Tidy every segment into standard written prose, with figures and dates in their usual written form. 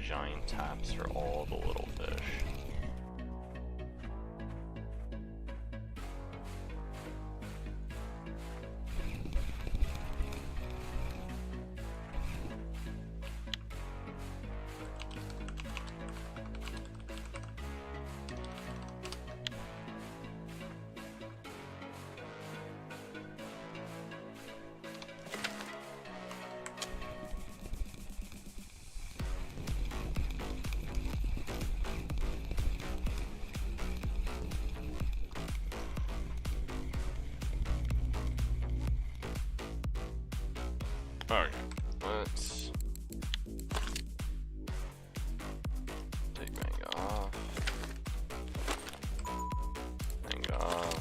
giant taps for all the little fish. Okay, let's take Manga off. Manga off.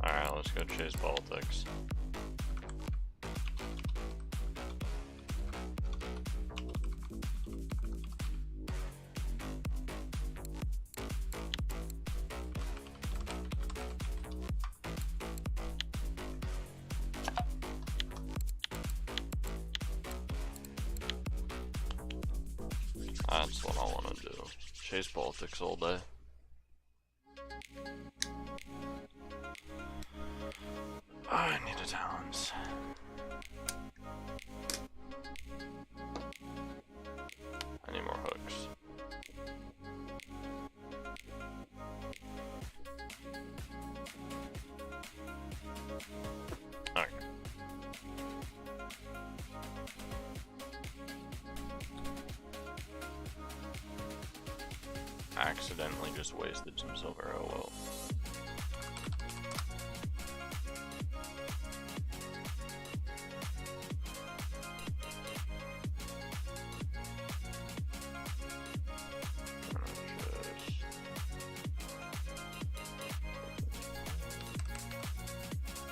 Alright, let's go chase politics. That's what I want to do. Chase politics all day. I need a talents. I need more hooks. Okay. Accidentally just wasted some silver, oh well.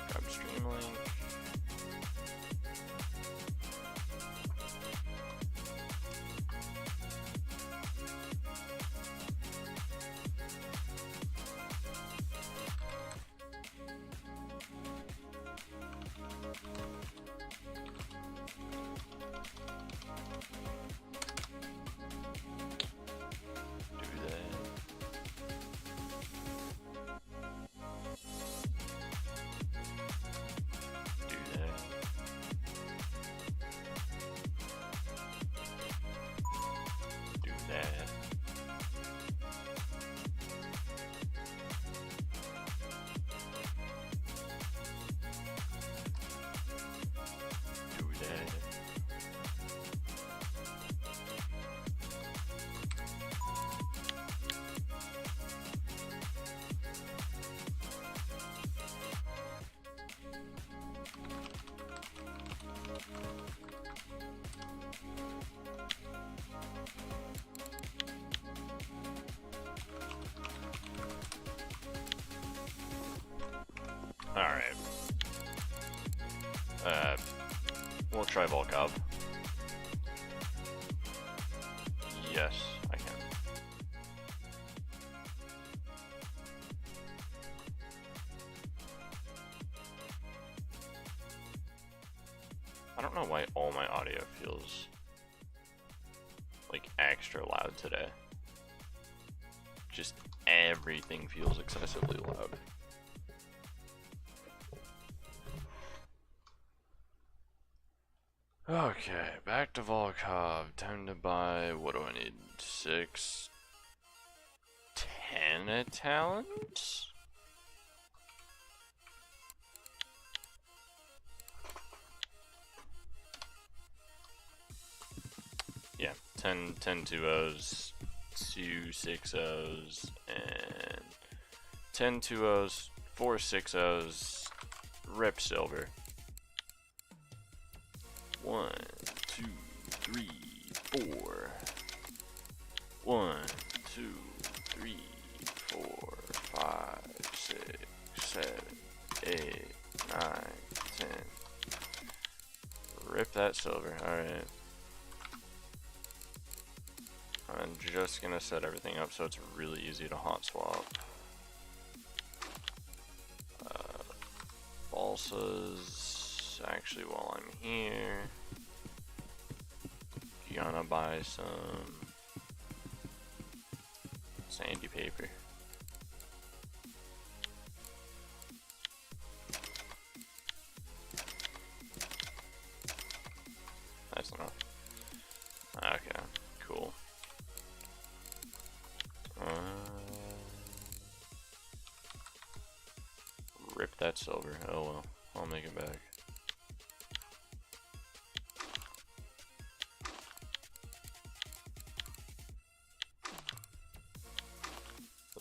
Grab Streamlink. Alright. We'll try Volkov. Yes, I can. I don't know why all my audio feels like extra loud today. Just everything feels excessively loud. Okay, back to Volkov. Time to buy, what do I need? 6, 10 talents? Yeah, 10 2-0s, 2 6-0s, and 10 2-0s, 4 6-0s. Rip silver. 1, 2, 3, 4. 1, 2, 3, 4, 5, 6, 7, 8, 9, 10. Rip that silver. Alright. I'm just gonna set everything up so it's really easy to hot swap. Balsas. Actually, while I'm here, gonna buy some sandy paper. That's enough. Okay, cool. Rip that silver. Oh well, I'll make it back.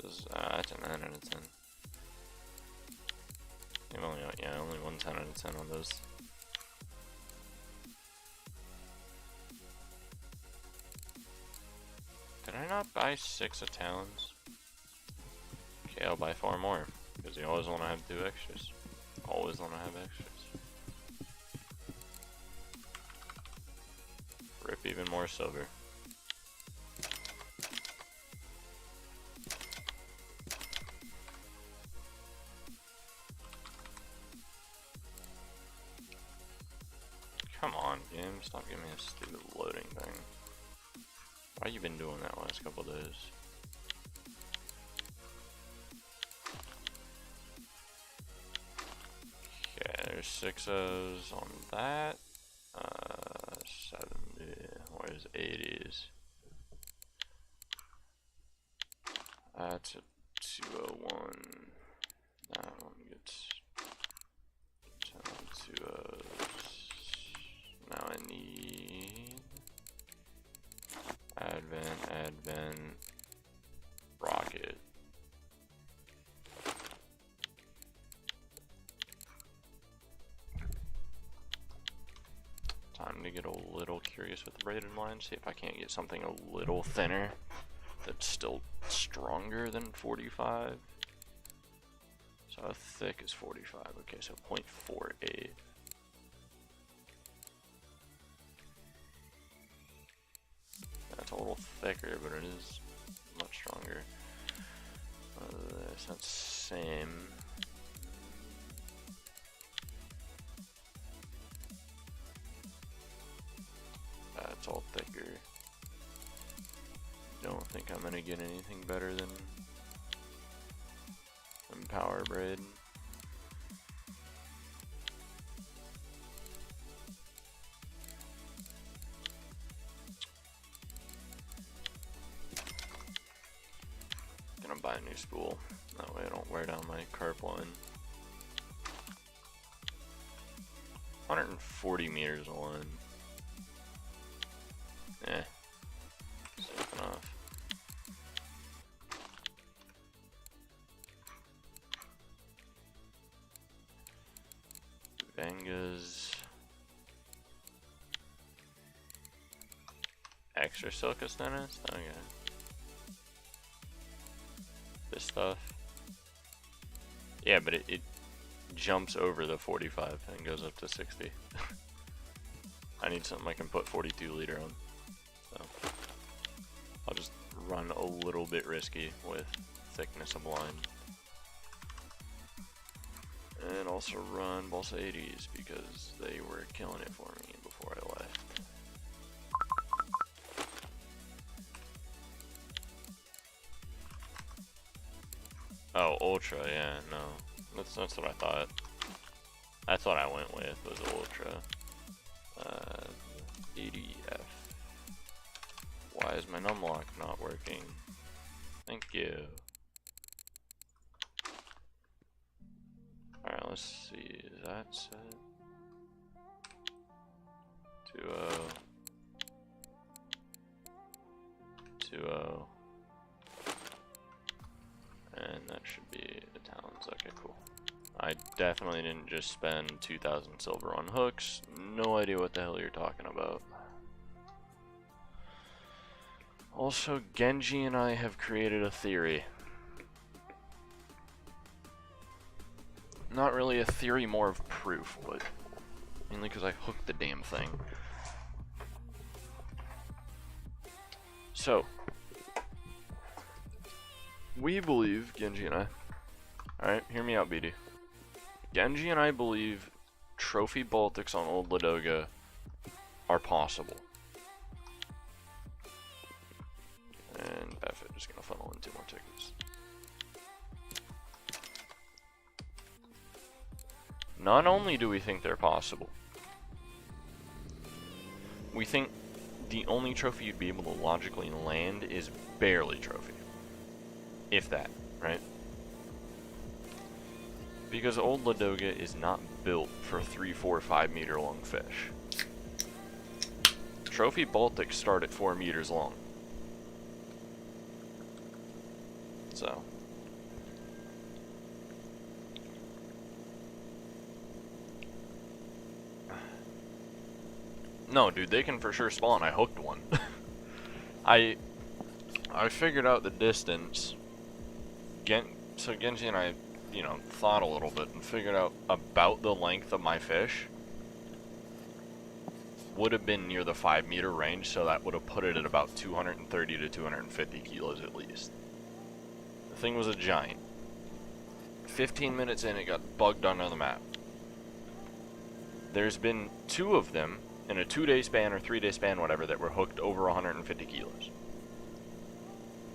That's a 9 out of 10. I've only, yeah, only 1 10 out of 10 on those. Did I not buy 6 of talons? Okay, I'll buy 4 more. Because you always want to have 2 extras. Always want to have extras. Rip even more silver. Come on, game. Stop giving me a stupid loading thing. Why you been doing that last couple days? Okay, there's 6 O's on that. 70. Where's 80s? That's a 201. That one gets 2 O's. Now I need advent, rocket. Time to get a little curious with the braided line, see if I can't get something a little thinner that's still stronger than 45. So how thick is 45? Okay, so 0.48. That's a little thicker, but it is much stronger. That's the same. That's all thicker. Don't think I'm gonna get anything better than Power Braid. Gonna buy a new spool. That way I don't wear down my carp line. 140 meters of line. Safe enough. Venga's extra Silkus Dennis? Okay. This stuff. Yeah, but it jumps over the 45 and goes up to 60. I need something I can put 42 liter on. So I'll just run a little bit risky with thickness of line. And also run Balsa 80s because they were killing it for me before I left. Oh, Ultra, yeah, no. That's what I thought. That's what I went with, was Ultra. 80F. Why is my numlock not working? Thank you. Alright, let's see. Is that set? 2-0. 2-0. And that should be the talons. Okay, cool. I definitely didn't just spend 2,000 silver on hooks. No idea what the hell you're talking about. Also, Genji and I have created a theory. Not really a theory, more of proof, but mainly because I hooked the damn thing. So, we believe, Genji and I, alright, hear me out, BD. Genji and I believe Trophy Baltics on Old Ladoga are possible. And Buffett is going to funnel in 2 more tickets. Not only do we think they're possible, we think the only trophy you'd be able to logically land is barely trophy. If that, right? Because Old Ladoga is not built for 3, 4, 5 meter long fish. Trophy Baltics start at 4 meters long. So. No, dude, they can for sure spawn. I hooked one. I figured out the distance. So Genji and I, you know, thought a little bit and figured out about the length of my fish. Would have been near the 5 meter range, so that would have put it at about 230 to 250 kilos at least. The thing was a giant. 15 minutes in, it got bugged onto the map. There's been 2 of them in a 2-day span or 3-day span, whatever, that were hooked over 150 kilos.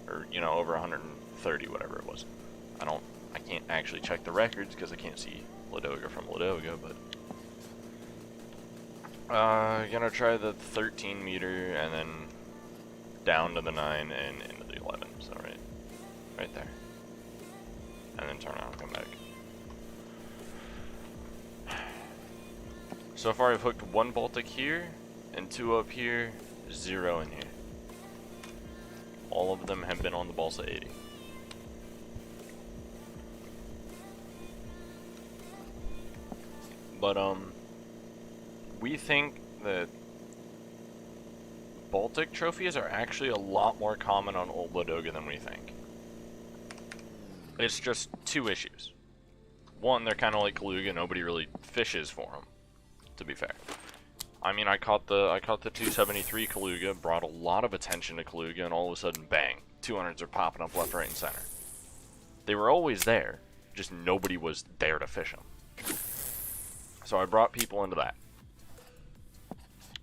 Or, you know, over 130, whatever it was. I can't actually check the records because I can't see Ladoga from Ladoga, but gonna try the 13 meter and then down to the 9 and into the 11. So right there, and then turn around and come back. So far, I've hooked 1 Baltic here and 2 up here, 0 in here. All of them have been on the Balsa 80. But, we think that Baltic trophies are actually a lot more common on Old Ladoga than we think. It's just 2 issues. One, they're kind of like Kaluga, nobody really fishes for them, to be fair. I mean, I caught the 273 Kaluga, brought a lot of attention to Kaluga, and all of a sudden, bang, 200s are popping up left, right, and center. They were always there, just nobody was there to fish them. So I brought people into that.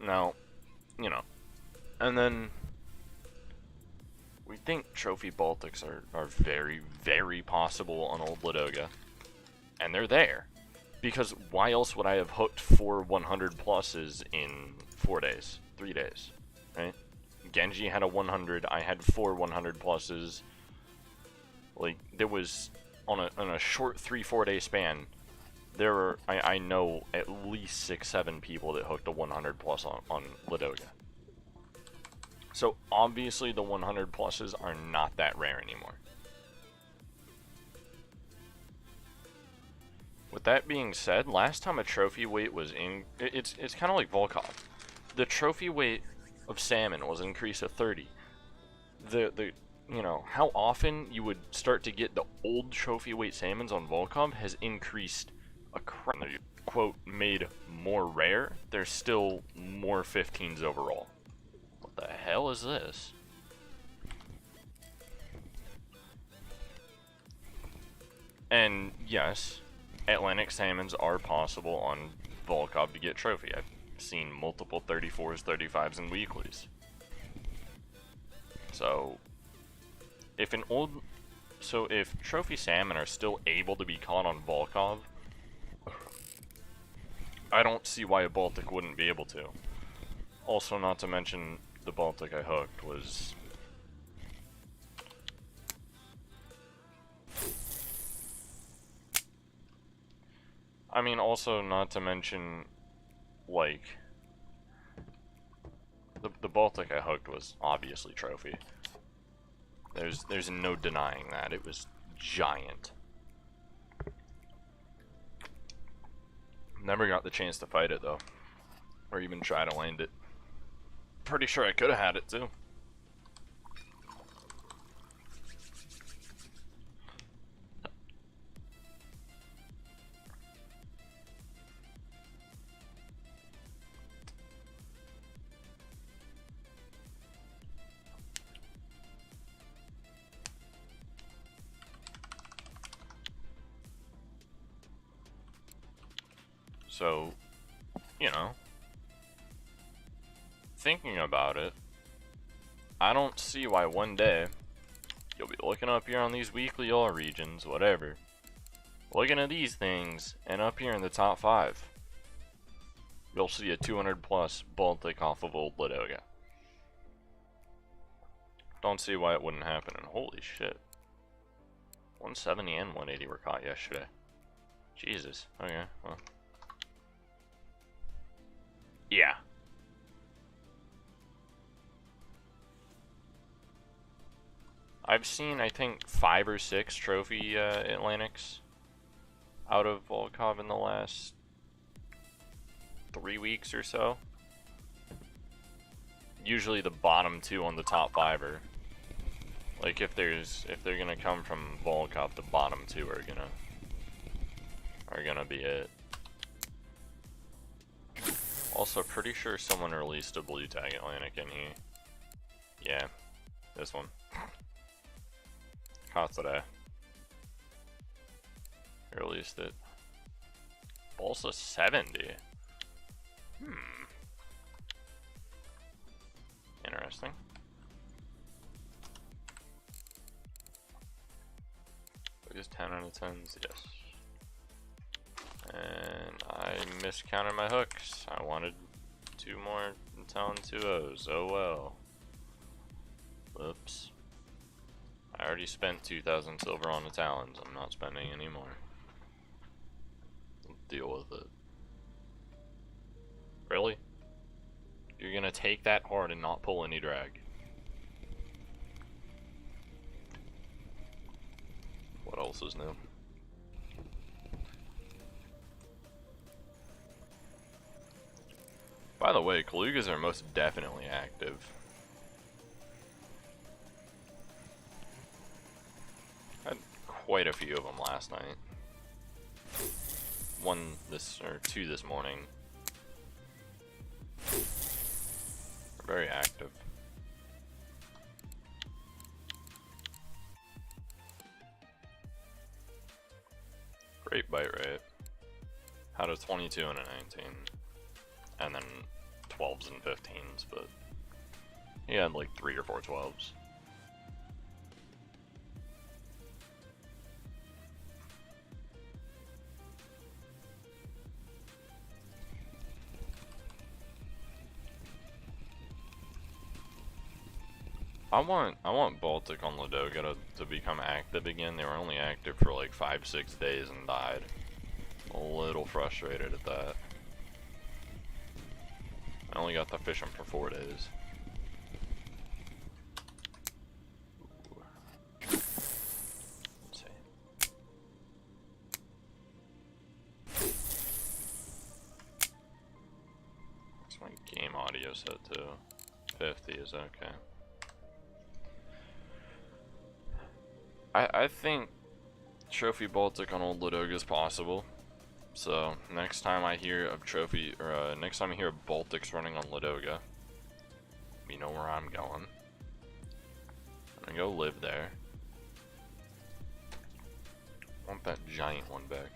Now, you know, and then we think Trophy Baltics are very, very possible on Old Ladoga, and they're there. Because why else would I have hooked 4 100 pluses in 4 days, 3 days, right? Genji had a 100, I had 4 100 pluses. Like, there was, on a short 3-4 day span, there were, I know at least 6-7 people that hooked a 100 plus on Ladoga. So obviously the 100 pluses are not that rare anymore. With that being said, last time a trophy weight was in, it's kind of like Volkov. The trophy weight of salmon was increased to 30. You know, how often you would start to get the old trophy weight salmons on Volkov has increased a crap. Quote, made more rare. There's still more 15s overall. What the hell is this? And yes, Atlantic salmons are possible on Volkov to get trophy. I've seen multiple 34s, 35s, and weeklies. So, if trophy salmon are still able to be caught on Volkov, I don't see why a Baltic wouldn't be able to. Also, not to mention, the Baltic I hooked was... I mean, also not to mention, like, the Baltic I hooked was obviously trophy. There's no denying that. It was giant. Never got the chance to fight it though, or even try to land it. Pretty sure I could have had it too. So, you know, thinking about it, I don't see why one day you'll be looking up here on these weekly all regions, whatever, looking at these things, and up here in the top 5, you'll see a 200 plus Baltic off of Old Ladoga. Don't see why it wouldn't happen, and holy shit. 170 and 180 were caught yesterday. Jesus, okay, well. Yeah. I've seen, I think, 5 or 6 trophy Atlantics out of Volkov in the last 3 weeks or so. Usually the bottom 2 on the top 5 are, like, if they're gonna come from Volkov, the bottom 2 are gonna be it. Also, pretty sure someone released a blue tag Atlantic in here. Yeah, this one. Caught today. Released it. Balsa 70. Interesting. Is 10 out of 10s? Yes. And I miscounted my hooks. I wanted 2 more Talon 2-0s. Oh well. Whoops. I already spent 2,000 silver on the Talons. I'm not spending any more. Deal with it. Really? You're gonna take that hard and not pull any drag? What else is new? By the way, Kalugas are most definitely active. Had quite a few of them last night. 2 this morning. They're very active. Great bite rate. Had a 22 and a 19. And then 12s and 15s, but he had like 3 or 4 12s. I want Baltic on Ladoga to become active again. They were only active for like 5-6 days and died. A little frustrated at that. I only got to fish them for 4 days. Let's see. What's my game audio set to? 50 is okay. I think Trophy Baltic on Old Ladoga is possible. So next time I hear of next time I hear of Baltics running on Ladoga, you know where I'm going. I'm gonna go live there. I want that giant one back.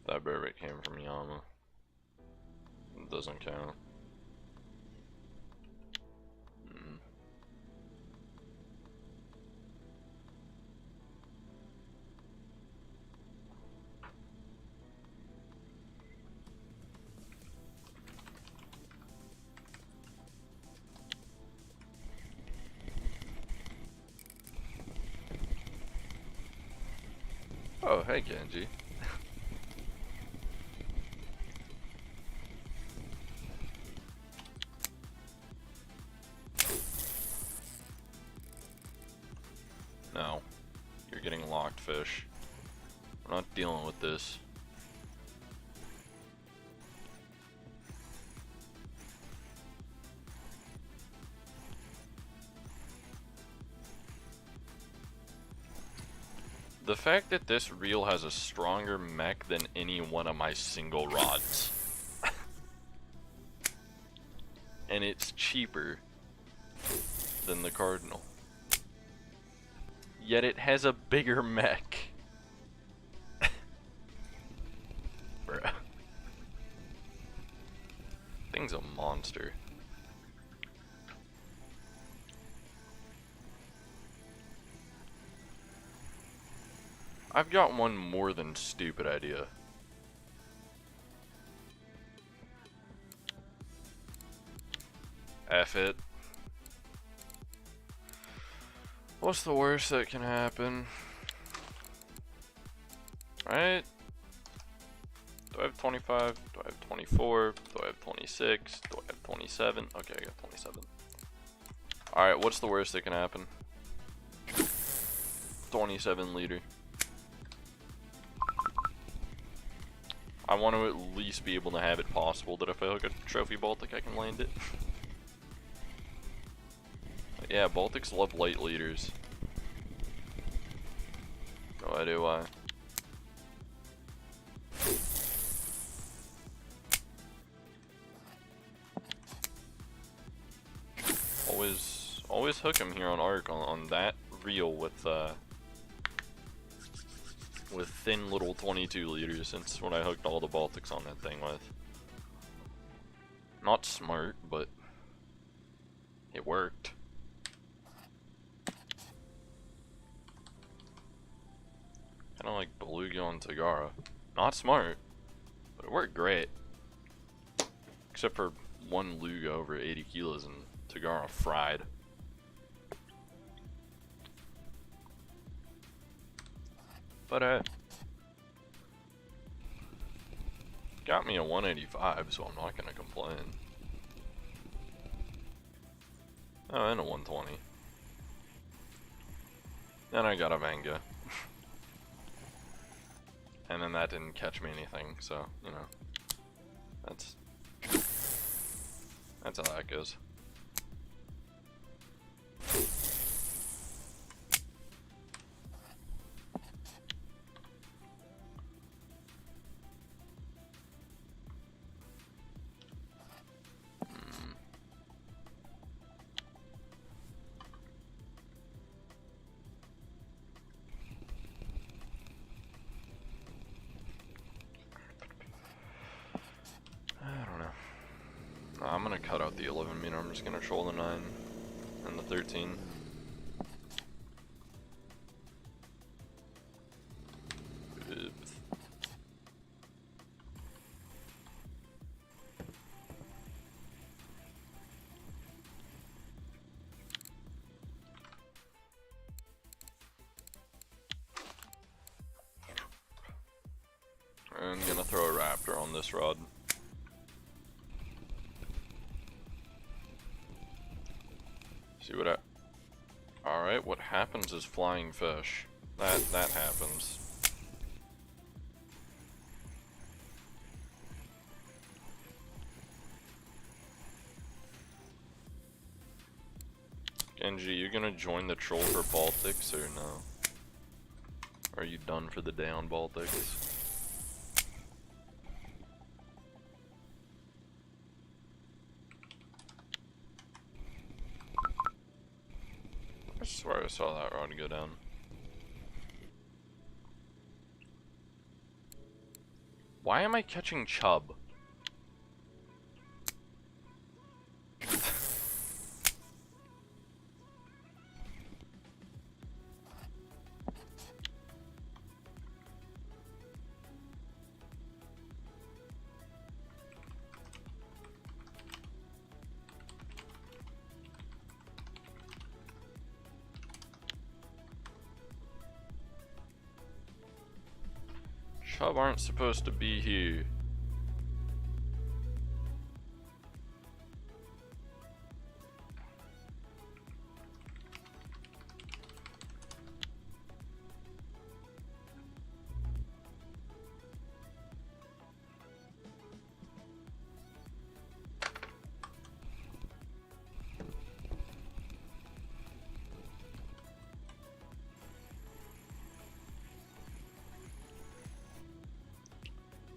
That burbot came from Yama. It doesn't count. Oh, hey Genji. No. You're getting locked, fish. I'm not dealing with this. The fact that this reel has a stronger mech than any one of my single rods. And it's cheaper than the Cardinal. Yet it has a bigger mech. Bruh. Thing's a monster. I've got one more than stupid idea. F it. What's the worst that can happen? Right? Do I have 25? Do I have 24? Do I have 26? Do I have 27? Okay, I got 27. Alright, what's the worst that can happen? 27 liter. I want to at least be able to have it possible that if I hook a trophy Baltic, I can land it. Yeah, Baltics love light liters. No idea why. Always hook him here on Arc on that reel with thin little 22 liters, since when I hooked all the Baltics on that thing with. Not smart, but it worked. Kinda like Beluga on Tagara. Not smart, but it worked great. Except for one Luga over 80 kilos and Tagara fried. But got me a 185, so I'm not gonna complain. Oh, and a 120. Then I got a Vanga. And then that didn't catch me anything, so, you know. That's how that goes. I'm gonna cut out the 11 meter, I'm just gonna troll the 9 and the 13. Oops. I'm gonna throw a Raptor on this rod. See what alright, what happens is flying fish. That happens. Genji, you gonna join the troll for Baltics or no? Are you done for the day on Baltics? I swear I saw that rod go down. Why am I catching chub? Chub aren't supposed to be here.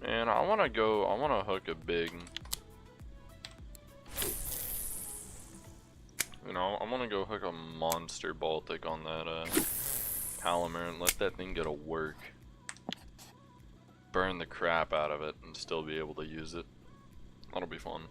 Man, I wanna hook a big, you know, I wanna go hook a monster Baltic on that, Palomar and let that thing go to work. Burn the crap out of it and still be able to use it. That'll be fun.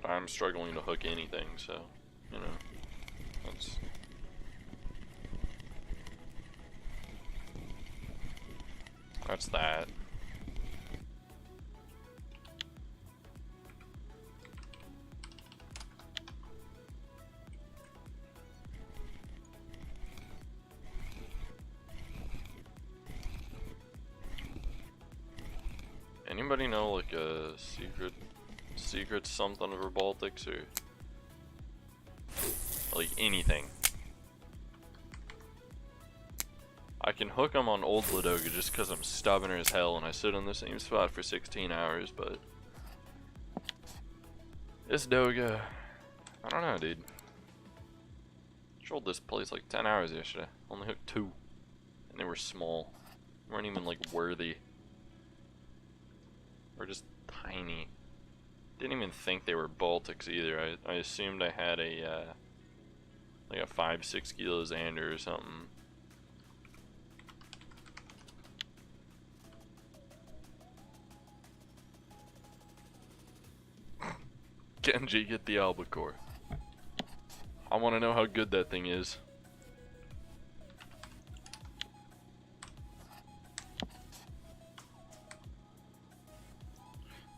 I'm struggling to hook anything, so, you know, that's that. Anybody know like a secret something over Baltics or like anything? I can hook them on old Ladoga just because I'm stubborn as hell and I sit on the same spot for 16 hours, but this Doga, I don't know, dude. Controlled this place like 10 hours yesterday. Only hooked 2, and they were small. Weren't even like worthy. Or just tiny. Didn't even think they were Baltics either. I assumed I had a like a 5-6 kilo Xander or something. Genji, get the albacore. I want to know how good that thing is.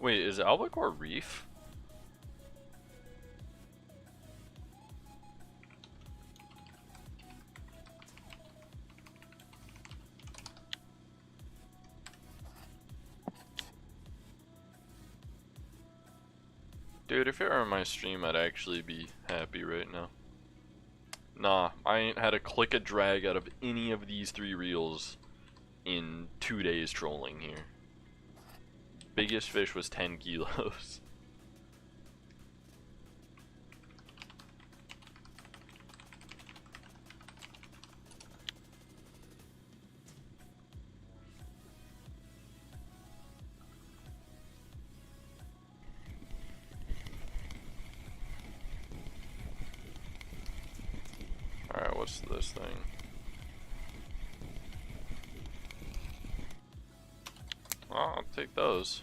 Wait, is albacore reef? Dude, if it were my stream, I'd actually be happy right now. Nah, I ain't had a click a drag out of any of these 3 reels in 2 days trolling here. Biggest fish was 10 kilos. Alright, what's this thing? Oh, I'll take those.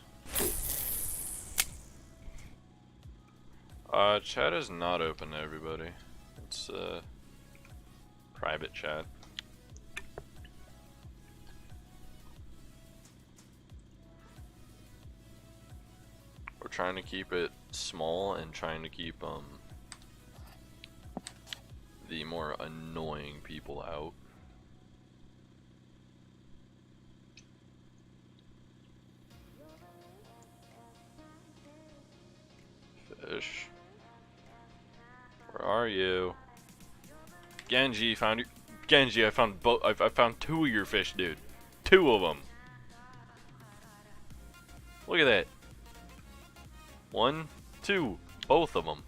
Chat is not open to everybody. It's private chat. We're trying to keep it small and trying to keep the more annoying people out. Fish. Where are you? Genji, found you. Genji, I found both. I found 2 of your fish, dude. 2 of them. Look at that. 1, 2, both of them.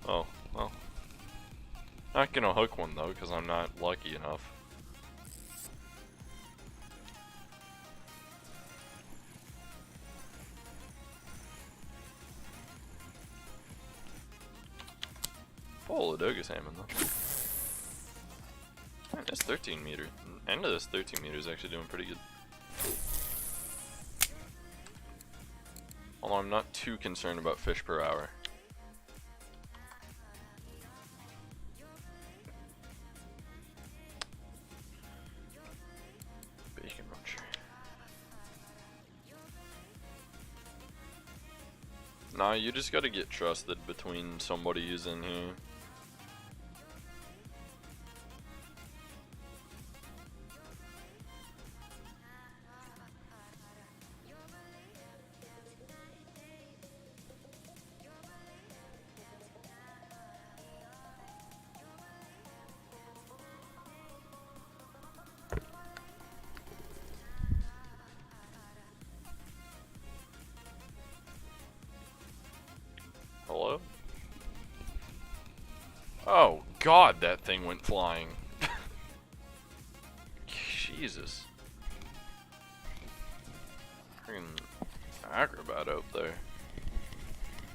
Oh, well. Not gonna hook one though, because I'm not lucky enough. Full Ladoga salmon though. Man, this 13 meter. End of this 13 meter is actually doing pretty good. Although I'm not too concerned about fish per hour. Bacon roacher. Nah, you just gotta get trusted between somebody who's in here. Hello? Oh god, that thing went flying. Jesus. Freaking acrobat up there.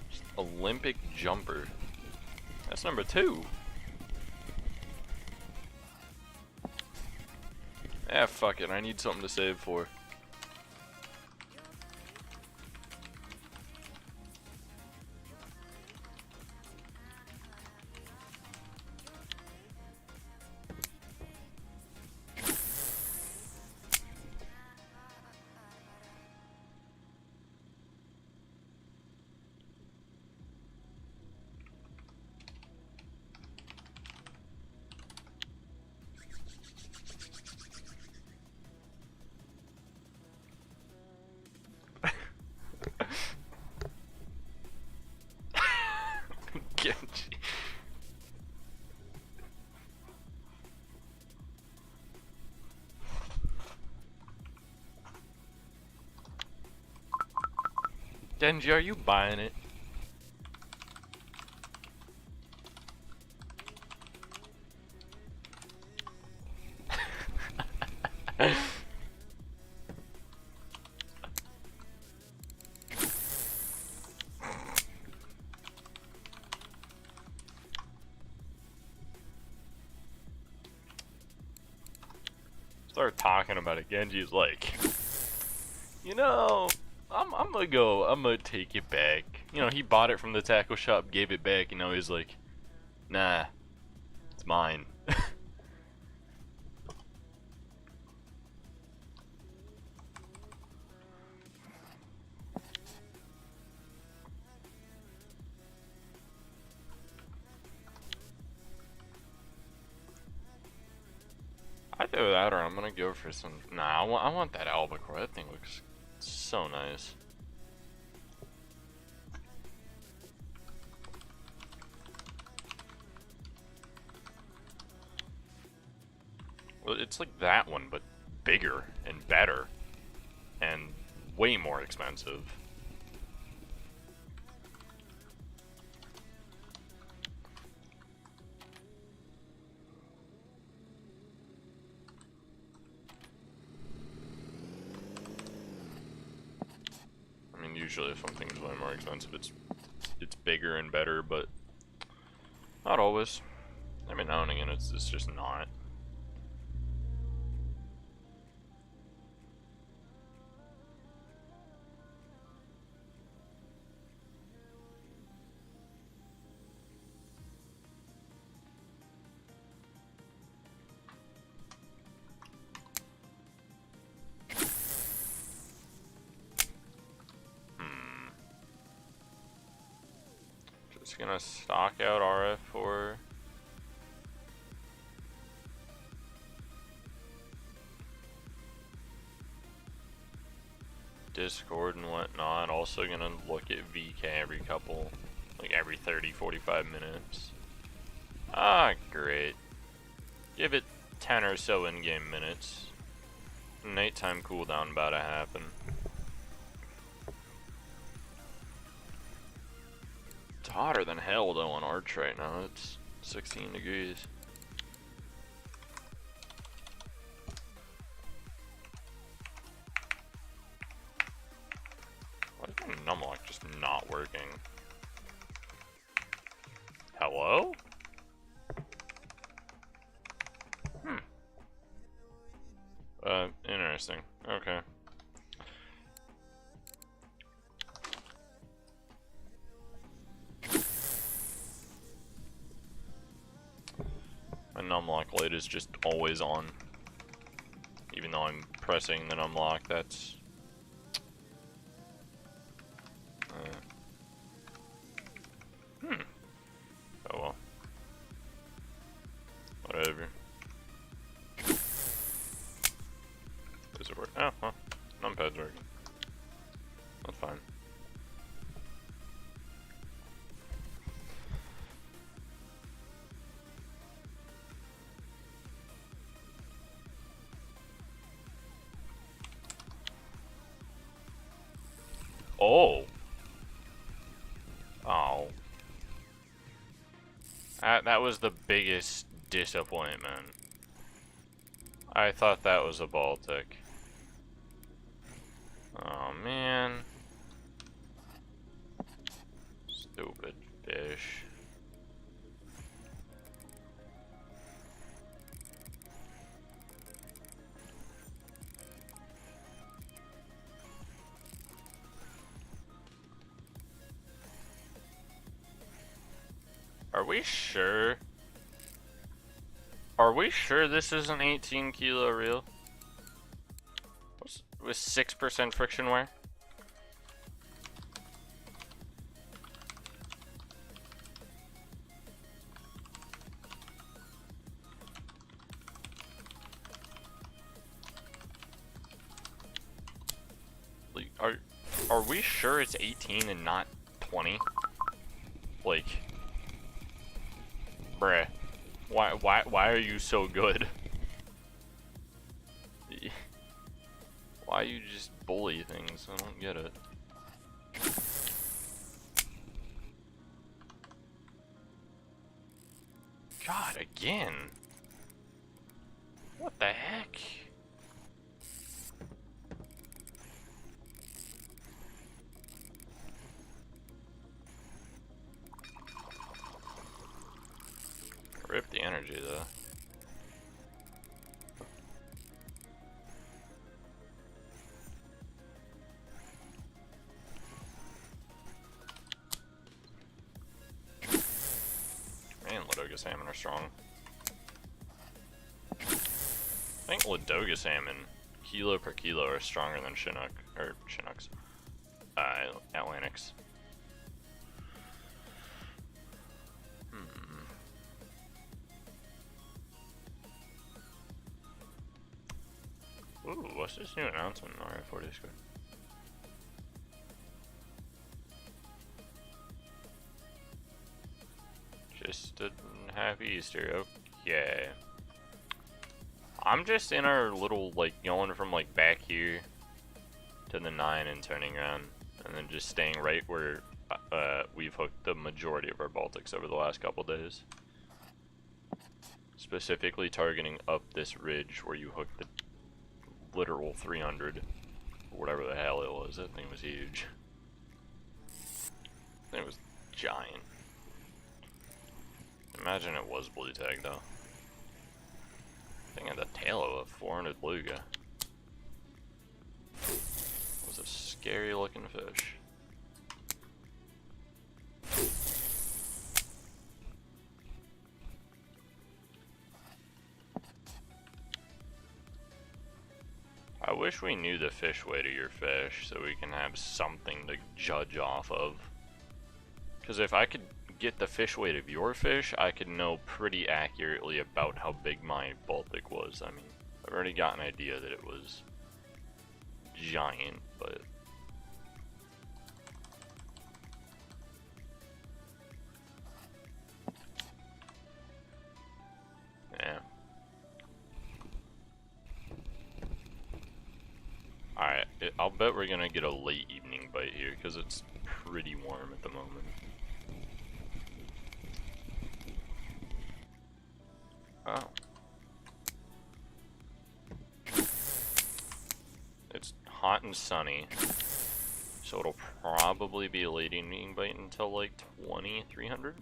Just Olympic jumper. That's number 2. Ah, fuck it. I need something to save for. Genji. Genji, are you buying it? Start talking about it. Genji's like, you know, I'm gonna take it back. You know, he bought it from the tackle shop, gave it back, and now he's like, nah, it's mine. Either that or I'm gonna go for some. Nah, I want that albacore. That thing looks so nice. Well, it's like that one, but bigger and better, and way more expensive. I mean, usually if something's way more expensive, it's bigger and better, but not always. I mean, now and again, it's just not. Just gonna stock out RF4. Discord and whatnot. Also gonna look at VK every every 30-45 minutes. Ah, great. Give it 10 or so in-game minutes. Nighttime cooldown about to happen. It's hotter than hell though on Arch right now. It's 16 degrees. Why is my numlock just not working? Hello? Interesting. Okay. My numlock light is just always on. Even though I'm pressing the numlock, that's... side's working. That's fine. Oh. Oh. That was the biggest disappointment. I thought that was a Baltic. Oh man. Stupid fish. Are we sure? Are we sure this is an 18 kilo reel? With 6% friction wear? Like, are we sure it's 18 and not 20? Like, bruh, why are you so good? Why you just bully things? I don't get it. God, again. What the heck? Rip the energy though. Man, Ladoga salmon are strong. I think Ladoga salmon, kilo per kilo, are stronger than Chinook, or Chinooks, Atlantics. Ooh, what's this new announcement on RF4 Discord? Just a happy Easter, okay. I'm just in our little, like, going from, like, back here to the 9 and turning around, and then just staying right where we've hooked the majority of our Baltics over the last couple days. Specifically targeting up this ridge where you hooked the literal 300, or whatever the hell it was. That thing was huge. That thing was giant. Imagine it was blue tag though. Thing had the tail of a 400 beluga. It was a scary looking fish. I wish we knew the fish weight of your fish so we can have something to judge off of. Because if I could get the fish weight of your fish, I could know pretty accurately about how big my Baltic was. I mean, I've already got an idea that it was giant, but... yeah. Alright, I'll bet we're gonna get a late evening bite here, because it's pretty warm at the moment. Oh. It's hot and sunny, so it'll probably be a late evening bite until like 2300.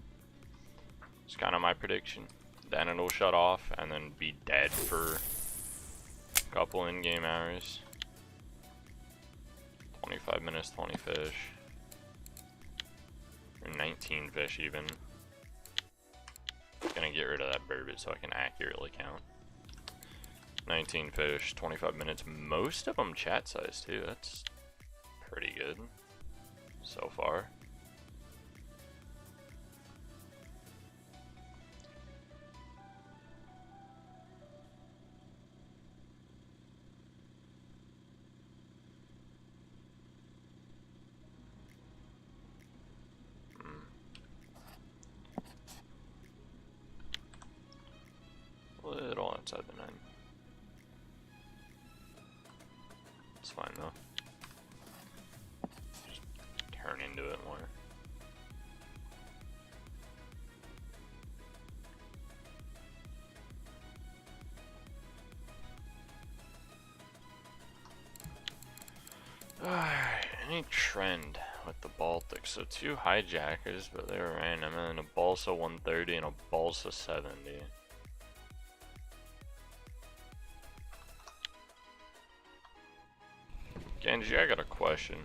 It's kind of my prediction. Then it'll shut off and then be dead for a couple in-game hours. 25 minutes, 20 fish. Or 19 fish even. Gonna get rid of that burbot so I can accurately count. 19 fish, 25 minutes, most of them chat size too. That's pretty good so far. outside the 9. It's fine though. Just turn into it more. Alright, any trend with the Baltic? So 2 hijackers, but they were random, and then a Balsa 130 and a Balsa 70. Genji, I got a question.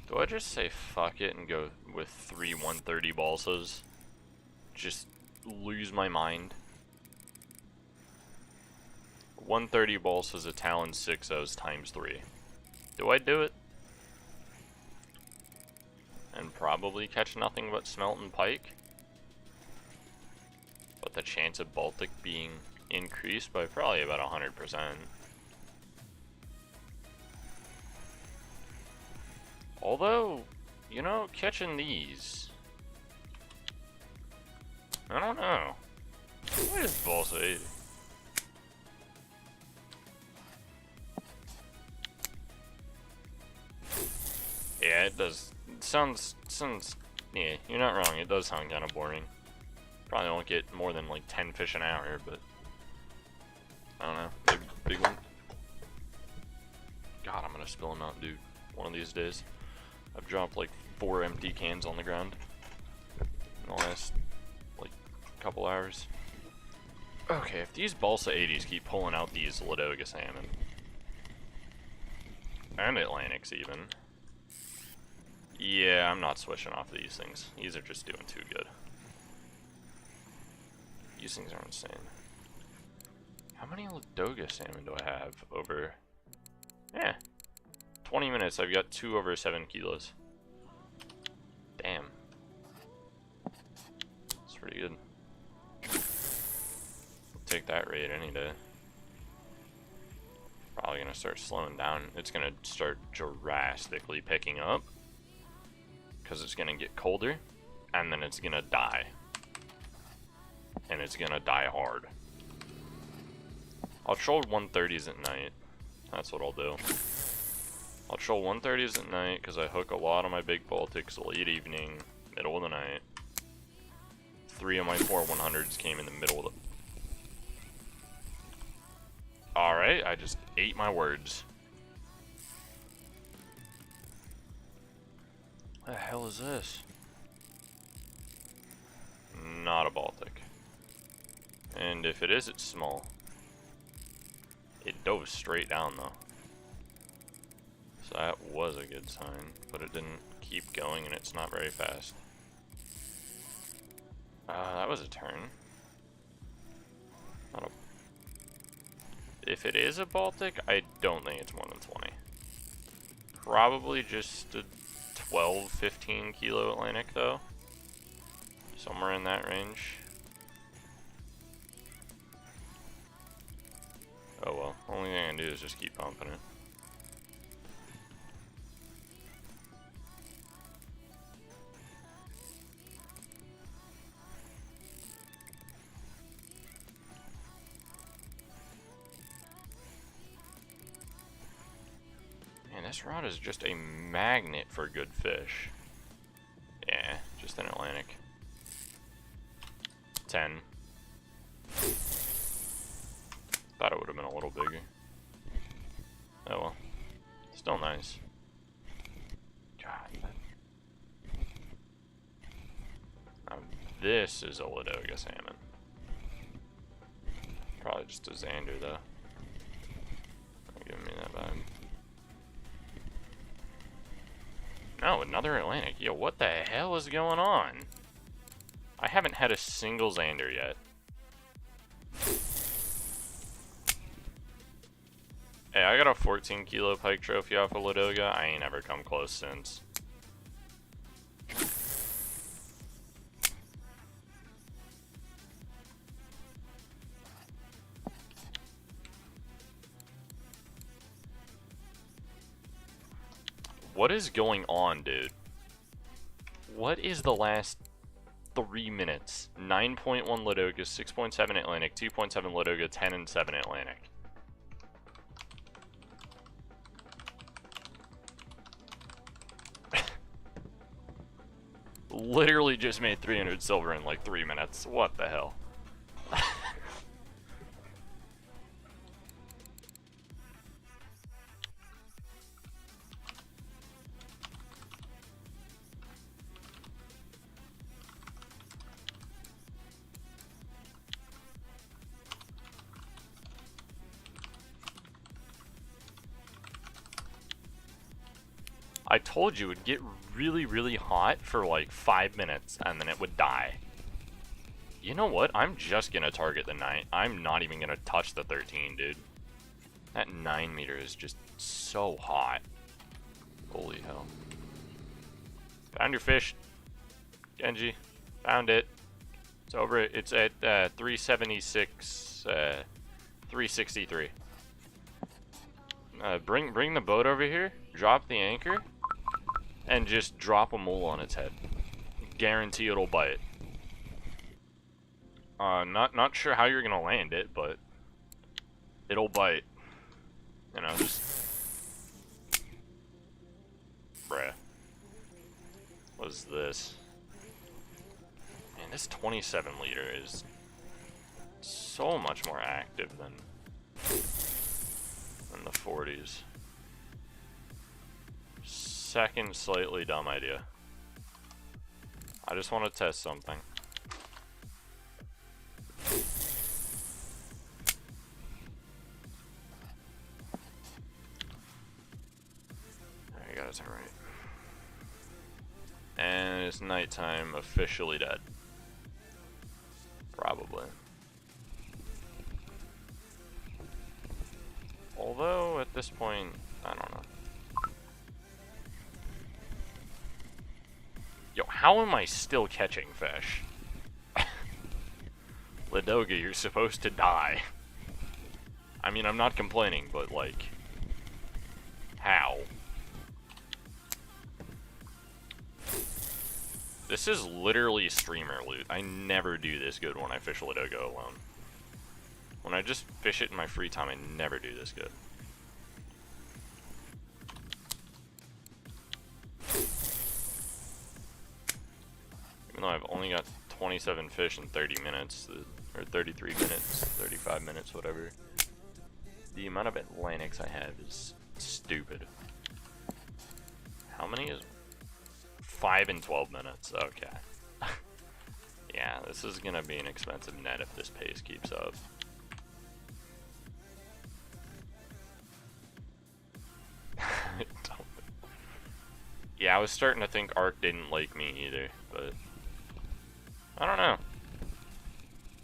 Do I just say fuck it and go with 3 130 Balsas? Just lose my mind? 130 Balsas, a Talon 6.0s times 3. Do I do it? And probably catch nothing but Smelt and Pike? But the chance of Baltic being increased by probably about 100%. Although, you know, catching these, I don't know. What is Balsa 80? Yeah, it does. It sounds, yeah, you're not wrong. It does sound kind of boring. Probably won't get more than like 10 fish an hour, but I don't know. Big one. God, I'm gonna spill a Mountain Dew one of these days. I've dropped like 4 empty cans on the ground in the last like couple hours. Okay, if these Balsa 80s keep pulling out these Ladoga salmon, and Atlantics even, yeah, I'm not switching off these things. These are just doing too good. These things are insane. How many Ladoga salmon do I have over? Yeah, 20 minutes, I've got 2 over 7 kilos. Damn. That's pretty good. I'll take that rate any day. Probably gonna start slowing down. It's gonna start drastically picking up, because it's gonna get colder, and then it's gonna die. And it's gonna die hard. I'll troll 130s at night. That's what I'll do. I'll troll 130s at night because I hook a lot of my big Baltics late evening, middle of the night. 3 of my 4 100s came in the middle of the... Alright, I just ate my words. What the hell is this? Not a Baltic. And if it is, it's small. It dove straight down though. So that was a good sign, but it didn't keep going and it's not very fast. That was a turn. Not a... If it is a Baltic, I don't think it's more than 20. Probably just a 12, 15 kilo Atlantic though. Somewhere in that range. Oh well, only thing I can do is just keep pumping it. Man, this rod is just a magnet for good fish. Yeah, just an Atlantic. 10. Thought it would have been a little bigger. Oh well. Still nice. God. Now this is a Ladoga salmon. Probably just a Xander though. Not giving me that vibe. No, another Atlantic. Yo, what the hell is going on? I haven't had a single Xander yet. Hey, I got a 14 kilo pike trophy off of Ladoga. I ain't ever come close since. What is going on, dude? What is the last 3 minutes. 9.1 Ladoga, 6.7 Atlantic, 2.7 Ladoga, 10 and 7 Atlantic. Literally just made 300 silver in like 3 minutes. What the hell? I told you it would get really, really hot for like 5 minutes and then it would die. You know what? I'm just gonna target the 9. I'm not even gonna touch the 13, dude. That 9 meter is just so hot. Holy hell. Found your fish, Genji. Found it. It's over. It's at 376, 363. Bring the boat over here. Drop the anchor. And just drop a mole on its head. Guarantee it'll bite. Not sure how you're gonna land it, but it'll bite. You know, just bruh. What's this? Man, this 27 liter is so much more active than the 40s. Second slightly dumb idea. I just want to test something. I got it to right. And it's nighttime, officially dead. Probably. Although at this point, I don't know. Yo, how am I still catching fish? Ladoga, you're supposed to die. I mean, I'm not complaining, but like, how? This is literally streamer loot. I never do this good when I fish Ladoga alone. When I just fish it in my free time, I never do this good. Even though I've only got 27 fish in 30 minutes, or 33 minutes, 35 minutes, whatever. The amount of Atlantics I have is stupid. How many is 5 in 12 minutes? Okay. Yeah, this is gonna be an expensive net if this pace keeps up. Yeah, I was starting to think Ark didn't like me either, but I don't know.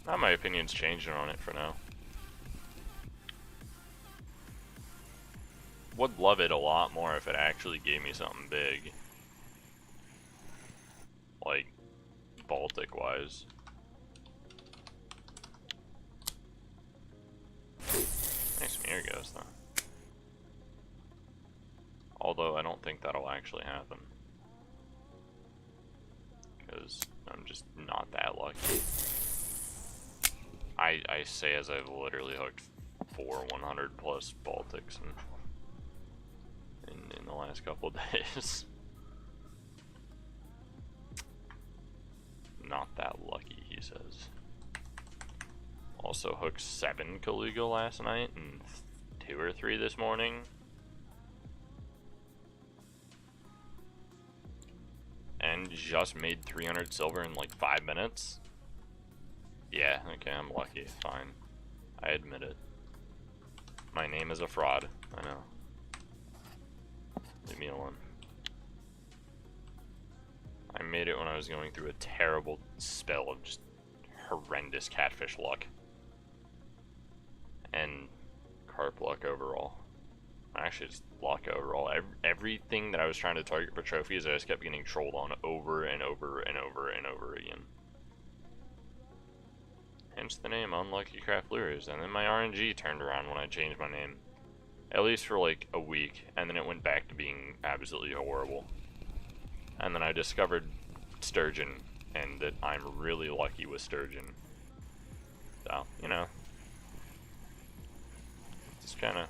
Not my opinion's changing on it for now. Would love it a lot more if it actually gave me something big. Like, Baltic wise. Nice mirror ghost though. Although I don't think that'll actually happen. Because I'm just not that lucky. I say as I've literally hooked 4 100 plus Baltics in the last couple of days. Not that lucky, he says. Also hooked 7 Kaluga last night and 2 or 3 this morning. And just made 300 silver in like 5 minutes. Yeah, okay, I'm lucky. Fine. I admit it. My name is a fraud. I know. Leave me alone. I made it when I was going through a terrible spell of just horrendous catfish luck. And carp luck overall. Actually, just luck overall. Everything that I was trying to target for trophies, I just kept getting trolled on over and over and over and over again. Hence the name Unlucky Craft Lures. And then my RNG turned around when I changed my name. At least for like a week, and then it went back to being absolutely horrible. And then I discovered Sturgeon and that I'm really lucky with sturgeon. So, you know, just kind of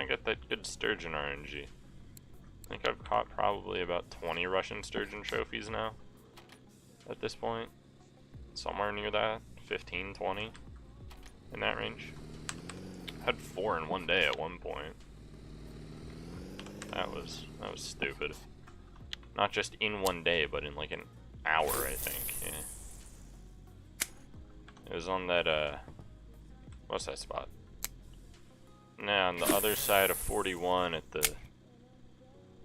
get that good sturgeon RNG. I think I've caught probably about 20 Russian sturgeon trophies now at this point. Somewhere near that, 15, 20, in that range. Had 4 in one day at one point. That was stupid. Not just in one day, but in like an hour, I think. Yeah. It was on that, what's that spot? Now, on the other side of 41 at the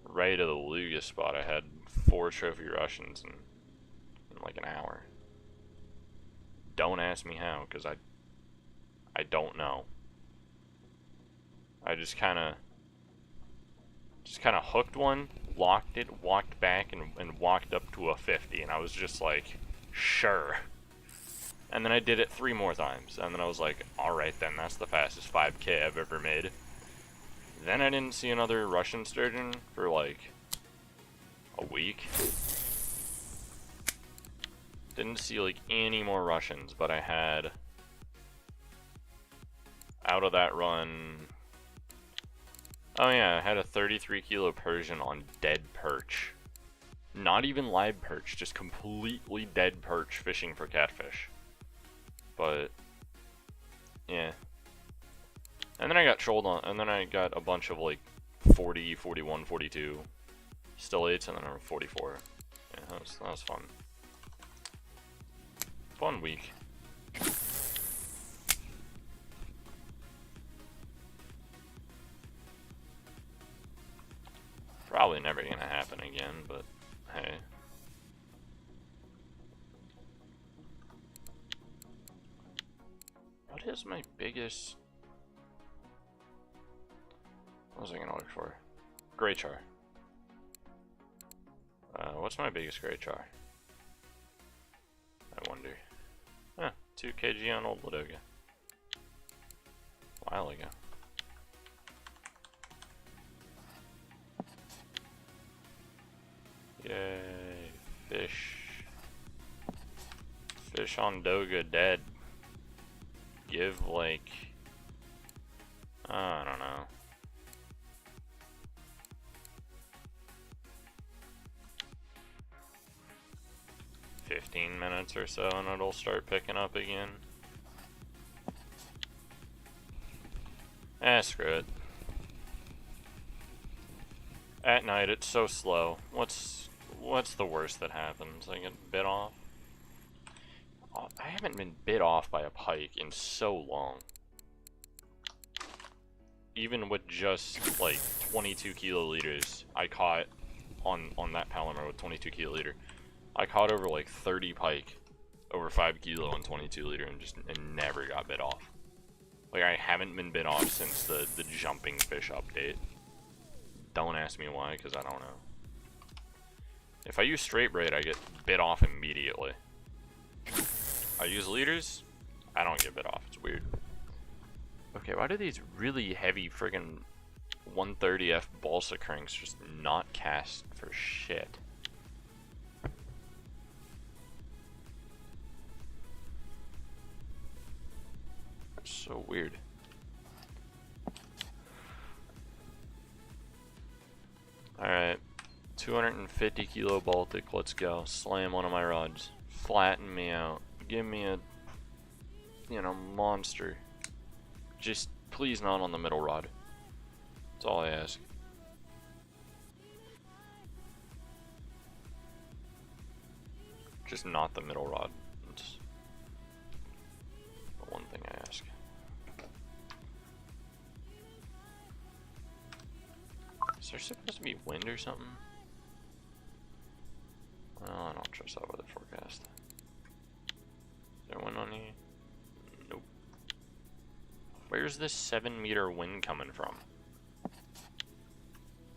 right of the Luga spot, I had 4 trophy Russians in like an hour. Don't ask me how, because I don't know. I just kind of hooked one, locked it, walked back, and walked up to a 50, and I was just like, sure. And then I did it 3 more times, and then I was like, alright then, that's the fastest 5K I've ever made. Then I didn't see another Russian sturgeon for like a week. Didn't see like any more Russians, but I had, out of that run, oh yeah, I had a 33 kilo Persian on dead perch. Not even live perch, just completely dead perch fishing for catfish. But, yeah. And then I got trolled on, and then I got a bunch of like 40, 41, 42 still 8s, and then I were 44. Yeah, that was fun. Fun week. Probably never gonna happen again, but hey. What is my biggest... What was I gonna look for? Gray char. What's my biggest gray char? I wonder. Huh, 2 kg on old Ladoga. A while ago. Yay, fish. Fish on Doga dead. Give like, I don't know. $15 minutes or so and it'll start picking up again. Screw it. At night it's so slow. What's the worst that happens? I get bit off? Oh, I haven't been bit off by a pike in so long. Even with just like 22 kiloliters, I caught on that Palomar with 22 kiloliter. I caught over like 30 pike over 5 kilo and 22 liter and never got bit off. Like I haven't been bit off since the jumping fish update. Don't ask me why, because I don't know. If I use straight braid, I get bit off immediately. I use leaders, I don't get bit off. It's weird. Okay, why do these really heavy friggin' 130F balsa cranks just not cast for shit? So weird. Alright, 250 kilo Baltic, let's go. Slam one of my rods. Flatten me out. Give me a, you know, monster. Just please not on the middle rod. That's all I ask. Just not the middle rod. That's the one thing I ask. Is there supposed to be wind or something? Well, I don't trust that weather forecast. Is there wind on here? Nope. Where's this 7-meter wind coming from?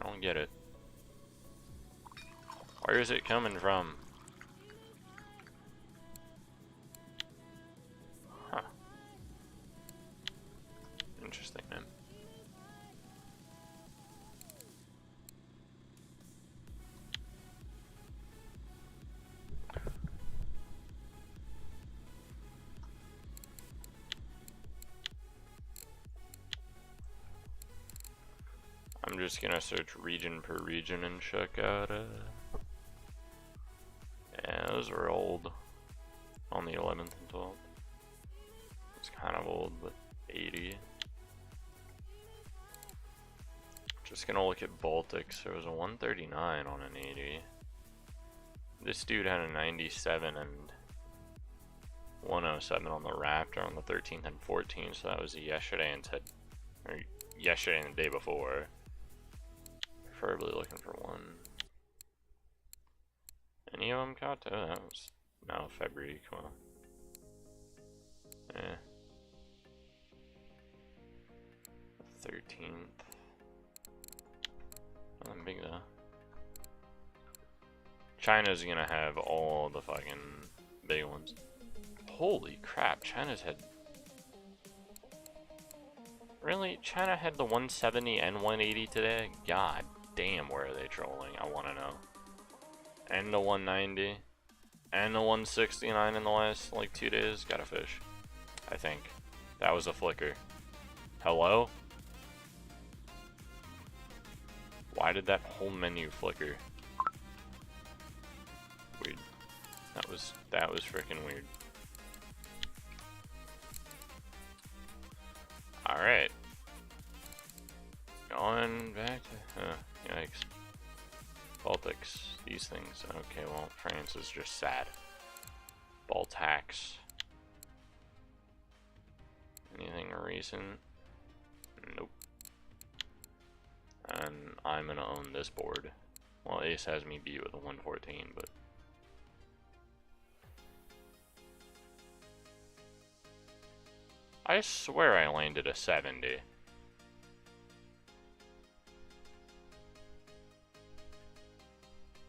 I don't get it. Where is it coming from? Huh. Interesting, man. just gonna search region per region and check out. Yeah, those are old. On the 11th and 12th. It's kind of old, but 80. Just gonna look at Baltics. There was a 139 on an 80. This dude had a 97 and 107 on the Raptor on the 13th and 14th, so that was yesterday and yesterday and the day before. Preferably looking for one. Any of them caught? Oh, that was now February. Come on. Eh. 13th. Nothing big though. China's gonna have all the fucking big ones. Holy crap, China's had... Really? China had the 170 and 180 today? God damn, where are they trolling? I wanna know. And the 190. And the 169 in the last, like, 2 days. Got a fish. I think. That was a flicker. Hello? Why did that whole menu flicker? Weird. That was freaking weird. Alright. Going back to... yikes. Baltics. These things. Okay, well, France is just sad. Baltax. Anything recent? Nope. And I'm gonna own this board. Well, Ace has me beat with a 114, but... I swear I landed a 70.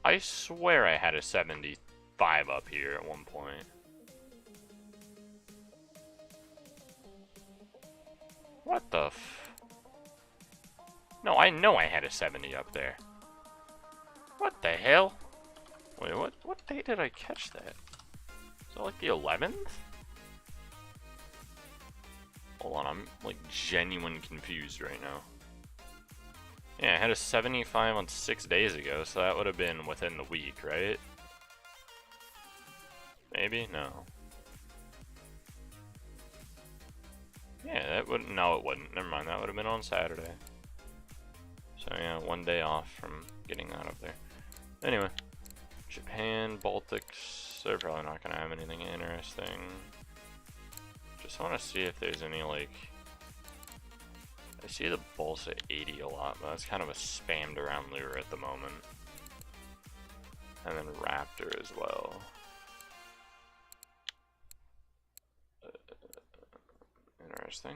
I swear I had a 75 up here at one point. What the f... No, I know I had a 70 up there. What the hell? Wait, what day did I catch that? Is that like the 11th? Hold on, I'm like genuine confused right now. Yeah, I had a 75 on 6 days ago, so that would have been within the week, right? Maybe? No. Yeah, that wouldn't. No, it wouldn't. Never mind, that would have been on Saturday. So yeah, 1 day off from getting out of there. Anyway, Japan, Baltics, they're probably not going to have anything interesting. Just want to see if there's any, like... I see the Balsa 80 a lot, but that's kind of a spammed around lure at the moment. And then Raptor as well. Interesting.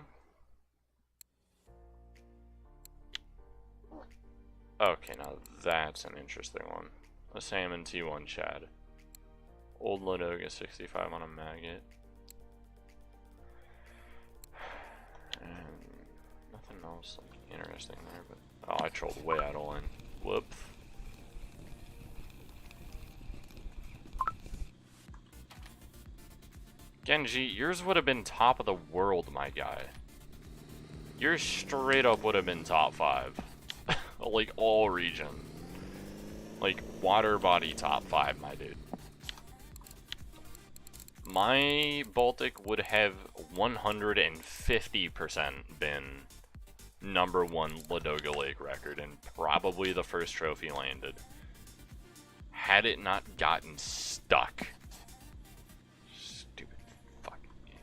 Okay, now that's an interesting one. A Salmon T1 Chad. Old Ladoga 65 on a maggot. And nothing else like interesting there, but oh, I trolled way out of line. Whoop. Genji, yours would have been top of the world, my guy. Yours straight up would have been top 5. Like all region. Like water body top 5, my dude. My Baltic would have 150% been #1 Ladoga Lake record and probably the first trophy landed. Had it not gotten stuck. Stupid fucking game.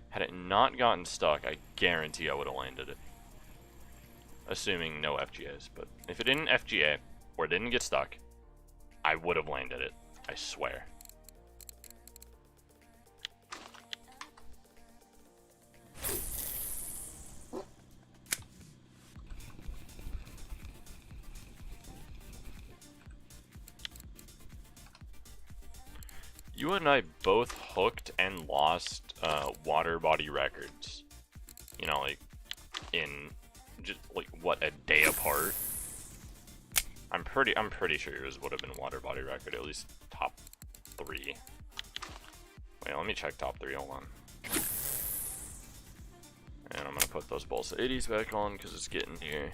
Had it not gotten stuck, I guarantee I would have landed it. Assuming no FGAs, but if it didn't FGA or didn't get stuck, I would have landed it. I swear. You and I both hooked and lost water body records. You know, like in just like what, a day apart. I'm pretty sure yours would have been water body record, at least top 3. Wait, let me check top 3, hold on. And I'm gonna put the Buzz Balls 80s back on because it's getting here.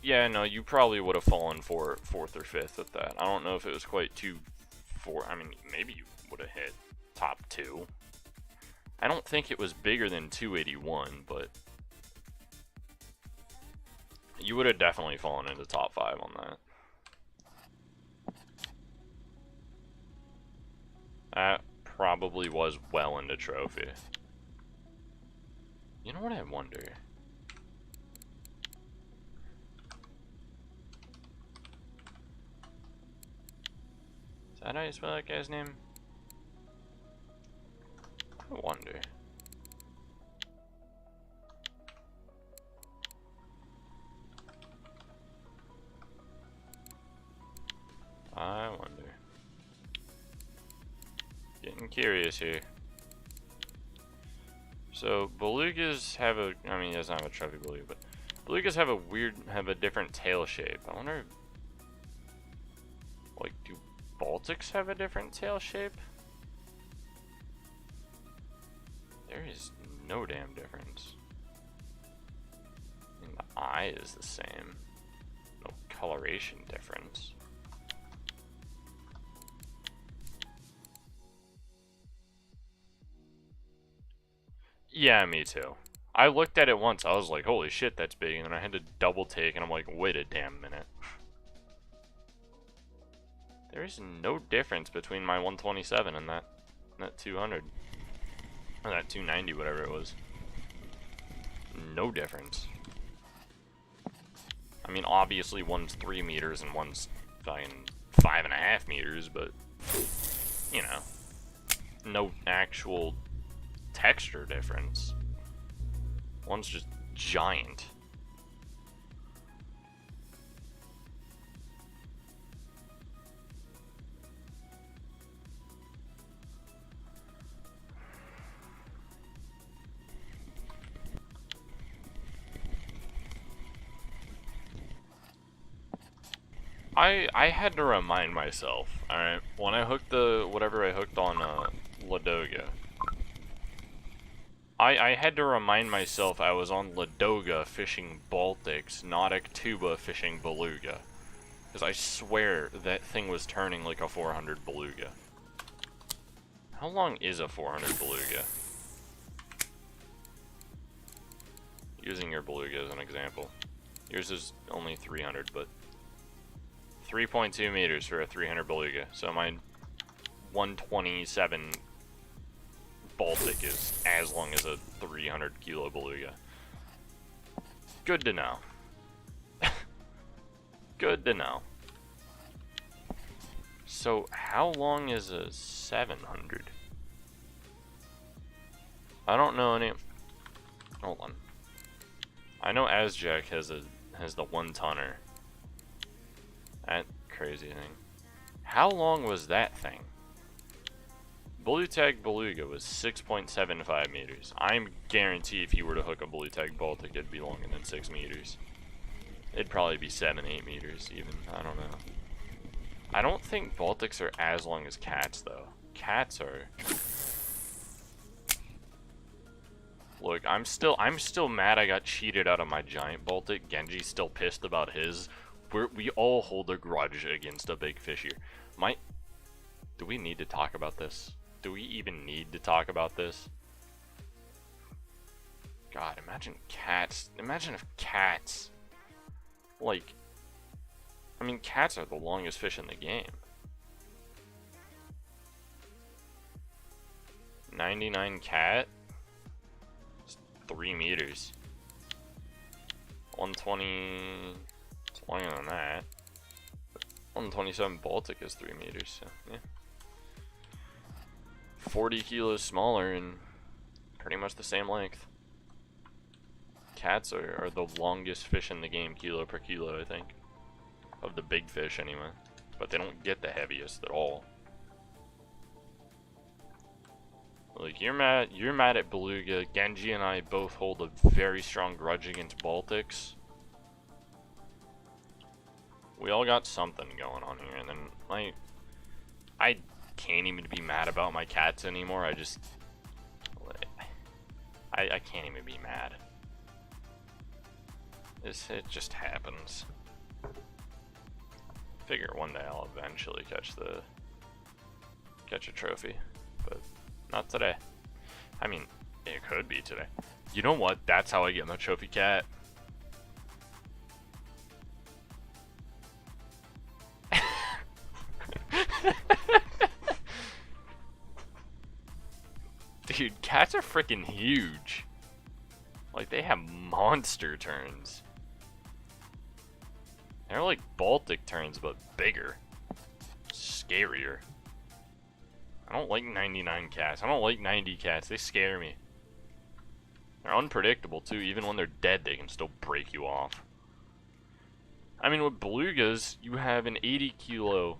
Yeah, no, you probably would have fallen for 4th or 5th with that. I don't know if it was quite 2-4. I mean, maybe you would have hit top 2. I don't think it was bigger than 281, but you would have definitely fallen into top 5 on that. That probably was well into trophy. You know what I wonder? Is that how you spell that guy's name? I wonder. I wonder. Getting curious here. So belugas have a, I mean, he doesn't have a trophy beluga, but belugas have a different tail shape. I wonder, like, do Baltics have a different tail shape? There is no damn difference. I mean, the eye is the same. No coloration difference. Yeah, me too. I looked at it once, I was like, holy shit, that's big, and then I had to double take, and I'm like, wait a damn minute. There is no difference between my 127 and that 200. Or that 290, whatever it was. No difference. I mean, obviously one's 3 meters and one's fucking 5.5 meters, but, you know, no actual texture difference. One's just giant. I had to remind myself, alright, when I hooked whatever I hooked on Ladoga, I had to remind myself I was on Ladoga fishing Baltics, not Aktuba fishing Beluga. Because I swear that thing was turning like a 400 Beluga. How long is a 400 Beluga? Using your Beluga as an example. Yours is only 300, but 3.2 meters for a 300 Beluga. So my 127 Baltic is as long as a 300 kilo Beluga. Good to know. Good to know. So how long is a 700? I don't know any. Hold on. I know Azjack has the 1-tonner. That crazy thing. How long was that thing? Blue Tag Beluga was 6.75 meters. I'm guarantee if you were to hook a Blue Tag Baltic, it'd be longer than 6 meters. It'd probably be 7-8 meters even. I don't know. I don't think Baltics are as long as cats though. Cats are. Look, I'm still mad I got cheated out of my giant Baltic. Genji's still pissed about his. We all hold a grudge against a big fish here. Do we need to talk about this? Do we even need to talk about this? God, imagine cats. Imagine if cats, like, I mean, cats are the longest fish in the game. 99 cat, it's 3 meters. 120. Longer than that. 127 Baltic is 3 meters, so yeah. 40 kilos smaller and pretty much the same length. Cats are the longest fish in the game, kilo per kilo, I think. Of the big fish, anyway. But they don't get the heaviest at all. Like, you're mad at Beluga. Genji and I both hold a very strong grudge against Baltics. We all got something going on here, and then I can't even be mad about my cats anymore. I I can't even be mad. It just happens. Figure one day I'll eventually catch a trophy, but not today. I mean, it could be today. You know what? That's how I get my trophy cat. Dude, cats are freaking huge. Like, they have monster turns. They're like Baltic turns, but bigger. Scarier. I don't like 99 cats. I don't like 90 cats. They scare me. They're unpredictable, too. Even when they're dead, they can still break you off. I mean, with belugas, you have an 80 kilo,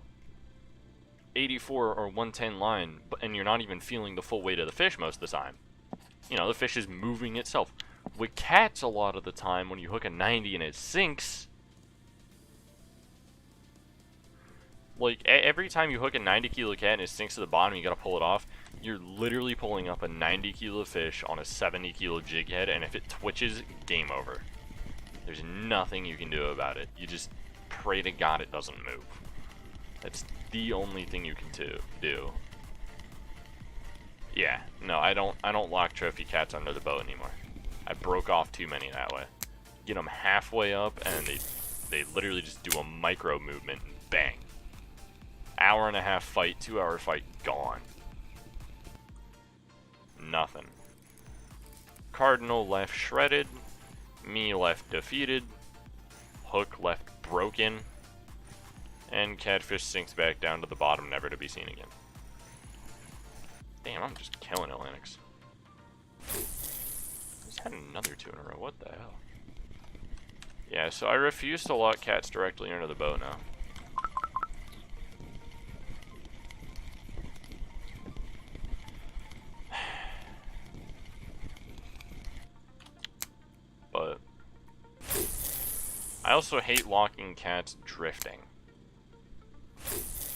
84 or 110 line, and you're not even feeling the full weight of the fish most of the time. You know, the fish is moving itself. With cats, a lot of the time, when you hook a 90 and it sinks, like, every time you hook a 90 kilo cat and it sinks to the bottom, you gotta pull it off, you're literally pulling up a 90 kilo fish on a 70 kilo jig head, and if it twitches, game over. There's nothing you can do about it. You just pray to God it doesn't move. That's the only thing you can do. Yeah, no, I don't lock trophy cats under the boat anymore. I broke off too many that way. Get them halfway up, and they literally just do a micro movement, and bang. Hour and a half fight, 2 hour fight, gone. Nothing. Cardinal left shredded. Me left defeated. Hook left broken. And catfish sinks back down to the bottom, never to be seen again. Damn, I'm just killing Atlantics. Just had another 2 in a row. What the hell? Yeah, so I refuse to lock cats directly under the boat now. But I also hate locking cats drifting.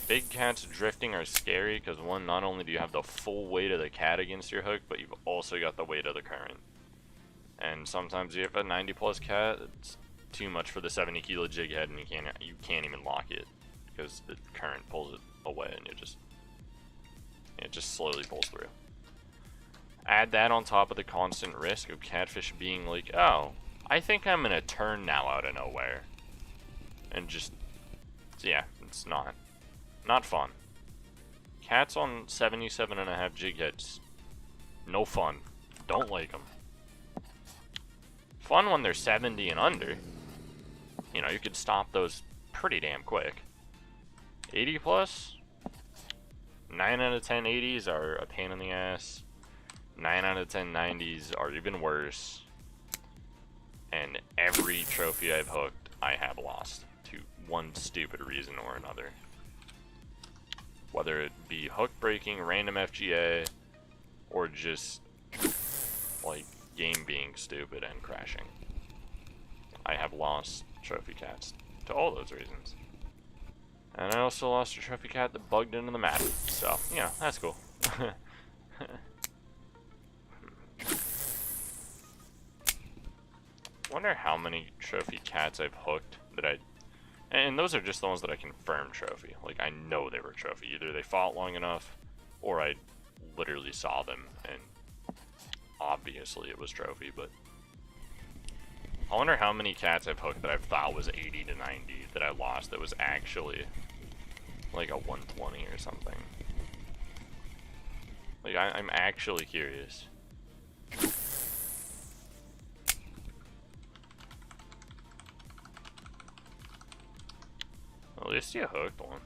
Big cats drifting are scary because, one, not only do you have the full weight of the cat against your hook, but you've also got the weight of the current. And sometimes you have a 90 plus cat, it's too much for the 70 kilo jig head, and you can't even lock it because the current pulls it away, and it just slowly pulls through. Add that on top of the constant risk of catfish being like, oh, I think I'm gonna turn now out of nowhere. And just, yeah, it's not fun. Cats on 77.5 jig heads, no fun. Don't like them. Fun when they're 70 and under. You know, you could stop those pretty damn quick. 80 plus? 9 out of 10 80s are a pain in the ass. 9 out of 10 90s are even worse. And every trophy I've hooked, I have lost to one stupid reason or another. Whether it be hook breaking, random FGA, or just like game being stupid and crashing. I have lost trophy cats to all those reasons. And I also lost a trophy cat that bugged into the map. So, yeah, that's cool. Wonder how many trophy cats I've hooked that and those are just the ones that I confirmed trophy. Like, I know they were trophy. Either they fought long enough, or I literally saw them, and obviously it was trophy, but I wonder how many cats I've hooked that I thought was 80 to 90 that I lost that was actually like a 120 or something. Like, I'm actually curious. At least you hooked one.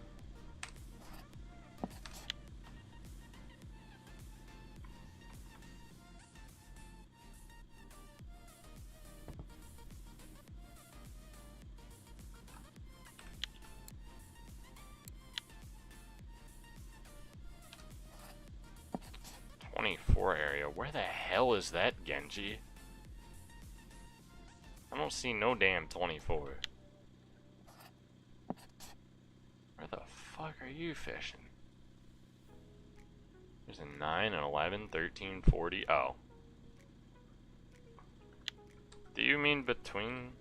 Area. Where the hell is that, Genji? I don't see no damn 24. Where the fuck are you fishing? There's a 9, an 11, 13, 40. Oh. Do you mean between?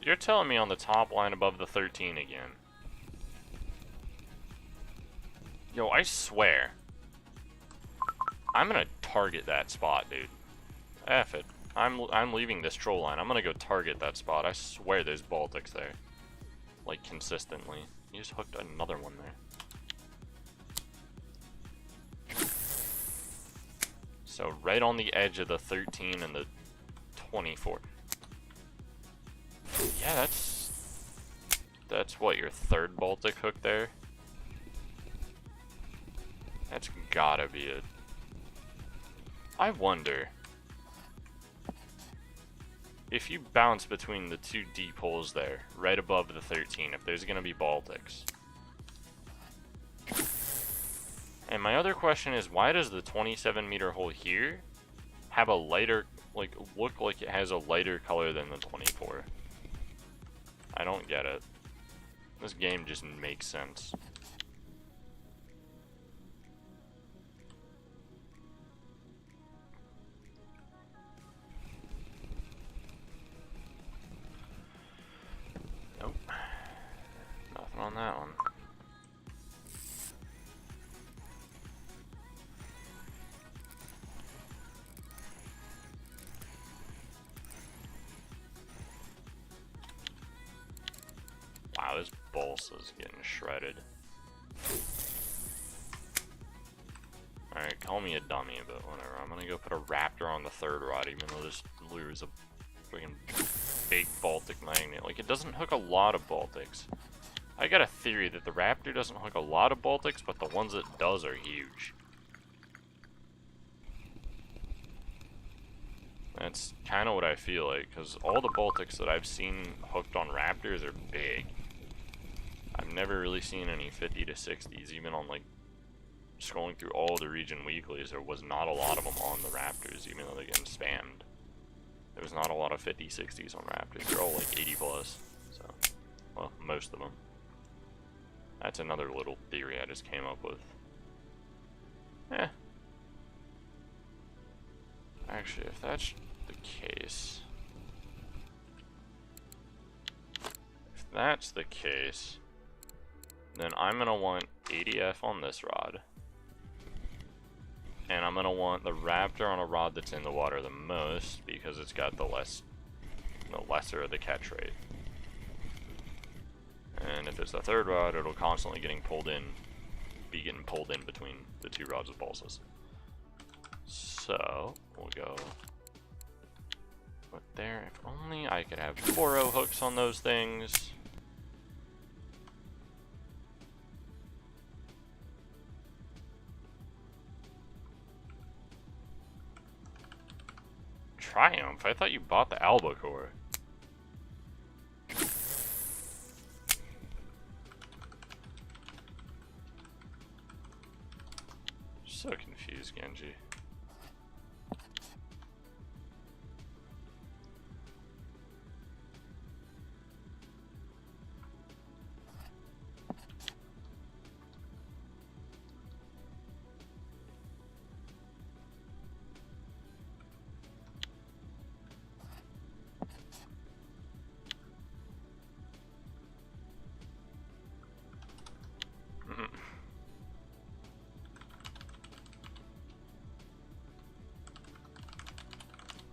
You're telling me on the top line above the 13 again. Yo, I swear. I'm gonna target that spot, dude. F it. I'm leaving this troll line. I'm gonna go target that spot. I swear there's Baltics there. Like, consistently. You just hooked another one there. So, right on the edge of the 13 and the 24. Yeah, that's what, your third Baltic hook there? That's gotta be it. I wonder if you bounce between the two deep holes there, right above the 13, if there's gonna be Baltics. And my other question is, why does the 27-meter hole here have a lighter, like, look like it has a lighter color than the 24? I don't get it. This game just makes sense. Nope. Nothing on that one. Wow, this balsa's getting shredded. Alright, call me a dummy, but whatever. I'm gonna go put a Raptor on the third rod, even though this lure is a freaking big Baltic magnet. Like, it doesn't hook a lot of Baltics. I got a theory that the Raptor doesn't hook a lot of Baltics, but the ones it does are huge. That's kind of what I feel like, because all the Baltics that I've seen hooked on Raptors are big. I've never really seen any 50 to 60s, even on, like, scrolling through all the region weeklies, there was not a lot of them on the Raptors, even though they're getting spammed. There was not a lot of 50, 60s on Raptors. They're all like 80 plus, so, well, most of them. That's another little theory I just came up with. Eh. Actually, if that's the case, then I'm gonna want ADF on this rod. And I'm gonna want the Raptor on a rod that's in the water the most, because it's got the lesser of the catch rate. And if it's the third rod, it'll constantly be getting pulled in between the two rods of balsas. So we'll go put there. If only I could have 4-0 hooks on those things. Triumph? I thought you bought the albacore. So confused, Genji.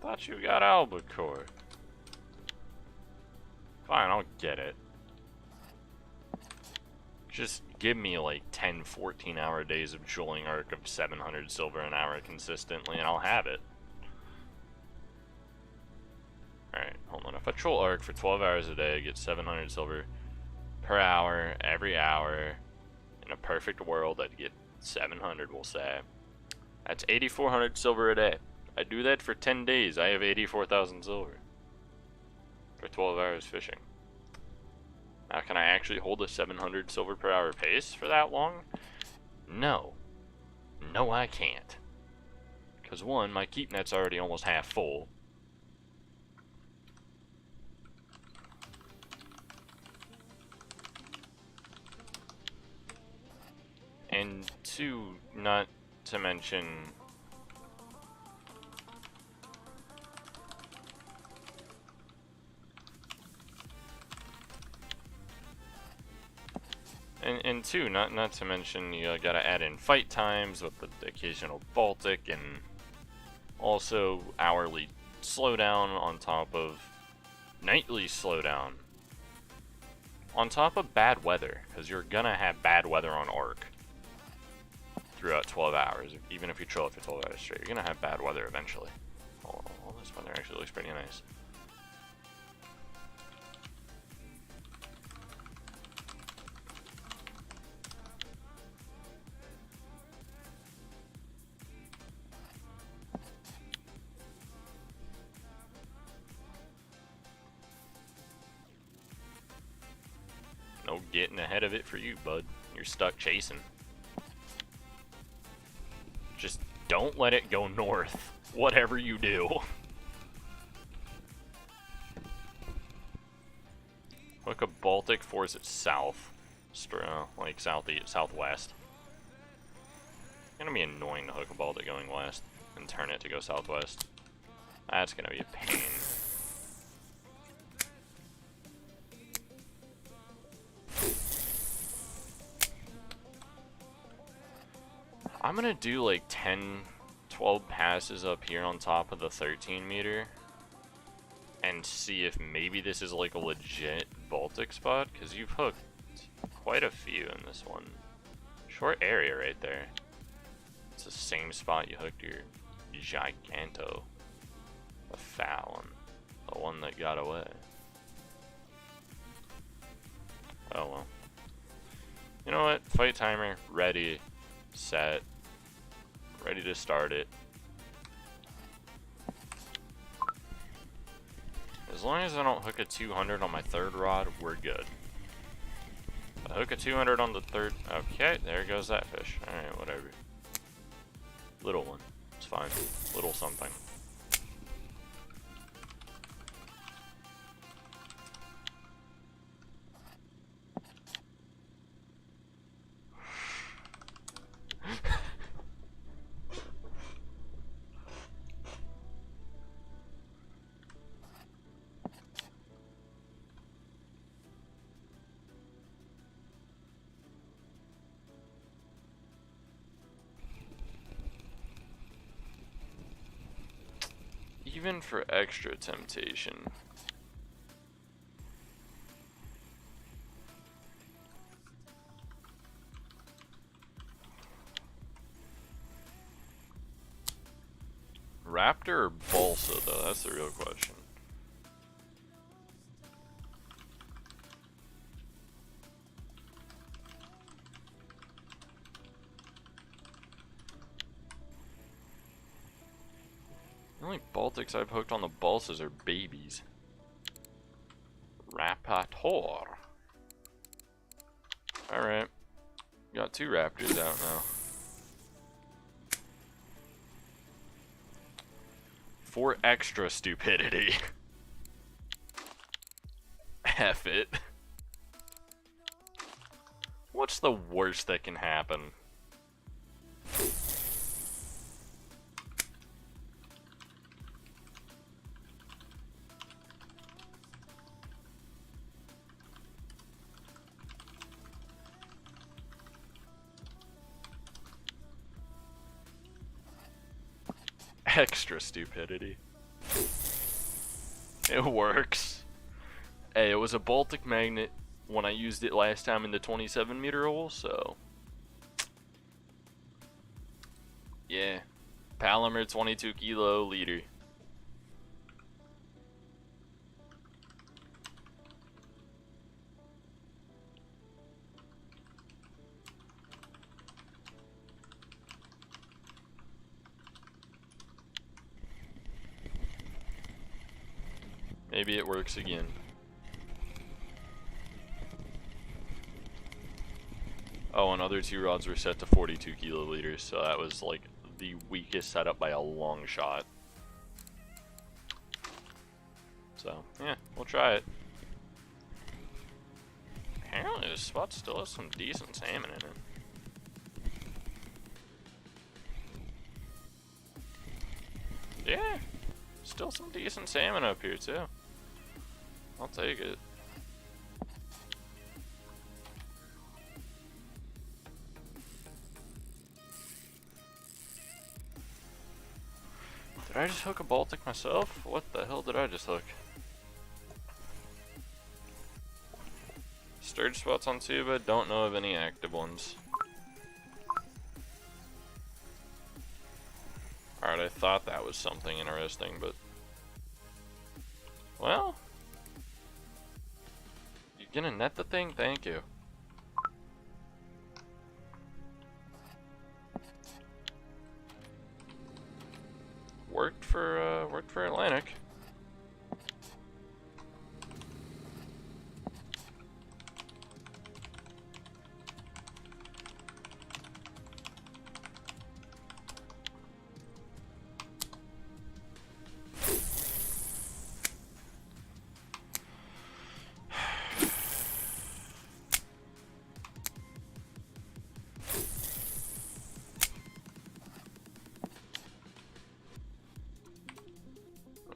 Thought you got albacore. Fine, I'll get it. Just give me like 10, 14-hour days of trolling arc of 700 silver an hour consistently, and I'll have it. Alright, hold on. If I troll arc for 12 hours a day, I get 700 silver per hour, every hour. In a perfect world, I'd get 700, we'll say. That's 8,400 silver a day. I do that for 10 days. I have 84,000 silver for 12 hours fishing. Now, can I actually hold a 700 silver per hour pace for that long? No. No, I can't. Because one, my keep net's already almost half full. And two, not to mention... And two, not to mention you gotta add in fight times with the occasional Baltic and also hourly slowdown on top of nightly slowdown. On top of bad weather, because you're gonna have bad weather on Ark throughout 12 hours. Even if you chill it for 12 hours straight, you're gonna have bad weather eventually. Oh, this weather actually looks pretty nice. No getting ahead of it for you, bud. You're stuck chasing. Just don't let it go north, whatever you do. Hook a Baltic, force it south. Like southwest. It's gonna be annoying to hook a Baltic going west and turn it to go southwest. That's gonna be a pain. I'm gonna do like 10, 12 passes up here on top of the 13 meter and see if maybe this is like a legit Baltic spot, because you've hooked quite a few in this one. Short area right there. It's the same spot you hooked your Giganto. The fat one. The one that got away. Oh well. You know what? Fight timer, ready, set, ready to start it. As long as I don't hook a 200 on my third rod, we're good. If I hook a 200 on the third, okay, there goes that fish. Alright, whatever. Little one, it's fine. Little something. Even for extra temptation. Raptor or Balsa though, that's the real question. The only Baltics I've hooked on the Balsas are babies. Rapator. Alright. Got 2 Raptors out now. For extra stupidity. F it. What's the worst that can happen? Extra stupidity. It works. Hey, it was a Baltic magnet when I used it last time in the 27 meter hole, so. Yeah. Palomar 22 kilo leader. Maybe it works again. Oh, and other 2 rods were set to 42 kiloliters, so that was like the weakest setup by a long shot. So, yeah, we'll try it. Apparently this spot still has some decent salmon in it. Yeah, still some decent salmon up here too. I'll take it. Did I just hook a Baltic myself? What the hell did I just hook? Sturge spots on tuba, don't know of any active ones. Alright, I thought that was something interesting, but... Well... You gonna net the thing? Thank you. Worked for Atlantic.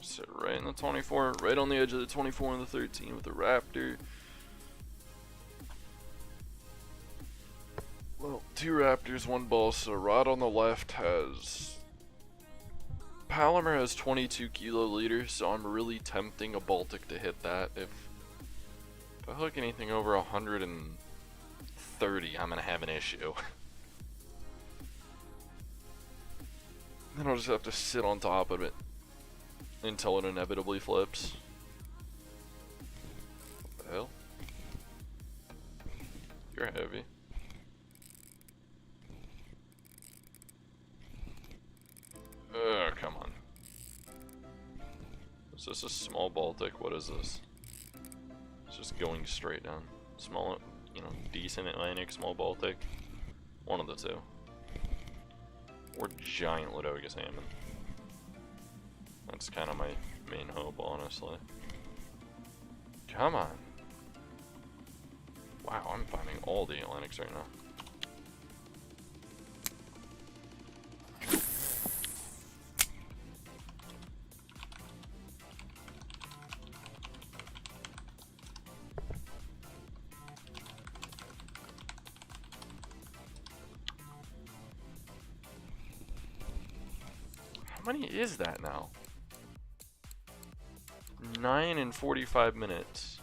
Sit right in the 24, right on the edge of the 24 and the 13 with the Raptor. Well, 2 Raptors, 1 Balsa. Rod on the left has... Palomar has 22 kiloliters, so I'm really tempting a Baltic to hit that. If I hook anything over 130, I'm gonna have an issue. Then I'll just have to sit on top of it until it inevitably flips. What the hell? You're heavy. Come on. Is this a small Baltic? What is this? It's just going straight down. Small, you know, decent Atlantic, small Baltic. One of the two. Or giant Ladoga salmon. That's kind of my main hope, honestly. Come on. Wow, I'm finding all the Atlantics right now. How many is that now? 9 and 45 minutes.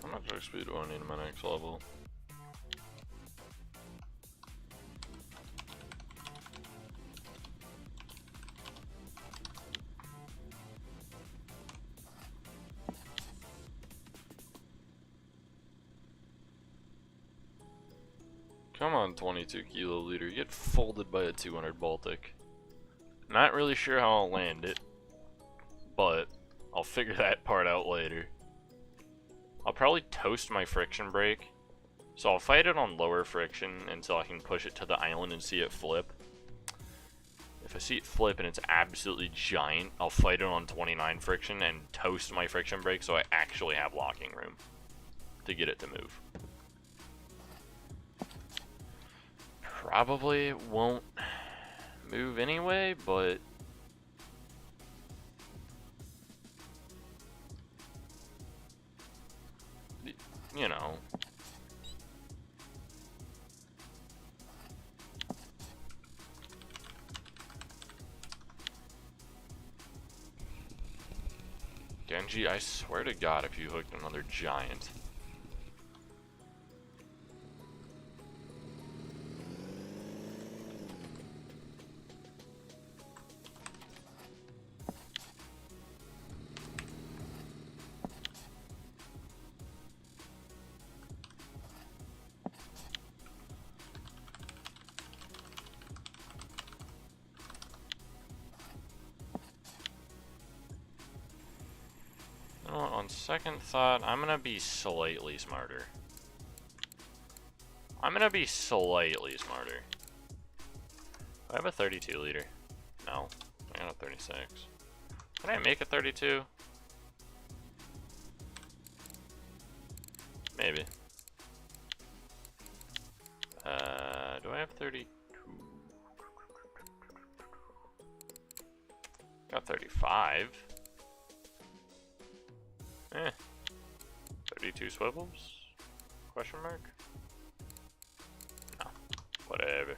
How much XP do I need in my next level? Come on, 22 kiloliter. You get folded by a 200 Baltic. Not really sure how I'll land it, but I'll figure that part out later. I'll probably toast my friction brake. So I'll fight it on lower friction until I can push it to the island and see it flip. If I see it flip and it's absolutely giant, I'll fight it on 29 friction and toast my friction brake so I actually have locking room to get it to move. Probably won't move anyway, but you know. Genji, I swear to God, if you hooked another giant. On second thought, I'm gonna be slightly smarter. I'm gonna be slightly smarter. I have a 32 liter. No, I got a 36. Can I make a 32? Maybe. Do I have 32? Got 35. 32 swivels? Question mark? No. Whatever.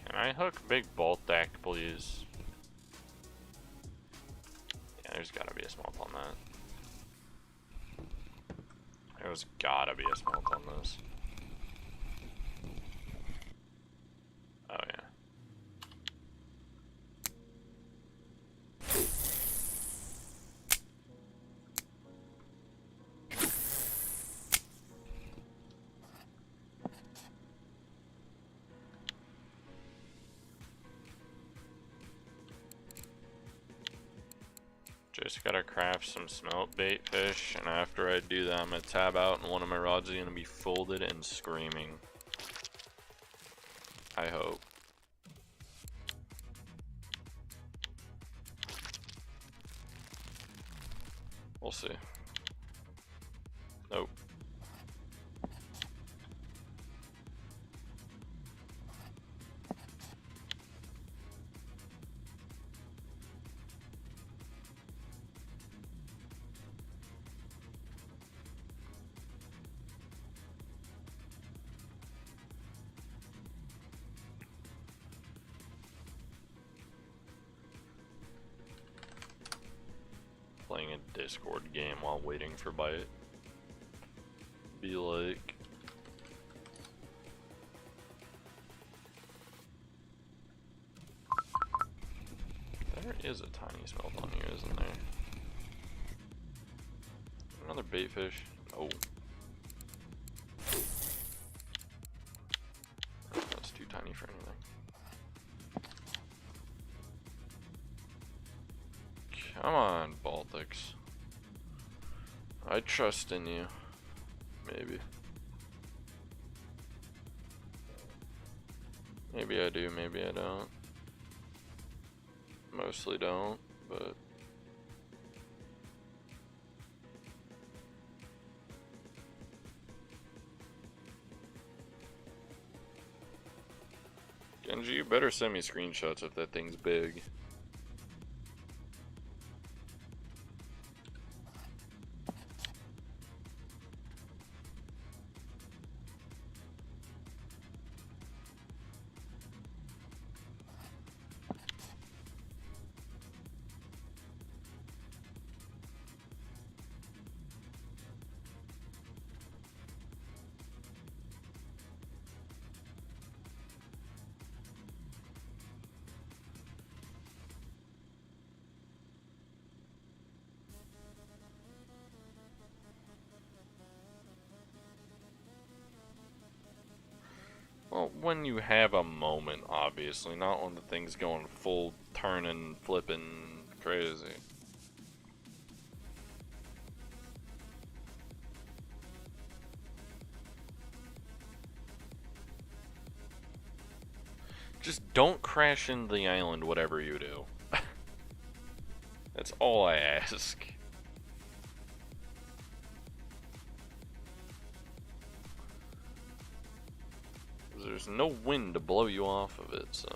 Can I hook big bolt deck, please? Yeah, there's gotta be a smelt on that. There's gotta be a smelt on this. Oh yeah. Just gotta craft some smelt bait fish, and after I do that, I'm gonna tab out, and one of my rods is gonna be folded and screaming. I hope. We'll see. Nope. Playing a Discord game while waiting for bite. Be like, there is a tiny smelt on you, isn't there? Another bait fish. Oh. That's too tiny for anything. Come on, Baltics. I trust in you. Maybe. Maybe I do, maybe I don't. Mostly don't, but... Genji, you better send me screenshots if that thing's big. Well, when you have a moment, obviously, not when the thing's going full turning, flipping, crazy. Just don't crash into the island, whatever you do. That's all I ask. There's no wind to blow you off of it, so...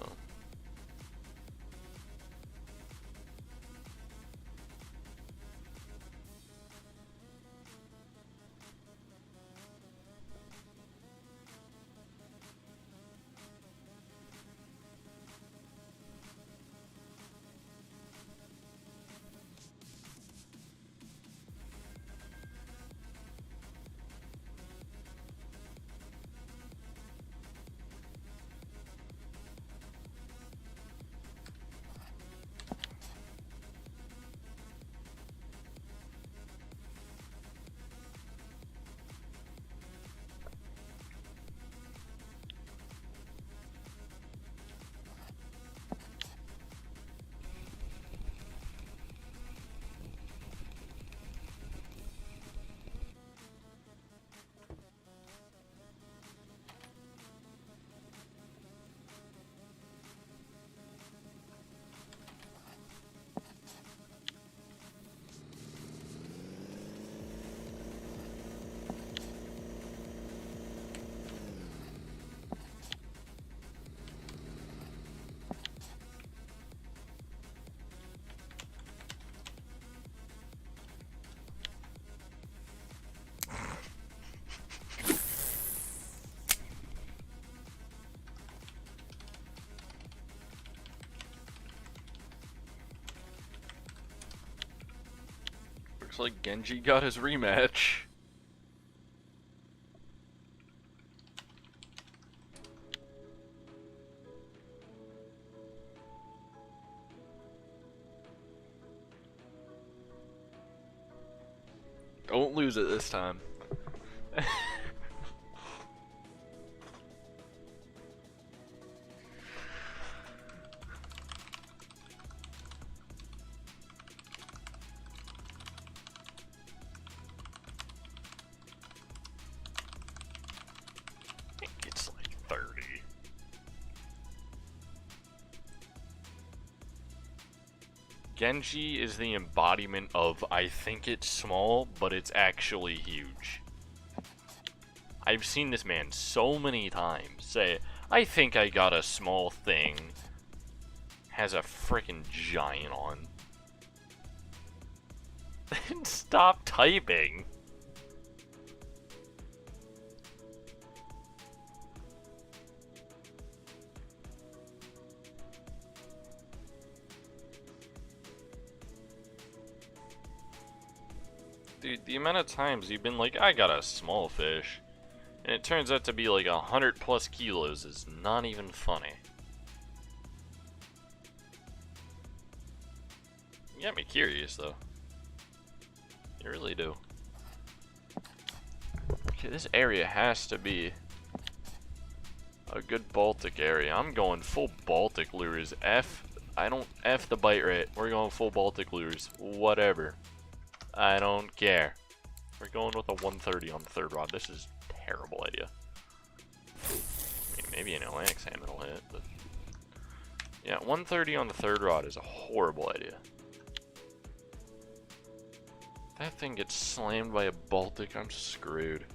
Looks like Genji got his rematch. Don't lose it this time. It's like 30. Genji is the embodiment of I think it's small, but it's actually huge. I've seen this man so many times say, I think I got a small thing. Has a freaking giant on. Stop typing. Dude, the amount of times you've been like, I got a small fish, and it turns out to be like 100+ kilos is not even funny. You got me curious though. You really do. Okay, this area has to be a good Baltic area. I'm going full Baltic lures. F the bite rate. We're going full Baltic lures. Whatever. I don't care. We're going with a 130 on the third rod. This is a terrible idea. I mean, maybe an Atlantic salmon will hit, but... yeah, 130 on the third rod is a horrible idea. That thing gets slammed by a Baltic, I'm screwed.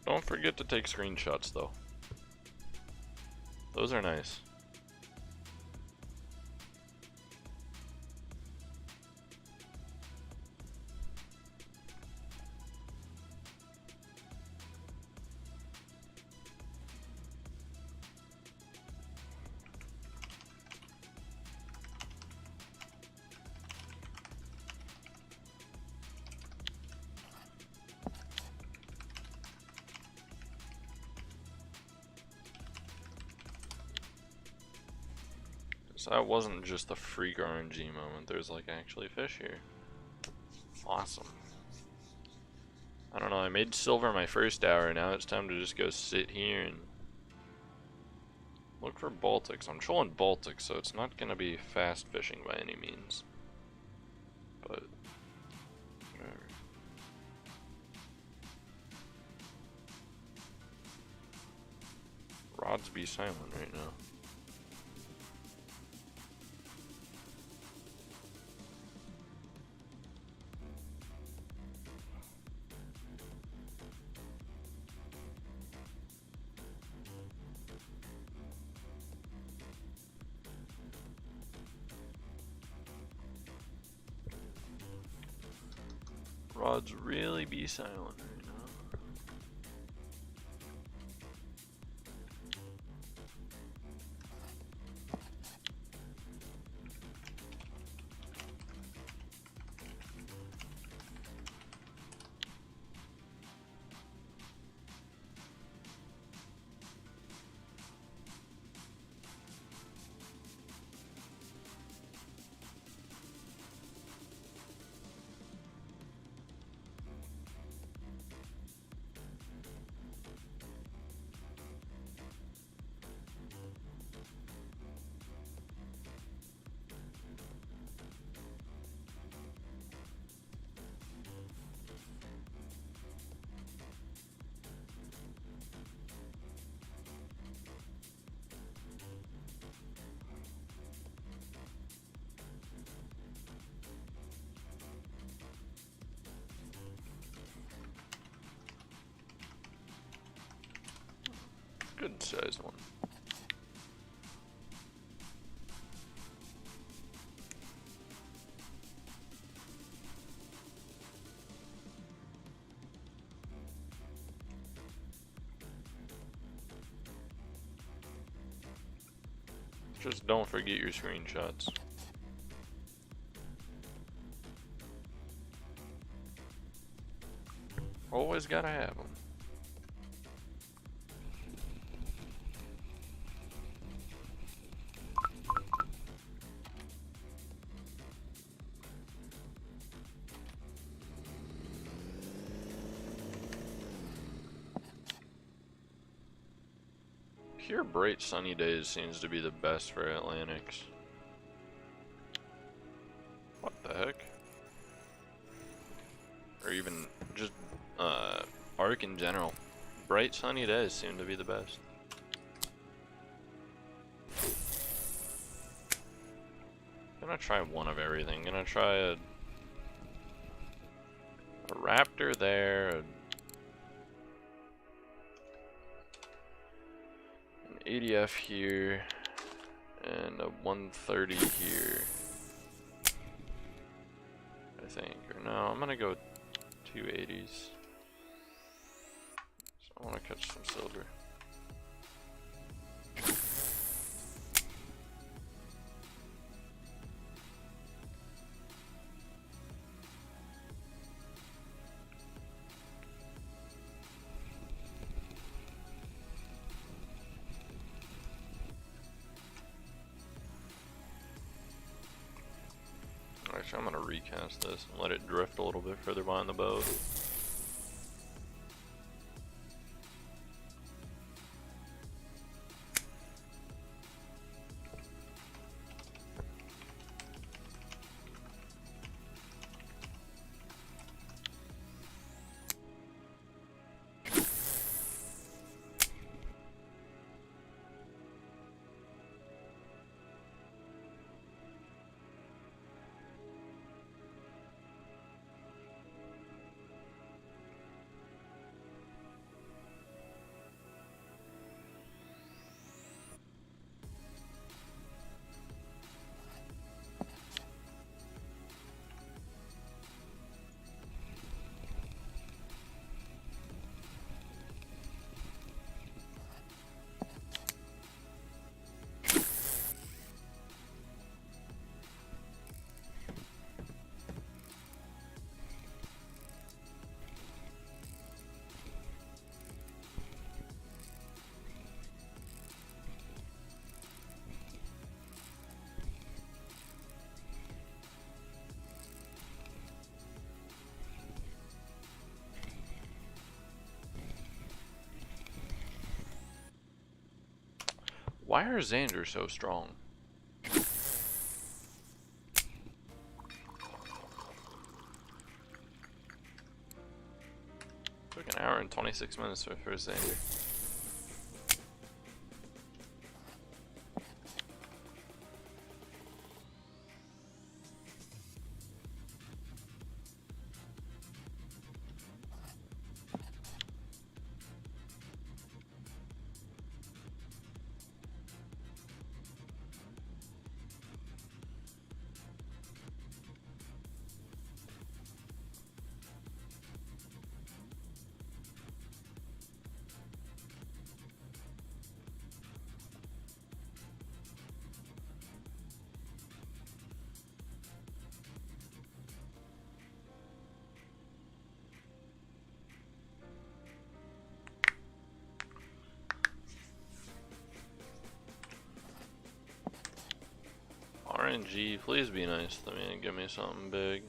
Don't forget to take screenshots though. Those are nice. So that wasn't just a freak RNG moment, there's like actually fish here. Awesome. I don't know, I made silver my first hour, now it's time to just go sit here and look for Baltics. I'm trolling Baltics, so it's not gonna be fast fishing by any means. But whatever. Rods be silent right now. Rods really be silent right now. Good sized one. Just don't forget your screenshots. Always gotta have them. Pure bright sunny days seems to be the best for Atlantics. What the heck? Or even just Arc in general. Bright sunny days seem to be the best. Gonna try one of everything. Gonna try a raptor there, an ADF here, and a 130 here. I think. Or no, I'm gonna go 280s. So I wanna catch some silver. Actually, I'm gonna recast this and let it drift a little bit further behind the boat. Why are Xander so strong? Took an hour and 26 minutes for Xander. RNG, please be nice to me and give me something big.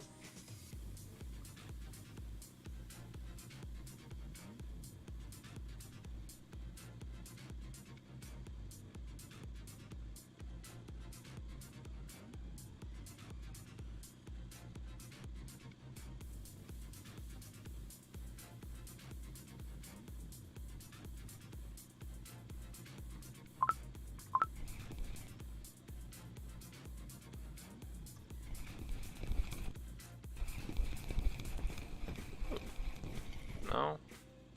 No?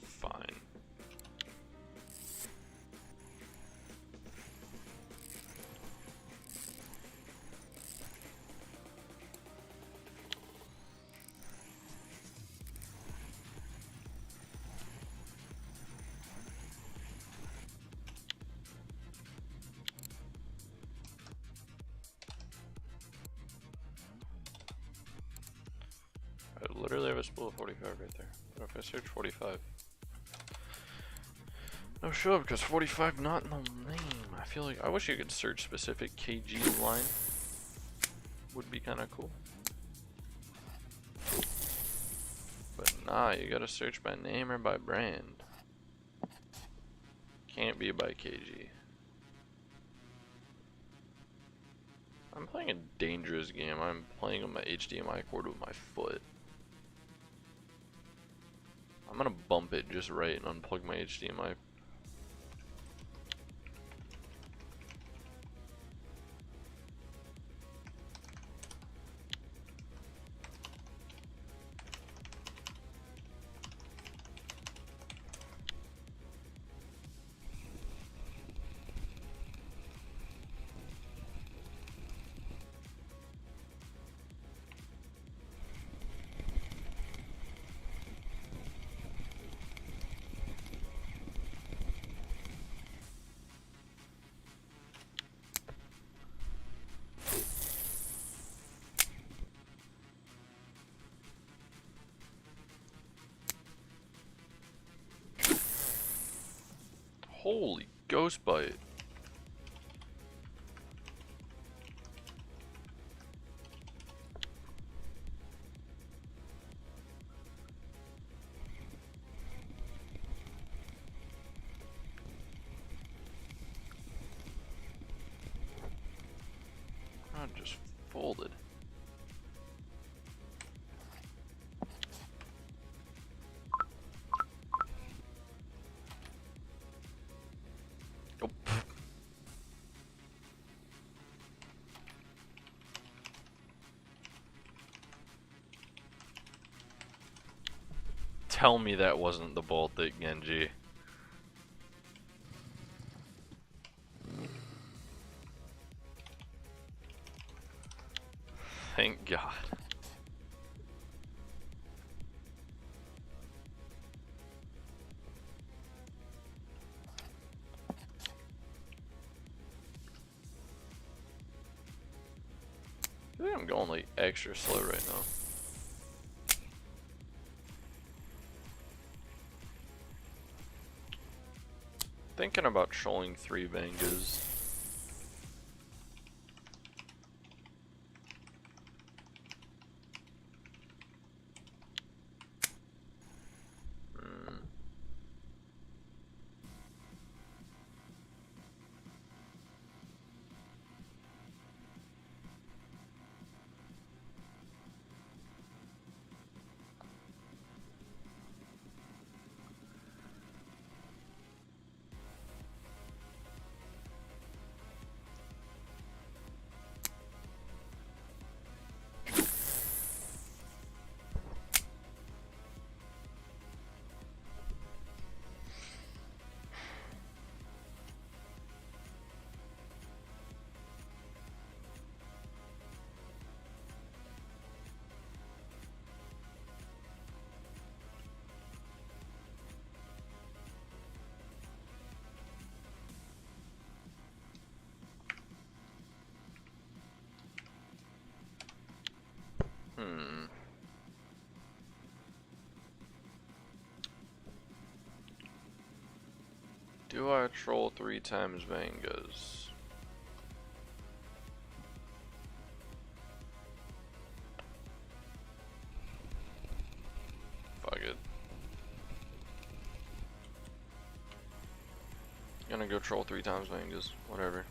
Fine. I literally have a spool of 45 right there. What if I search 45? No show up because 45 not in the name. I feel like I wish you could search specific KG line. Would be kind of cool. But nah, you gotta search by name or by brand. Can't be by KG. I'm playing a dangerous game. I'm playing on my HDMI cord with my foot. I'm gonna bump it just right and unplug my HDMI. Holy ghost bite. I just folded. Oh. Tell me that wasn't the Baltic Genji. Thank God. I think I'm going like extra slow right now. Thinking about trolling 3 Vangas. Do I troll 3 times Vangas? Fuck it. Gonna go troll 3 times Vangas, whatever.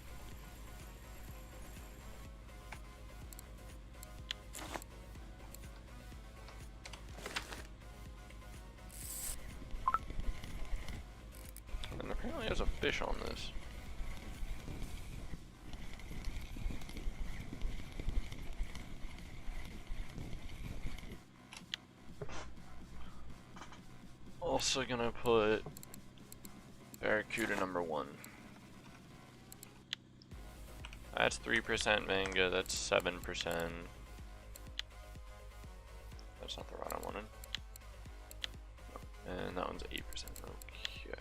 And apparently there's a fish on this. Also gonna put Barracuda number 1. That's 3% Vanga, that's 7%. That's not the rod I wanted. And that one's 8%. Okay.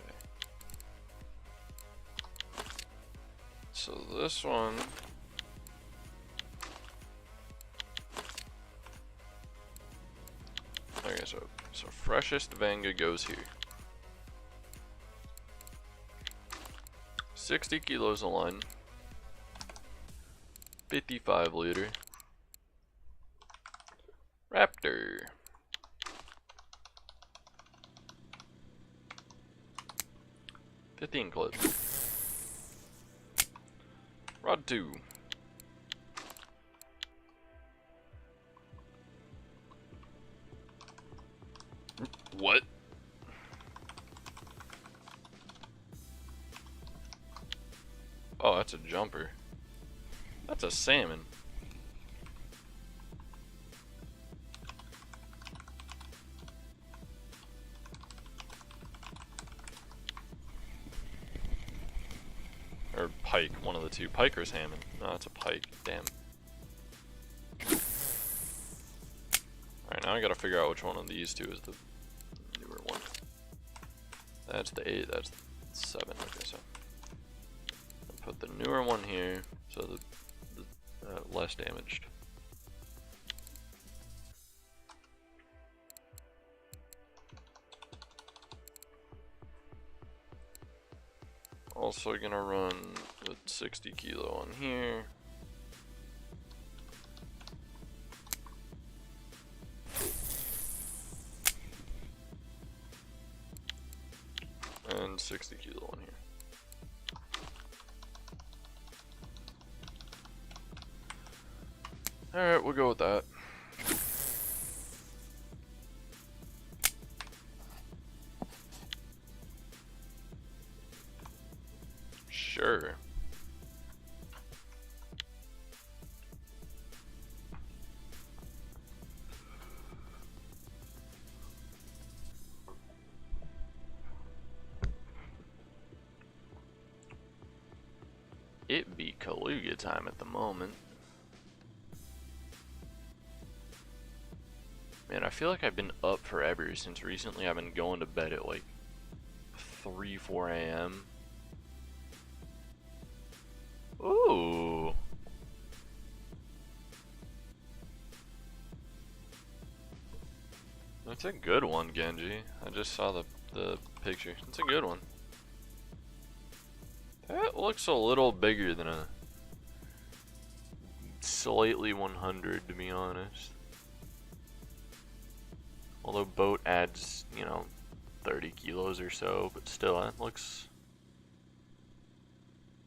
So this one. Okay, so freshest Vanga goes here. 60 kilos a line. 55 liter. Raptor. $15 clip. Rod 2. What? Oh, that's a jumper. That's a salmon. Or pike, one of the two. Pike or salmon? No, it's a pike. Damn. Alright, now I gotta figure out which one of these two is the newer one. That's the 8, that's the 7. Okay, so I'll put the newer one here, so the less damaged. Also gonna run the 60 kilo on here. And 60 kilo on here. Alright, we'll go with that. Sure. It be Kaluga time at the moment. Man, I feel like I've been up forever since recently. I've been going to bed at like 3, 4 a.m. Ooh. That's a good one, Genji. I just saw the picture. It's a good one. That looks a little bigger than a slightly 100, to be honest. Although boat adds, you know, 30 kilos or so, but still, it looks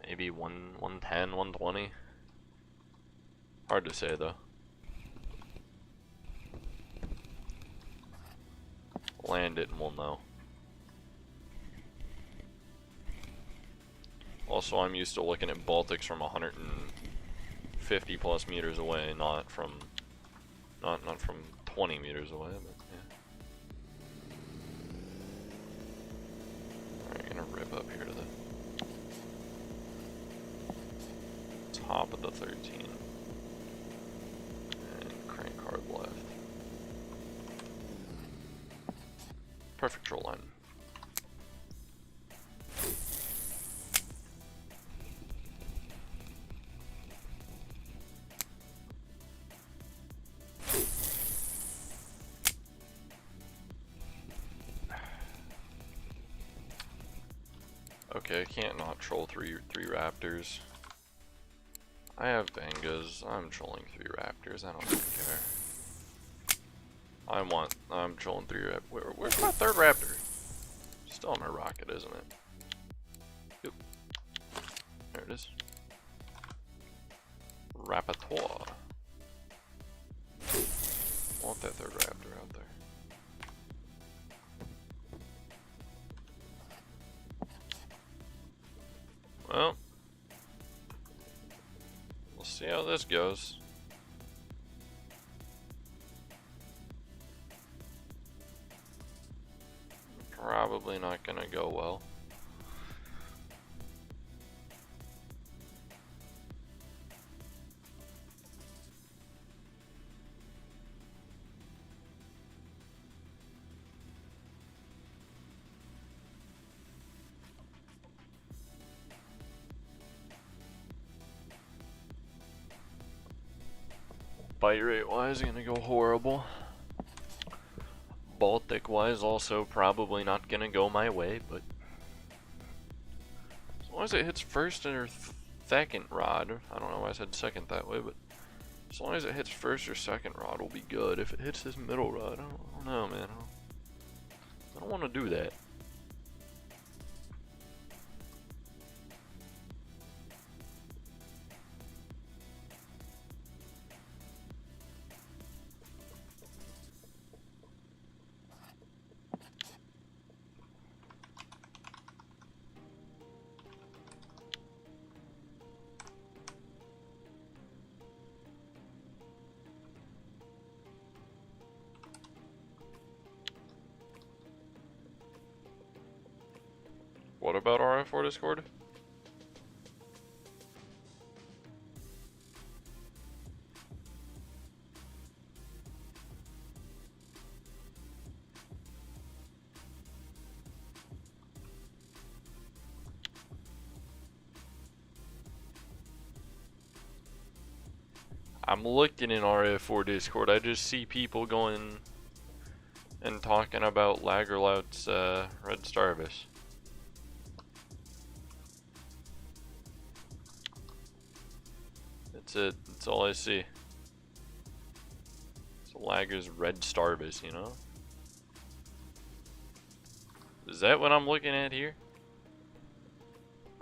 maybe 110, 120. Hard to say though. Land it and we'll know. Also, I'm used to looking at Baltics from 150 plus meters away, not from 20 meters away, but yeah. Alright, gonna rip up here to the top of the 13 and crank hard left. Perfect troll line. Okay, I can't not troll three raptors. I have Vengas. I'm trolling 3 raptors. I don't even care. I'm trolling 3 raptors. Where's my 3rd raptor? Still on my rocket, isn't it? Yep. There it is. Rapatoire. Want that 3rd raptor out there. Well, we'll see how this goes. Probably not gonna go well. Bite rate wise, gonna go horrible. Baltic wise, also probably not gonna go my way, but as long as it hits 1st or 2nd rod, I don't know why I said 2nd that way, but as long as it hits 1st or 2nd rod, will be good. If it hits this middle rod, I don't know, man. I don't want to do that. What about RF4 Discord? I'm looking in RF4 Discord, I just see people going and talking about Lagerlout's Red Starvis. That's it, that's all I see. It's Lager's Red Starvis, you know? Is that what I'm looking at here?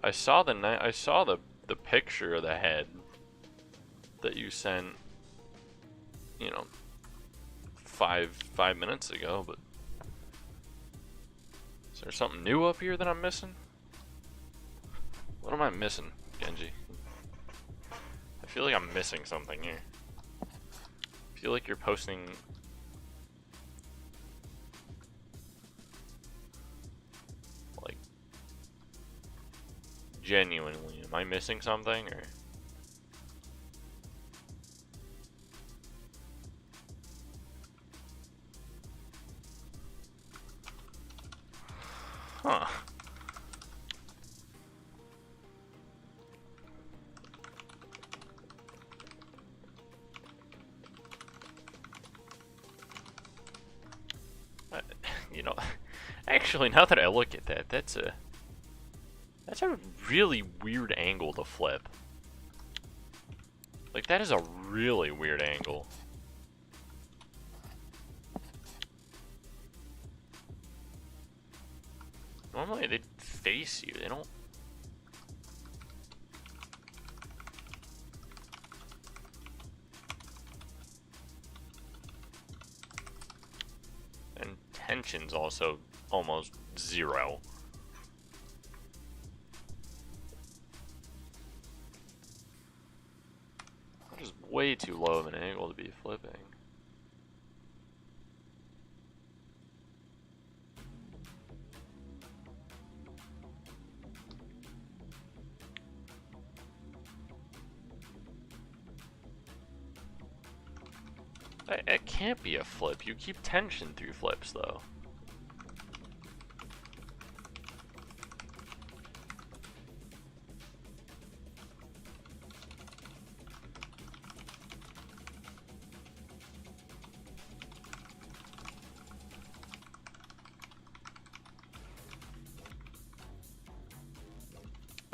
I saw the picture of the head that you sent, you know, five minutes ago, but is there something new up here that I'm missing? What am I missing, Genji? I feel like I'm missing something here. I feel like you're posting like genuinely. Am I missing something or? Huh. You know, actually, now that I look at that, that's a really weird angle to flip. Like, that is a really weird angle. Normally they face you, they don't. And tension's also almost 0. That is way too low of an angle to be flipping. It can't be a flip. You keep tension through flips, though.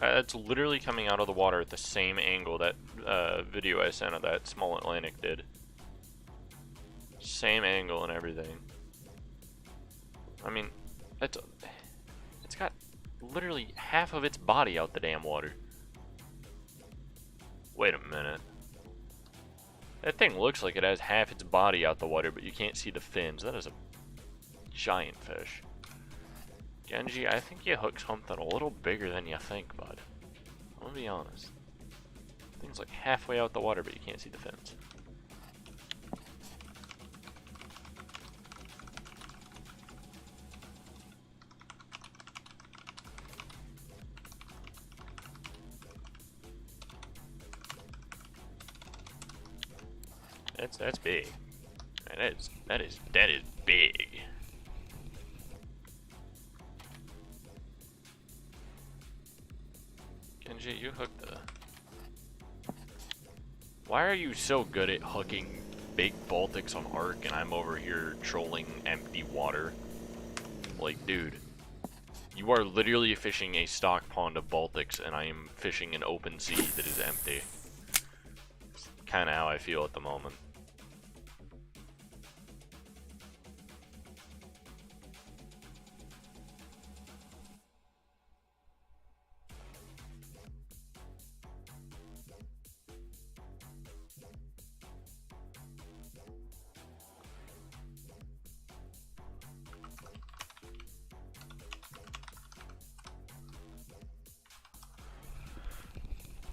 It's literally coming out of the water at the same angle that video I sent of that small Atlantic did. Same angle and everything. I mean, it's got literally half of its body out the damn water. Wait a minute. That thing looks like it has half its body out the water, but you can't see the fins. That is a giant fish. Genji, I think you hooked something a little bigger than you think, bud. I'm gonna be honest. Thing's like halfway out the water, but you can't see the fins. That's big. That is big. Genji, you hooked the... Why are you so good at hooking big Baltics on Ark and I'm over here trolling empty water? Like, dude, you are literally fishing a stock pond of Baltics and I am fishing an open sea that is empty. It's kind of how I feel at the moment.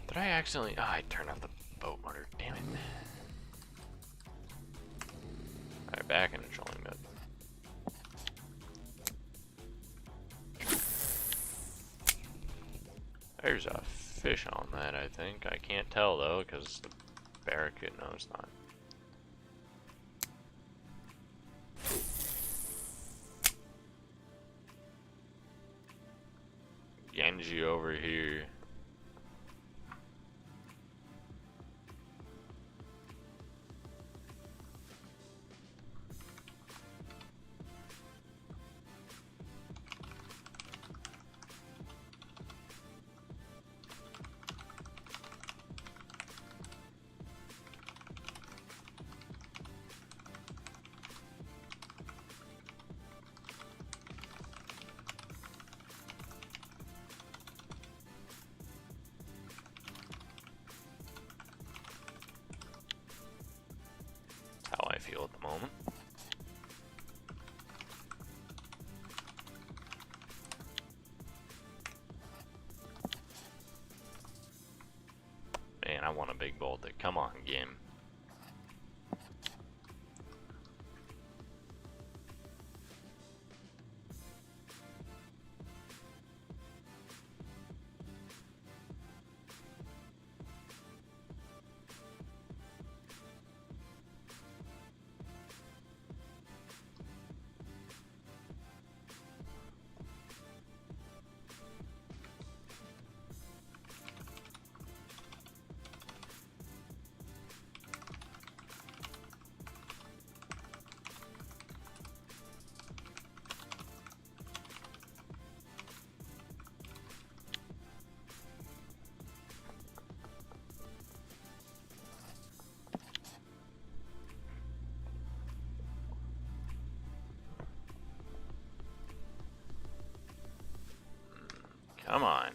Did I accidentally... Oh, I turned off the boat motor. Damn it. Alright, back into trolling mode. There's a fish on that, I think. I can't tell, though, because the barracuda... No, it's not. Genji over here. How I feel at the moment. Man, I want a big Baltic. Come on, game. Come on.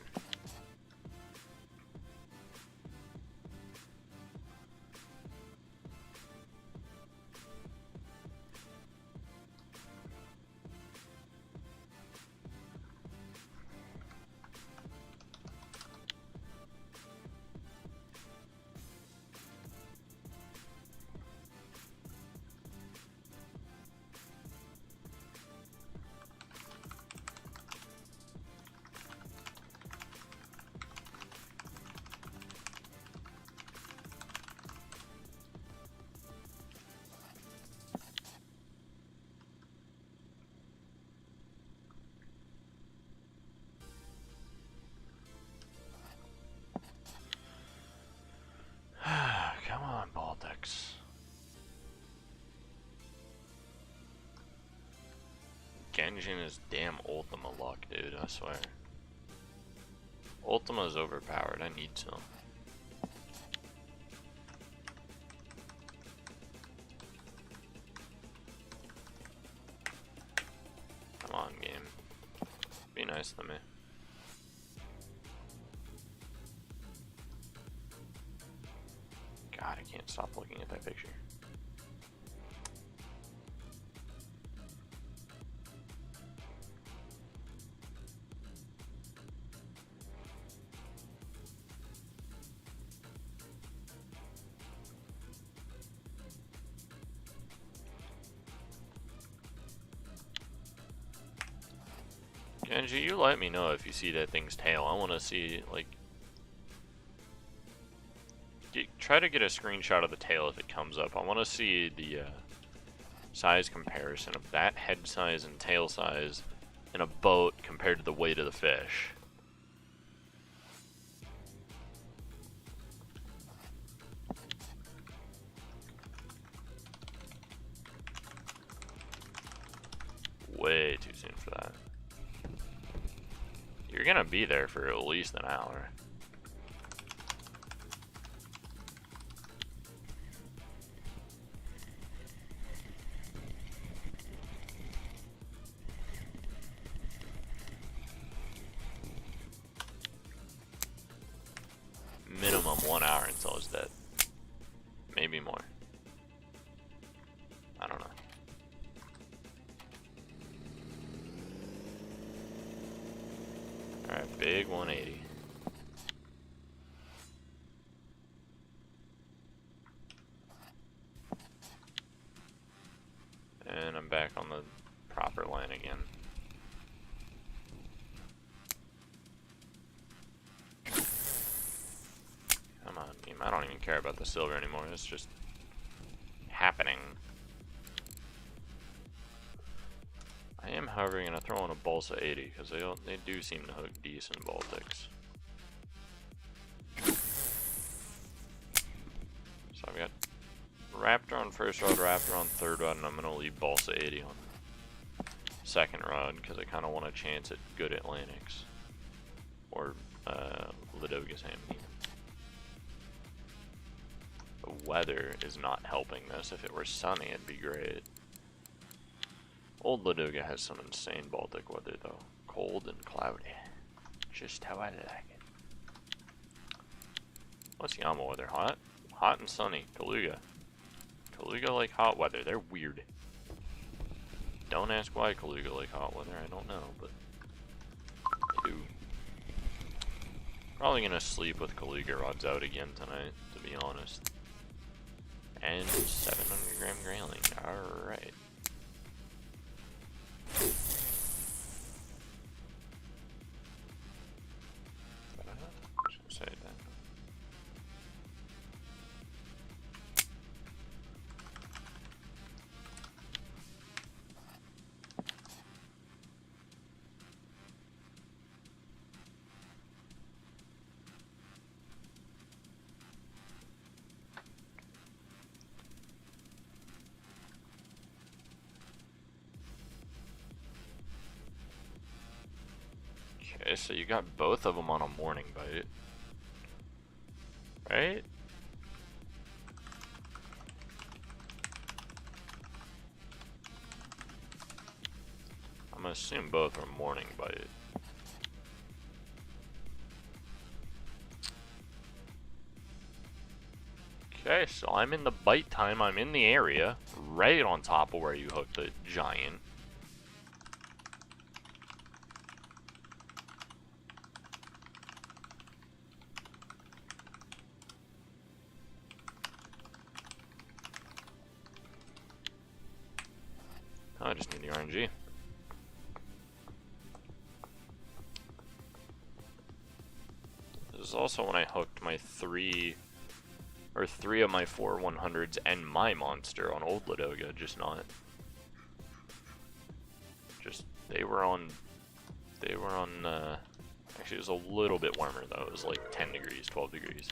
Come on, Baltics. Genjin is damn Ultima luck, dude, I swear. Ultima is overpowered. I need some. Come on, game. Be nice to me. God, I can't stop looking at that picture. Genji, you let me know if you see that thing's tail. I want to see, like... try to get a screenshot of the tail if it comes up. I want to see the size comparison of that head size and tail size in a boat compared to the weight of the fish. Way too soon for that. You're gonna be there for at least an hour. Minimum 1 hour until it's dead. Maybe more. I don't know. Alright, big 180. And I'm back on the proper line again. Come on, team. I don't even care about the silver anymore. It's just happening. I am, however, going to throw in a Balsa 80 because they do seem to hook decent Baltics. So I've got Raptor on first rod, Raptor on third rod, and I'm going to leave Balsa 80 on second rod because I kind of want to chance at good Atlantics or Ladoga Salmon. The weather is not helping this. If it were sunny, it'd be great. Old Ladoga has some insane Baltic weather though. Cold and cloudy. Just how I like it. What's Yama weather? Hot? Hot and sunny. Kaluga. Kaluga like hot weather. They're weird. Don't ask why Kaluga like hot weather. I don't know, but they do. Probably gonna sleep with Kaluga rods out again tonight, to be honest. And 700 gram grayling. Alright. Say that. Okay, so you got both of them on a morning bite, right? I'm gonna assume both are morning bite. Okay, so I'm in the bite time. I'm in the area, right on top of where you hooked the giant. I just need the RNG. This is also when I hooked my three of my 4 100s and my monster on Old Ladoga, just not. They were on, actually it was a little bit warmer though. It was like 10 degrees, 12 degrees.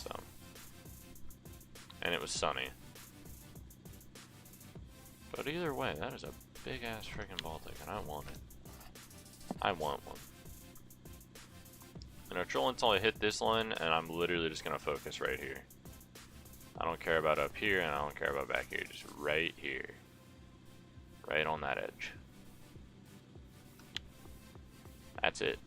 So, and it was sunny. But either way, that is a big ass freaking Baltic, and I want it. I want one. And I'll troll until I hit this line, and I'm literally just gonna focus right here. I don't care about up here, and I don't care about back here. Just right here. Right on that edge. That's it.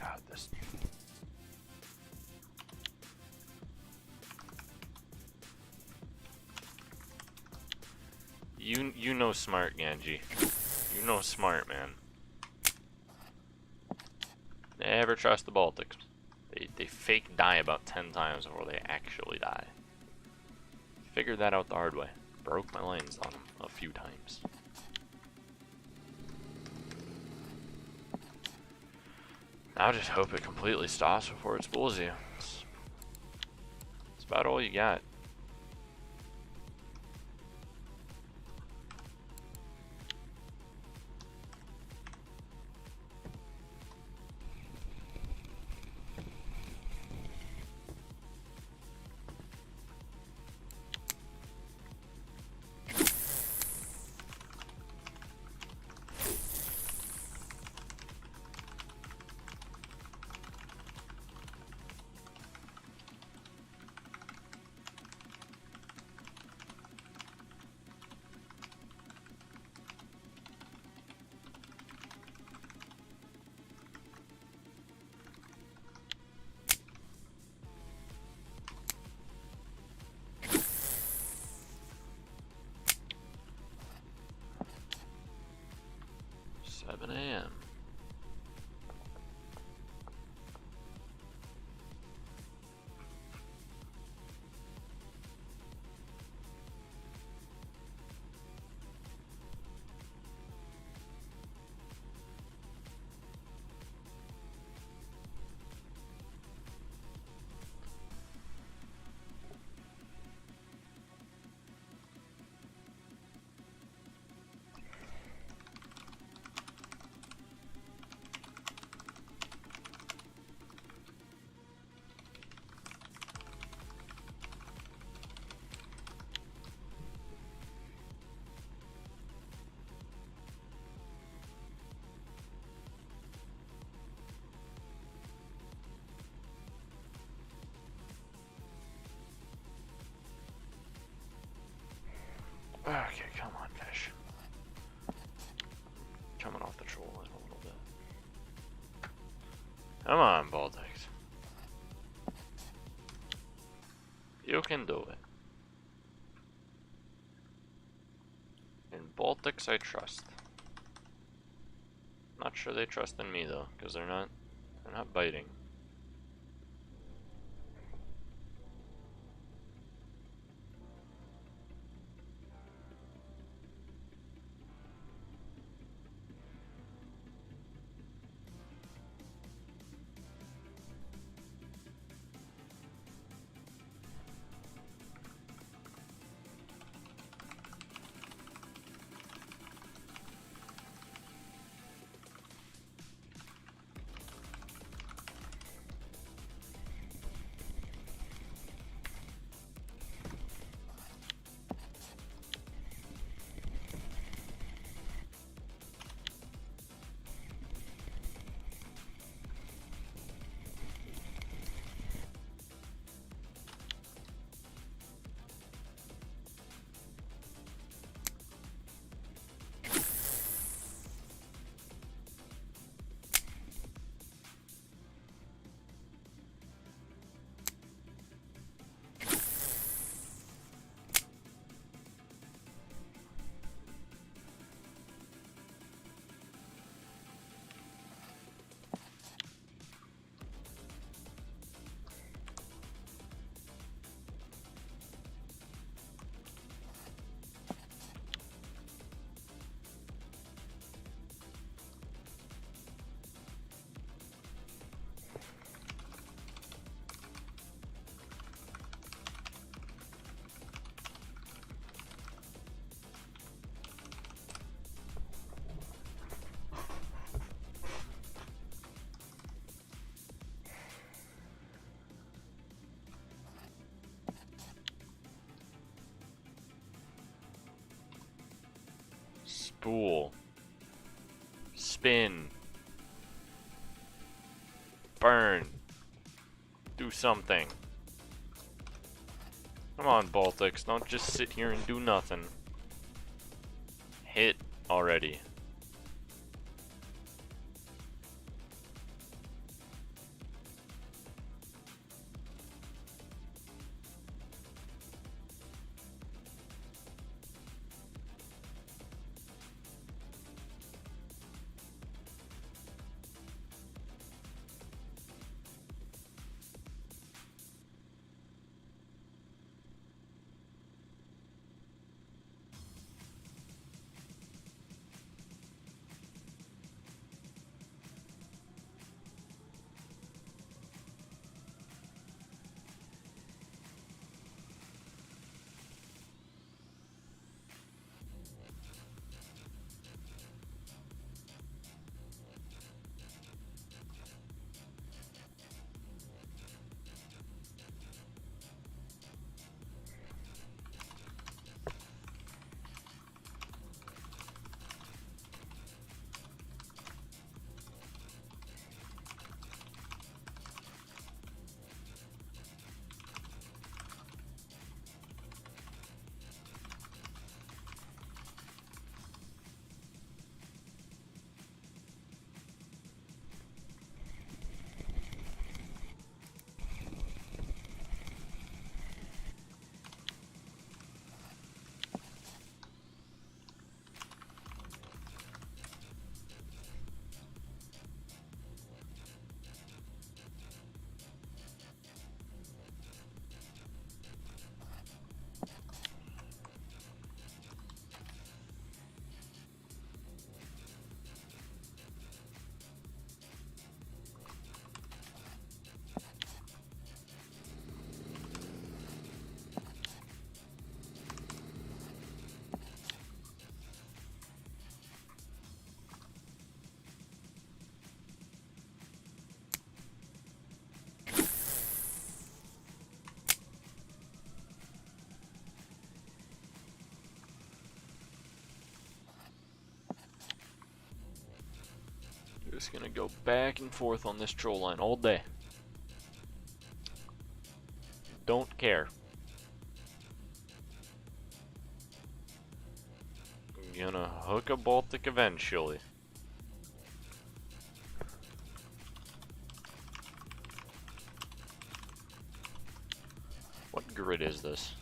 God, this. You know smart, Ganji. You know smart, man. Never trust the Baltics. They fake die about 10 times before they actually die. Figured that out the hard way. Broke my lines on them a few times. Now just hope it completely stops before it spools you. It's about all you got. AM. Okay, come on, fish. Coming off the troll line a little bit. Come on, Baltics. You can do it. In Baltics, I trust. Not sure they trust in me though, because they're not biting. Spool. Spin. Burn. Do something. Come on, Baltics. Don't just sit here and do nothing. Hit already. Just gonna go back and forth on this troll line all day. Don't care. I'm gonna hook a Baltic eventually. What grid is this?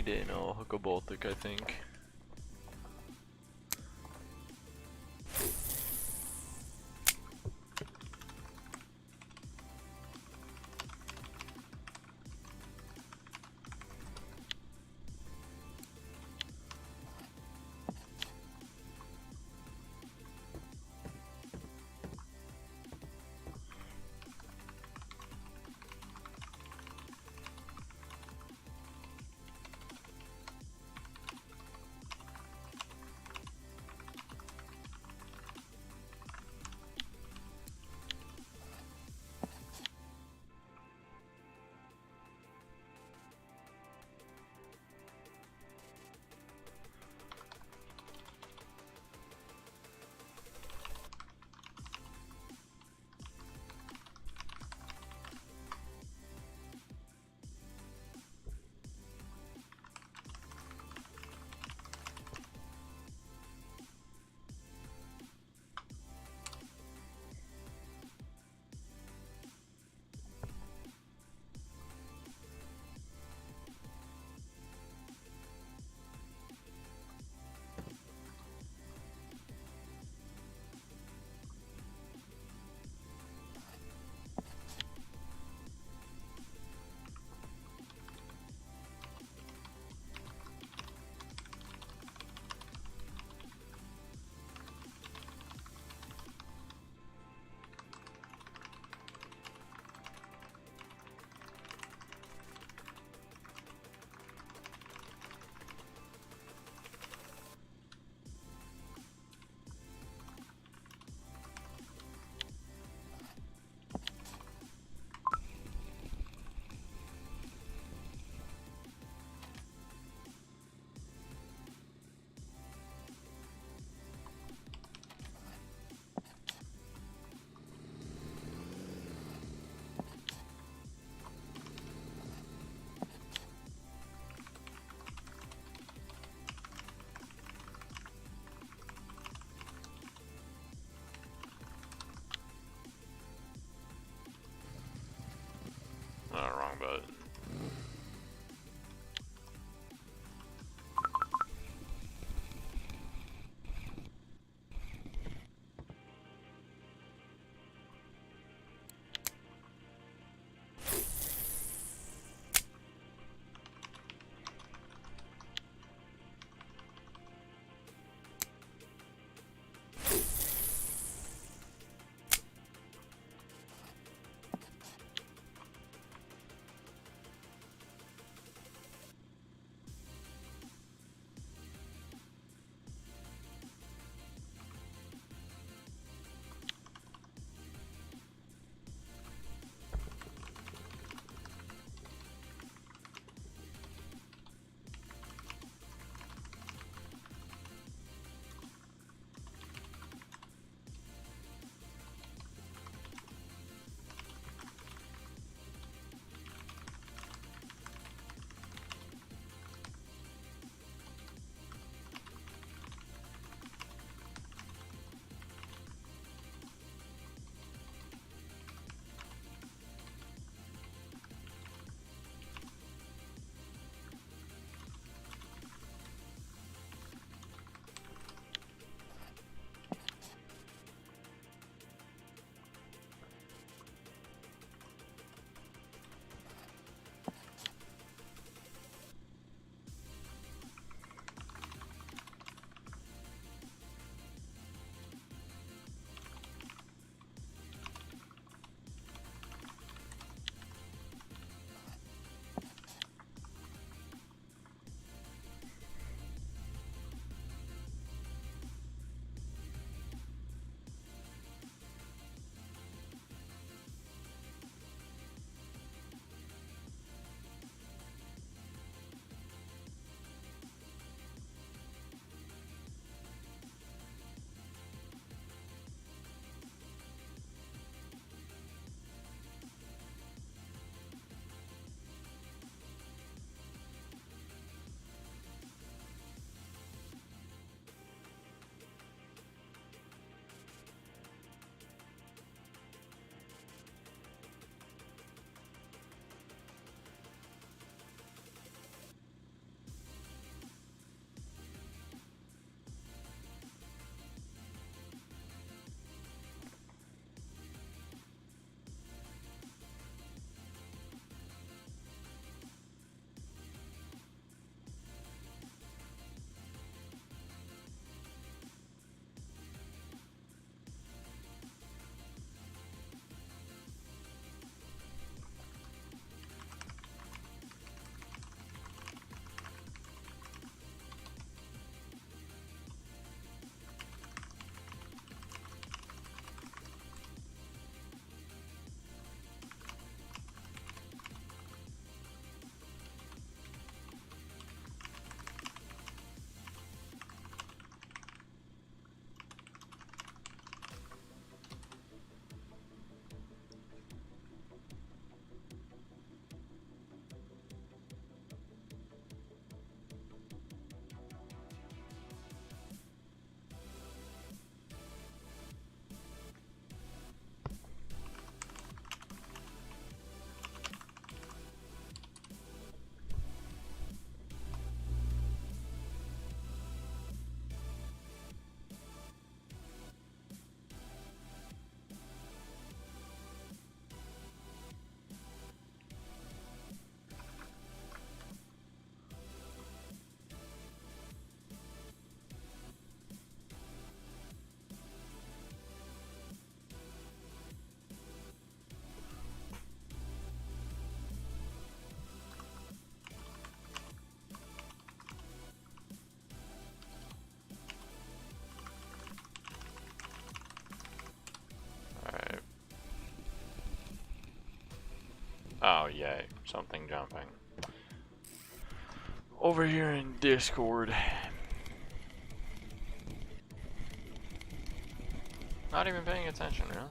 Any day now, I'll hook a Baltic, I think. Oh, yay. Something jumping. Over here in Discord. Not even paying attention, really.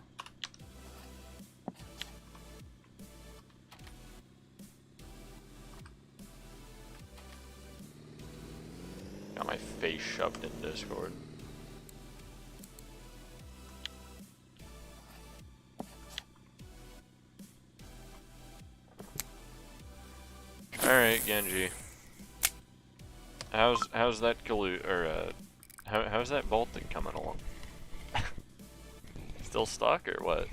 Got my face shoved in Discord. Alright, Genji. How's that how's that Baltic coming along? Still stuck or what?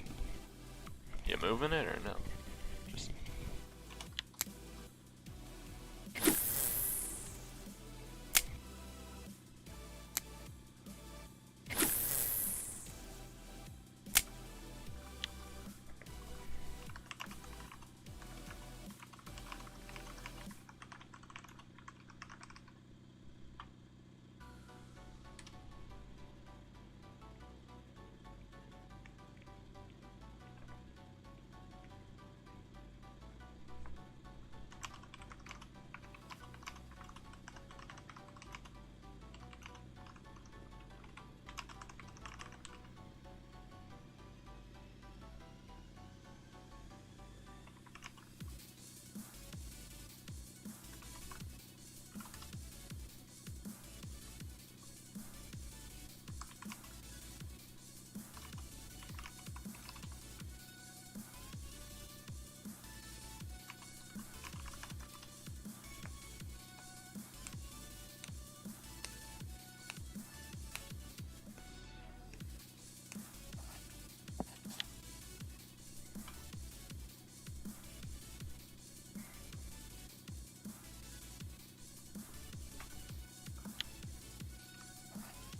You moving it or no? Just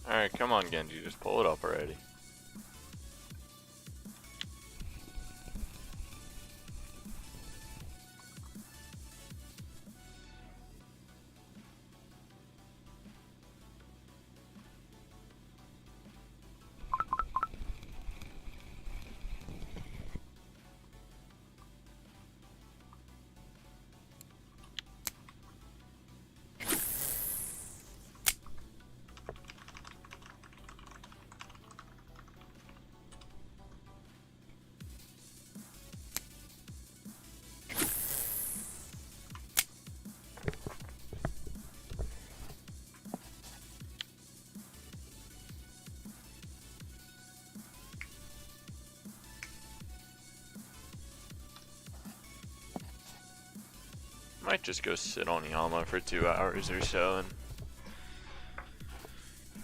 alright, come on Genji, just pull it up already. Might just go sit on Yama for 2 hours or so and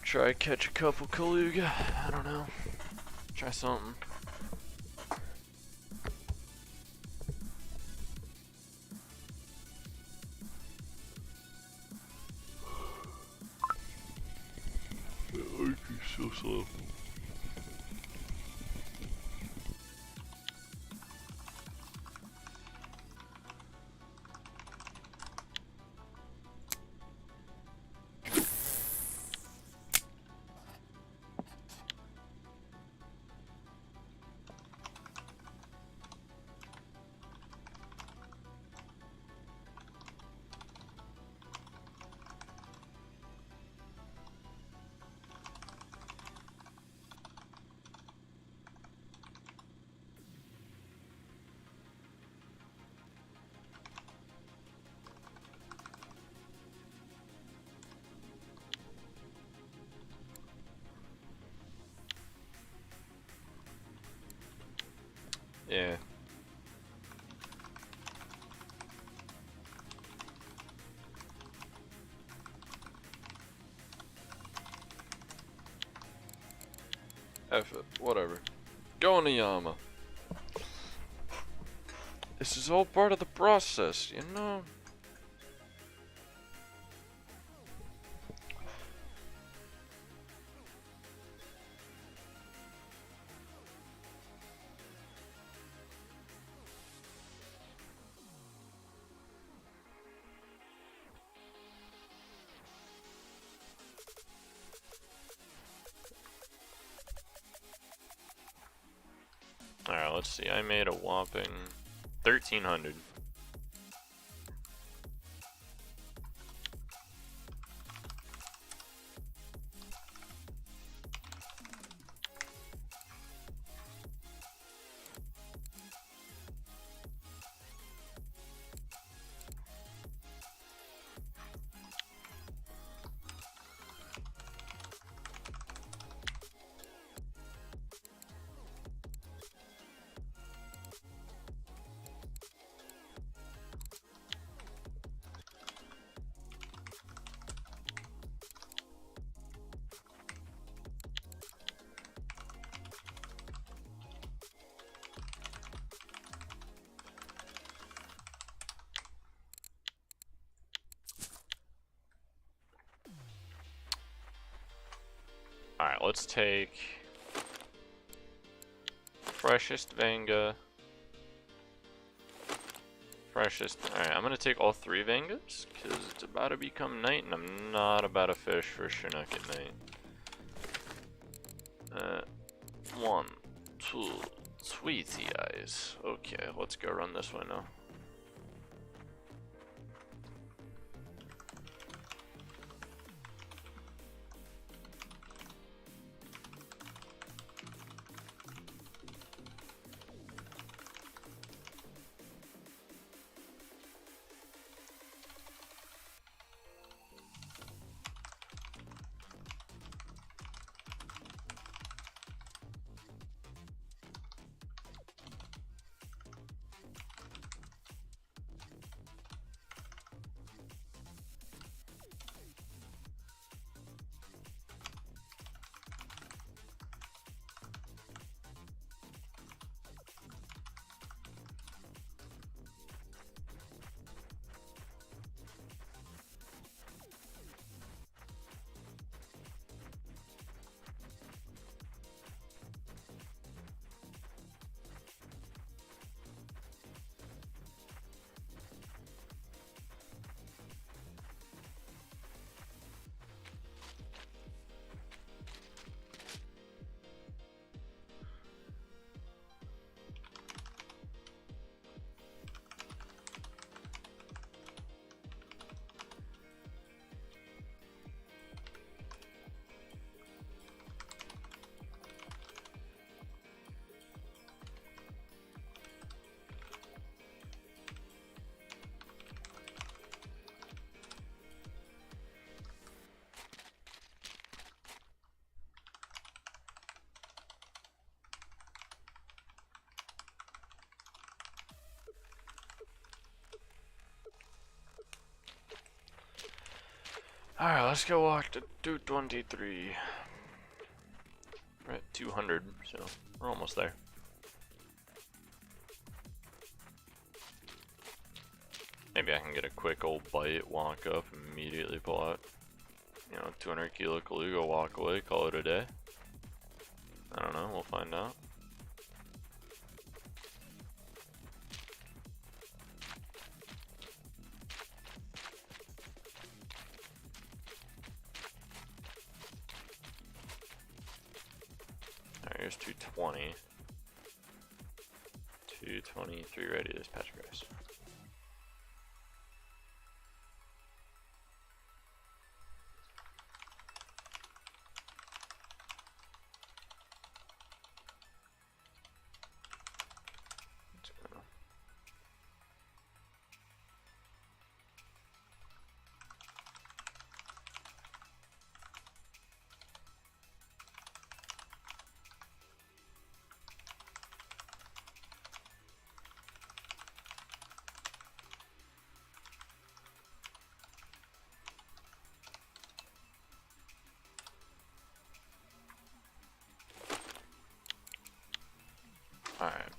try catch a couple Kaluga. I don't know. Try something. You're so slow. Yeah. F it, whatever. Going to Yama. This is all part of the process, you know? Alright, let's see. I made a whopping 1300. Alright, let's take freshest Vanga. Freshest. Alright, I'm gonna take all 3 Vangas, because it's about to become night, and I'm not about to fish for Chinook at night. 1, 2, 3 eyes. Okay, let's go run this way now. Alright, let's go walk to 223. We're at 200, so we're almost there. Maybe I can get a quick old bite, walk up, immediately pull out, 200 kilo Kaluga, walk away, call it a day. I don't know, we'll find out. Alright, here's 220. 223 ready to dispatch grass. Alright.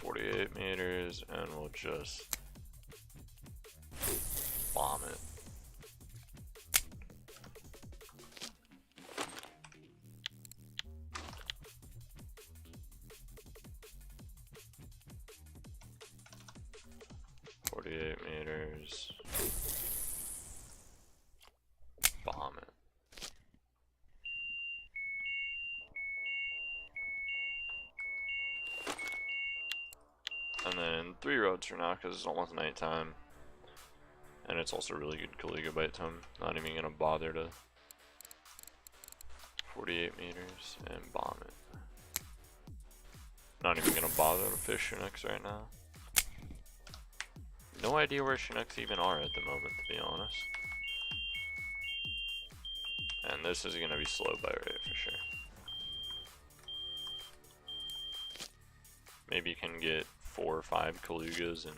.48 meters, and we'll just bomb it. .48 meters. Bomb it. And then 3 roads for now because it's almost nighttime. And it's also really good Caliga bite time. Not even gonna bother to 48 meters and bomb it. Not even gonna bother to fish Chinooks right now. No idea where Chinooks even are at the moment, to be honest. And this is gonna be slow bite rate for sure. Maybe you can get 4 or 5 Calugas and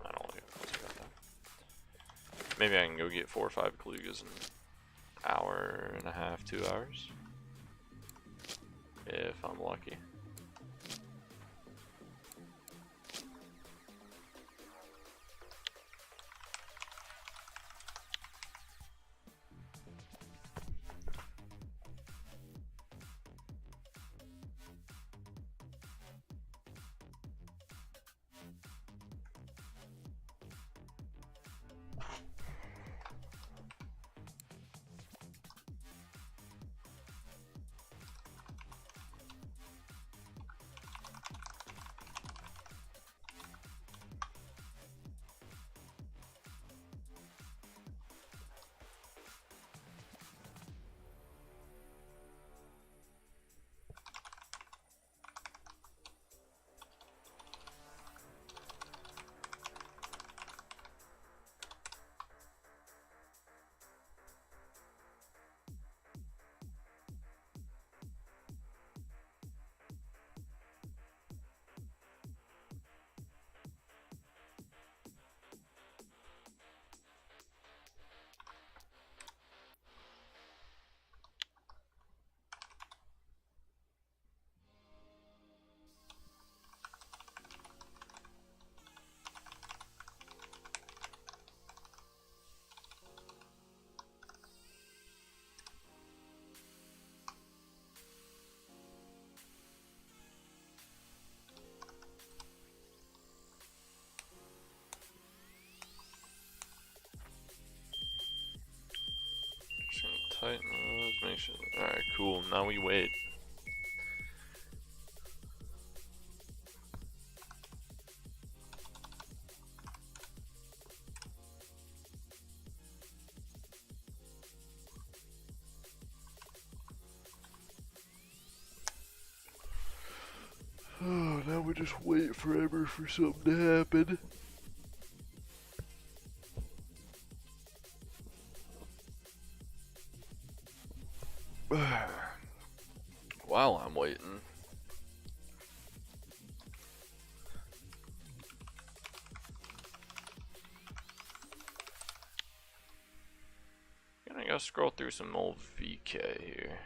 I don't like that. Maybe I can go get 4 or 5 Calugas in an hour and a half, 2 hours. If I'm lucky. Tighten those, make sure. Alright, cool. Now we wait. Oh, now we just wait forever for something to happen. While I'm waiting, gonna go scroll through some old VK here.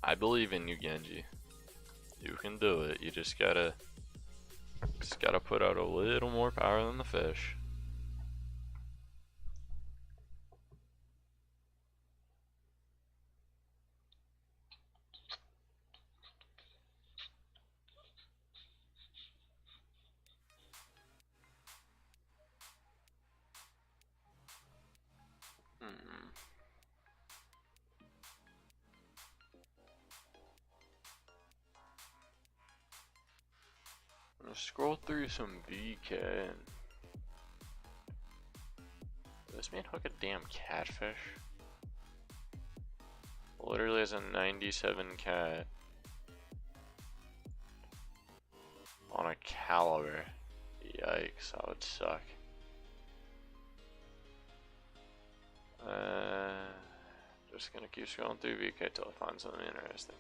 I believe in you, Genji. You can do it. You just gotta put out a little more power than the fish. I'm gonna scroll through some VK and this man hook a damn catfish. Literally has a 97 cat on a caliber. Yikes, that would suck. Just gonna keep scrolling through VK till I find something interesting.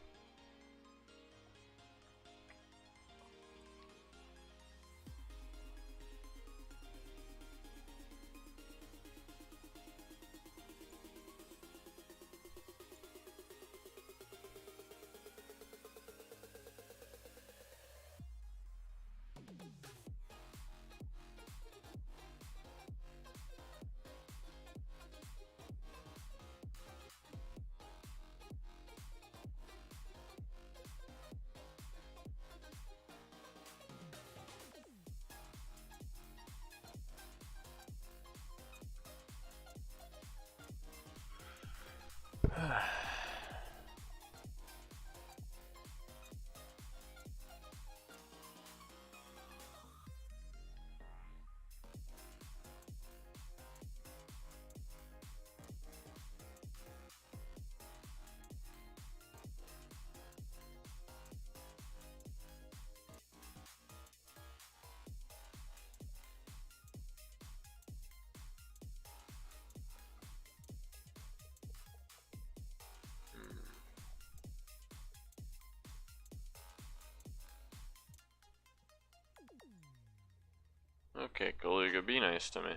Okay, Galuga, be nice to me.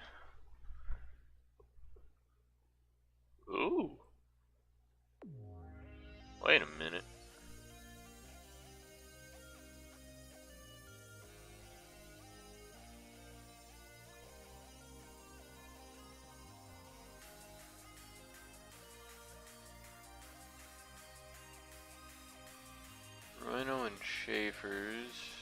Ooh. Wait a minute. Rhino and Schaefer's.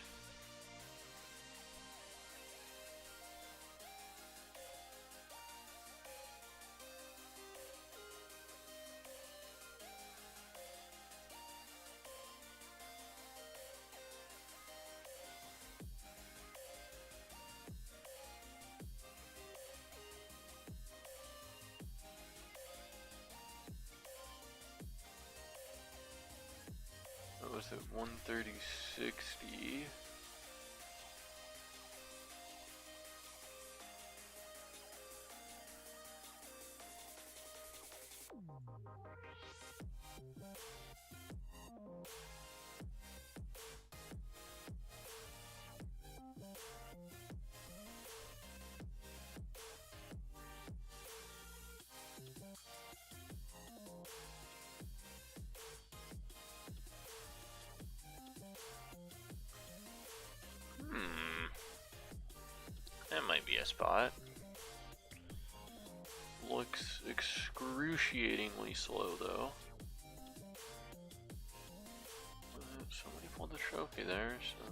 What was it? 130.60. That might be a spot. Looks excruciatingly slow though. Somebody pulled the trophy there, so.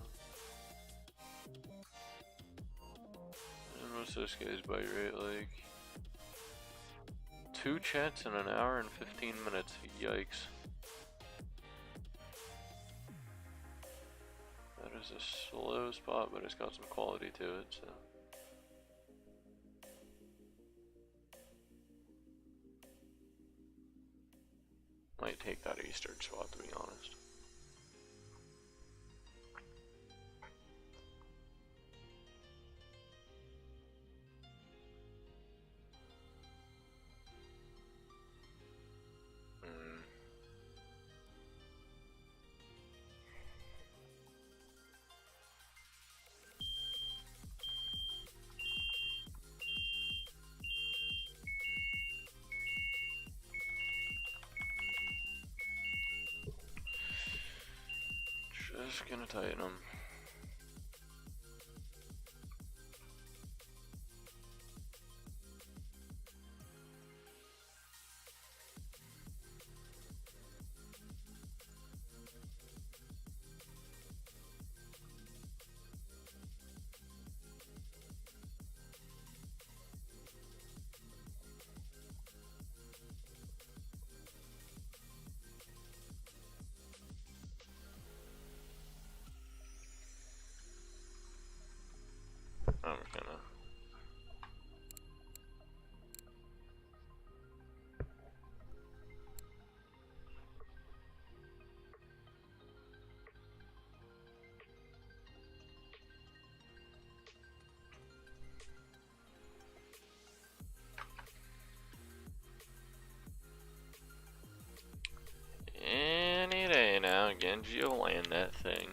And what's this guy's bite rate like? 2 chats in an hour and 15 minutes. Yikes. That is a slow spot, but it's got some quality to it, so. Might take that Eastern spot, to be honest. Just gonna tighten them. I'm gonna. Any day now, Genji will land that thing.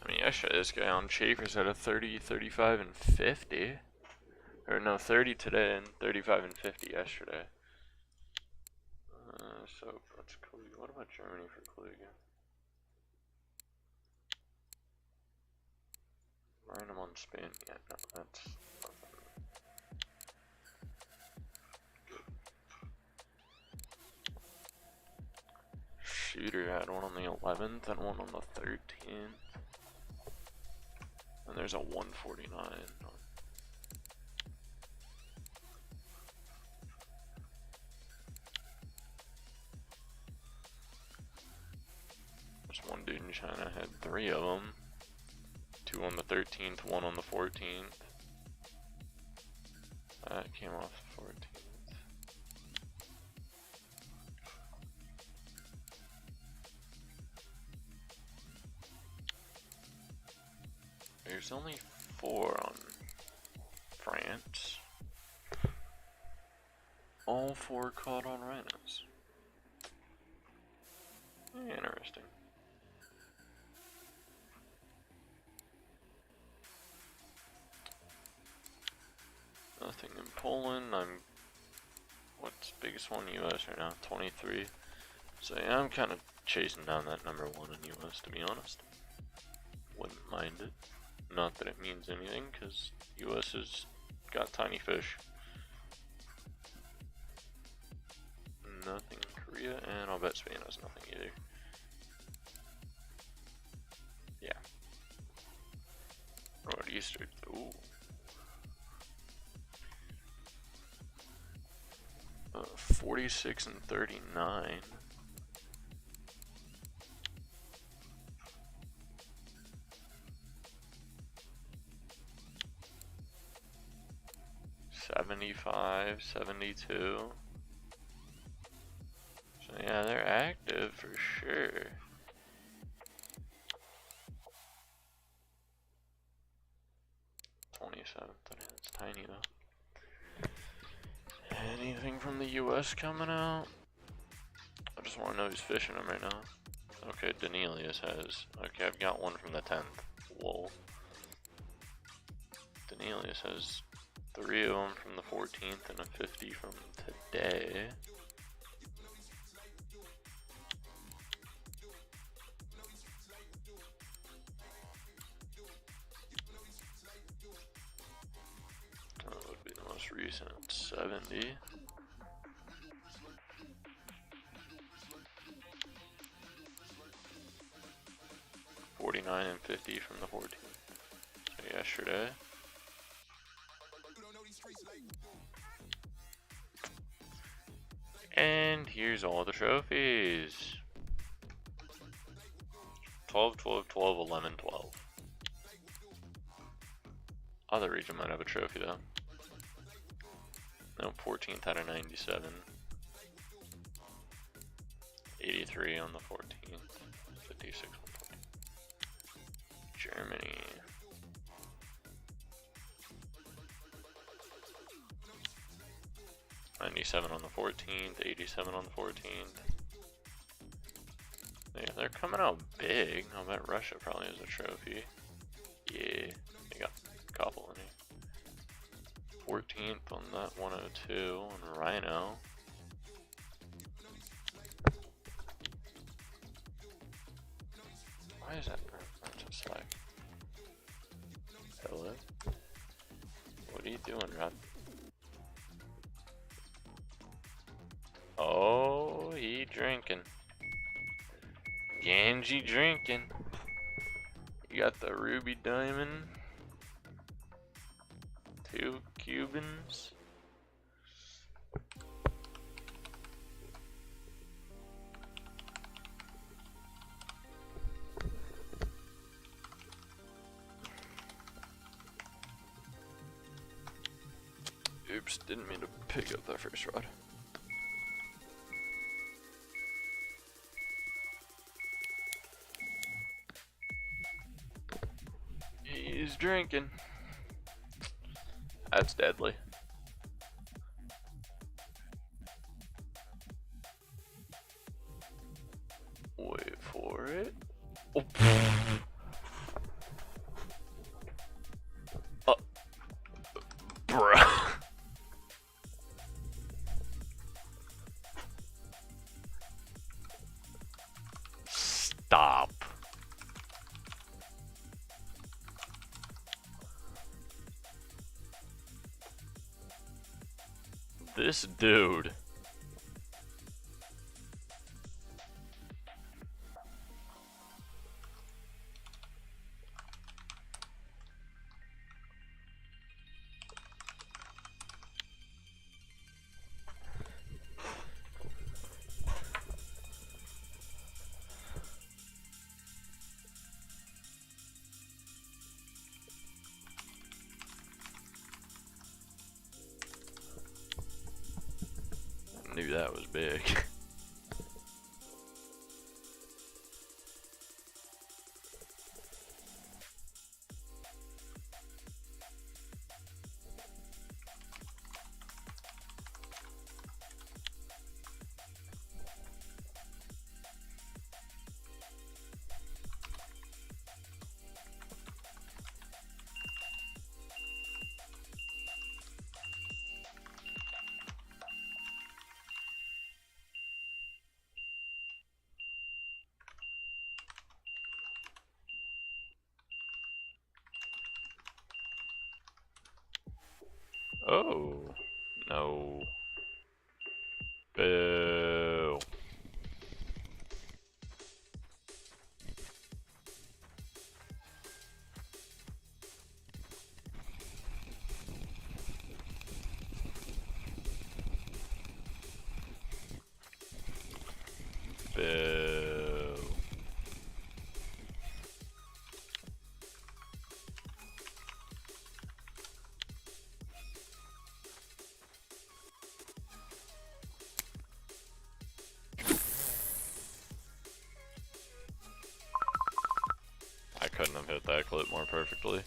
I mean, yesterday this guy on Schaefer's had a 30, 35, and 50. Or no, 30 today and 35 and 50 yesterday. So that's Kluge. What about Germany for Kluge? Random on Spain. Yeah, no, that's nothing. Shooter had one on the 11th and one on the 13th. And there's a 149. There's one dude in China had 3 of them. 2 on the 13th, 1 on the 14th. That came off the 14th. There's only 4 on France. All 4 caught on rhinos. Interesting. Nothing in Poland. What's biggest one in US right now? 23. So yeah, I'm kind of chasing down that number 1 in US, to be honest. Wouldn't mind it. Not that it means anything, because US has got tiny fish. Nothing in Korea, and I'll bet Spain has nothing either. Yeah. Northeastern. Ooh. 46 and 39. $75, $72. So yeah, they're active for sure. That's tiny though. Anything from the US coming out? I just want to know who's fishing them right now. Okay, Danelius has. Okay, I've got one from the 10th. Whoa. Danelius has 3 of them from the 14th and a 50 from today. That would be the most recent, 70. $49 and 50 from the 14th. So yesterday. And here's all the trophies. 12, 12, 12, 11, 12. Other region might have a trophy though. No, 14th out of 97. 83 on the 14th. 56 on the 14th. Germany. $97 on the 14th, 87 on the 14th. Yeah, they're coming out big. I'll bet Russia probably has a trophy. Yeah, they got a couple in here. 14th on that 102 on Rhino. Why is that just like? Hello? What are you doing, Rod? Oh, he drinking. Ganji drinking. You got the ruby diamond. 2 Cubans. Oops, didn't mean to pick up that first rod. He's drinking. That's deadly. Wait for it. Oh. Bruh. Stop. This dude. Knew that was big. Oh, no. Boo. Boo. I couldn't have hit that clip more perfectly.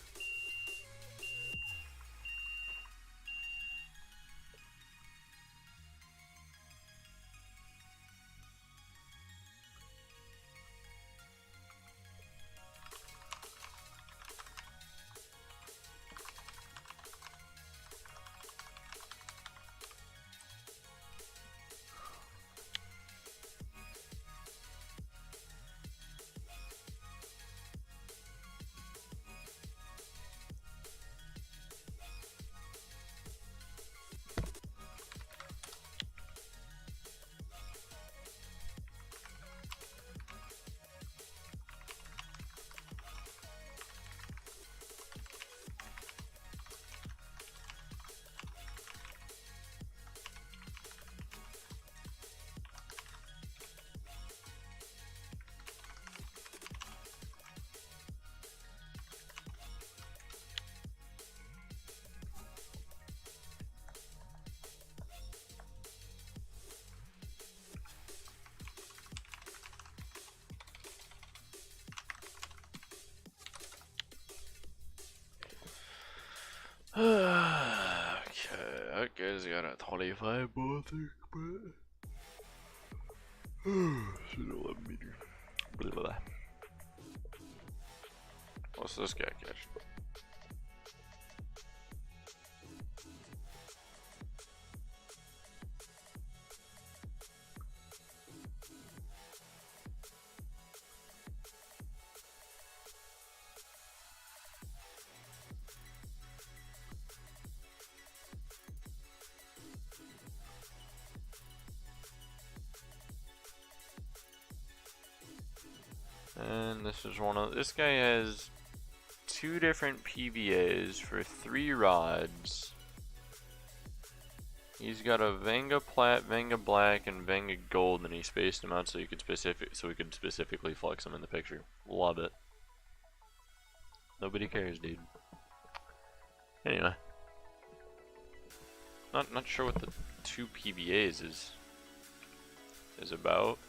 Okay, I guess I got a 25 ball thing, but should have let me do. Blah, blah, blah. What's this guy catch? And this is one of, this guy has 2 different PVAs for 3 rods. He's got a Venga Plat, Venga Black, and Venga Gold, and he spaced them out so you could we could specifically flex them in the picture. Love it. Nobody cares, dude. Anyway, not sure what the 2 PVAs is about.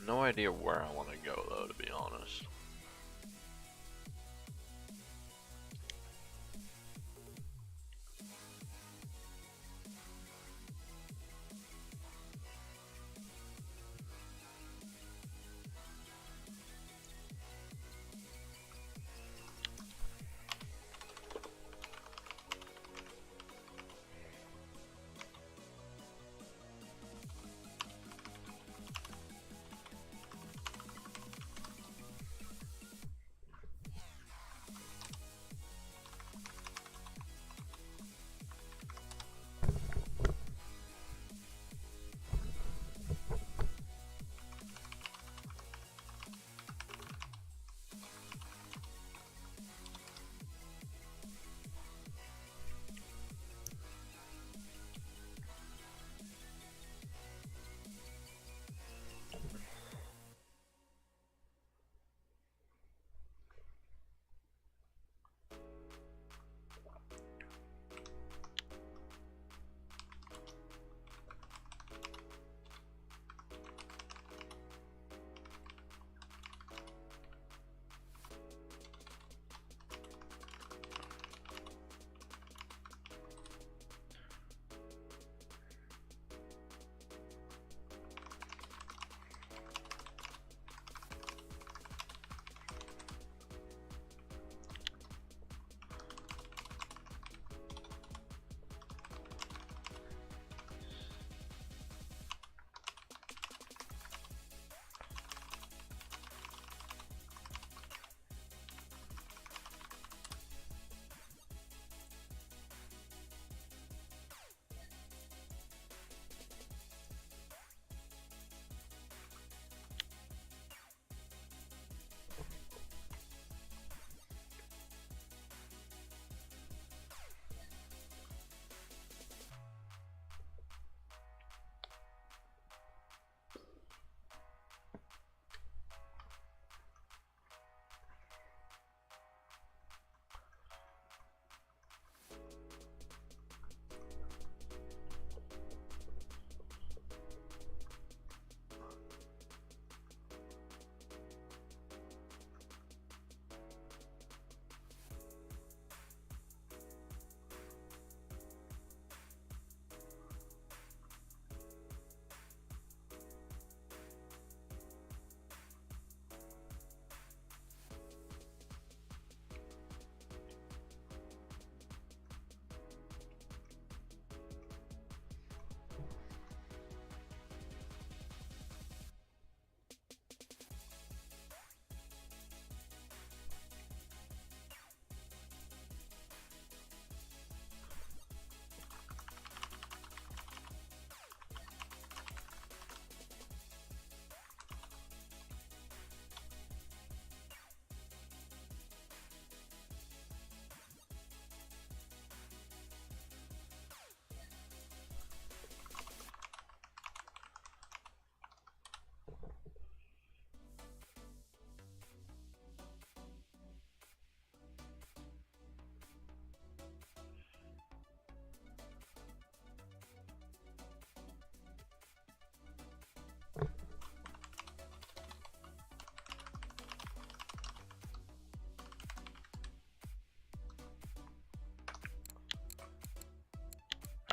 No idea where I want to go though, to be honest.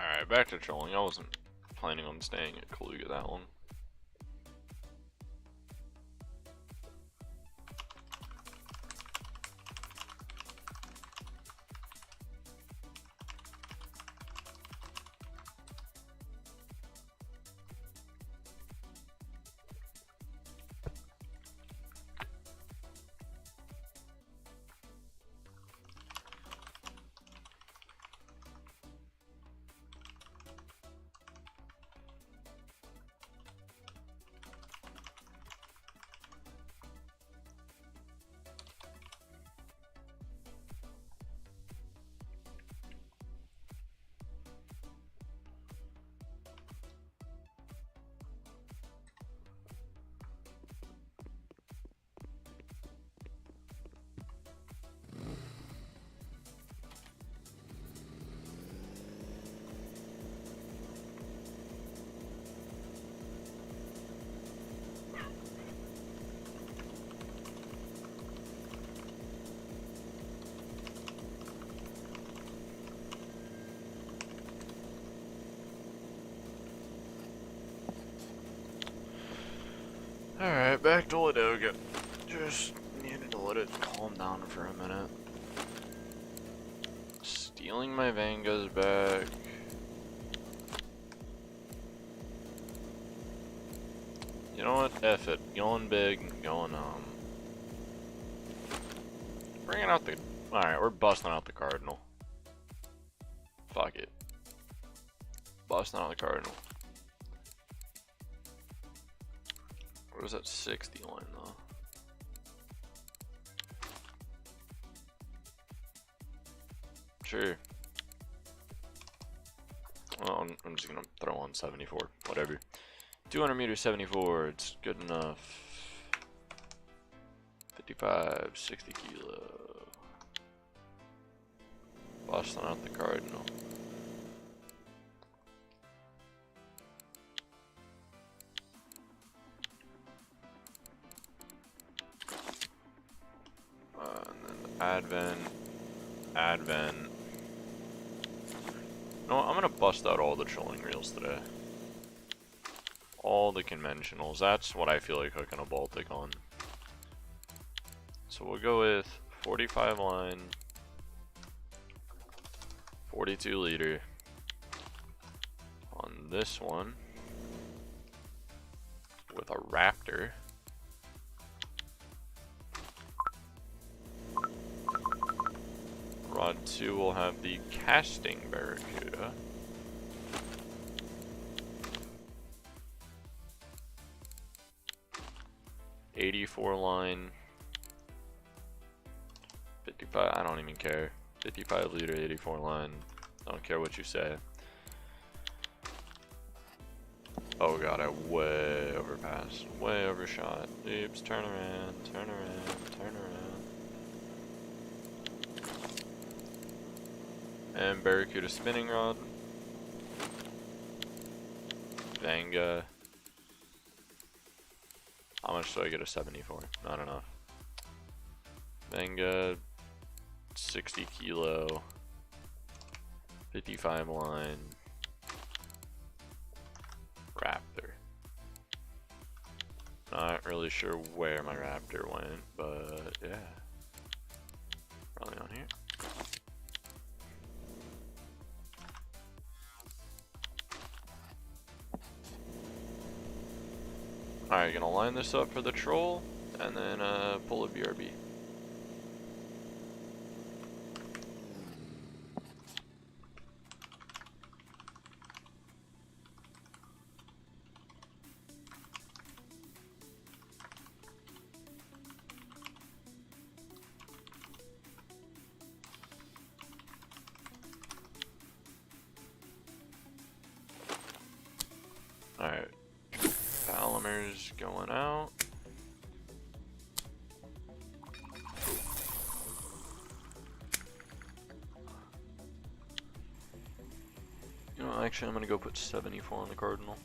Alright, back to trolling. I wasn't planning on staying at Kaluga that long. Alright, back to Ladoga. Just needed to let it calm down for a minute. Stealing my Vangas back. You know what? F it. Going big, going, bringing out the... Alright, we're busting out the Cardinal. Fuck it. Busting out the Cardinal. What was that 60 line, though? Sure. Well, I'm just gonna throw on 74. Whatever. 200 meters, 74. It's good enough. 55, 60 kilo. Busting out the Cardinal. And then Advent. No, I'm gonna bust out all the trolling reels today. All the conventionals. That's what I feel like hooking a Baltic on. So we'll go with 45 line, 42 liter on this one with a Raptor. Rod 2 will have the casting Barracuda. '84 line. 55, I don't even care. 55 liter, 84 line. Don't care what you say. Oh god, I way overpassed. Way overshot. Oops, turn around, turn around, turn around. And Barracuda spinning rod. Vanga. How much do I get a 74? Not enough. Vanga. 60 kilo. 55 line. Raptor. Not really sure where my Raptor went, but yeah. Probably on here. Alright, gonna line this up for the troll, and then pull a BRB. Alright. Palomar's going out. You know, actually I'm gonna go put 74 on the Cardinal.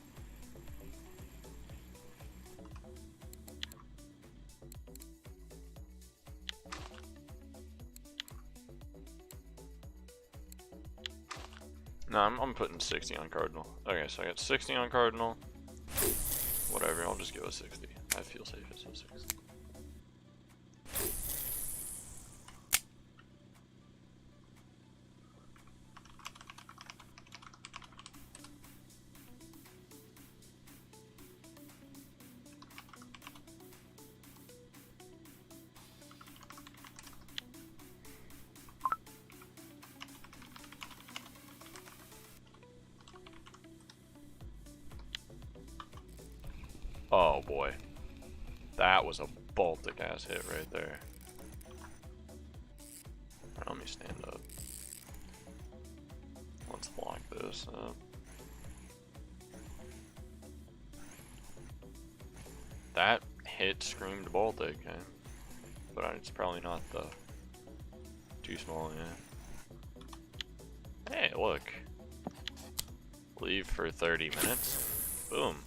No, I'm putting 60 on Cardinal. Okay, so I got 60 on Cardinal. Whatever, I'll just go with 60. I feel safe at 60. Oh boy. That was a Baltic ass hit right there. Alright, let me stand up. Let's block this up. That hit screamed Baltic, eh? But it's probably not the too small, yeah. Hey, look. Leave for 30 minutes. Boom.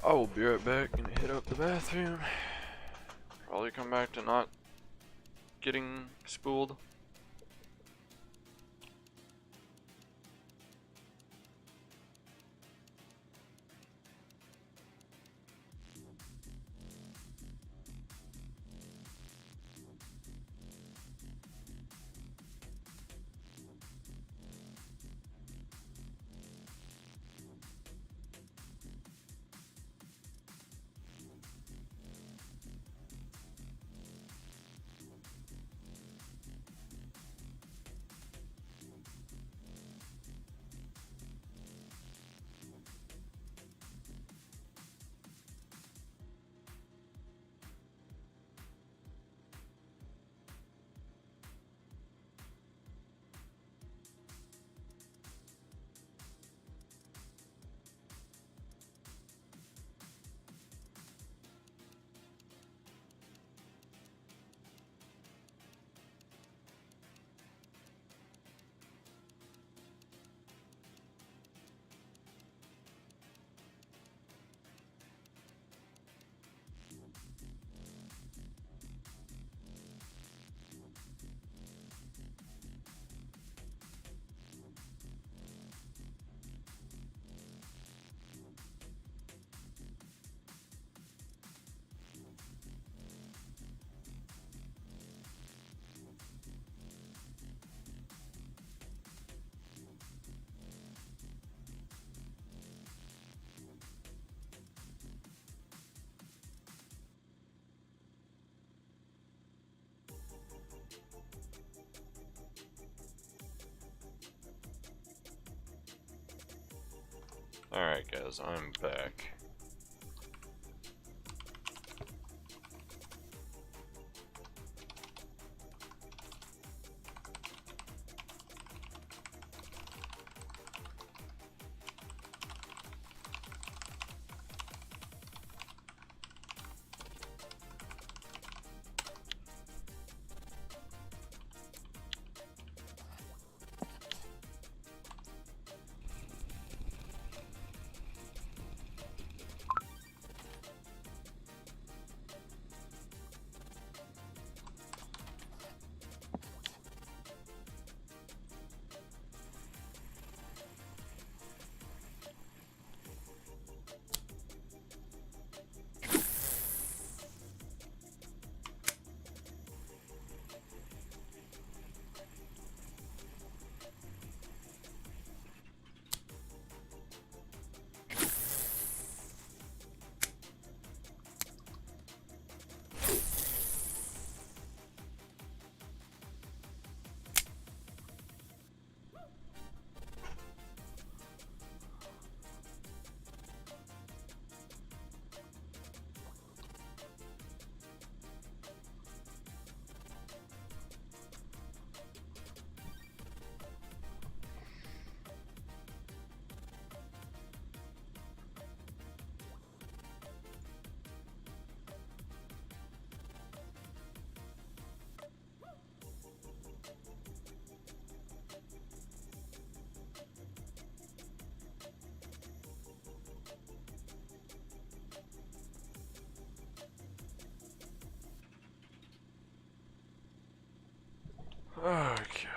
I will be right back and hit up the bathroom. Probably come back to not getting spooled. Alright guys, I'm back. Okay.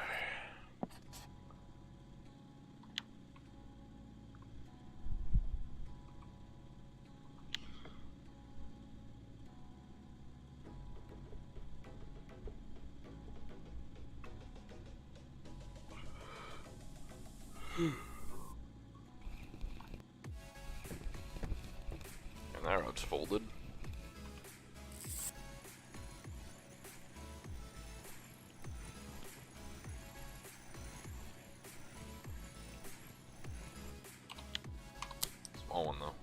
And that rod's folded. Small one though.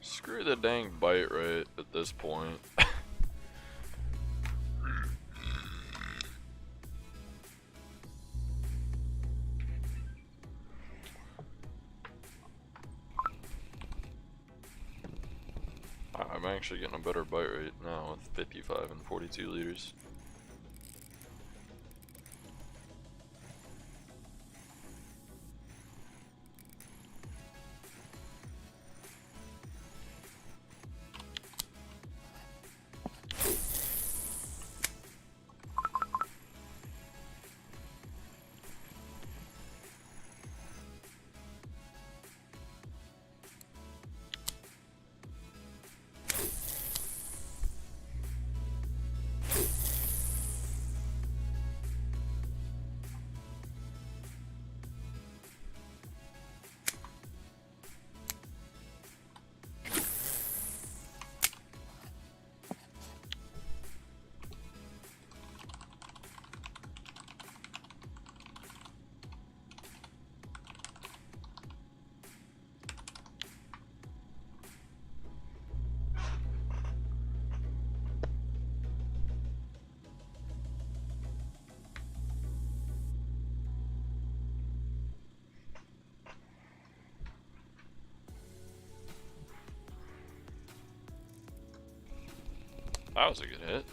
Screw the dang bite rate at this point. I'm actually getting a better bite rate now with 55 and 42 liters. That was a good hit.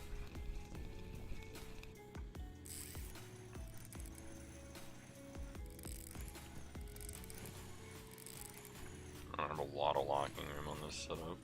I have a lot of locking room on this setup.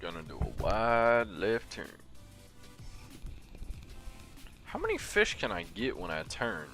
Gonna do a wide left turn. How many fish can I get when I turn?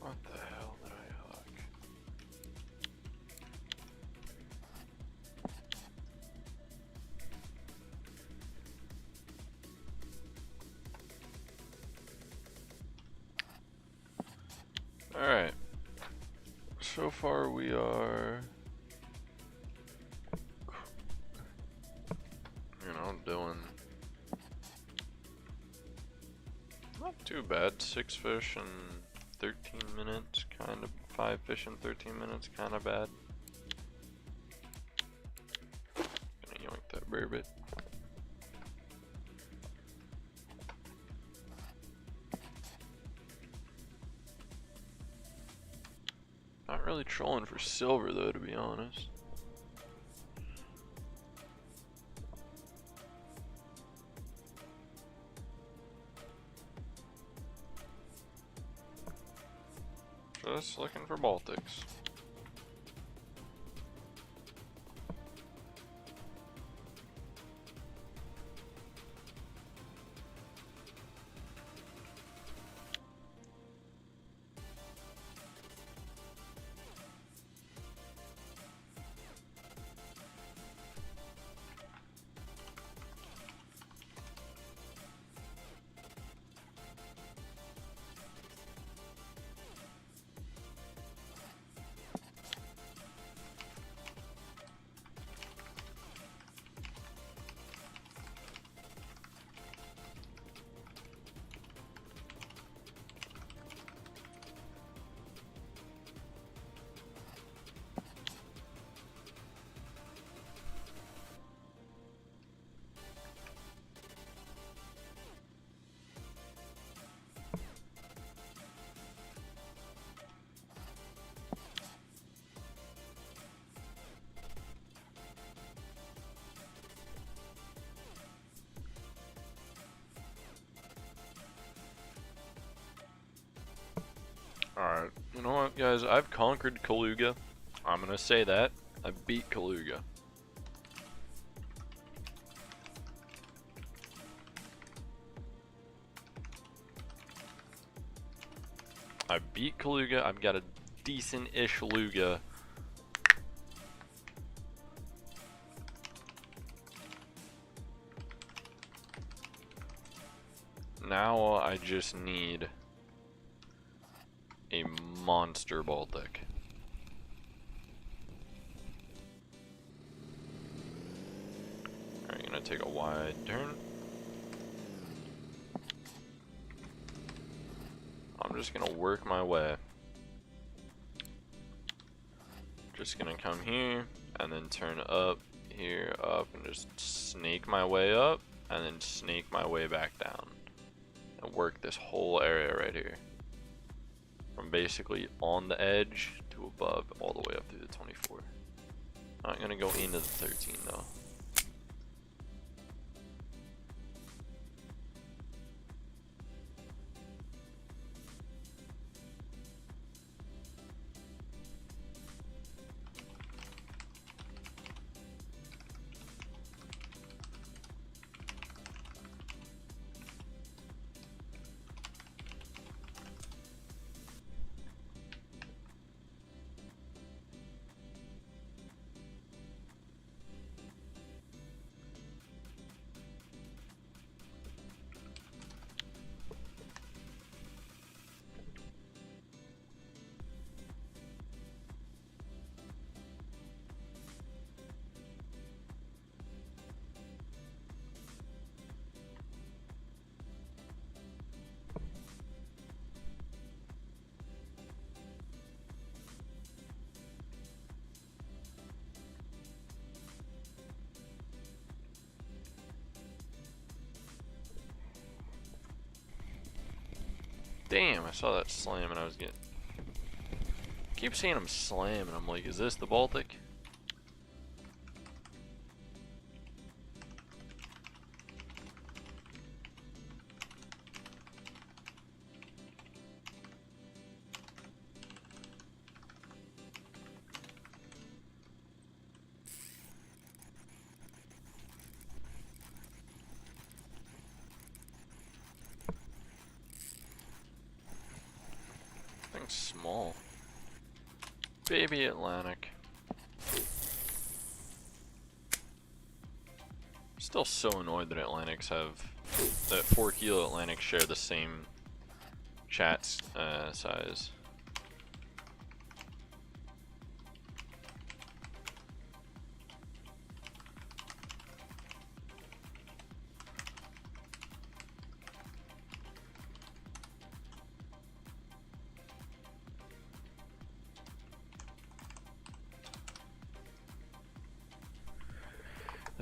What the hell did I hook? Alright. So far we are, doing not too bad. 6 fish in 13 minutes, kind of. 5 fish in 13 minutes, kind of bad. Gonna yoink that burbot. Not really trolling for silver though, to be honest. Just looking for Baltics. Alright, you know what guys, I've conquered Kaluga. I'm gonna say that. I beat Kaluga. I beat Kaluga, I've got a decent-ish Luga. Now I just need a monster Baltic. Alright, gonna take a wide turn. I'm just gonna work my way. Just gonna come here and then turn up, here, up, and just snake my way up. and then snake my way back down and work this whole area right here. From basically on the edge to above all the way up through the 24. Not gonna go into the 13 though. Damn, I saw that slam and I was getting... keep seeing him slam and I'm like, is this the Baltic? Small. Baby Atlantic. Still so annoyed that Atlantics have... that 4 kilo Atlantics share the same chat size.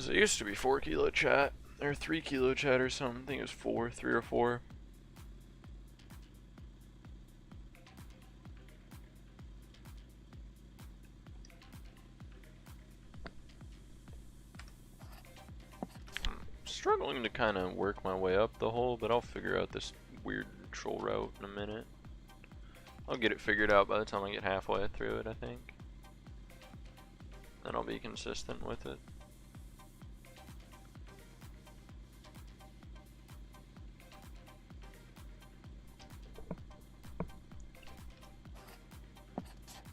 It used to be 4 kilo chat, or 3 kilo chat or something. I think it was 4, 3 or 4. I'm struggling to kind of work my way up the hole, but I'll figure out this weird troll route in a minute. I'll get it figured out by the time I get halfway through it, I think. Then I'll be consistent with it.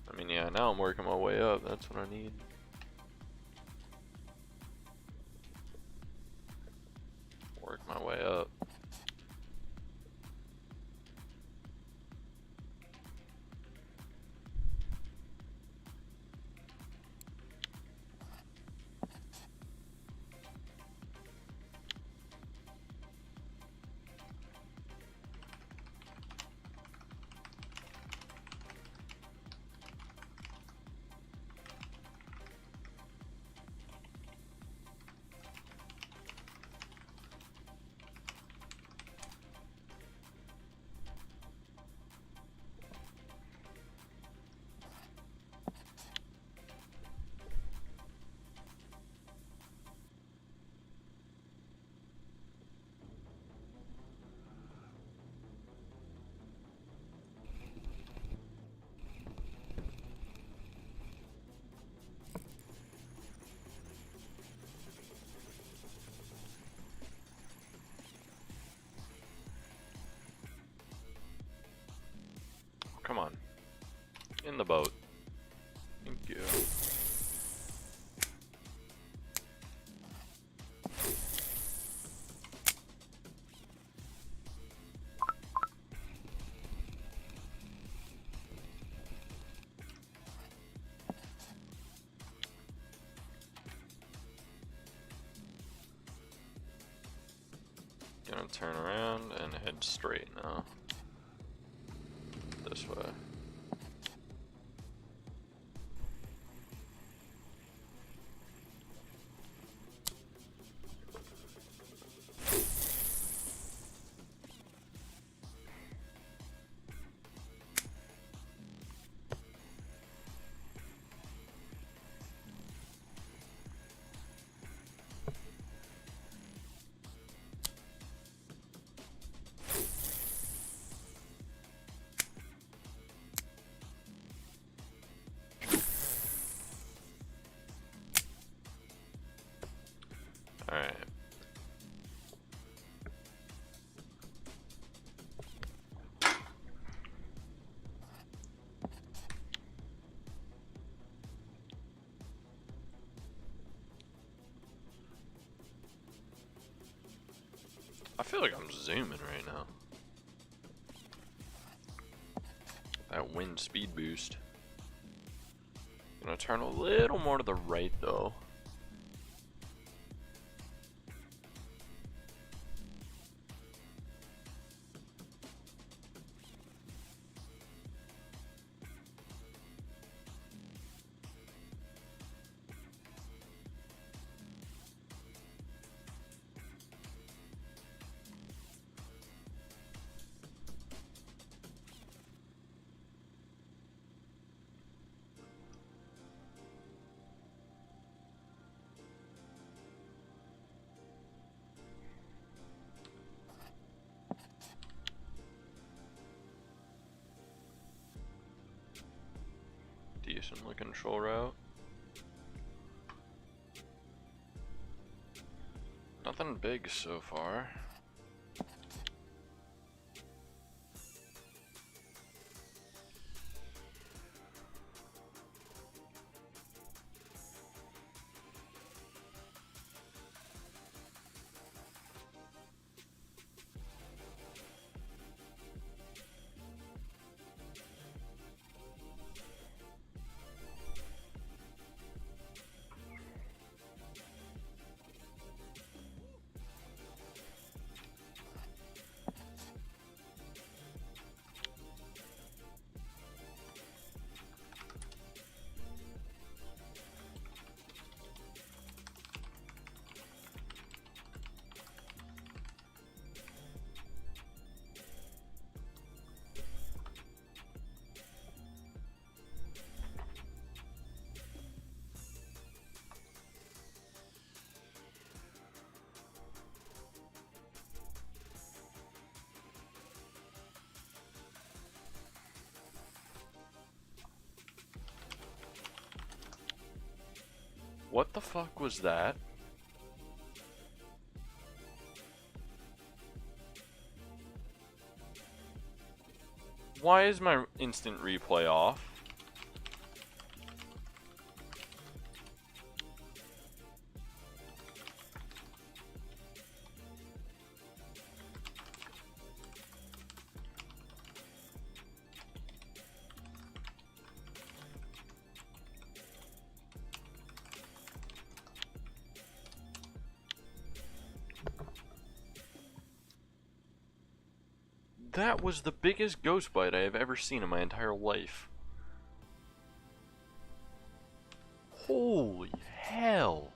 I mean, yeah, now I'm working my way up. That's what I need. Work my way up. Come on. In the boat. Thank you. Gonna turn around and head straight now. This way. feel like I'm zooming right now. That wind speed boost. Gonna turn a little more to the right though. Decent looking control route. Nothing big so far. What the fuck was that? Why is my instant replay off? That was the biggest ghost bite I have ever seen in my entire life. Holy hell.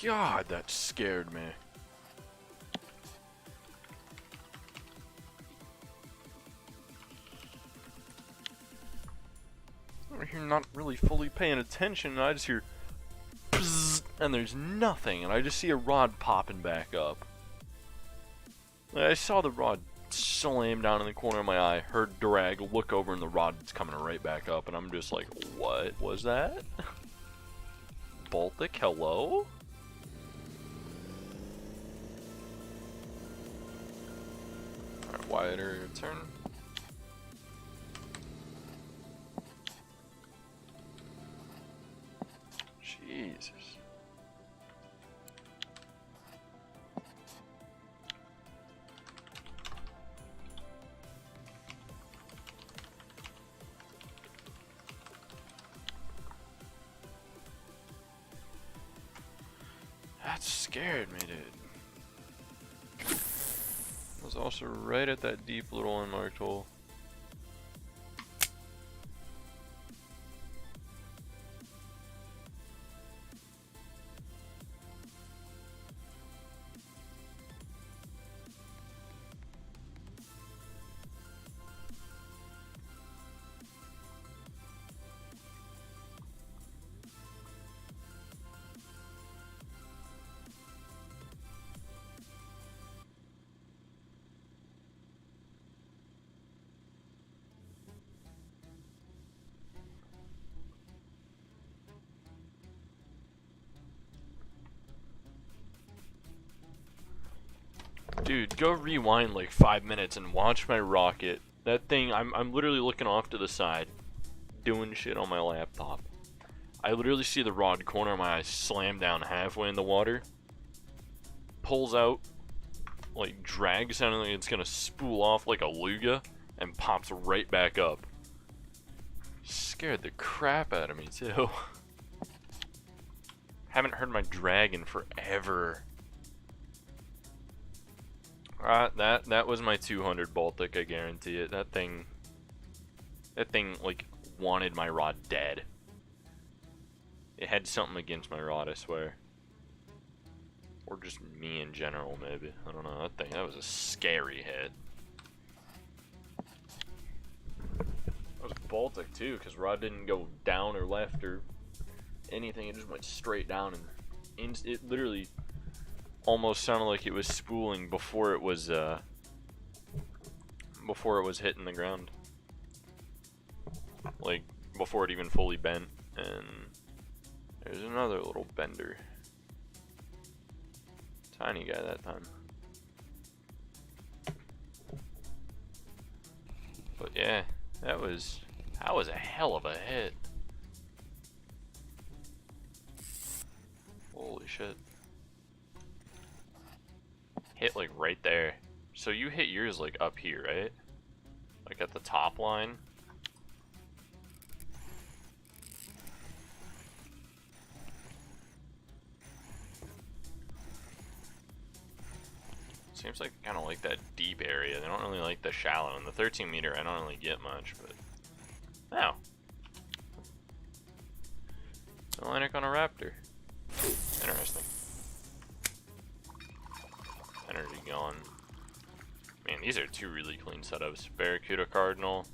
God, that scared me. You're not really fully paying attention, and I just hear pzzz, and there's nothing, and I just see a rod popping back up. I saw the rod slam down in the corner of my eye, heard drag, look over, and the rod's coming right back up, and I'm just like, what was that? Baltic, hello? Wider turn. Jesus. That scared me, dude. Was also right at that deep little unmarked hole. Dude, go rewind like 5 minutes and watch my rocket. That thing, I'm literally looking off to the side, doing shit on my laptop. I literally see the rod corner of my eye slam down halfway in the water, pulls out, like drags, sounding like it's gonna spool off like a luga, and pops right back up. Scared the crap out of me too. Haven't heard my drag in forever. That was my 200 Baltic, I guarantee it. That thing like wanted my rod dead. It had something against my rod, I swear. Or just me in general, maybe. I don't know. That was a scary hit. That was Baltic too, because rod didn't go down or left or anything. It just went straight down, and it literally almost sounded like it was spooling before it was hitting the ground. Like before it even fully bent. And there's another little bender. Tiny guy that time. But yeah, that was a hell of a hit. Holy shit. Hit like right there. So you hit yours like up here, right? Like at the top line. Seems like kind of like that deep area. They don't really like the shallow. In the 13 meter, I don't really get much, but wow. Atlantic on a raptor. Interesting. Energy gone. Man, these are two really clean setups. Barracuda Cardinal,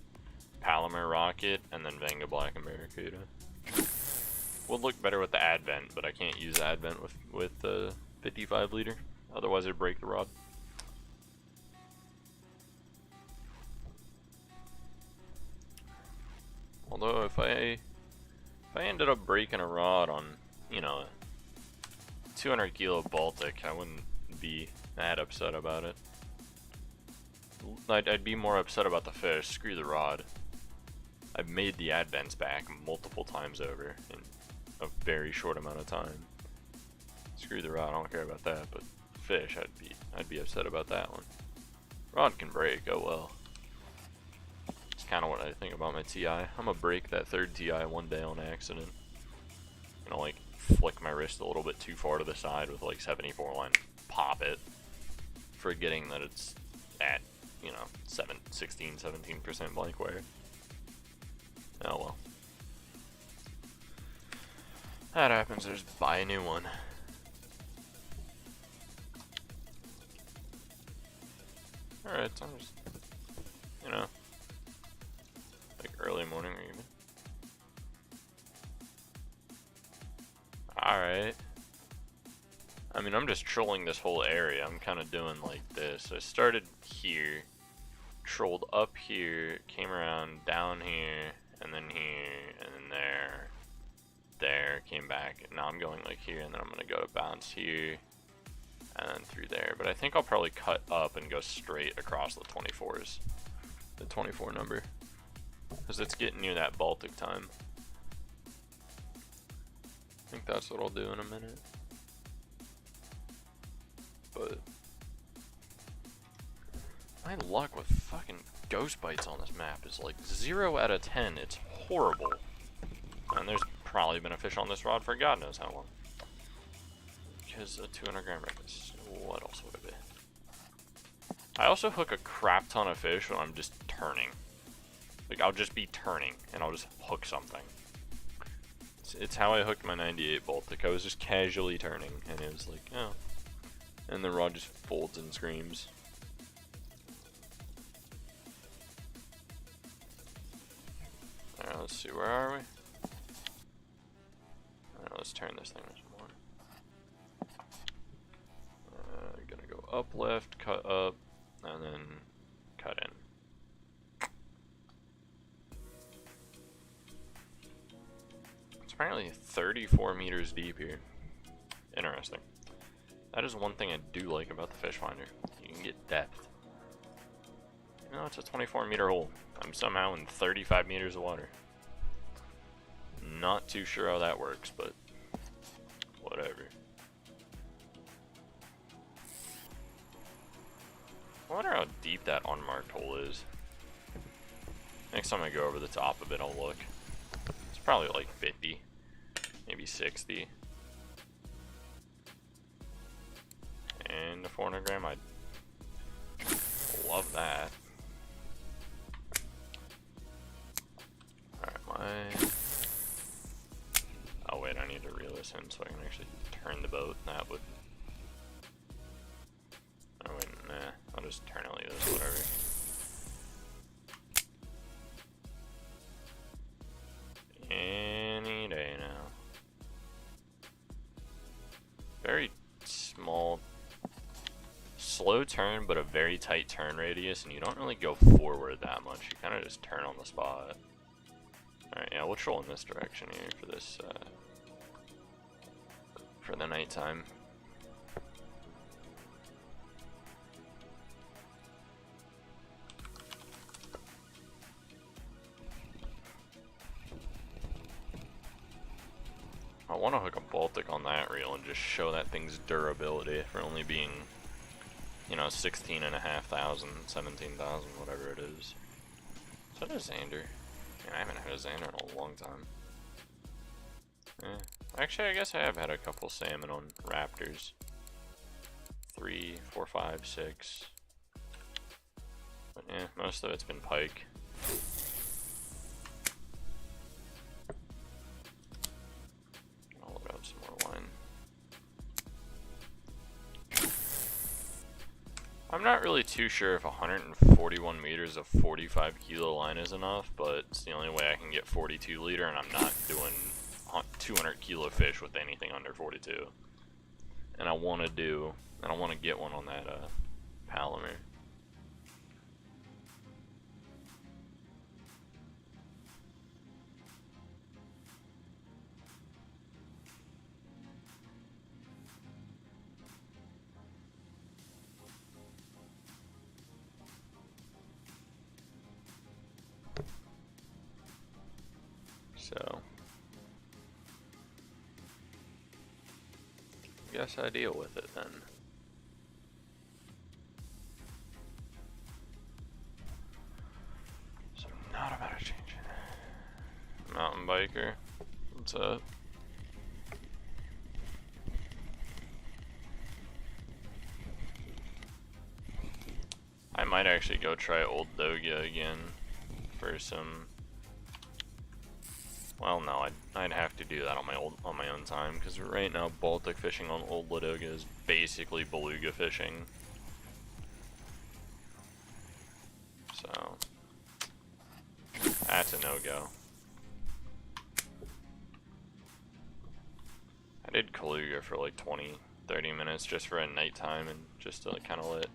Palomar Rocket, and then Vanga Black and Barracuda. Would look better with the Advent, but I can't use Advent with the 55 liter. Otherwise it'd break the rod. Although if I ended up breaking a rod on, you know, a 200 kilo Baltic, I wouldn't be that upset about it. I'd be more upset about the fish. Screw the rod. I've made the Advents back multiple times over in a very short amount of time. Screw the rod, I don't care about that, but fish, I'd be upset about that one. Rod can break, oh well. It's kind of what I think about my TI. I'm gonna break that third TI one day on accident. You know, like flick my wrist a little bit too far to the side with like 74 line, pop it, forgetting that it's at, you know, 17% blank wire. Oh well. That happens, just buy a new one. Alright, so I'm just, you know, like early morning or even. Alright. I mean, I'm just trolling this whole area. I'm kind of doing like this. I started here, trolled up here, came around down here, and then here, and then there, came back. And now I'm going like here, and then I'm going to go to bounce here, and then through there. But I think I'll probably cut up and go straight across the 24s. The 24 number. Because it's getting near that Baltic time. I think that's what I'll do in a minute. But my luck with fucking ghost bites on this map is like 0 out of 10. It's horrible. And there's probably been a fish on this rod for God knows how long. Because a 200 gram reckless. What else would it be? I also hook a crap ton of fish when I'm just turning. Like I'll just be turning and I'll just hook something. It's how I hooked my 98 Baltic. I was just casually turning and it was like, oh. And the rod just folds and screams. Alright, let's see, where are we? Alright, let's turn this thing some more. Gonna go up left, cut up, and then cut in. It's apparently 34 meters deep here. Interesting. That is one thing I do like about the fish finder. You can get depth. You know, it's a 24-meter hole. I'm somehow in 35 meters of water. Not too sure how that works, but whatever. I wonder how deep that unmarked hole is. Next time I go over the top of it, I'll look. It's probably like 50, maybe 60. And the 400 gram, I'd love that. Alright, oh wait, I need to reel this in so I can actually turn the boat. That would... Oh wait, nah, I'll just turn it like this, whatever. Any day now. Very small, slow turn, but a very tight turn radius, and you don't really go forward that much. You kind of just turn on the spot. Alright, yeah, we'll troll in this direction here for this, for the nighttime. I want to hook a Baltic on that reel and just show that thing's durability for only being, you know, 16,500, 17,000, whatever it is. Is that a Xander? Yeah, I haven't had a Xander in a long time. Actually, I guess I have had a couple salmon on Raptors. 3, 4, 5, 6. But yeah, most of it's been pike. I'll load up some more line. I'm not really too sure if 141 meters of 45 kilo line is enough, but it's the only way I can get 42 liter, and I'm not doing 200 kilo fish with anything under 42. And I want to get one on that Palomar. So, I guess I deal with it then. So, not about to change it. Mountain biker, what's up? I might actually go try Old Doga again for some. Well, no, I'd have to do that on my own time, because right now Baltic fishing on Old Ladoga is basically beluga fishing. So that's a no-go. I did Kaluga for like 20-30 minutes just for a nighttime and just to kind of let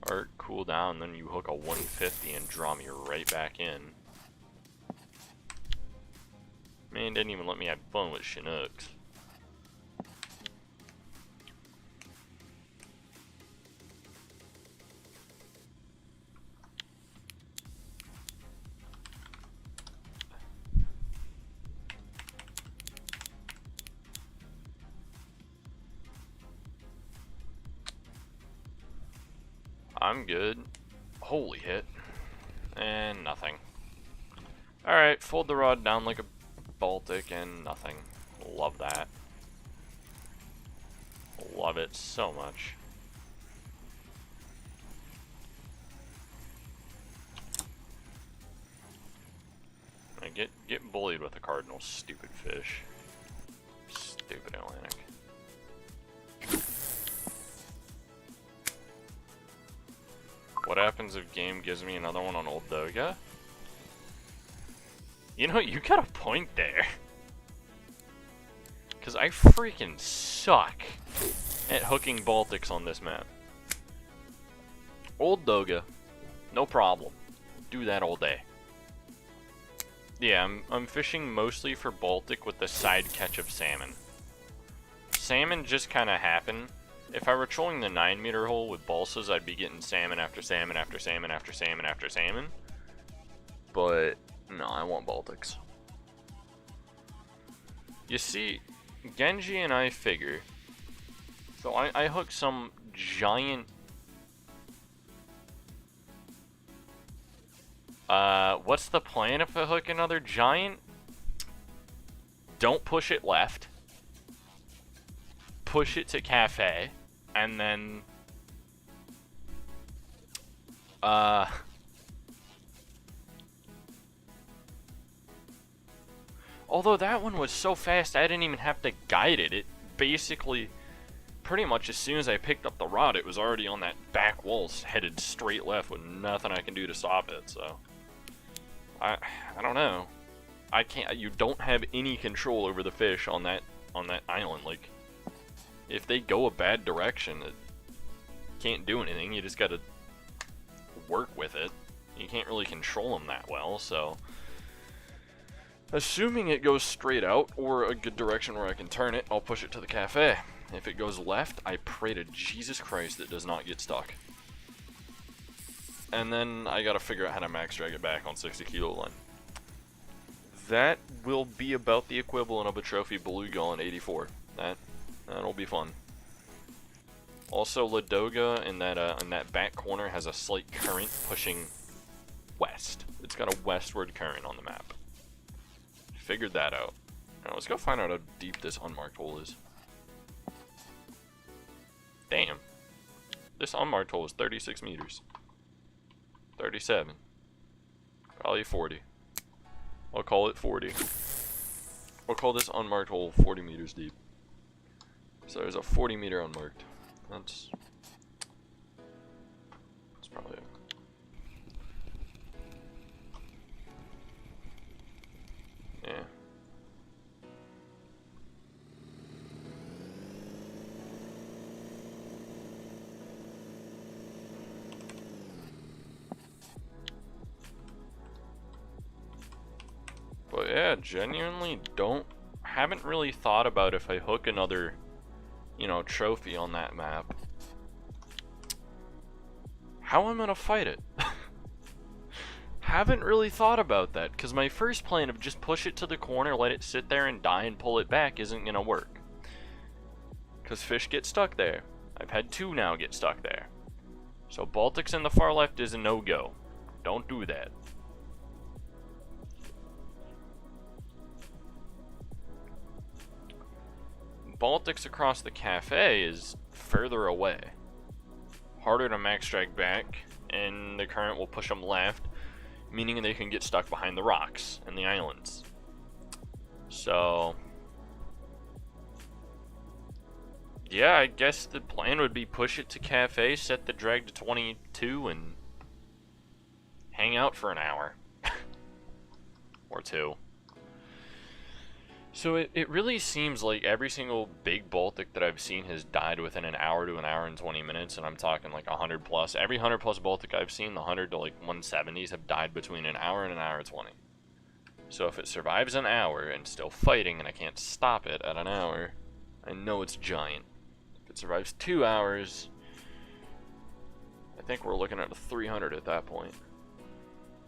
Art cool down, then you hook a 150 and draw me right back in. Man didn't even let me have fun with Chinooks. I'm good. Holy hit. And nothing. Alright, fold the rod down like a Baltic and nothing. Love that. Love it so much. I get bullied with a cardinal, stupid fish. Stupid Atlantic. What happens if game gives me another one on Old Doga? You know, you got a point there. Because I freaking suck at hooking Baltics on this map. Old Doga, no problem. Do that all day. Yeah, I'm fishing mostly for Baltic with the side catch of salmon. salmon just kind of happen. If I were trolling the 9-meter hole with balsas, I'd be getting salmon after salmon after salmon after salmon after salmon. But no, I want Baltics. You see, Genji and I figure. So I hook some giant. What's the plan if I hook another giant? Don't push it left. Push it to cafe, and then although that one was so fast I didn't even have to guide it. It basically pretty much as soon as I picked up the rod, it was already on that back wall headed straight left with nothing I can do to stop it. So I don't know. I can't. You don't have any control over the fish on that island. Like, if they go a bad direction, it can't do anything. You just gotta work with it. You can't really control them that well, so assuming it goes straight out or a good direction where I can turn it, I'll push it to the cafe. If it goes left, I pray to Jesus Christ it does not get stuck. And then I gotta figure out how to max drag it back on 60 kilo line. That will be about the equivalent of a trophy beluga on 84. That'll be fun. Also, Ladoga in that back corner has a slight current pushing west. It's got a westward current on the map. Figured that out. Now let's go find out how deep this unmarked hole is. Damn. This unmarked hole is 36 meters. 37. Probably 40. I'll call it 40. I'll call this unmarked hole 40 meters deep. So there's a 40 meter unmarked. That's probably it. Yeah. But yeah, genuinely haven't really thought about if I hook another, you know, trophy on that map, how I'm gonna fight it. Haven't really thought about that, because my first plan of just push it to the corner, let it sit there and die and pull it back isn't gonna work. Because fish get stuck there. I've had 2 now get stuck there. So Baltics in the far left is a no-go. Don't do that. Baltics across the cafe is further away. Harder to max drag back, and the current will push them left, meaning they can get stuck behind the rocks and the islands. So yeah, I guess the plan would be push it to cafe, set the drag to 22, and hang out for an hour. Or 2. So it really seems like every single big Baltic that I've seen has died within an hour to an hour and 20 minutes, and I'm talking like 100 plus. Every 100 plus Baltic I've seen, the 100 to like 170s have died between an hour and an hour 20. So if it survives an hour and still fighting and I can't stop it at an hour, I know it's giant. If it survives 2 hours, I think we're looking at a 300 at that point.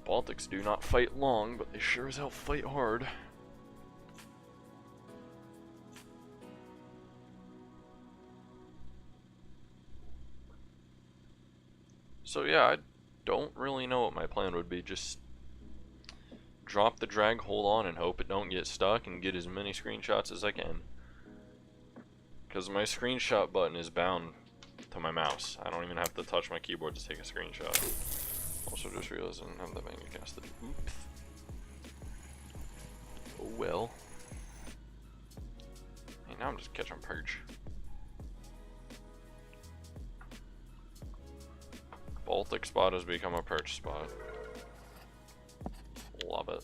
Baltics do not fight long, but they sure as hell fight hard. So yeah, I don't really know what my plan would be. Just drop the drag, hold on, and hope it don't get stuck, and get as many screenshots as I can. Because my screenshot button is bound to my mouse. I don't even have to touch my keyboard to take a screenshot. Also just realized I didn't have the manga casted. Oops. Oh well. Hey, now I'm just catching perch. Baltic spot has become a perch spot. Love it.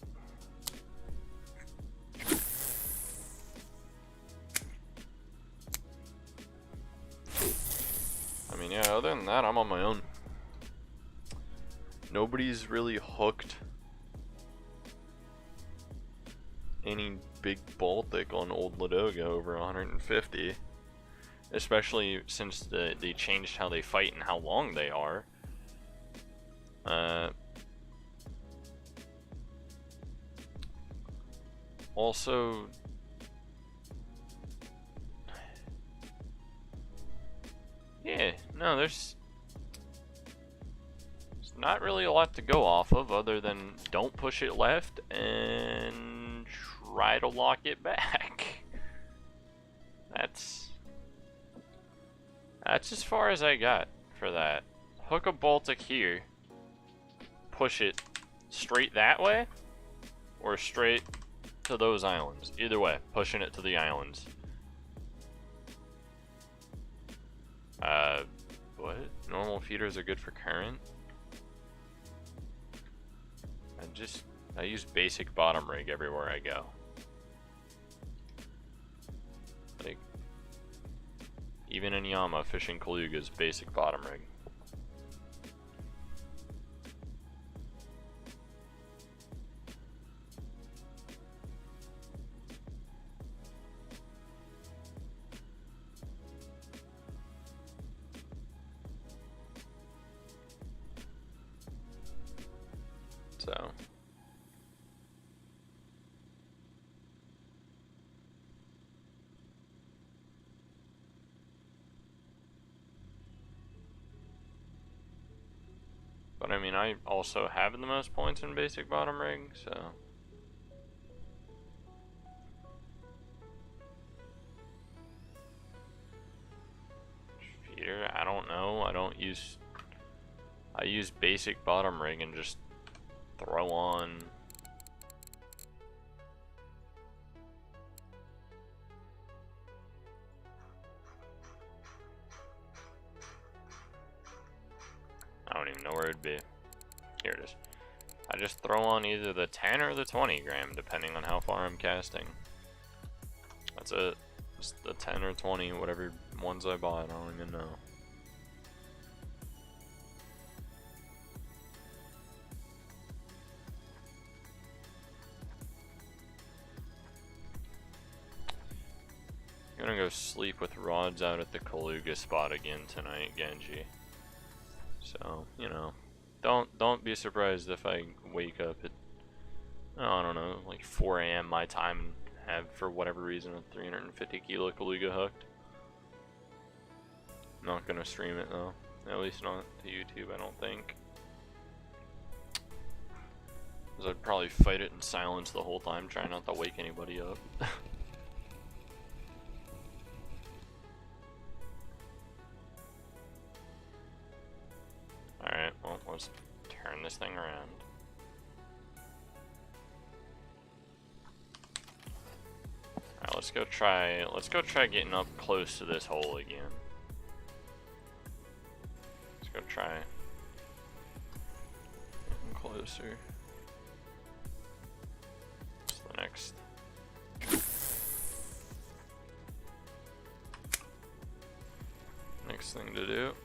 I mean, yeah, other than that, I'm on my own. Nobody's really hooked any big Baltic on Old Ladoga over 150. especially since they changed how they fight and how long they are. Also, yeah, no, there's not really a lot to go off of other than don't push it left and try to lock it back. That's as far as I got for that. Hook a Baltic here, push it straight that way or straight to those islands. Either way, pushing it to the islands. What? Normal feeders are good for current? I use basic bottom rig everywhere I go. Like, even in Yama, fishing Kaluga's basic bottom rig. So. But I mean, I also have the most points in basic bottom rig, so. Feeder, I don't know. I use basic bottom rig and just throw on. I don't even know where it'd be. Here it is. I just throw on either the 10 or the 20 gram, depending on how far I'm casting. That's it. Just the 10 or 20, whatever ones I buy, I don't even know. I'm gonna go sleep with rods out at the Kaluga spot again tonight, Genji. So, you know, don't be surprised if I wake up at, I don't know, like 4 AM my time and have, for whatever reason, a 350 kilo Kaluga hooked. Not gonna stream it though, at least not to YouTube, I don't think. Because I'd probably fight it in silence the whole time, trying not to wake anybody up. Alright, well, let's turn this thing around. Alright, let's go try getting up close to this hole again. Let's go try getting closer. What's the next thing to do?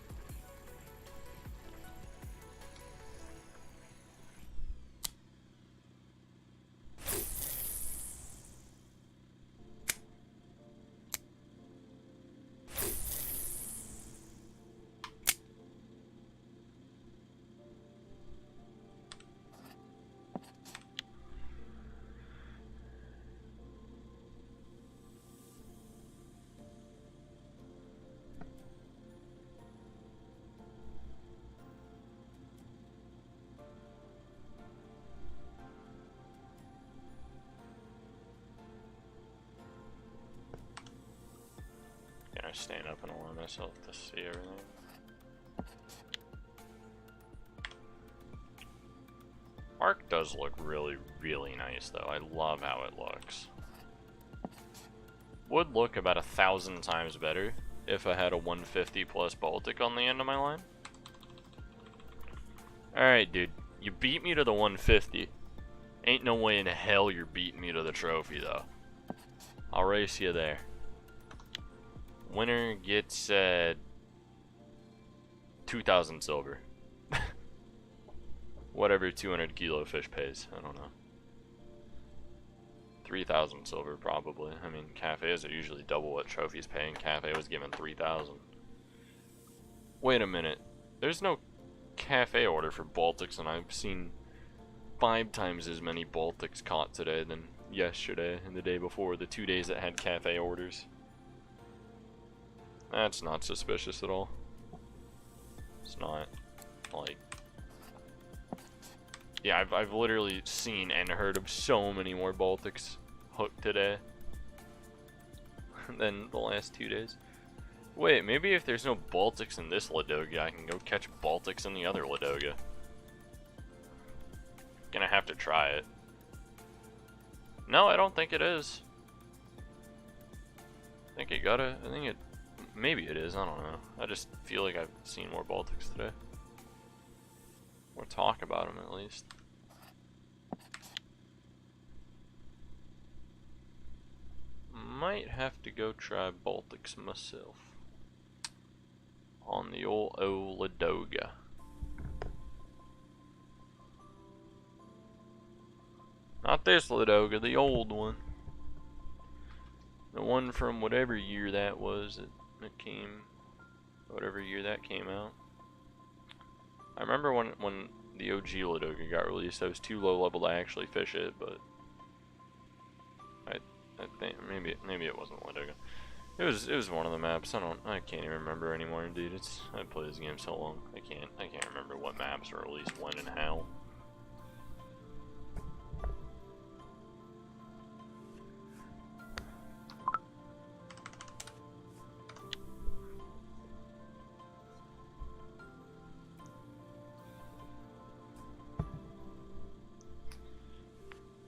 Stand up and allow myself to see everything. Arc does look really, really nice though. I love how it looks. Would look about 1,000 times better if I had a 150 plus Baltic on the end of my line. Alright dude, you beat me to the 150. Ain't no way in hell you're beating me to the trophy though. I'll race you there. Winner gets 2,000 silver. Whatever 200 kilo fish pays, I don't know. 3,000 silver probably. I mean, cafes are usually double what trophies pay, and cafe was given 3,000. Wait a minute. There's no cafe order for Baltics, and I've seen 5 times as many Baltics caught today than yesterday and the day before, the 2 days that had cafe orders. That's not suspicious at all. It's not. Like, yeah, I've literally seen and heard of so many more Baltics hooked today than the last 2 days. Wait, maybe if there's no Baltics in this Ladoga, I can go catch Baltics in the other Ladoga. Gonna have to try it. No, I don't think it is. I think it, maybe it is, I don't know. I just feel like I've seen more Baltics today. Or talk about them at least. Might have to go try Baltics myself. On the old Ladoga. Not this Ladoga, the old one. The one from whatever year that was that came, whatever year that came out. I remember when the OG Ladoga got released, I was too low level to actually fish it, but I think maybe it wasn't Ladoga. It was one of the maps. I can't even remember anymore, dude. I played this game so long. I can't remember what maps were released when and how.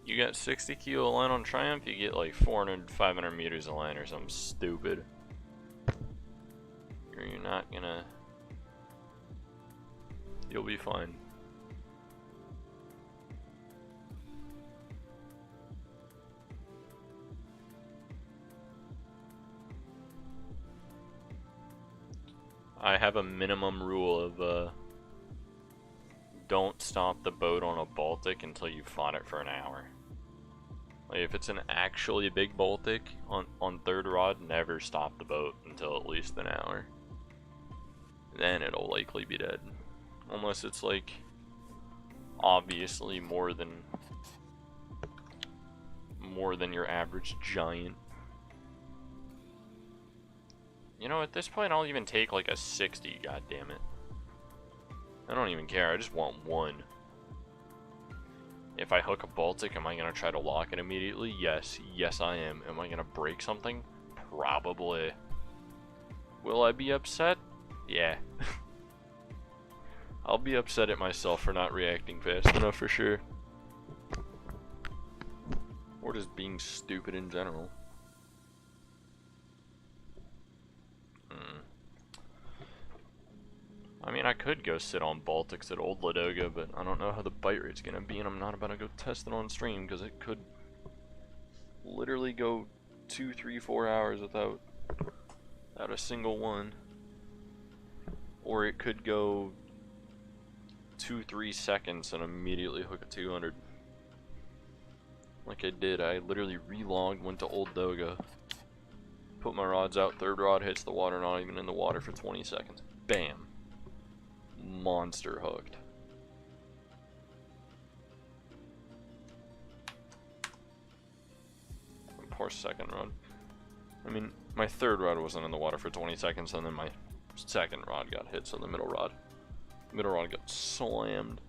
You got 60 kilo line on Triumph, you get like 400, 500 meters of line or something stupid. You're not gonna... You'll be fine. I have a minimum rule of, don't stop the boat on a Baltic until you've fought it for an hour. Like if it's an actually big Baltic on third rod, never stop the boat until at least an hour. Then it'll likely be dead. Unless it's like obviously more than your average giant. You know, at this point I'll even take like a 60, god damn it. I don't even care, I just want one. If I hook a Baltic, am I going to try to lock it immediately? Yes. Yes, I am. Am I going to break something? Probably. Will I be upset? Yeah. I'll be upset at myself for not reacting fast enough for sure. Or just being stupid in general. I mean, I could go sit on Baltics at Old Ladoga, but I don't know how the bite rate's gonna be, and I'm not about to go test it on stream, because it could literally go 2, 3, 4 hours without a single one. Or it could go 2, 3 seconds and immediately hook a 200. Like I did, I literally relogged, went to Old Doga, put my rods out, third rod hits the water, not even in the water for 20 seconds. Bam. Monster hooked. Poor second rod. I mean, my third rod wasn't in the water for 20 seconds, and then my second rod got hit, so the middle rod got slammed.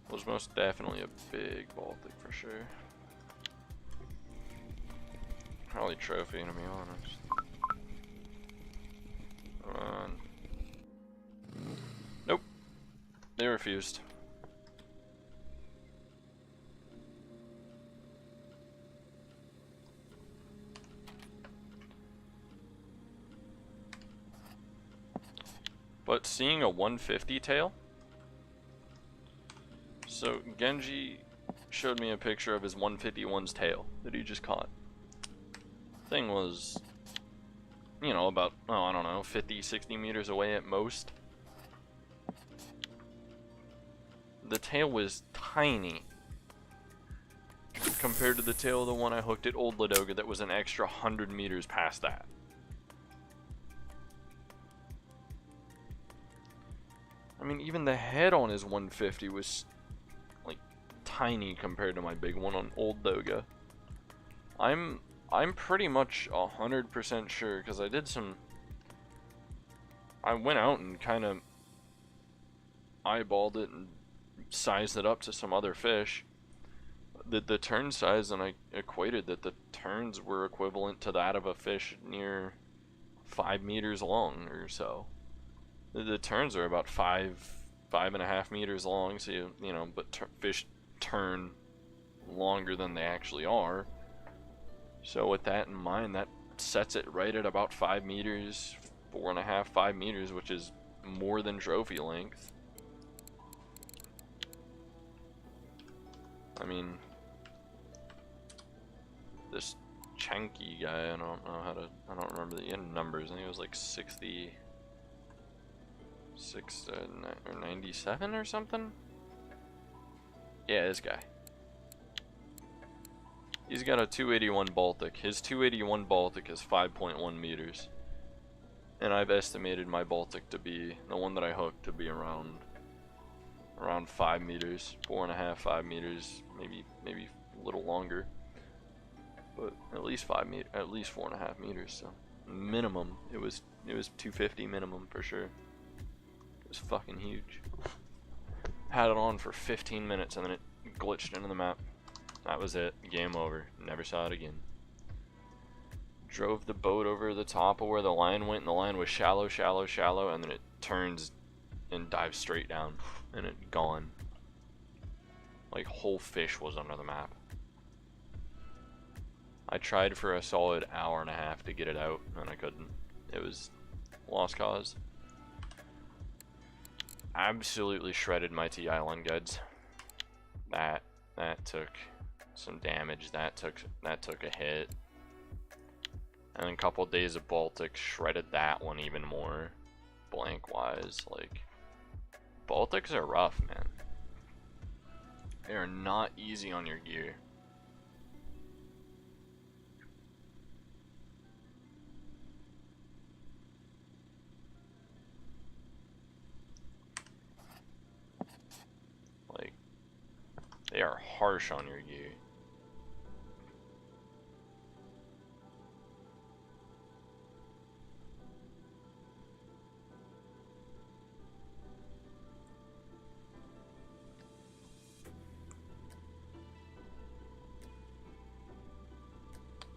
Was most definitely a big Baltic for sure. Probably trophy, to be honest. Come on. Nope. They refused. But seeing a 150 tail? So Genji showed me a picture of his 151's tail that he just caught. Thing was, you know, about, oh, I don't know, 50, 60 meters away at most. the tail was tiny compared to the tail of the one I hooked at Old Ladoga that was an extra 100 meters past that. I mean, even the head on his 150 was like tiny compared to my big one on Old Doga. I'm pretty much 100% sure, because I went out and kind of eyeballed it and sized it up to some other fish. The turn size, and I equated that the turns were equivalent to that of a fish near 5 meters long or so. The turns are about 5.5 meters long, so you know, but fish turn longer than they actually are. So with that in mind, that sets it right at about 5 meters, 4.5, 5 meters, which is more than trophy length. I mean, this Chanky guy, I don't remember the end numbers. I think it was like 66 or 97 or something. Yeah, this guy. He's got a 281 Baltic. His 281 Baltic is 5.1 meters. And I've estimated my Baltic to be, the one that I hooked, to be around 5 meters, 4.5, 5 meters, maybe a little longer. But at least 4.5 meters, so minimum, it was 250 minimum for sure. It was fucking huge. Had it on for 15 minutes and then it glitched into the map. That was it. Game over. Never saw it again. Drove the boat over the top of where the line went, and the line was shallow, shallow, shallow, and then it turns and dives straight down, and it gone. Like, whole fish was under the map. I tried for a solid hour and a half to get it out, and I couldn't. It was lost cause. Absolutely shredded my T-Island guides. That took some damage. That took a hit. And a couple days of Baltic shredded that one even more. Blank wise, like, Baltics are rough, man. They are not easy on your gear. Like, they are harsh on your gear.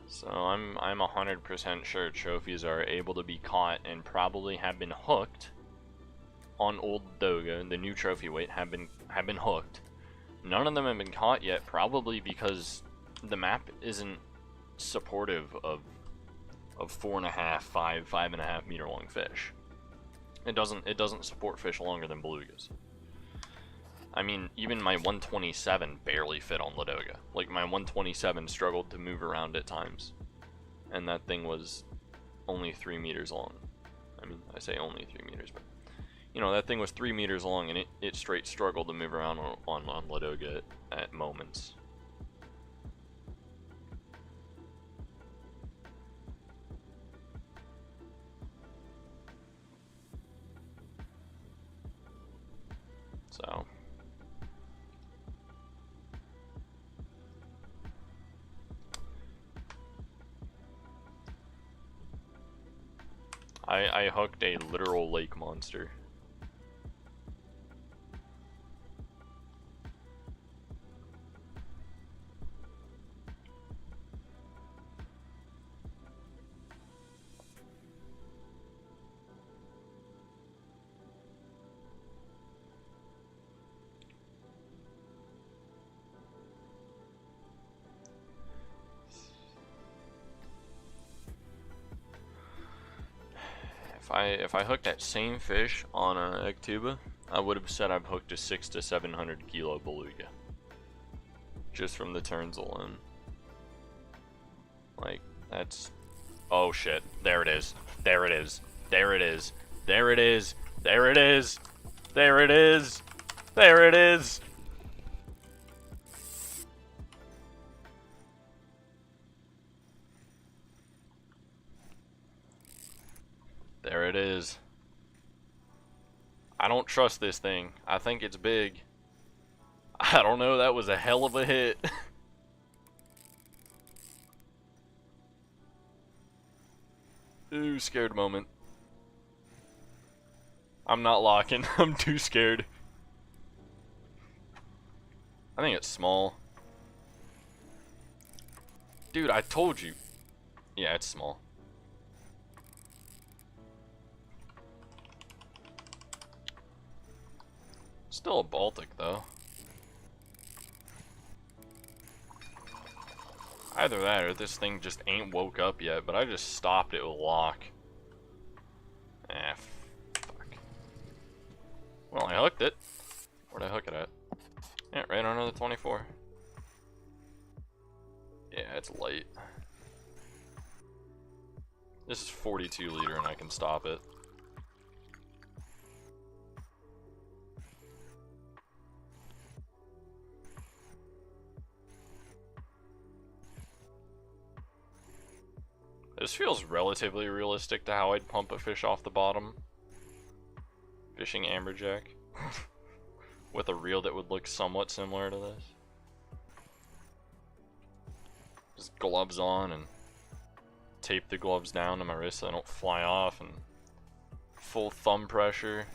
So I'm 100% sure trophies are able to be caught and probably have been hooked on Old Doga. The new trophy weight have been hooked. None of them have been caught yet, probably because the map isn't supportive of 4.5, 5.5 meter long fish. It doesn't support fish longer than belugas. I mean, even my 127 barely fit on Ladoga. Like, my 127 struggled to move around at times. And that thing was only 3 meters long. I mean, I say only 3 meters, but, you know, that thing was 3 meters long, and it straight struggled to move around on Ladoga at moments. So... I hooked a literal lake monster. If I hooked that same fish on a Ectuba, I would have said I've hooked a 600 to 700 kilo beluga, just from the turns alone. Like, that's, oh shit, there it is, there it is, there it is, there it is, there it is, there it is, There it is. There it is. I don't trust this thing. I think it's big. I don't know, that was a hell of a hit. Ooh, scared moment. I'm not locking. I'm too scared. I think it's small. Dude, I told you. Yeah, it's small. Still a Baltic, though. Either that or this thing just ain't woke up yet, but I just stopped it with lock. Fuck. Well, I hooked it. Where'd I hook it at? Yeah, right under the 24. Yeah, it's light. This is 42 liter and I can stop it. This feels relatively realistic to how I'd pump a fish off the bottom. Fishing amberjack. With a reel that would look somewhat similar to this. Just gloves on and tape the gloves down to my wrist so they don't fly off, and full thumb pressure,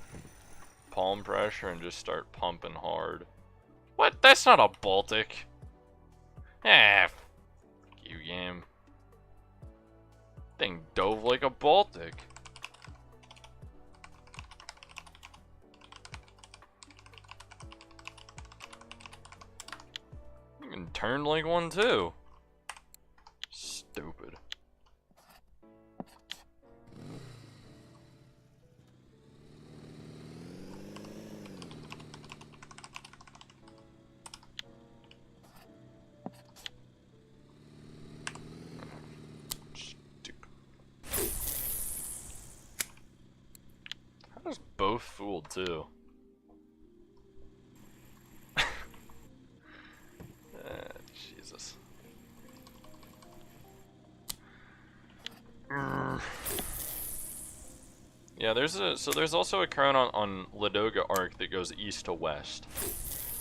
palm pressure, and just start pumping hard. What? That's not a Baltic. F you, game. Thing dove like a Baltic. You can turn like one too. Stupid. Both fooled too. Jesus. Yeah, there's also a current on Ladoga Arc that goes east to west.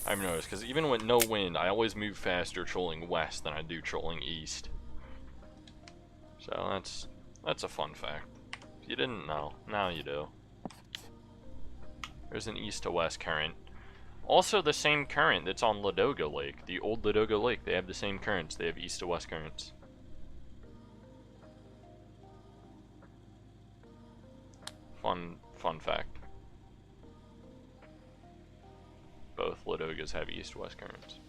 I've noticed, because even with no wind, I always move faster trolling west than I do trolling east. So that's a fun fact. If you didn't know, now you do. There's an east to west current. Also the same current that's on Ladoga Lake, the old Ladoga Lake. They have the same currents. They have east to west currents. Fun fact. Both Ladogas have east to west currents.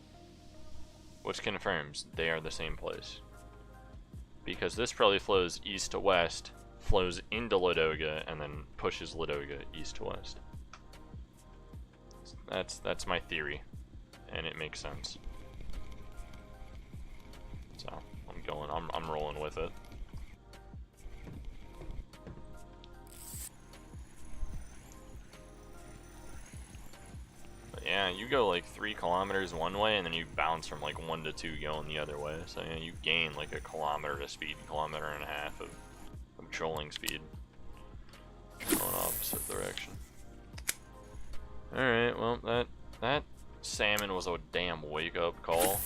Which confirms they are the same place. Because this probably flows east to west, flows into Ladoga, and then pushes Ladoga east to west. That's my theory, and it makes sense. So I'm rolling with it. But yeah, you go like 3 kilometers one way, and then you bounce from like 1 to 2 going the other way. So yeah, you gain like a kilometer of speed, kilometer and a half of trolling speed, going opposite direction. Alright, well, that salmon was a damn wake-up call.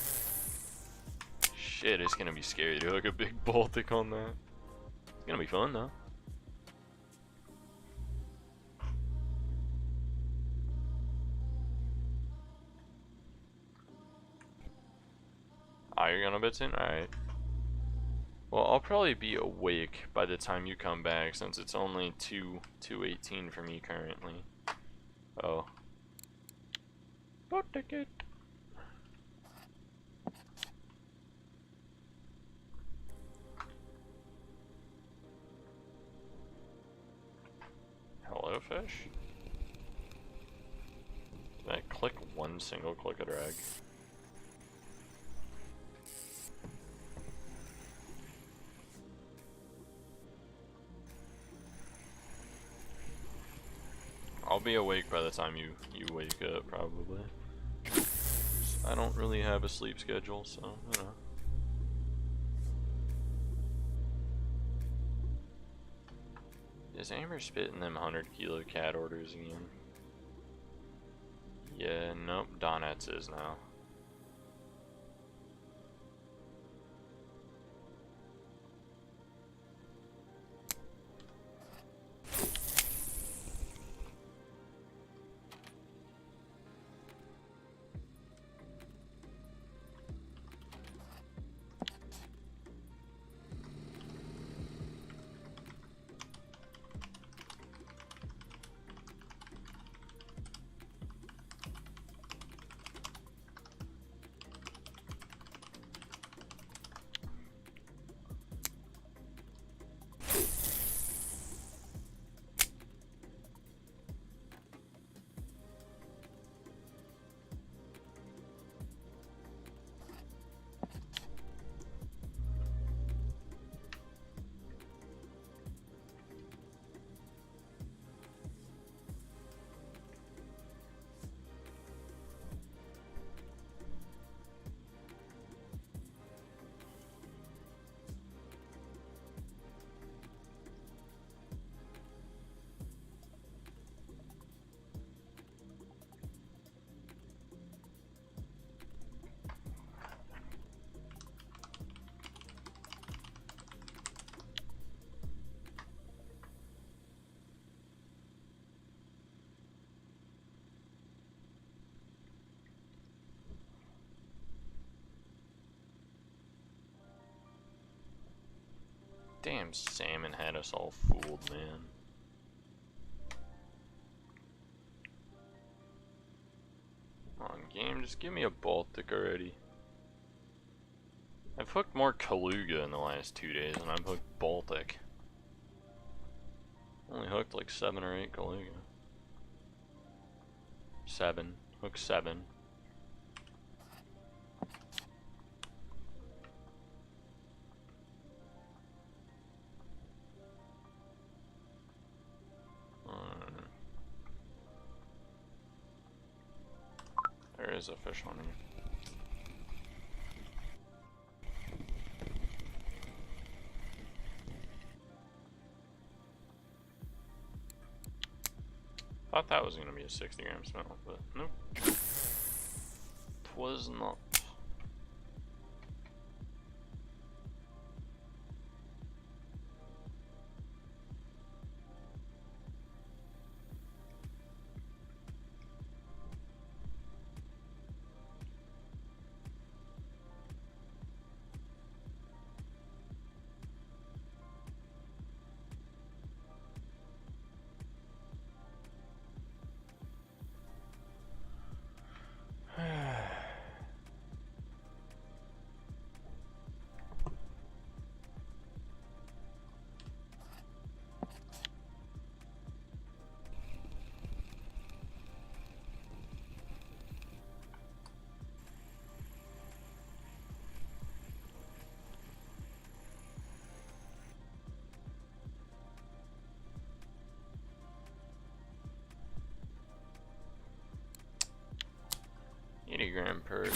Shit, it's gonna be scary to hook a big Baltic on that. It's gonna be fun, though. Oh, you're gonna bit soon? Alright. Well, I'll probably be awake by the time you come back, since it's only 2:18 for me currently. Oh. Boat ticket. Hello, fish? Did I click one single click a drag? I'll be awake by the time you wake up, probably. I don't really have a sleep schedule, so, you know. Is Amber spitting them 100-kilo cat orders again? Yeah, nope, Donets is now. Damn, Salmon had us all fooled, man. Come on, game, just give me a Baltic already. I've hooked more Kaluga in the last 2 days than I've hooked Baltic. Only hooked like 7 or 8 Kaluga. 7. Hooked 7. There is a fish on here. Thought that was gonna be a 60-gram smell, but nope. Twas not. gram perch.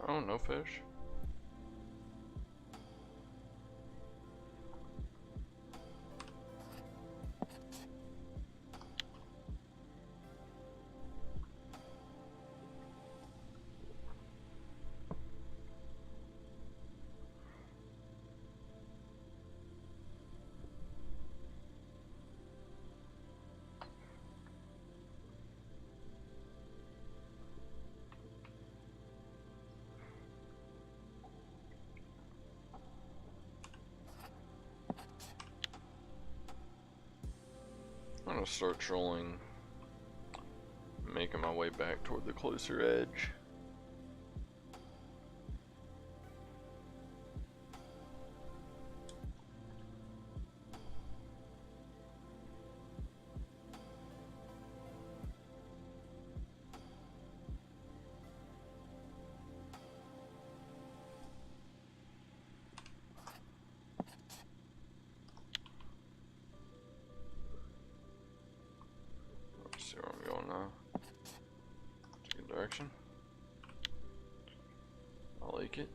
Oh, no fish. I'm gonna start trolling, making my way back toward the closer edge. Let's see where I'm going now. It's a good direction. I like it.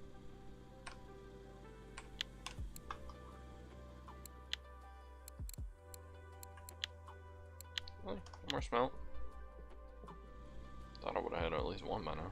Oh, one more smelt. Thought I would have had at least one by now.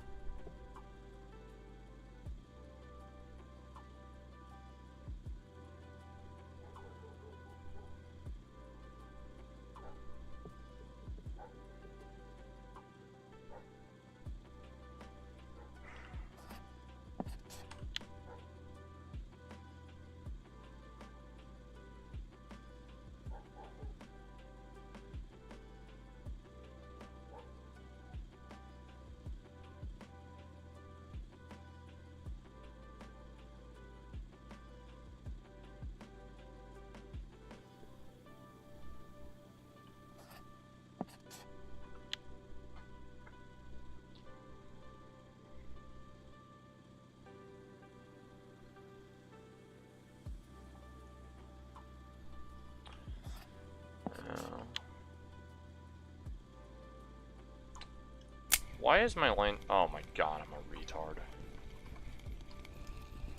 Why is my line? Oh my god, I'm a retard.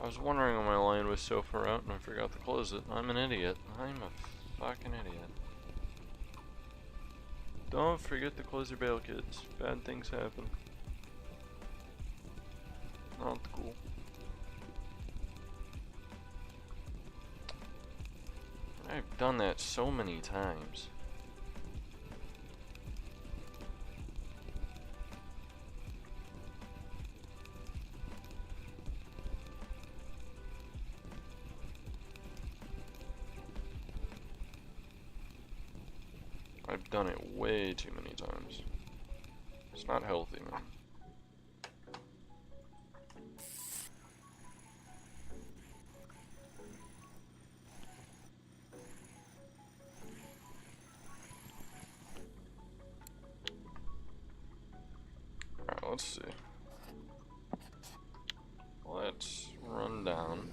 I was wondering why my line was so far out and I forgot to close it. I'm an idiot. I'm a fucking idiot. Don't forget to close your bail, kids. Bad things happen. Not cool. I've done that so many times. I've done it way too many times. It's not healthy, man. Alright, let's see. Let's run down.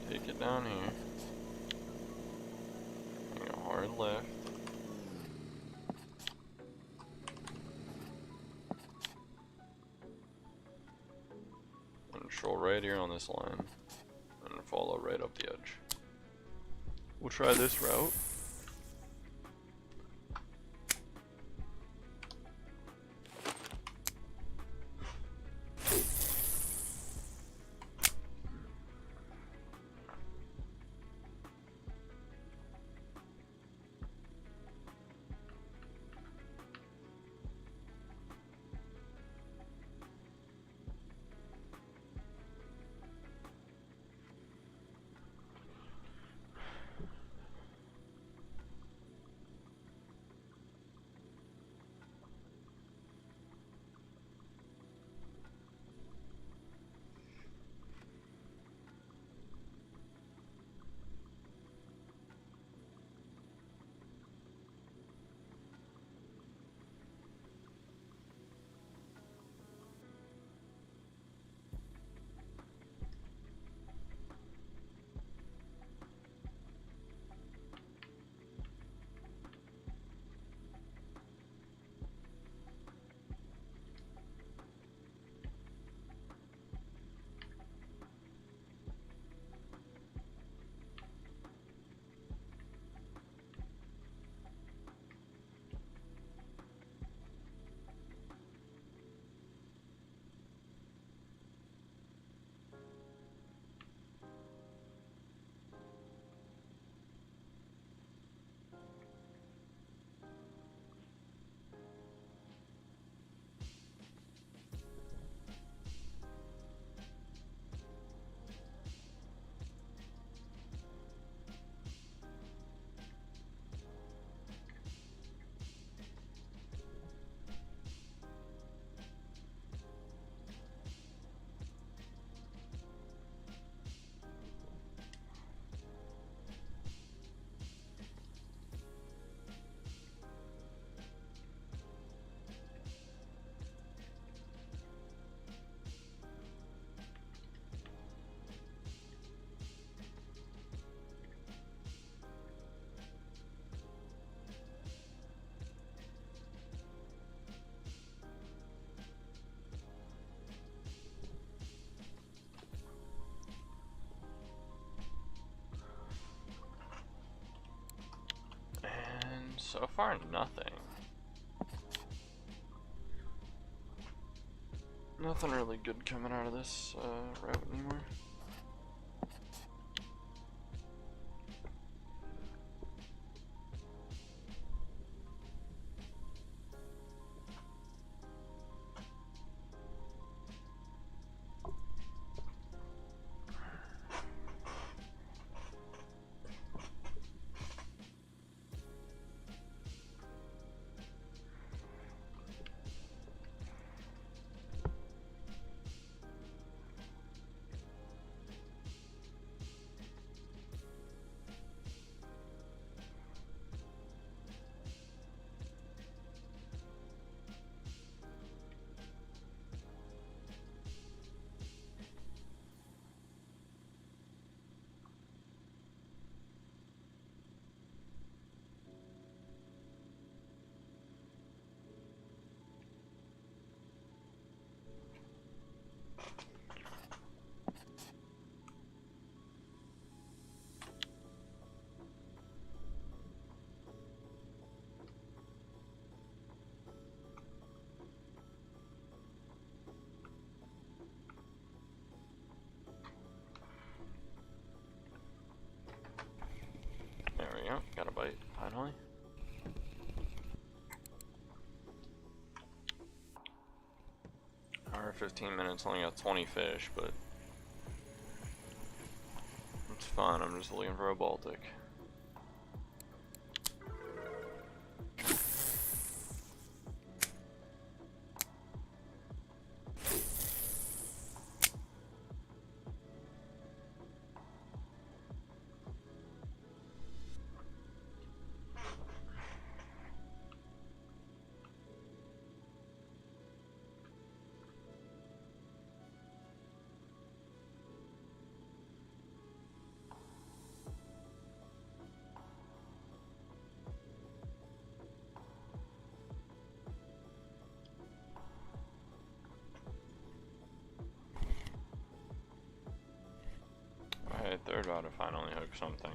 Take it down here. Hang a hard left. Control right here on this line. And follow right up the edge. We'll try this route. So far, nothing. Nothing really good coming out of this route anymore. There we go, got a bite, finally. Hour 15 minutes, only got 20 fish, but it's fun, I'm just looking for a Baltic. Alright, they're about to finally hook something.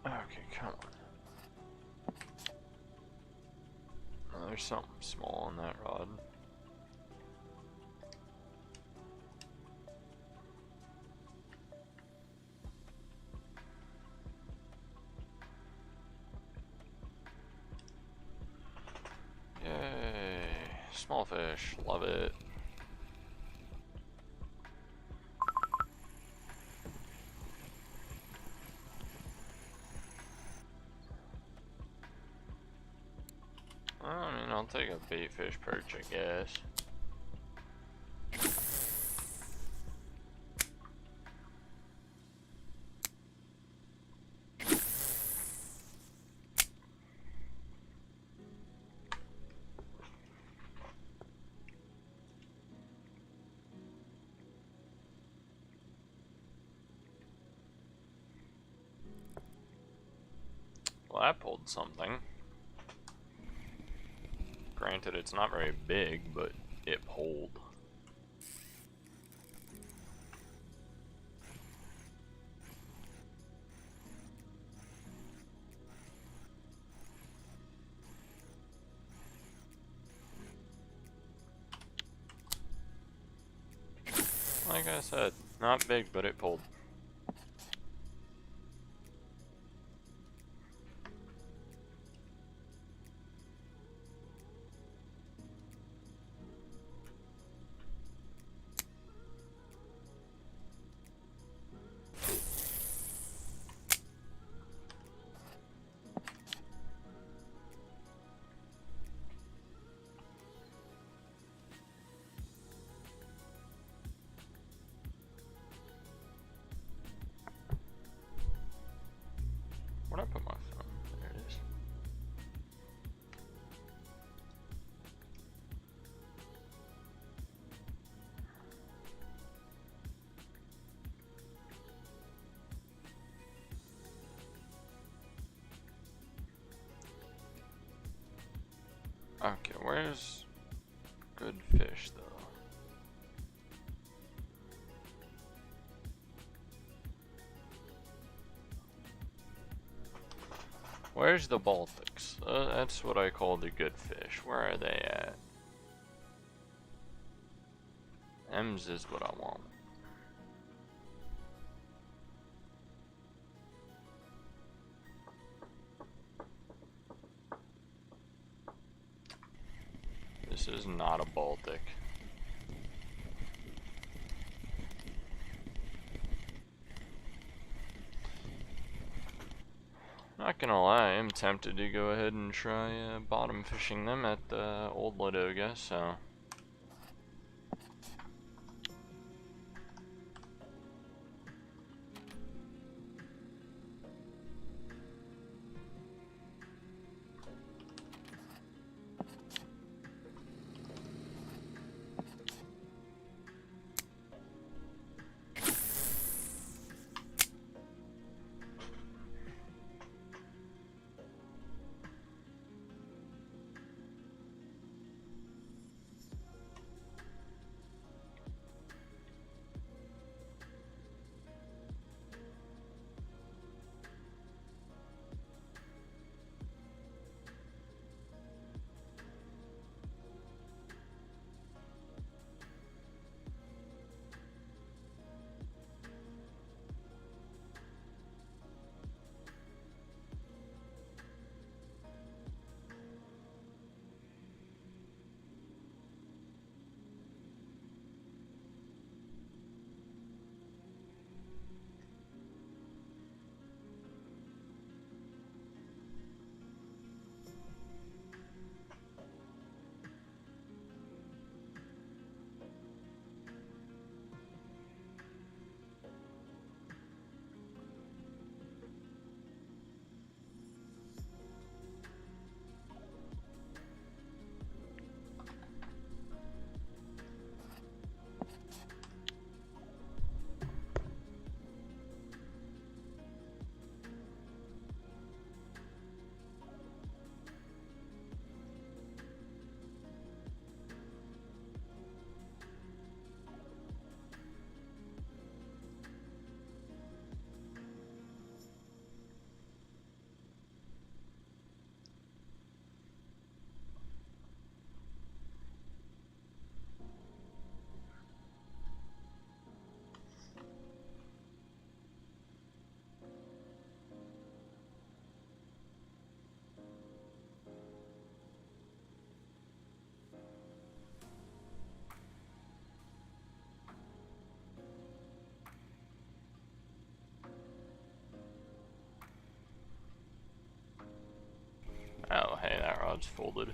Okay, come on. Oh, there's something small on that rod. small fish. Love it. I mean, I'll take a bait fish perch, I guess. Well, I pulled something. Granted, it's not very big, but it pulled. Like I said, not big, but it pulled. Where'd I put my phone? There it is. Okay, where's good fish though? Where's the Baltics? That's what I call the good fish. Where are they at? M's is what I want. This is not a Baltic. Not gonna lie, I'm tempted to go ahead and try bottom fishing them at the old Ladoga, so. rod's folded.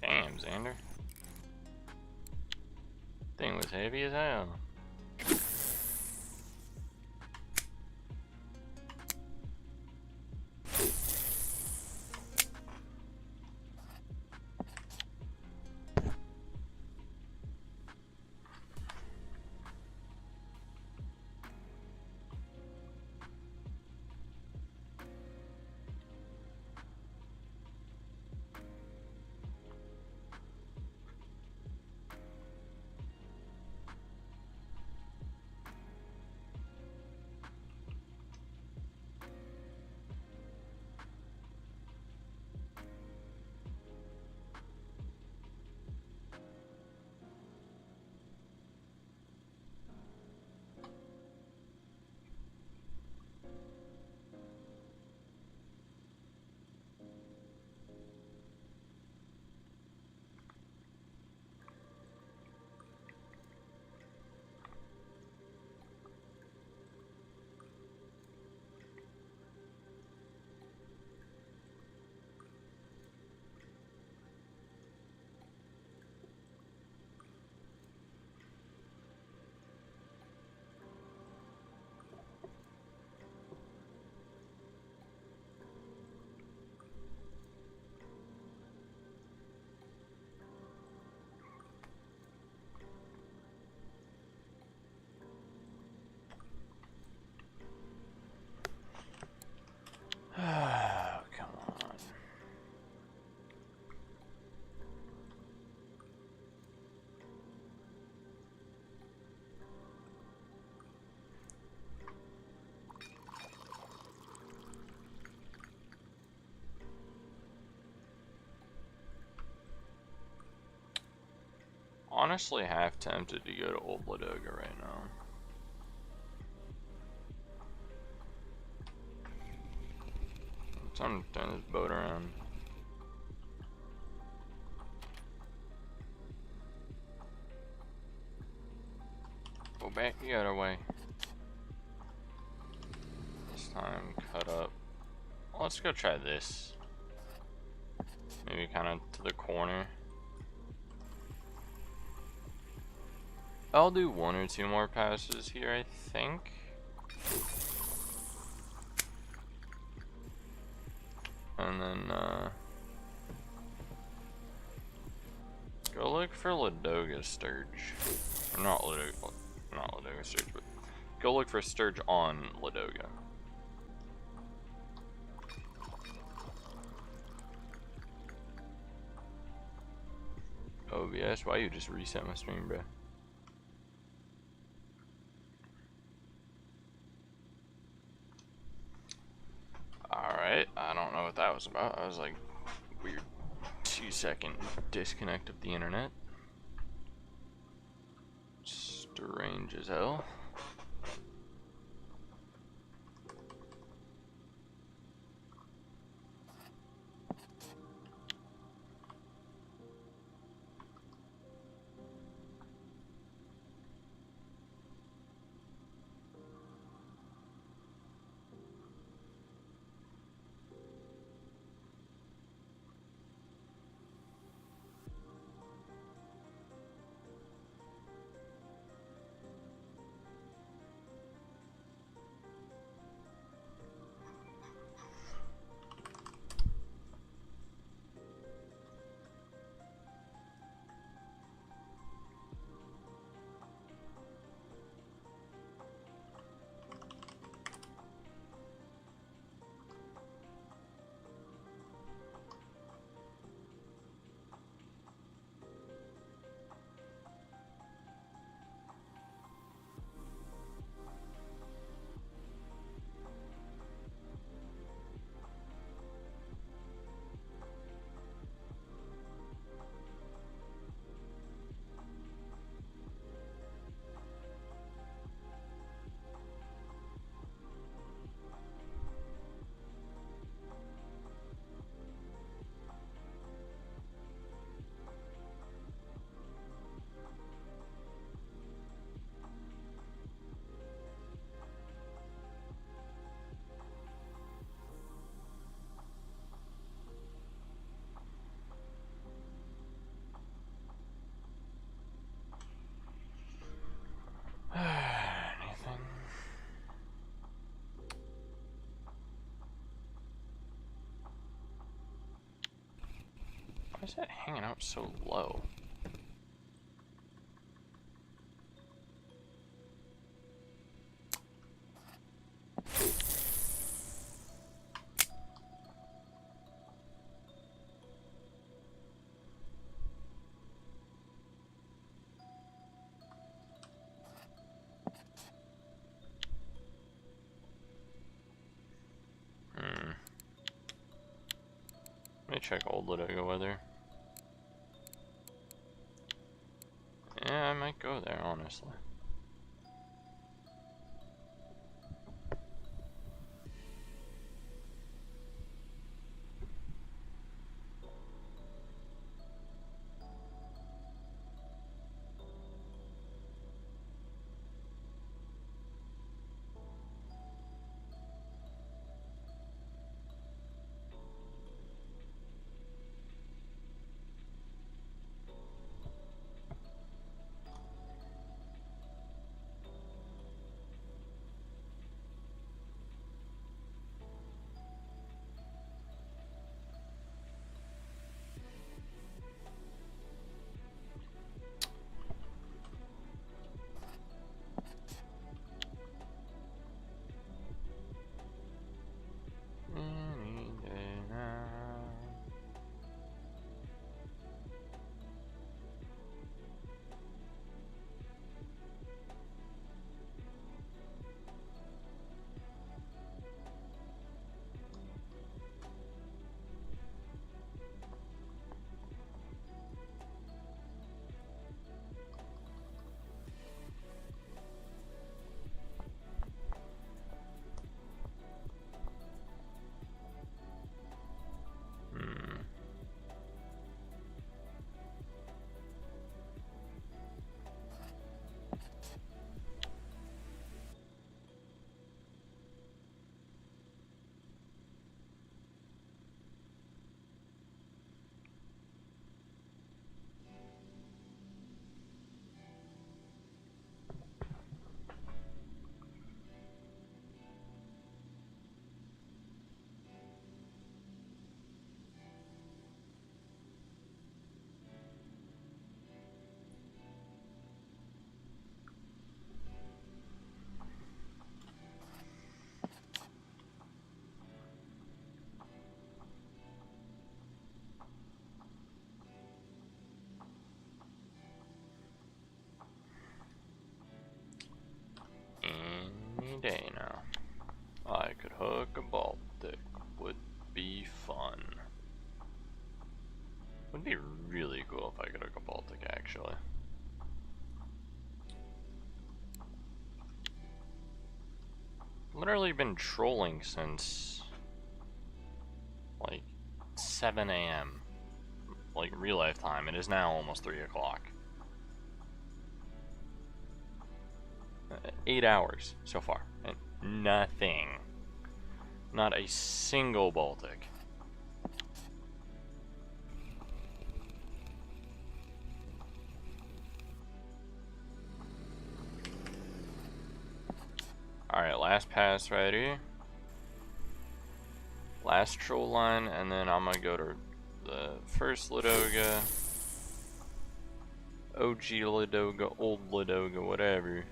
Damn, Xander. Thing was heavy as hell. Come on. Honestly, half tempted to go to Old Ladoga right now. Time to turn this boat around. Go back the other way. This time, cut up. Well, let's go try this. Maybe kind of to the corner. I'll do one or two more passes here, I think. And then, go look for Ladoga Sturge. Or not Ladoga Sturge, but go look for Sturge on Ladoga. OBS, why you just reset my stream, bro? Alright, I don't know what that was about. I was like, weird 2-second disconnect of the internet. Strange as hell. is that hanging out so low? Let me check Old Ladoga weather. Yeah, I might go there, honestly. Any day now. Any day now. I could hook a Baltic. Would be fun. Would be really cool if I could hook a Baltic, actually. Literally been trolling since like 7 a.m. like real life time. It is now almost 3 o'clock. 8 hours so far, and nothing. Not a single Baltic. Alright, last pass right here. Last troll line, and then I'm gonna go to the first Ladoga, OG Ladoga, Old Ladoga, whatever.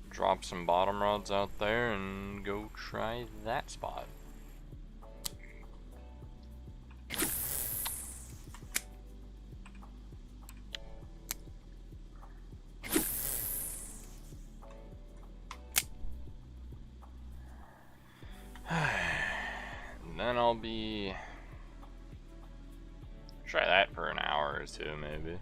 Drop some bottom rods out there and go try that spot. And then I'll be try that for an hour or two maybe.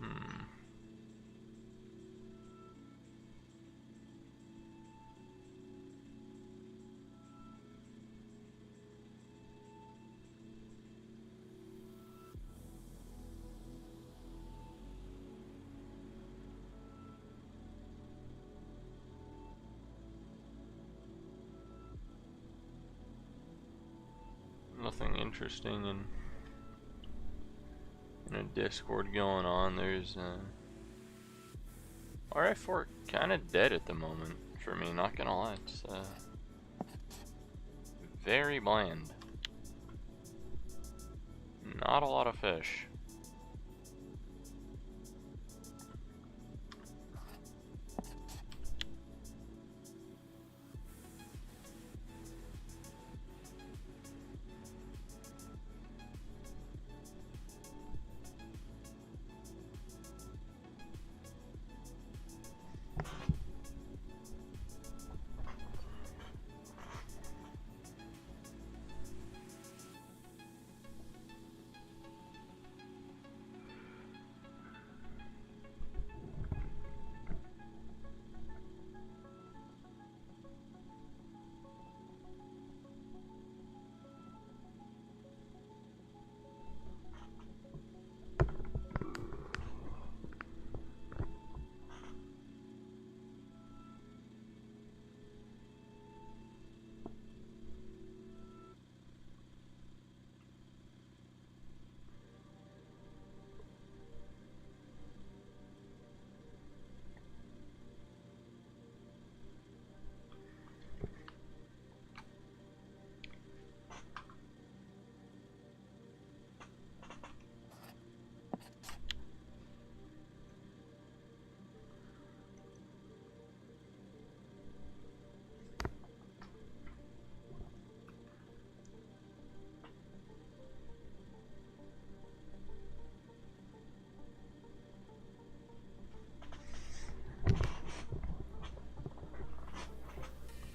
Hmm. Nothing interesting in a Discord going on. There's RI4 kind of dead at the moment for me, not gonna lie. It's very bland. Not a lot of fish.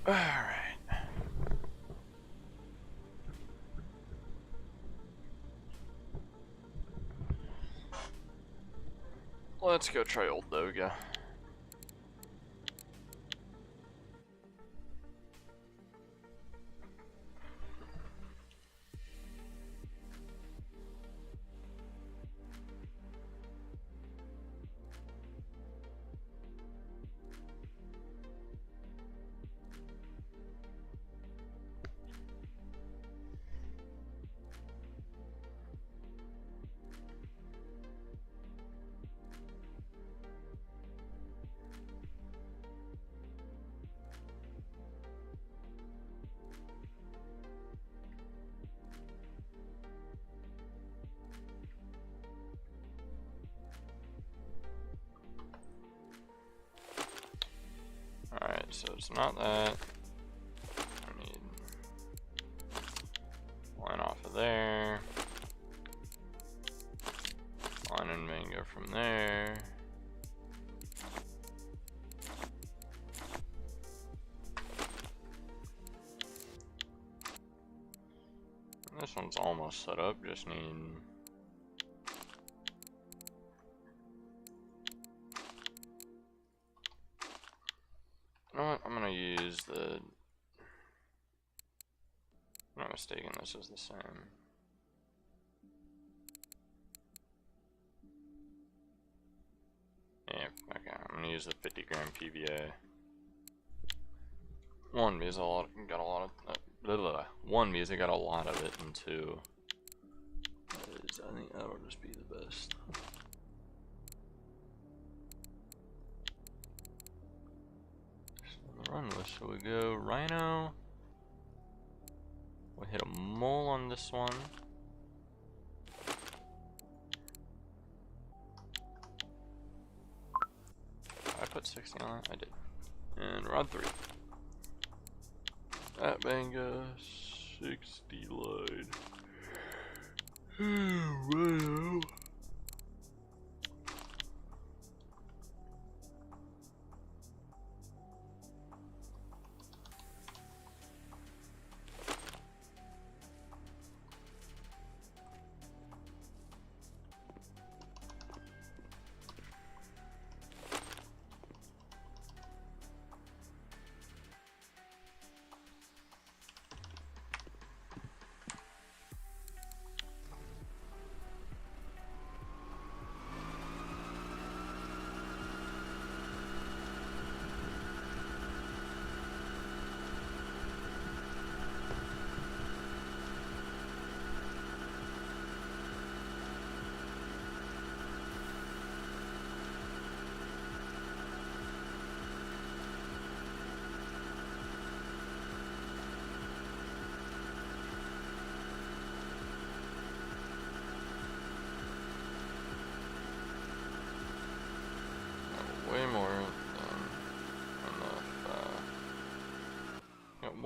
Alright. Let's go try Old Doga. Alright, so it's not that. I need line off of there. Line and mango from there. This one's almost set up, just need you know what, I'm gonna use the, if I'm not mistaken, this is the same. Yeah, okay, I'm gonna use the 50 gram PVA. One, because got a lot of, one, because I got a lot of it, and two, I think that'll just be the best. So on the run list, so we go Rhino. We'll hit a mole on this one. I put 60 on it? I did. And rod 3. That banga 60 line. Wow.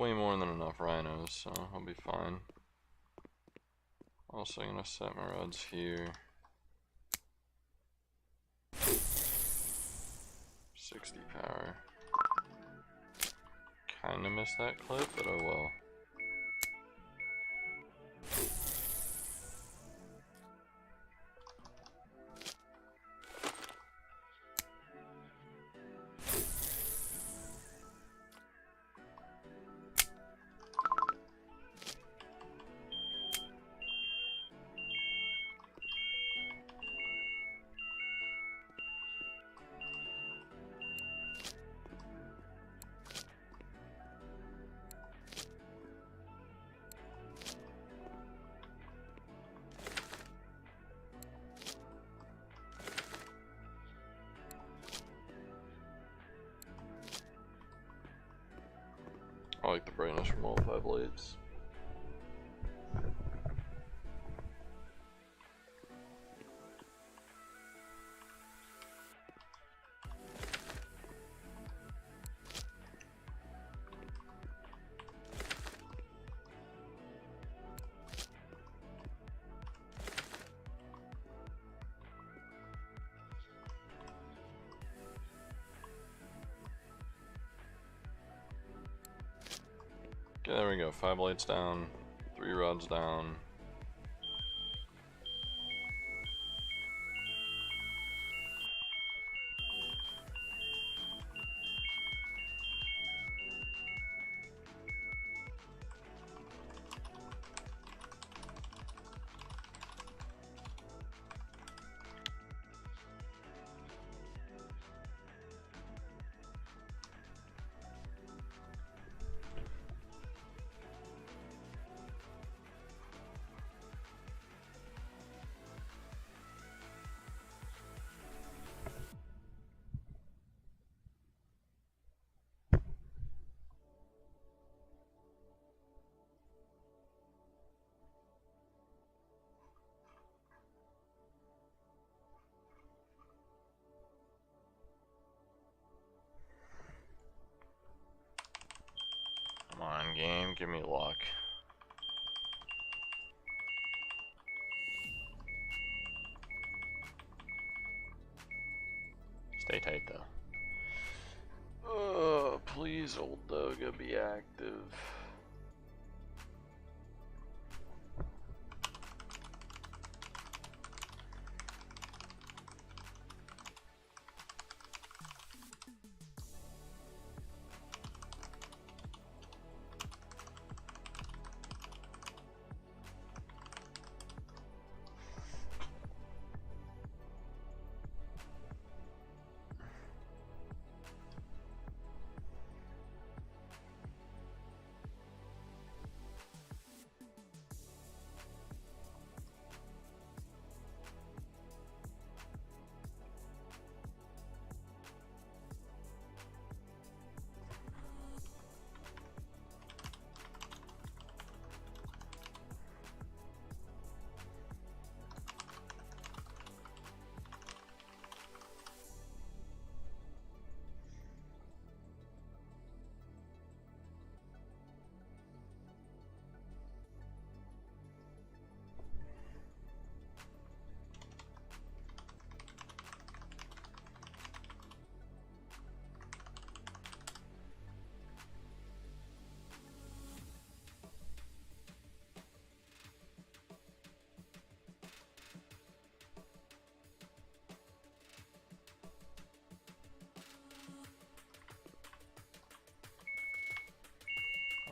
way more than enough rhinos, so I'll be fine. Also gonna set my rods here. 60 power. Kinda missed that clip, but oh well. I like the brightness from all 5 lights. Okay, there we go. 5 lights down, 3 rods down. Come on, game, give me luck. Stay tight though. Please, old Doga, be active.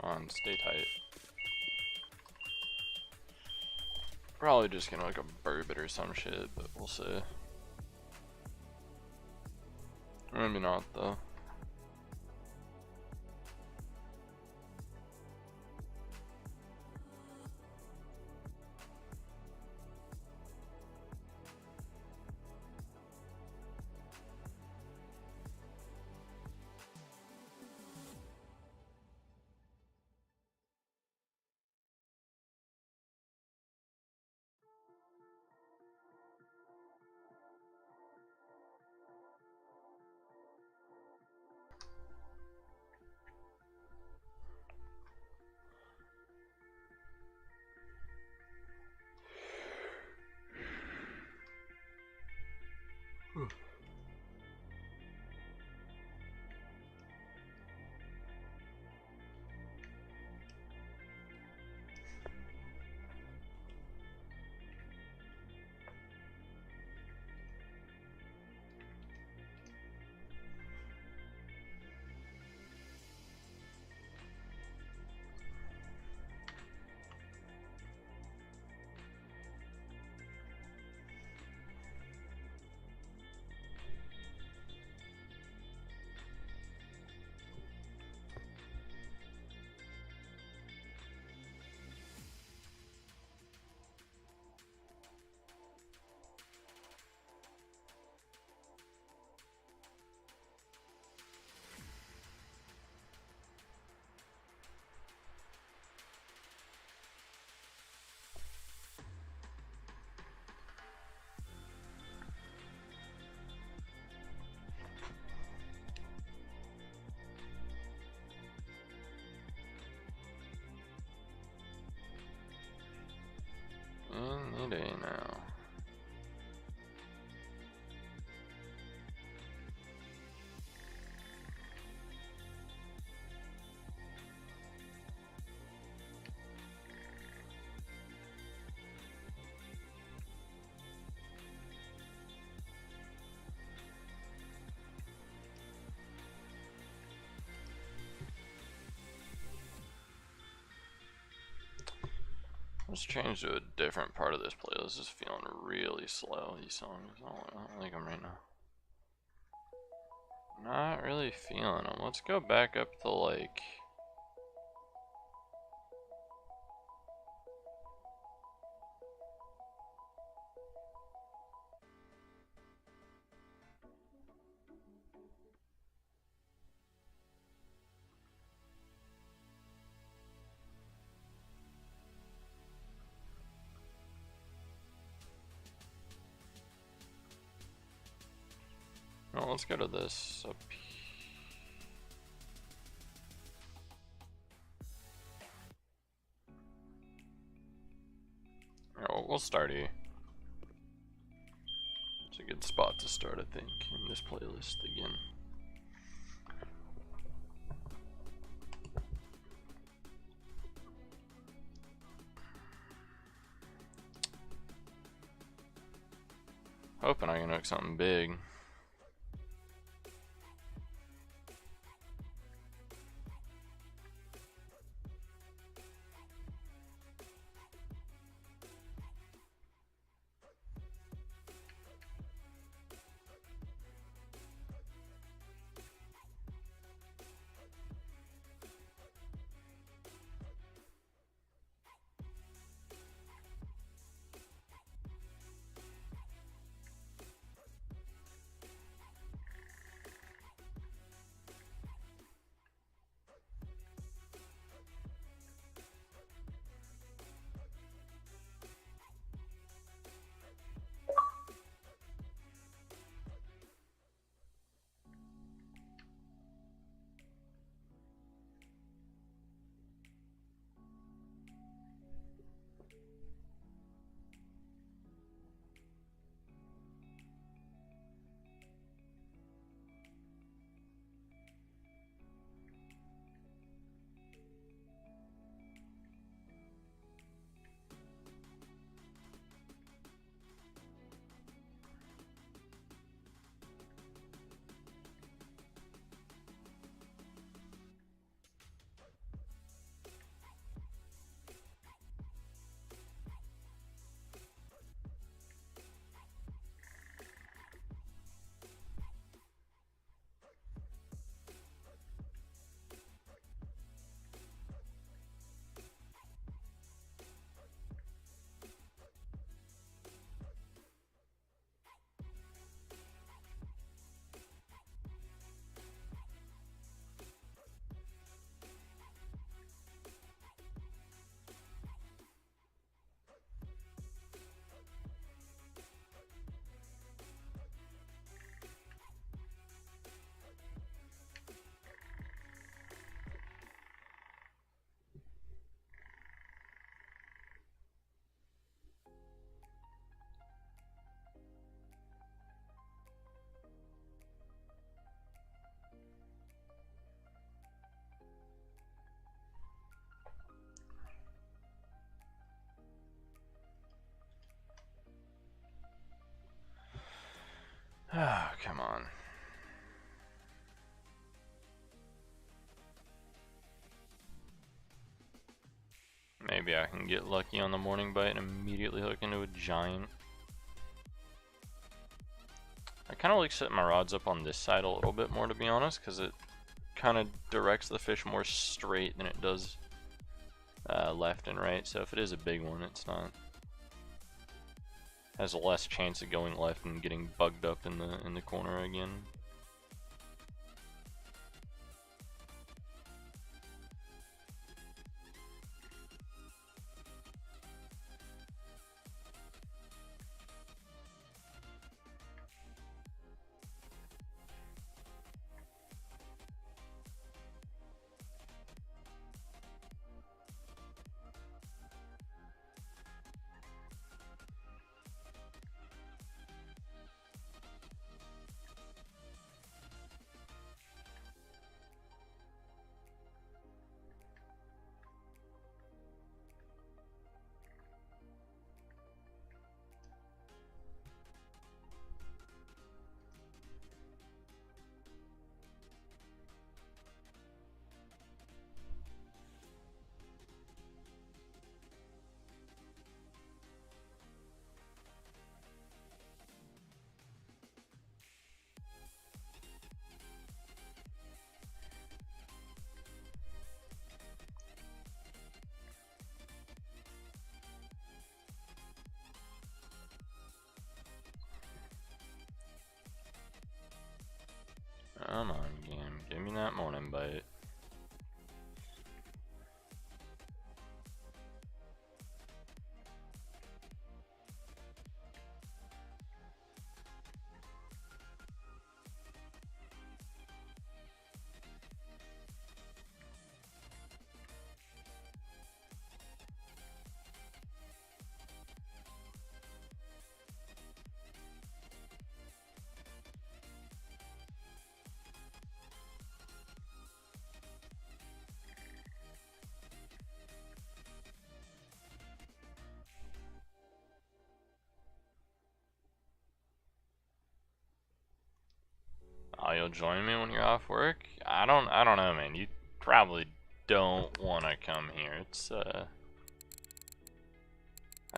Come on, stay tight. Probably just gonna like a burbot or some shit, but we'll see. Maybe not though. Any day now. Let's change to a different part of this playlist. This is feeling really slow, these songs. I don't like them right now. Not really feeling them. Let's go back up to like... No, let's go to this up here. Oh, we'll start here. It's a good spot to start, I think, in this playlist again. Hoping I can hook something big. Oh, come on. Maybe I can get lucky on the morning bite and immediately hook into a giant. I kind of like setting my rods up on this side a little bit more, to be honest, because it kind of directs the fish more straight than it does left and right. So if it is a big one, it's not has less chance of going left and getting bugged up in the corner again. Come on, game. Give me that morning bite. Oh, you'll join me when you're off work? I don't know, man. You probably don't want to come here. It's I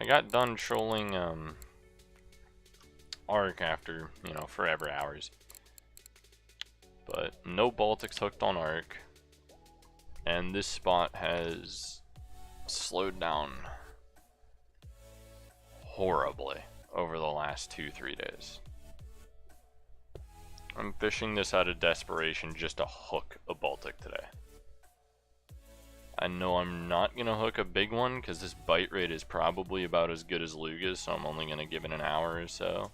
got done trolling Arc after, you know, forever hours. But no Baltics hooked on Arc. And this spot has slowed down horribly over the last 2-3 days. I'm fishing this out of desperation just to hook a Baltic today. I know I'm not going to hook a big one because this bite rate is probably about as good as Luga's, so I'm only going to give it an hour or so.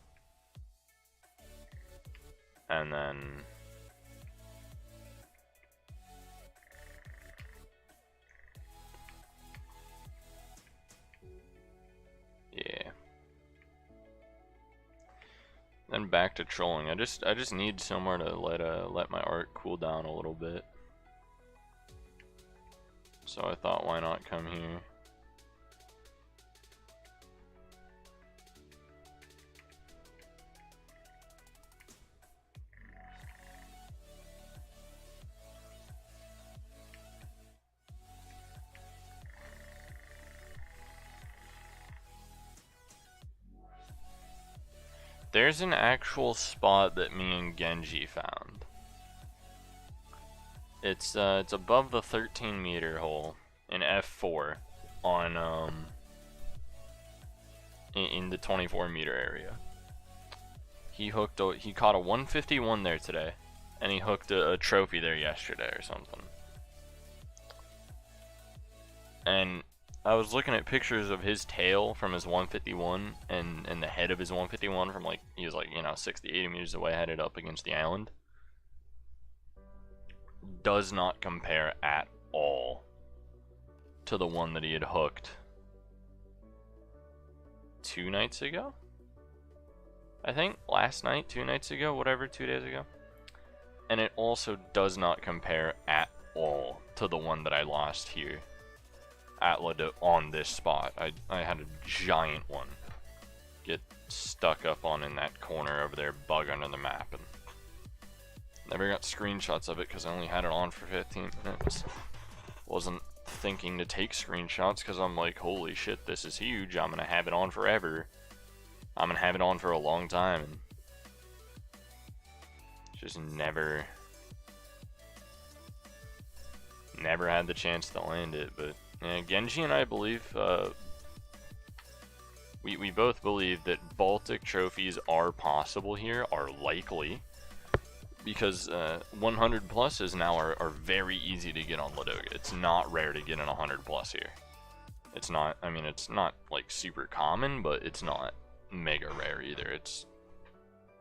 And then... yeah. Then back to trolling. I just need somewhere to let my Arc cool down a little bit. So I thought, why not come here? There's an actual spot that me and Genji found. It's above the 13-meter hole in F4 on in the 24-meter area. He caught a 151 there today, and he hooked a trophy there yesterday or something. And I was looking at pictures of his tail from his 151 and the head of his 151 from like, he was like, you know, 60, 80 meters away, headed up against the island. Does not compare at all to the one that he had hooked 2 nights ago? I think last night, 2 nights ago, whatever, 2 days ago. And it also does not compare at all to the one that I lost here at on this spot. I had a giant one get stuck up on in that corner over there, bug under the map, and never got screenshots of it because I only had it on for 15 minutes. Wasn't thinking to take screenshots because I'm like, holy shit, this is huge. I'm gonna have it on forever. I'm gonna have it on for a long time, and just never had the chance to land it. But yeah, Genji and I believe, we both believe that Baltic trophies are possible here, are likely, because 100 pluses now are very easy to get on Ladoga. It's not rare to get an 100 plus here. It's not, I mean, it's not like super common, but it's not mega rare either. It's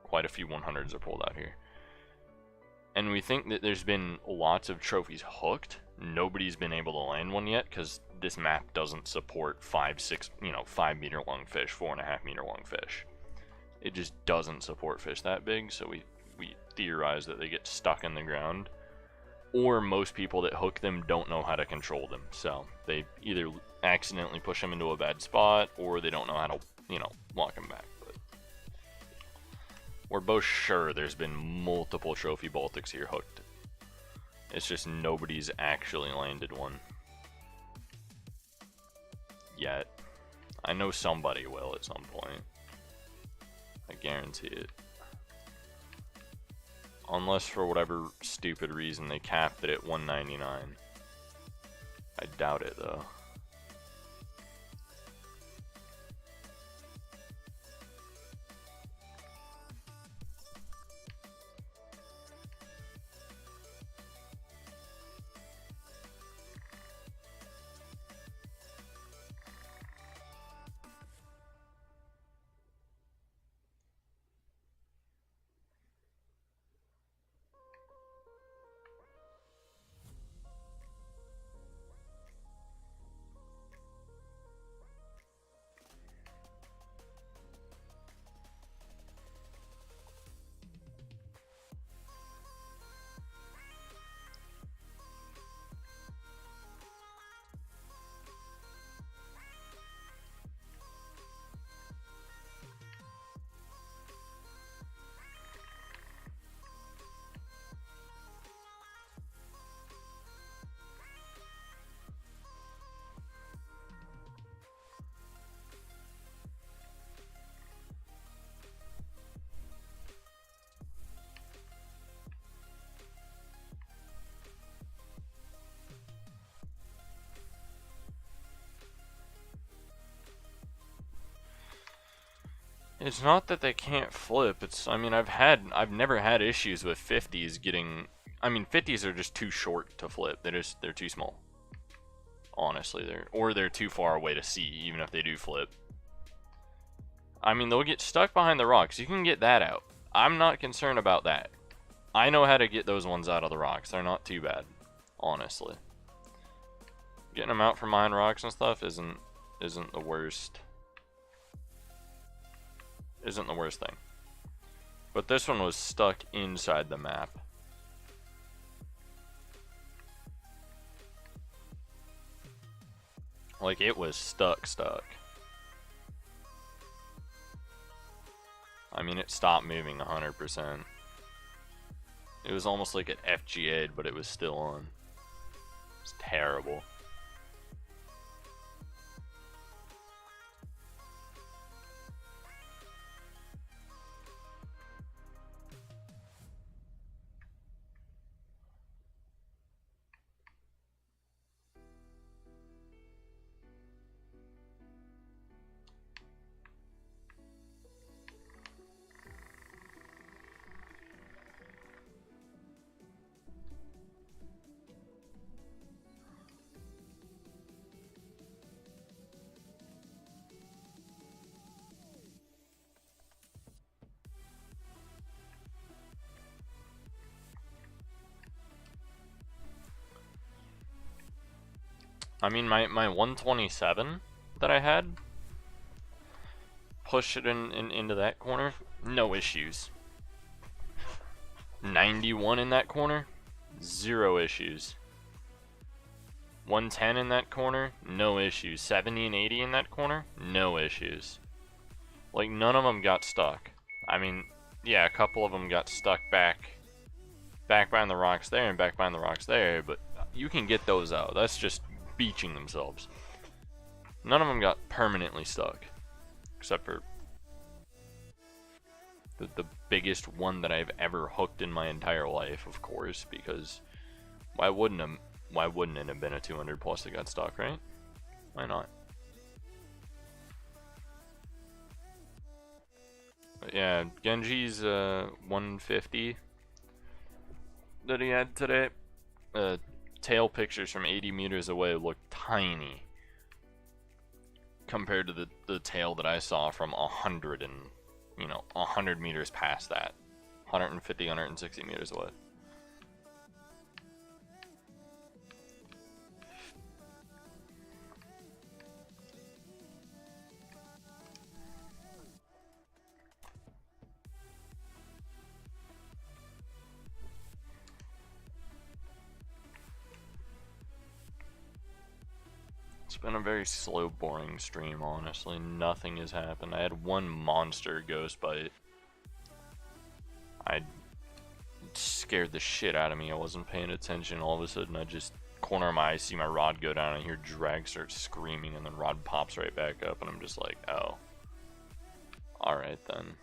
quite a few 100s are pulled out here. And we think that there's been lots of trophies hooked. Nobody's been able to land one yet because this map doesn't support 5 meter long fish, 4.5 meter long fish. It just doesn't support fish that big, so we theorize that they get stuck in the ground, or most people that hook them don't know how to control them, so they either accidentally push them into a bad spot, or they don't know how to, lock them back. But we're both sure there's been multiple trophy Baltics here hooked. It's just nobody's actually landed one yet. I know somebody will at some point. I guarantee it. Unless for whatever stupid reason they capped it at 199. I doubt it though. It's not that they can't flip. It's, I mean, I've never had issues with 50s getting. I mean, 50s are just too short to flip. They're too small. Honestly, they're too far away to see, even if they do flip. I mean, they'll get stuck behind the rocks. You can get that out. I'm not concerned about that. I know how to get those ones out of the rocks. They're not too bad, honestly. Getting them out from behind rocks and stuff isn't the worst. Isn't the worst thing. But this one was stuck inside the map. Like, it was stuck. I mean, it stopped moving 100%. It was almost like it FGA'd, but it was still on. It's terrible. I mean, my 127 that I had, push it into that corner, no issues. 91 in that corner, 0 issues. 110 in that corner, no issues. 70 and 80 in that corner, no issues. Like, none of them got stuck. I mean, yeah, a couple of them got stuck back behind the rocks there and back behind the rocks there, but you can get those out. That's just beaching themselves. None of them got permanently stuck, except for the biggest one that I've ever hooked in my entire life, of course, because why wouldn't it have been a 200 plus that got stuck, right? Why not? But yeah, Genji's 150 that he had today. Tail pictures from 80 meters away look tiny compared to the tail that I saw from 100 and, 100 meters past that. 150, 160 meters away. It's been a very slow, boring stream, honestly. Nothing has happened. I had one monster ghost bite. I scared the shit out of me. I wasn't paying attention. All of a sudden, I just corner of my eye, see my rod go down, and I hear drag start screaming, and then rod pops right back up, and I'm just like, oh. Alright then.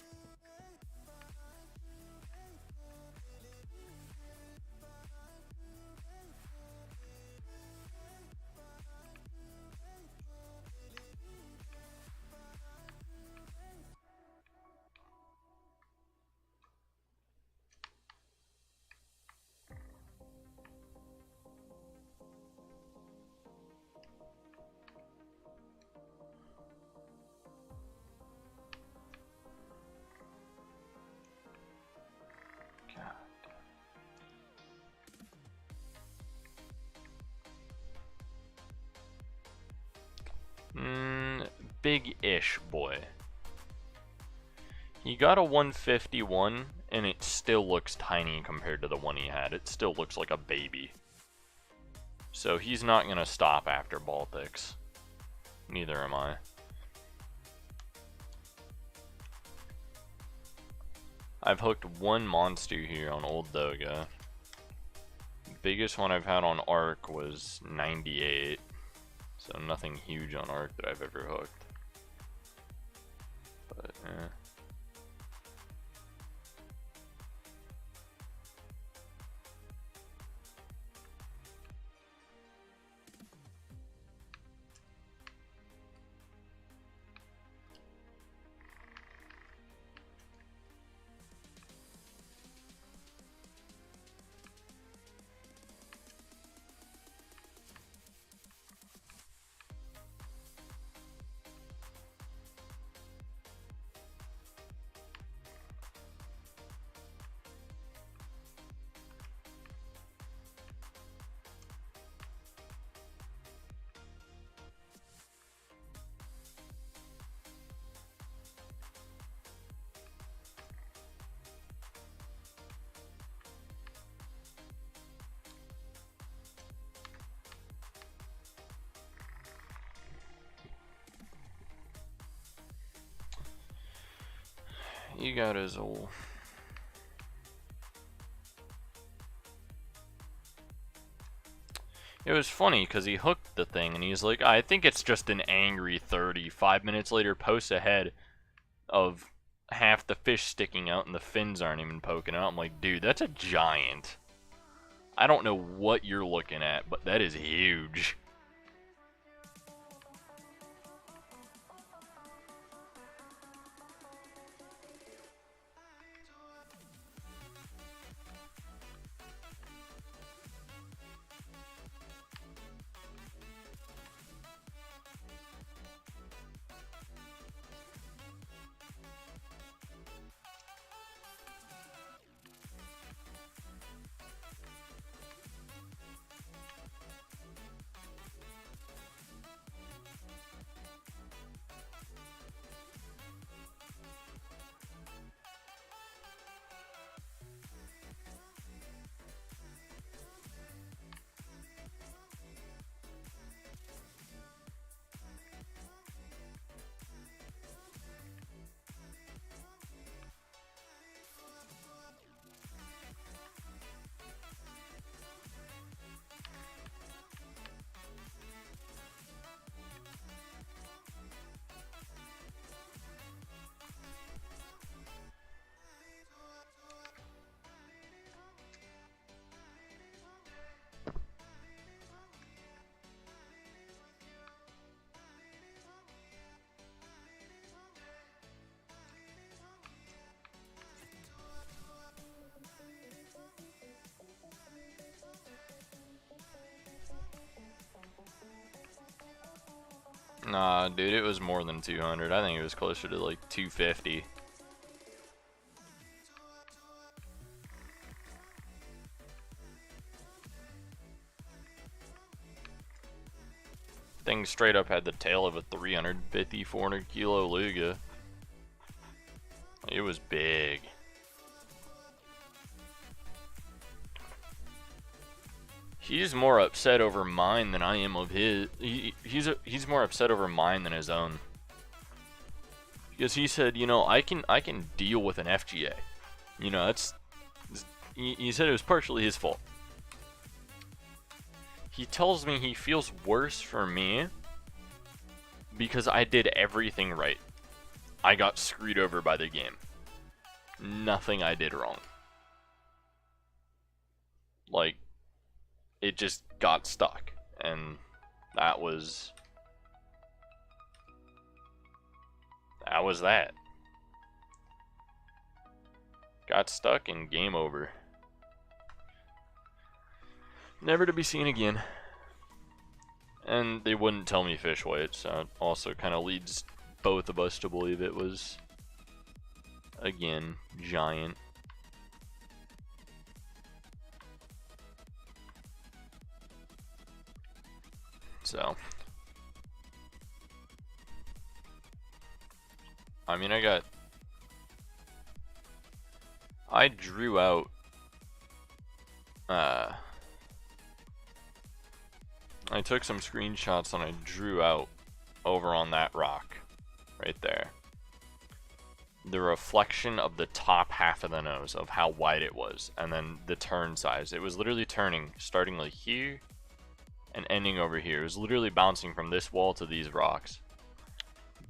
Big-ish boy. He got a 151, and it still looks tiny compared to the one he had. It still looks like a baby. So he's not going to stop after Baltics. Neither am I. I've hooked one monster here on Old Doga. Biggest one I've had on Arc was 98. So nothing huge on Arc that I've ever hooked. But, eh. You got his old. It was funny because he hooked the thing and he's like, I think it's just an angry 30. 5 minutes later, posts ahead of half the fish sticking out and the fins aren't even poking out. I'm like, dude, that's a giant. I don't know what you're looking at, but that is huge. Nah, dude, it was more than 200. I think it was closer to like 250. Thing straight up had the tail of a 350, 400 kilo Luga. It was big. He's more upset over mine than I am of his. He's more upset over mine than his own. Because he said, you know, I can deal with an FGA. You know, he said it was partially his fault. He tells me he feels worse for me because I did everything right. I got screwed over by the game. Nothing I did wrong. Like, it just got stuck, and that was that. Got stuck and game over. Never to be seen again. And they wouldn't tell me fish weight, so it also kind of leads both of us to believe it was, again, giant. So, I mean, I drew out, I took some screenshots and I drew out over on that rock, right there, the reflection of the top half of the nose of how wide it was, and then the turn size. It was literally turning, starting like here, and ending over here. It was literally bouncing from this wall to these rocks.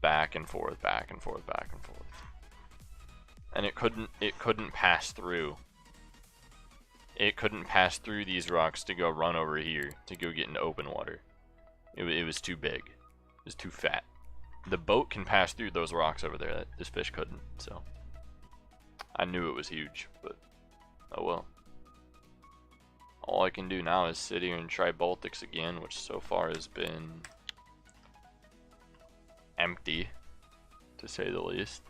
Back and forth, back and forth, back and forth. And it couldn't pass through. It couldn't pass through these rocks to go run over here, to go get into open water. It was too big. It was too fat. The boat can pass through those rocks over there. This fish couldn't, so. I knew it was huge, but oh well. All I can do now is sit here and try Baltics again, which so far has been empty, to say the least.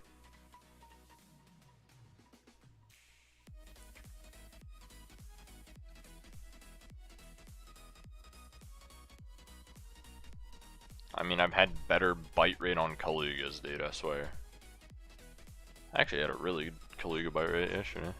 I mean, I've had better bite rate on Kalugas, dude, I swear. I actually had a really good Kaluga bite rate yesterday.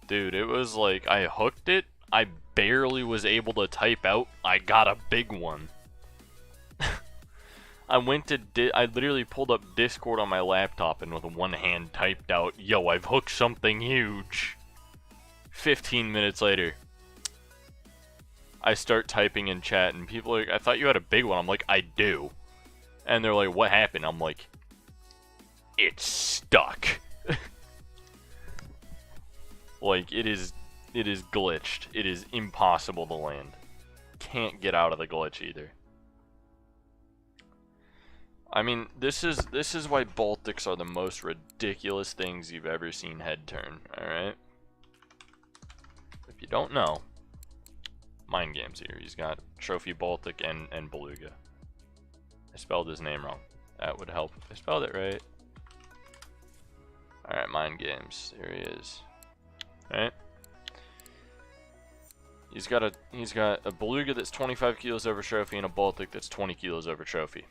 Dude, it was like, I hooked it, I barely was able to type out, I got a big one. I literally pulled up Discord on my laptop and with one hand typed out, yo, I've hooked something huge. 15 minutes later, I start typing in chat and people are like, I thought you had a big one. I'm like, I do. And they're like, what happened? I'm like, it's stuck. Like, it is glitched. It is impossible to land. Can't get out of the glitch either. I mean, this is why Baltics are the most ridiculous things you've ever seen head turn, alright? If you don't know, Mind Games here. He's got Trophy Baltic and Beluga. I spelled his name wrong. That would help if I spelled it right. Alright, Mind Games. Here he is. Right? He's got a Beluga that's 25 kilos over trophy and a Baltic that's 20 kilos over trophy.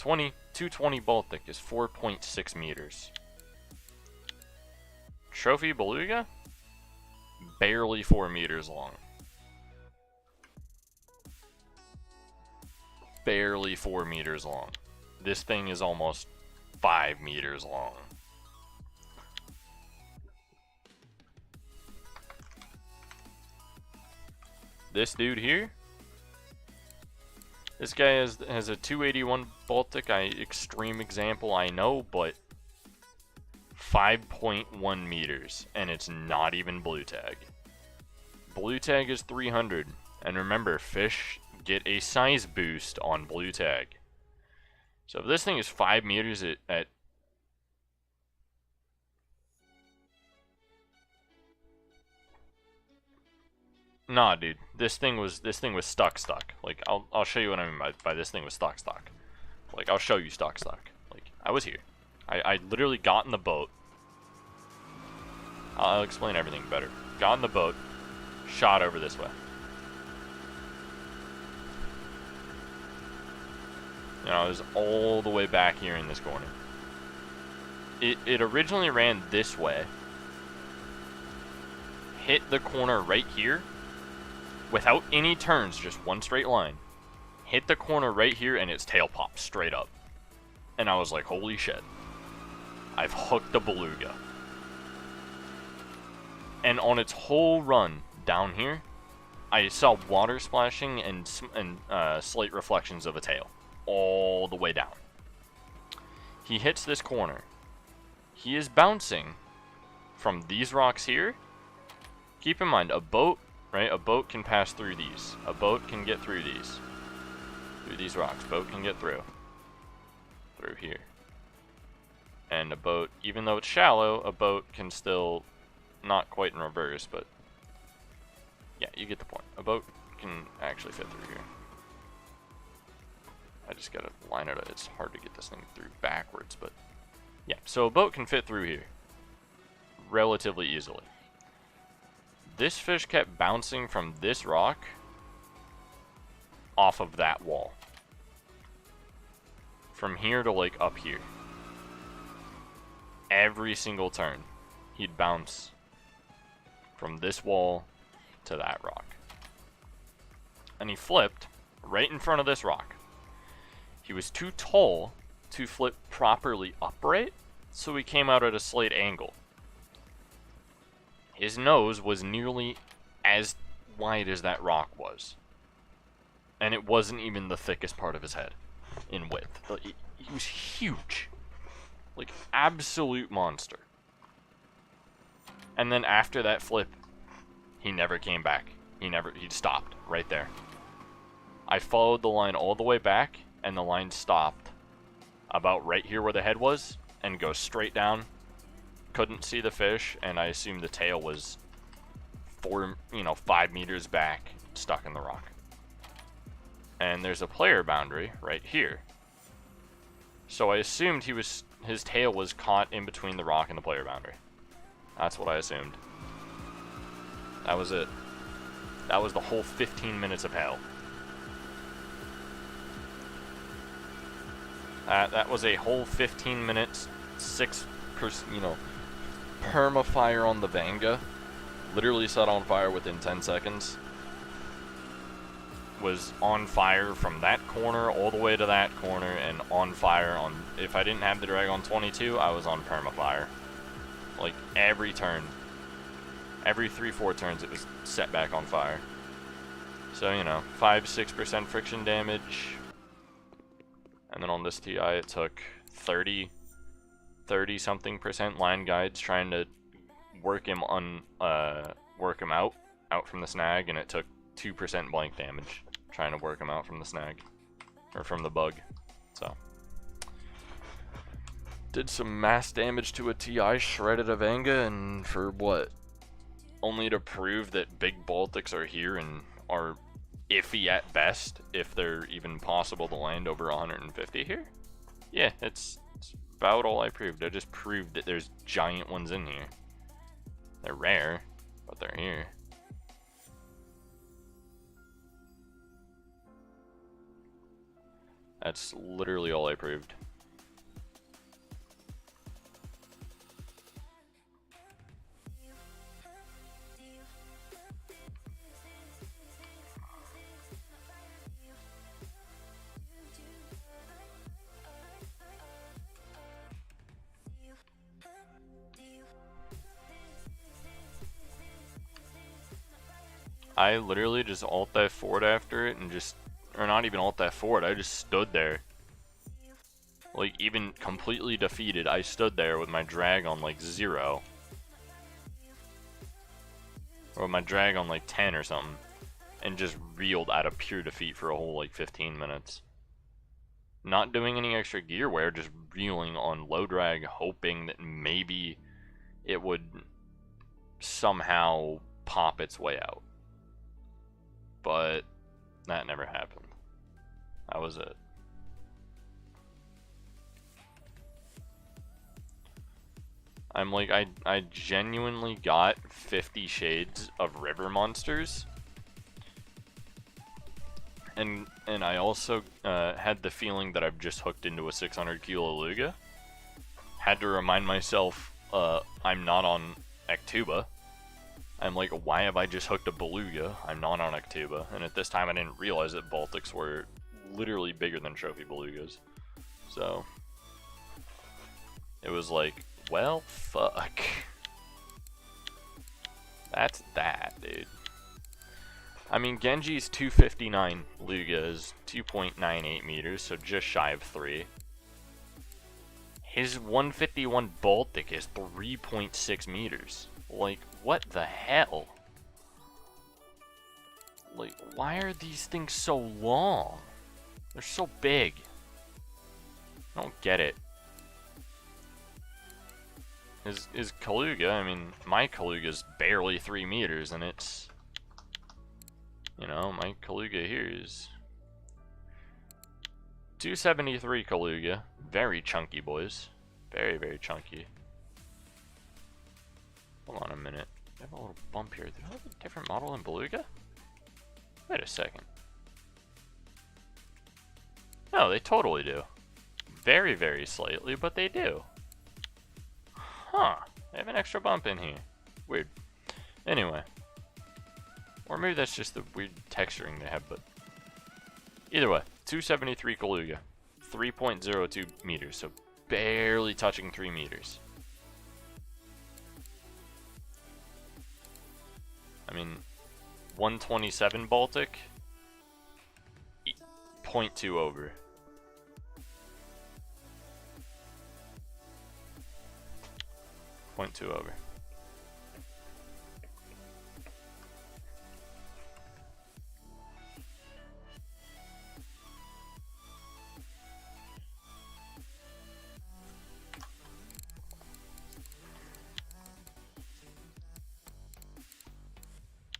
220 Baltic is 4.6 meters. Trophy Beluga? Barely 4 meters long. Barely 4 meters long. This thing is almost 5 meters long. This dude here, this guy has a 281 Baltic. Extreme example, I know, but 5.1 meters, and it's not even blue tag. Blue tag is 300, and remember, fish get a size boost on blue tag. So if this thing is 5 meters at nah, dude, this thing was stuck. Like I'll show you what I mean by this thing was stuck. Like I'll show you stuck. Like I was here. I literally got in the boat. I'll explain everything better. Got in the boat, shot over this way. You know, it was all the way back here in this corner. It originally ran this way, hit the corner right here, without any turns, just one straight line. Hit the corner right here, and its tail popped straight up. And I was like, holy shit. I've hooked a beluga. And on its whole run down here, I saw water splashing and slight reflections of a tail. All the way down. He hits this corner. He is bouncing from these rocks here. Keep in mind, a boat, right? A boat can pass through these. A boat can get through these. Through these rocks. Boat can get through. Through here. And a boat, even though it's shallow, a boat can still, not quite in reverse, but yeah, you get the point. A boat can actually fit through here. I just gotta line it up. It's hard to get this thing through backwards, but yeah. So a boat can fit through here relatively easily. This fish kept bouncing from this rock off of that wall. From here to like up here. Every single turn, he'd bounce from this wall to that rock. And he flipped right in front of this rock. He was too tall to flip properly upright, so he came out at a slight angle. His nose was nearly as wide as that rock was. And it wasn't even the thickest part of his head in width. He was huge. Like, absolute monster. And then after that flip, he never came back. He stopped right there. I followed the line all the way back, and the line stopped about right here where the head was, and goes straight down. Couldn't see the fish, and I assumed the tail was 5 meters back, stuck in the rock. And there's a player boundary right here. So I assumed his tail was caught in between the rock and the player boundary. That's what I assumed. That was it. That was the whole 15 minutes of hell. That was a whole 15 minutes, 6%, perma-fire on the Vanga. Literally set on fire within 10 seconds. Was on fire from that corner all the way to that corner, and on fire on, if I didn't have the drag on 22, I was on perma-fire. Like, every turn. Every 3-4 turns it was set back on fire. So, 5-6% friction damage. And then on this TI it took 30 something percent line guides trying to work him out from the snag, and it took 2% blank damage trying to work him out from the snag, or from the bug. So did some mass damage to a TI, shredded a Vanga, and for what? Only to prove that big Baltics are here and are iffy at best, if they're even possible to land over 150 here. Yeah, it's about all I proved. I just proved that there's giant ones in here. They're rare, but they're here. That's literally all I proved. I literally just alt F4'd after it and just, or not even alt F4'd, I just stood there. Like, even completely defeated, I stood there with my drag on like 0. Or my drag on like 10 or something. And just reeled out of pure defeat for a whole like 15 minutes. Not doing any extra gear wear, just reeling on low drag, hoping that maybe it would somehow pop its way out. But that never happened. That was it. I'm like, I genuinely got 50 shades of river monsters. And I also had the feeling that I've just hooked into a 600 kilo Luga. Had to remind myself I'm not on Actuba. I'm like, why have I just hooked a Beluga? I'm not on Actuba. And at this time I didn't realize that Baltics were literally bigger than trophy Belugas. So it was like, well, fuck. That's that, dude. I mean, Genji's 259 Luga is 2.98 meters, so just shy of 3. His 151 Baltic is 3.6 meters. Like, what the hell? Like, why are these things so long? They're so big. I don't get it. His Kaluga, I mean, my Kaluga's barely 3 meters, and it's... You know, my Kaluga here is 273 Kaluga. Very chunky, boys. Very, very chunky. Hold on a minute. I have a little bump here. Do I have a different model than Beluga? Wait a second. No, they totally do. Very, very slightly, but they do. Huh. They have an extra bump in here. Weird. Anyway. Or maybe that's just the weird texturing they have, but... Either way, 273 Kaluga. 3.02 meters, so barely touching 3 meters. I mean, 127 Baltic, 0.2 over. .2 over.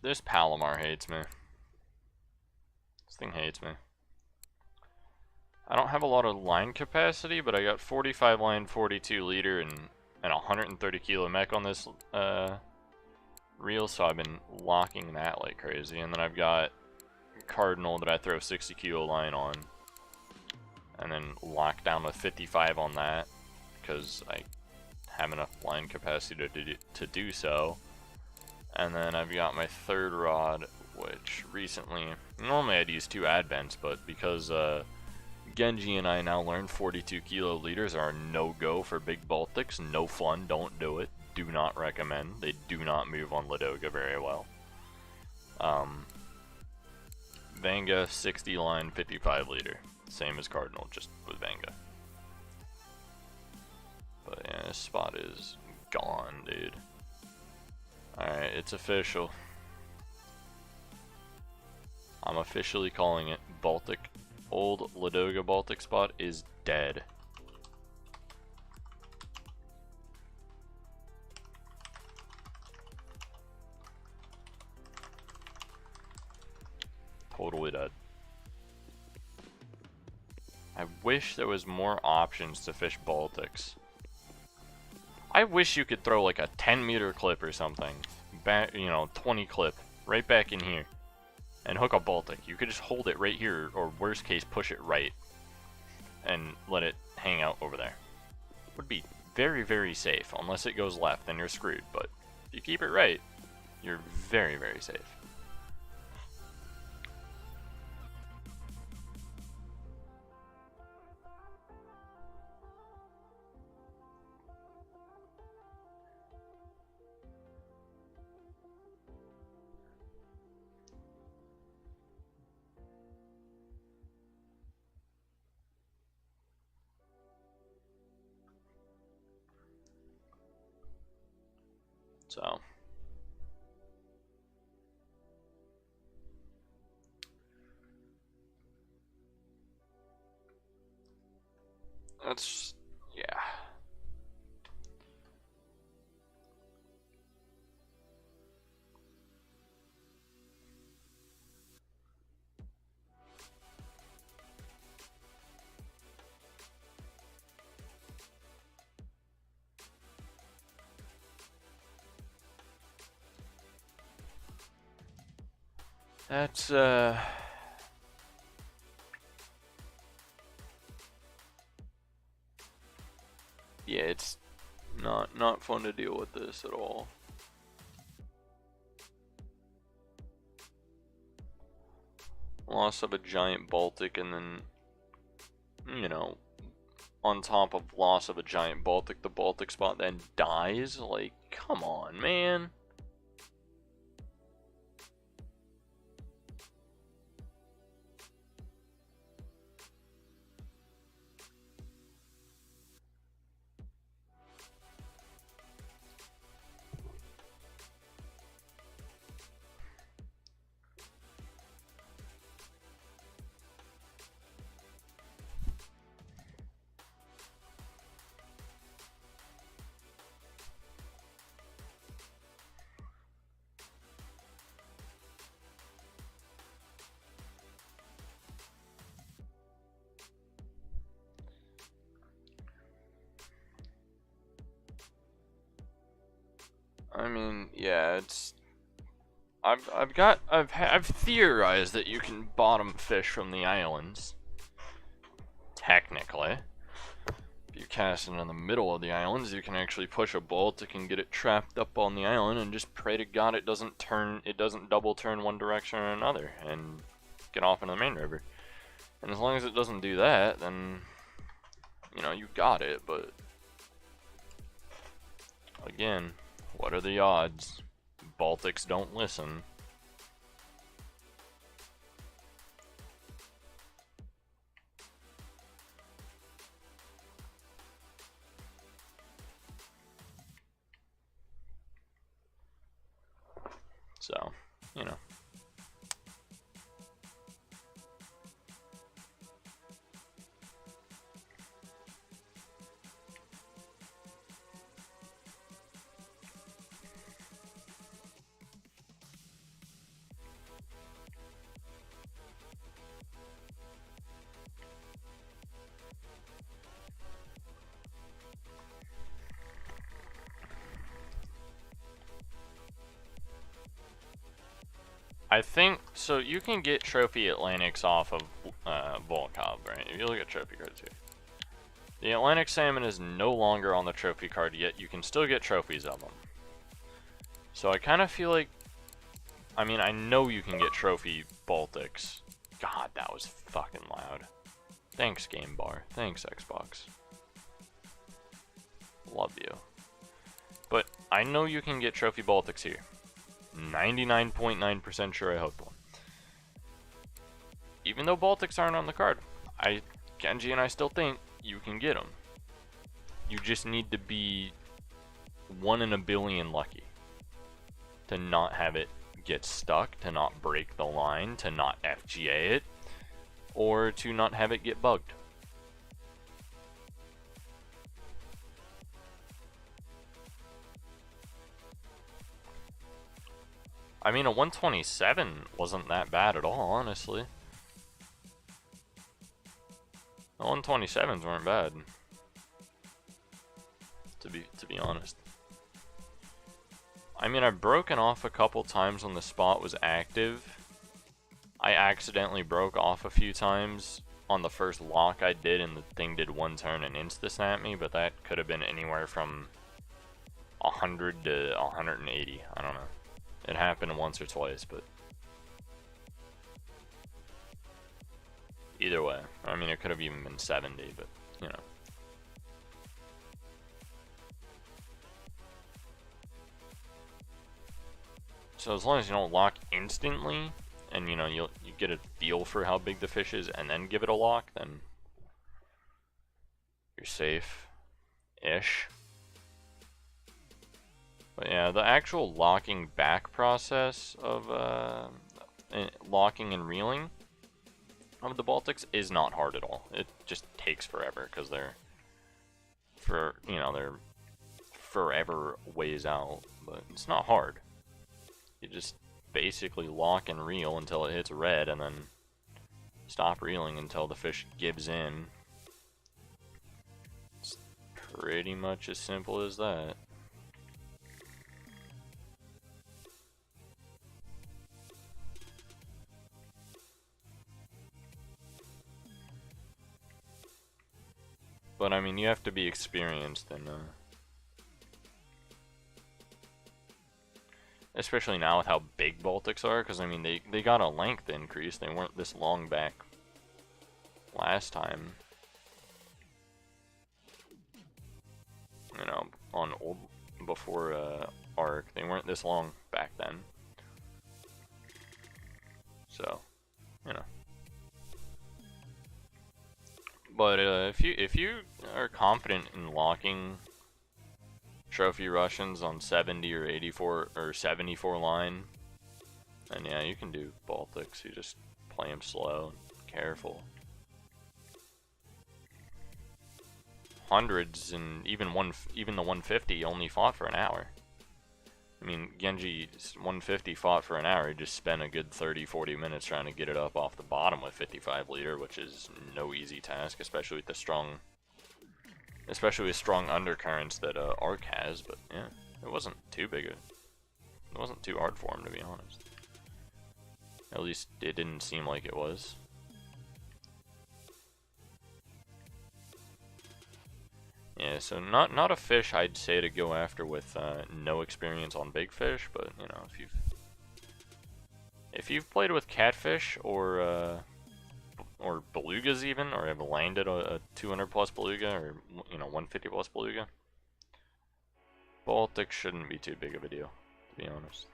This Palomar hates me. This thing hates me. I don't have a lot of line capacity, but I got 45 line, 42 liter, and 130 kilo mech on this reel, so I've been locking that like crazy. And then I've got Cardinal that I throw 60 kilo line on, and then lock down with 55 on that, because I have enough line capacity to do so. And then I've got my third rod, which recently, normally I'd use 2 advents, but because Genji and I now learned 42 kilo liters are no-go for big Baltics. No fun, don't do it. Do not recommend. They do not move on Ladoga very well. Vanga, 60 line, 55 liter. Same as Cardinal, just with Vanga. But yeah, this spot is gone, dude. Alright, it's official. I'm officially calling it. Baltic. Old Ladoga Baltic spot is dead. Totally dead. I wish there was more options to fish Baltics. I wish you could throw like a 10-meter clip or something, back, you know, 20 clip, right back in here, and hook a Baltic. You could just hold it right here, or worst case, push it right. and let it hang out over there. Would be very, very safe. Unless it goes left, then you're screwed. But if you keep it right, you're very, very safe. So that's, yeah. That's yeah, it's not fun to deal with this at all. Loss of a giant Baltic, and then, you know, on top of loss of a giant Baltic, the Baltic spot then dies. Like, come on, man. I mean, yeah, it's. I've theorized that you can bottom fish from the islands. Technically, if you cast it in the middle of the islands, you can actually push a Baltic and get it trapped up on the island, and just pray to God it doesn't double turn one direction or another, and get off into the main river. And as long as it doesn't do that, then you know you got it. But again, what are the odds? Baltics don't listen. So, you know. I think, so you can get Trophy Atlantics off of Volkov, right? If you look at trophy cards here. The Atlantic Salmon is no longer on the trophy card, yet you can still get trophies of them. So I kind of feel like, I mean, I know you can get Trophy Baltics. God, that was fucking loud. Thanks, Game Bar. Thanks, Xbox. Love you. But I know you can get Trophy Baltics here. 99.9% sure I hooked one. Even though Baltics aren't on the card, Genji and I still think you can get them. You just need to be 1 in a billion lucky to not have it get stuck, to not break the line, to not FGA it, or to not have it get bugged. I mean, a 127 wasn't that bad at all, honestly. The 127s weren't bad, to be honest. I mean, I've broken off a couple times when the spot was active. I accidentally broke off a few times on the first lock I did, and the thing did one turn and insta-snap me, but that could have been anywhere from 100 to 180. I don't know. It happened once or twice, but either way. I mean, it could have even been 70, but you know. So as long as you don't lock instantly, and you know you get a feel for how big the fish is, and then give it a lock, then you're safe-ish. But yeah, the actual locking back process of locking and reeling of the Baltics is not hard at all. It just takes forever because they're forever ways out, but it's not hard. You just basically lock and reel until it hits red, and then stop reeling until the fish gives in. It's pretty much as simple as that. But I mean, you have to be experienced, and especially now with how big Baltics are, because I mean they got a length increase. They weren't this long back last time. You know, on old before Ark, they weren't this long back then. So, you know. But if you are confident in locking trophy Russians on 70 or 84 or 74 line, then yeah, you can do Baltics. You just play them slow and careful. Hundreds and even the 150 only fought for an hour. I mean, Genji's 150 fought for an hour. He just spent a good 30-40 minutes trying to get it up off the bottom with 55 liter, which is no easy task, especially with strong undercurrents that Ark has. But yeah, it wasn't too big. It wasn't too hard for him, to be honest. At least it didn't seem like it was. Yeah, so not a fish I'd say to go after with no experience on big fish, but you know, if you've played with catfish or belugas even, or have landed a 200 plus beluga, or you know 150 plus beluga, Baltic shouldn't be too big of a deal, to be honest.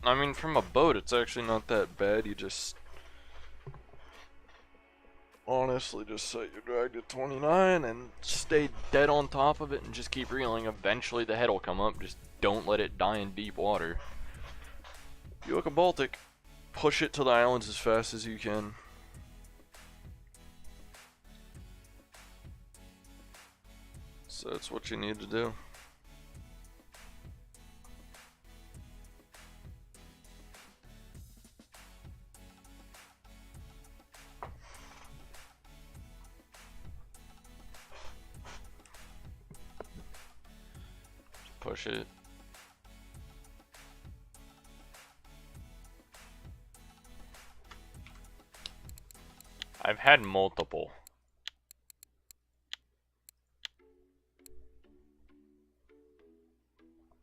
I mean, from a boat, it's actually not that bad. You just honestly just set your drag to 29 and stay dead on top of it and just keep reeling. Eventually the head will come up. Just don't let it die in deep water. You hook a Baltic, push it to the islands as fast as you can. So that's what you need to do. push it. I've had multiple.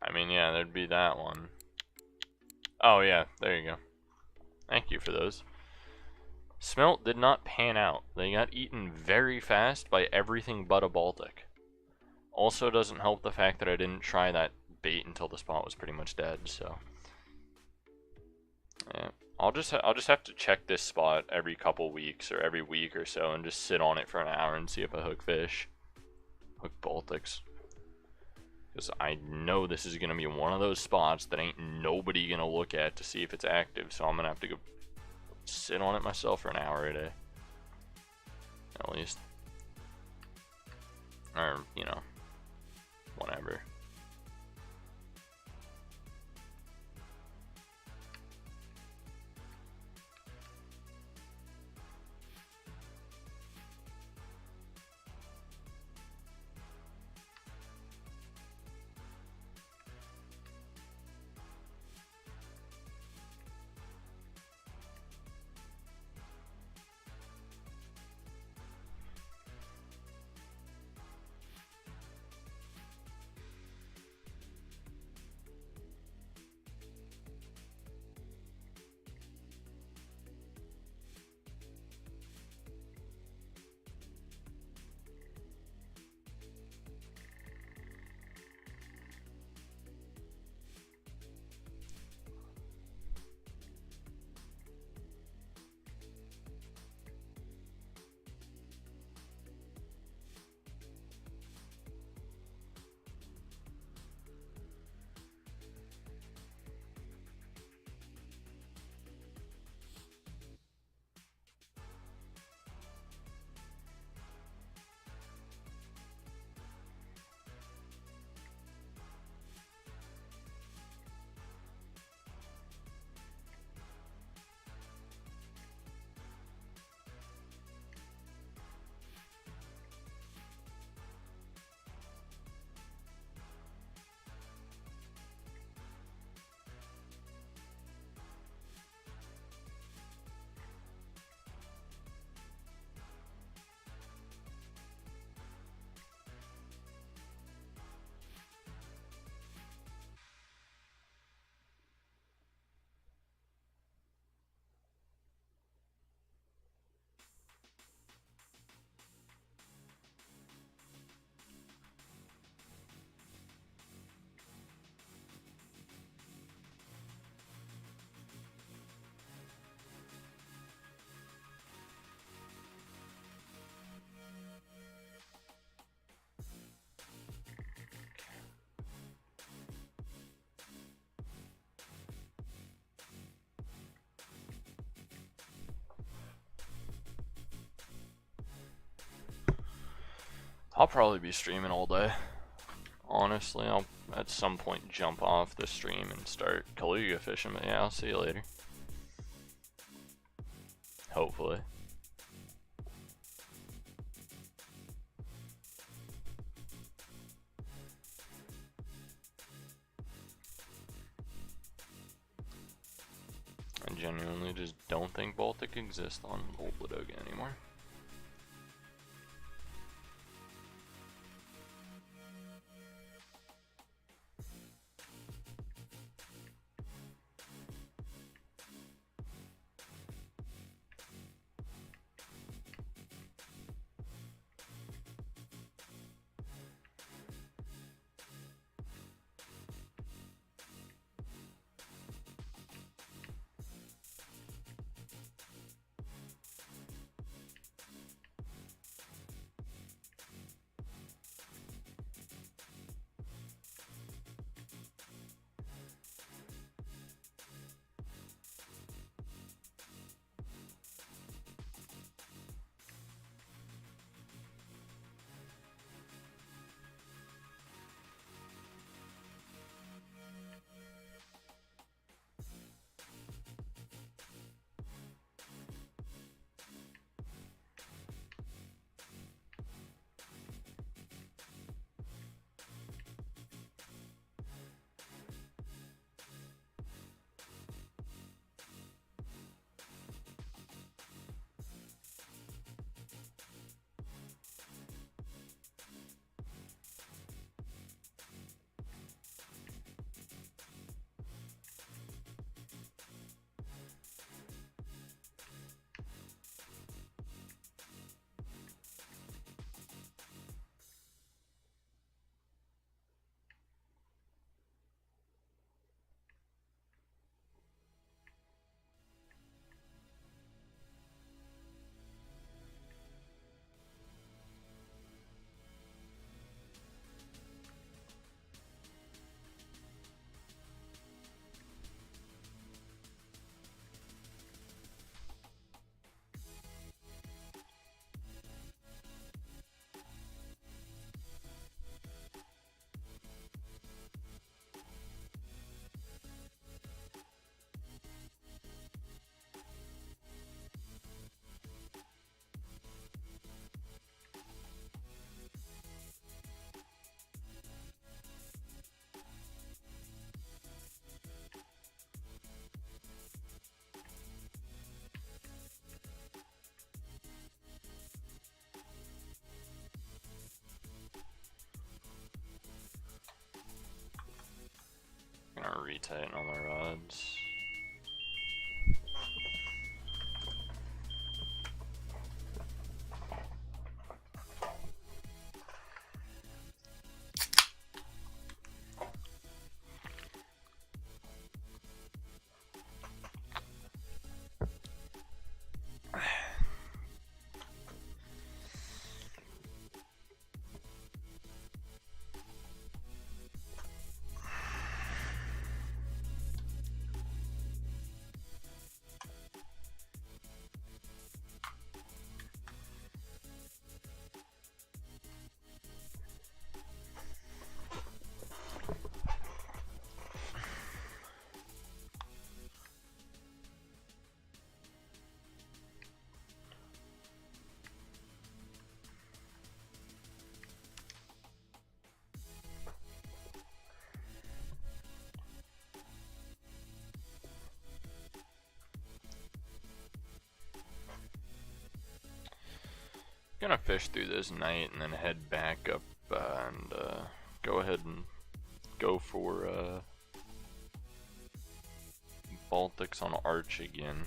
I mean, yeah, there'd be that one. Oh yeah, there you go. Thank you for those. Smelt did not pan out. They got eaten very fast by everything but a Baltic. Also doesn't help the fact that I didn't try that bait until the spot was pretty much dead, so. Yeah. I'll just have to check this spot every couple weeks or every week or so and just sit on it for an hour and see if I hook fish. Hook Baltics. Because I know this is going to be one of those spots that ain't nobody going to look at to see if it's active, so I'm going to have to go sit on it myself for an hour a day. At least. Or, you know, whatever. I'll probably be streaming all day. Honestly, I'll at some point jump off the stream and start Kaluga fishing, but yeah, I'll see you later. Hopefully. I genuinely just don't think Baltic exists on Old Ladoga anymore. retighten all my rods. Gonna fish through this night and then head back up and go ahead and go for Baltics on Arch again.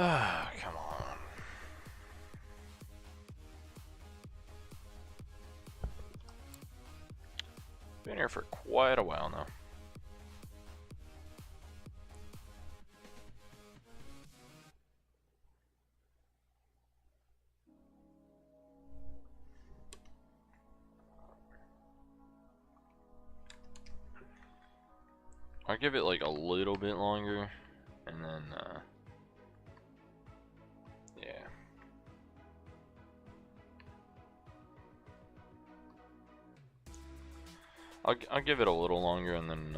Ah, come on. Been here for quite a while now. I'll give it like a little bit longer, and then, yeah. I'll give it a little longer, and then,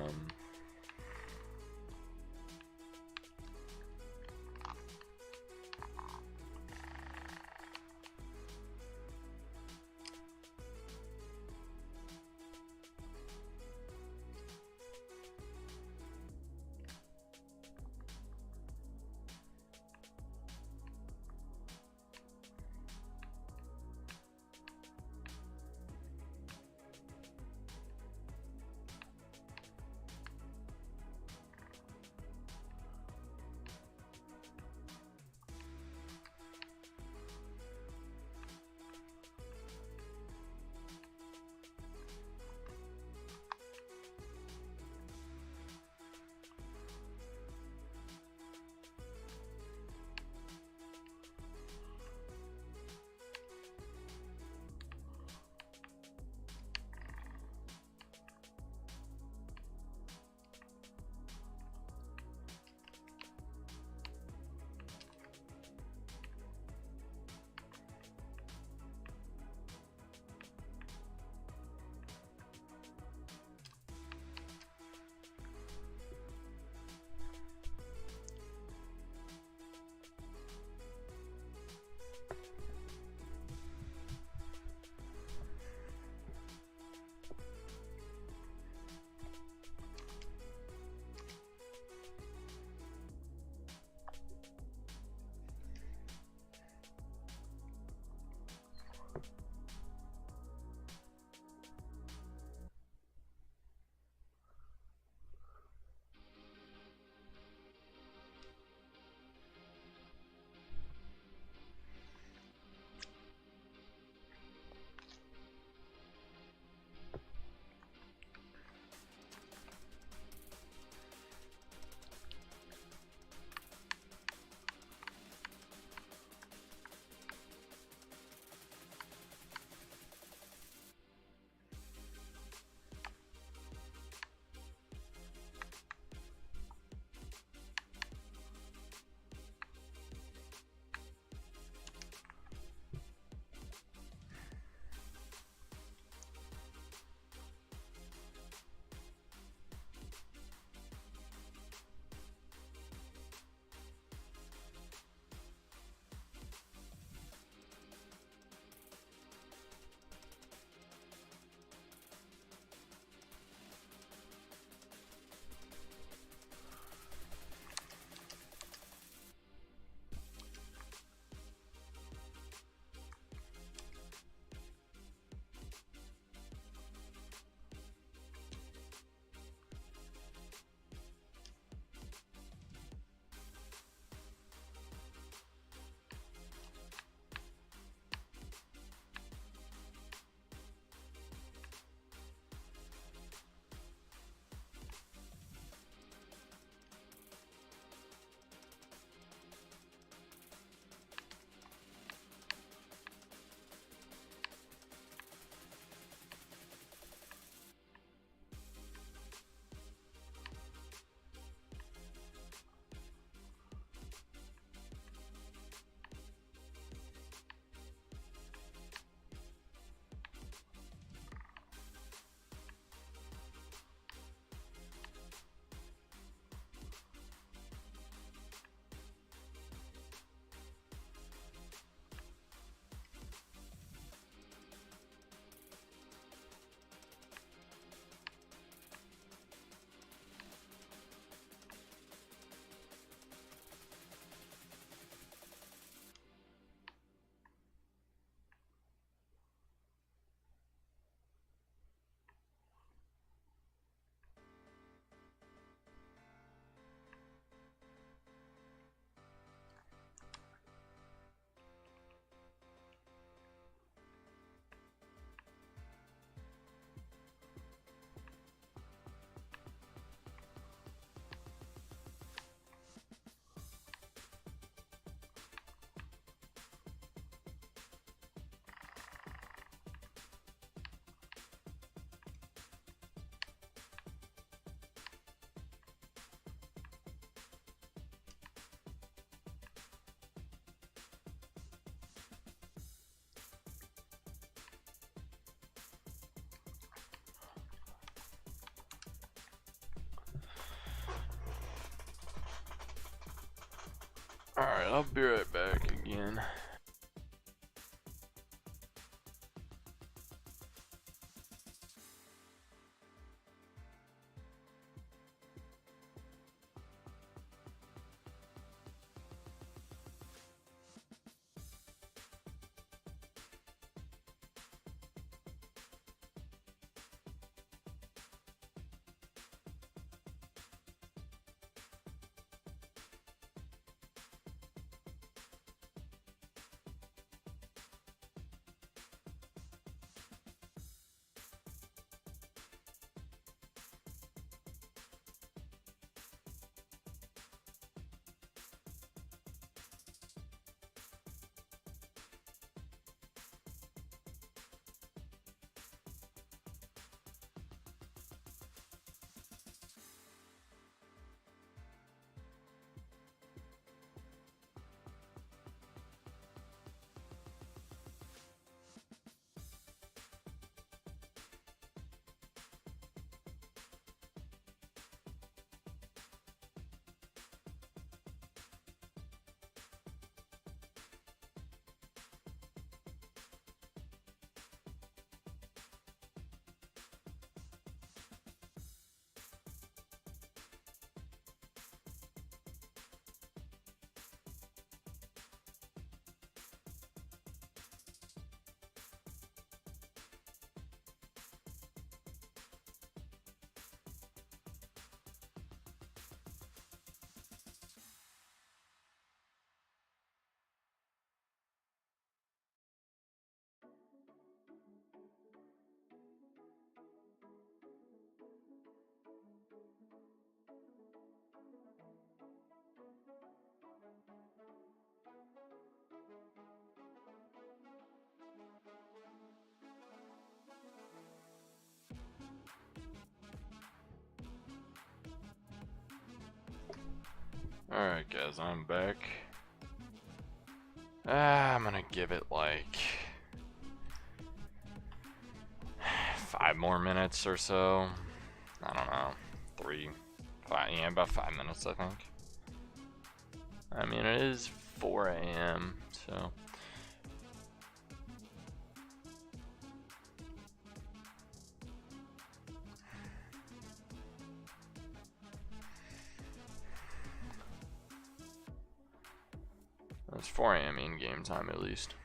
I'll be right back again. Alright guys, I'm back. I'm gonna give it like 5 more minutes or so. I don't know, 3, 5, yeah, about 5 minutes I think. I mean, it is 4 a.m., so. It's 4 a.m. in game time at least.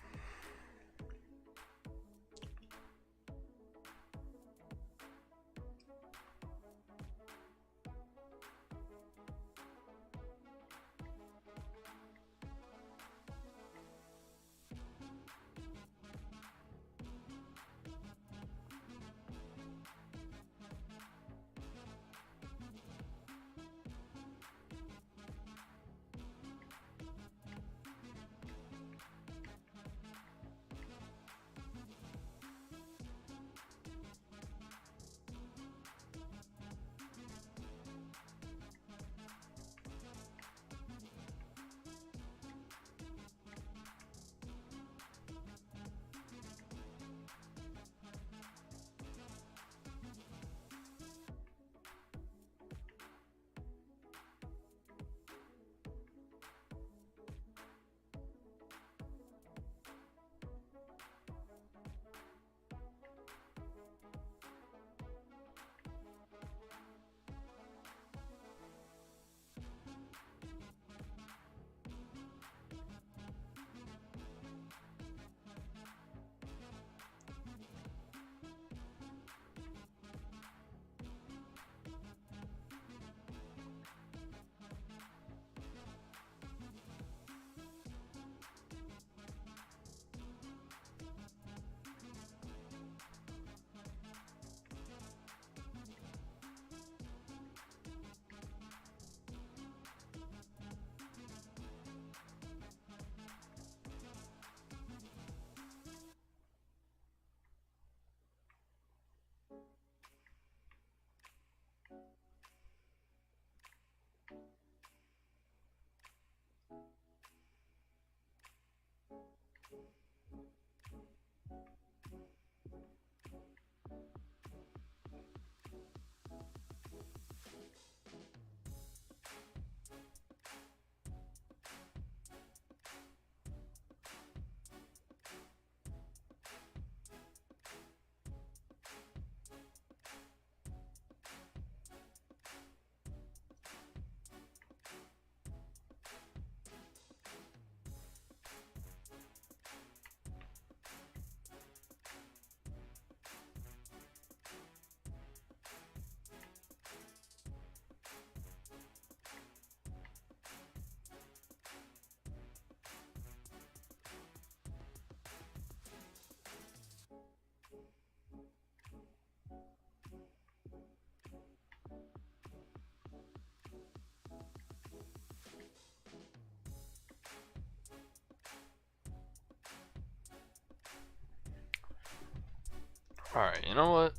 Alright, you know what?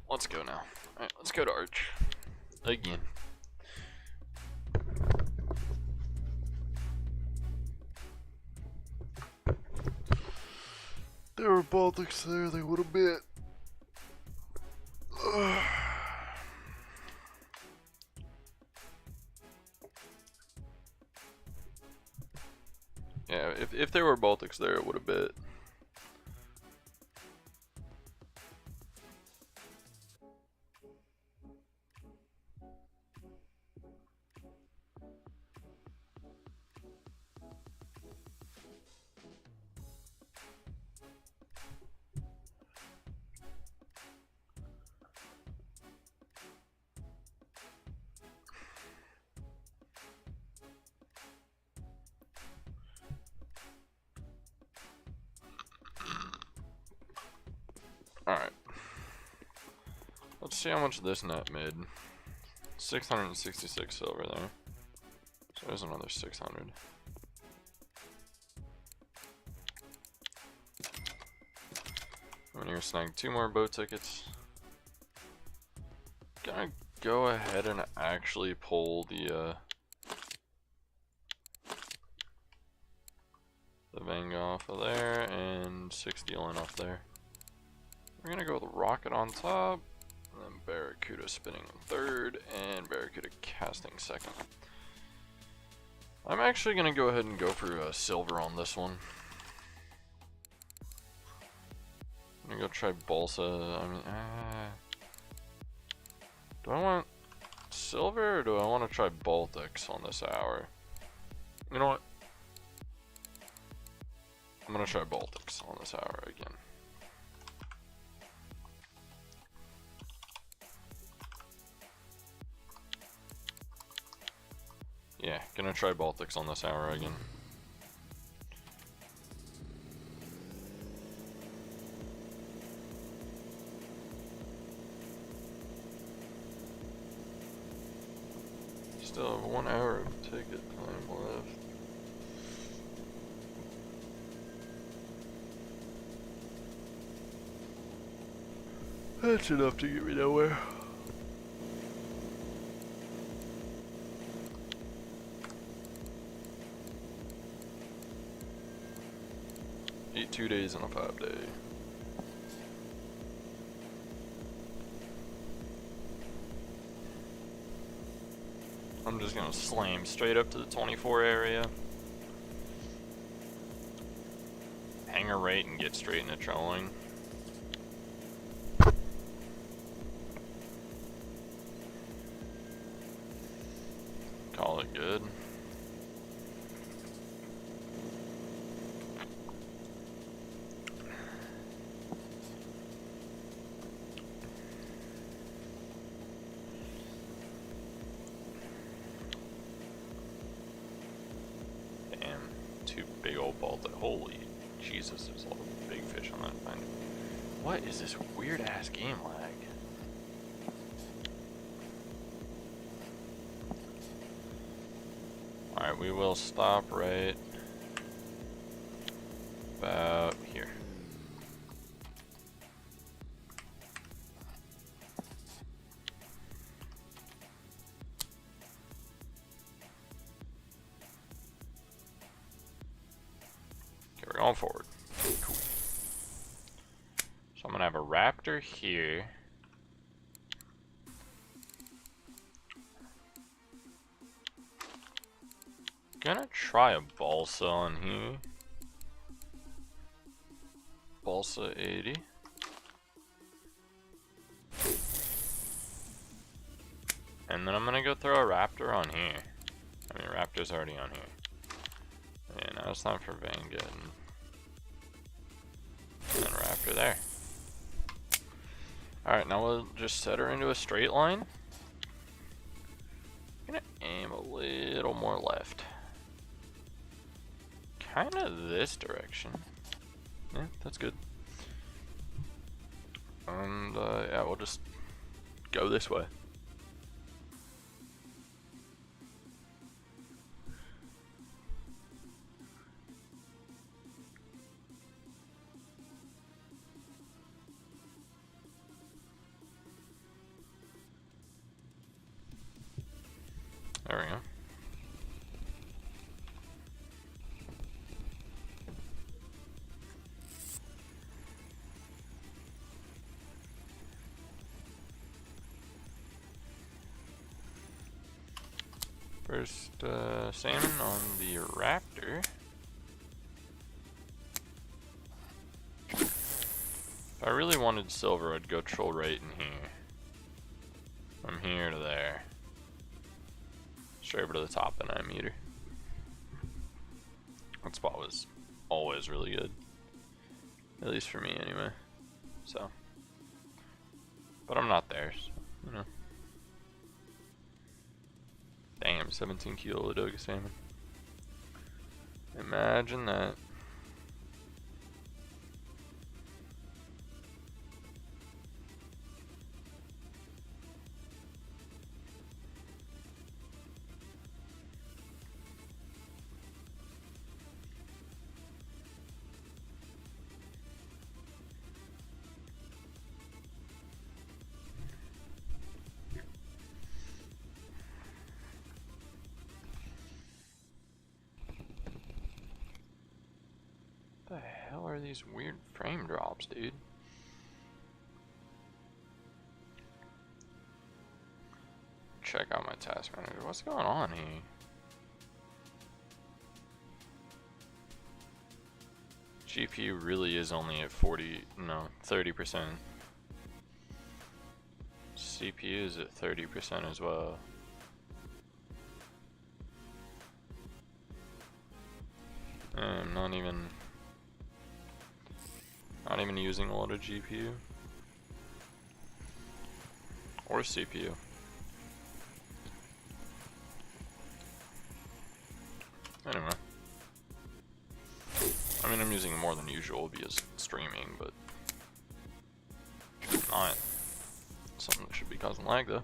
Let's go now. Alright, let's go to Arch. Again. There were Baltics there, they would have bit. Yeah, if there were Baltics there, it would have bit. Alright. Let's see how much this net made. 666 silver there. So there's another 600. I'm gonna snag 2 more boat tickets. Gonna go ahead and actually pull the Vanga off of there and 60 line off there. We're gonna go with Rocket on top, and then Barracuda spinning in third, and Barracuda casting second. I'm actually gonna go ahead and go for silver on this one. I'm gonna go try Balsa. I mean, do I want silver or do I want to try Baltics on this hour? You know what? I'm gonna try Baltics on this hour again. Yeah, gonna try Baltics on this hour again. Still have 1 hour of ticket time left. That's enough to get me nowhere. Eat 2 days and a 5-day. I'm just gonna slam straight up to the 24 area. Hang a right and get straight into trolling. Call it good. Big old Baltic. Holy Jesus, there's a lot of big fish on that thing. What is this weird ass game lag? Alright, we will stop right about here. Going forward. Cool. So I'm gonna have a raptor here. Gonna try a balsa on here. Balsa 80. And then I'm gonna go throw a raptor on here. I mean, raptor's already on here. Yeah, now it's time for Vanguard. And then raptor there. Alright, now we'll just set her into a straight line. Gonna aim a little more left. Kinda this direction. Yeah, that's good. And yeah, we'll just go this way. There we go. First salmon on the raptor. If I really wanted silver, I'd go troll right in here. From here to there. Straight over to the top of the 9 meter. That spot was always really good. At least for me anyway. So. But I'm not there, so, you know. Damn, 17 kilo Ladoga salmon. Imagine that. What the hell are these weird frame drops, dude? Check out my task manager. What's going on here? GPU really is only at 30%. CPU is at 30% as well. I'm not even using a lot of GPU or CPU. Anyway, I mean, I'm using more than usual because streaming, but not something that should be causing lag though.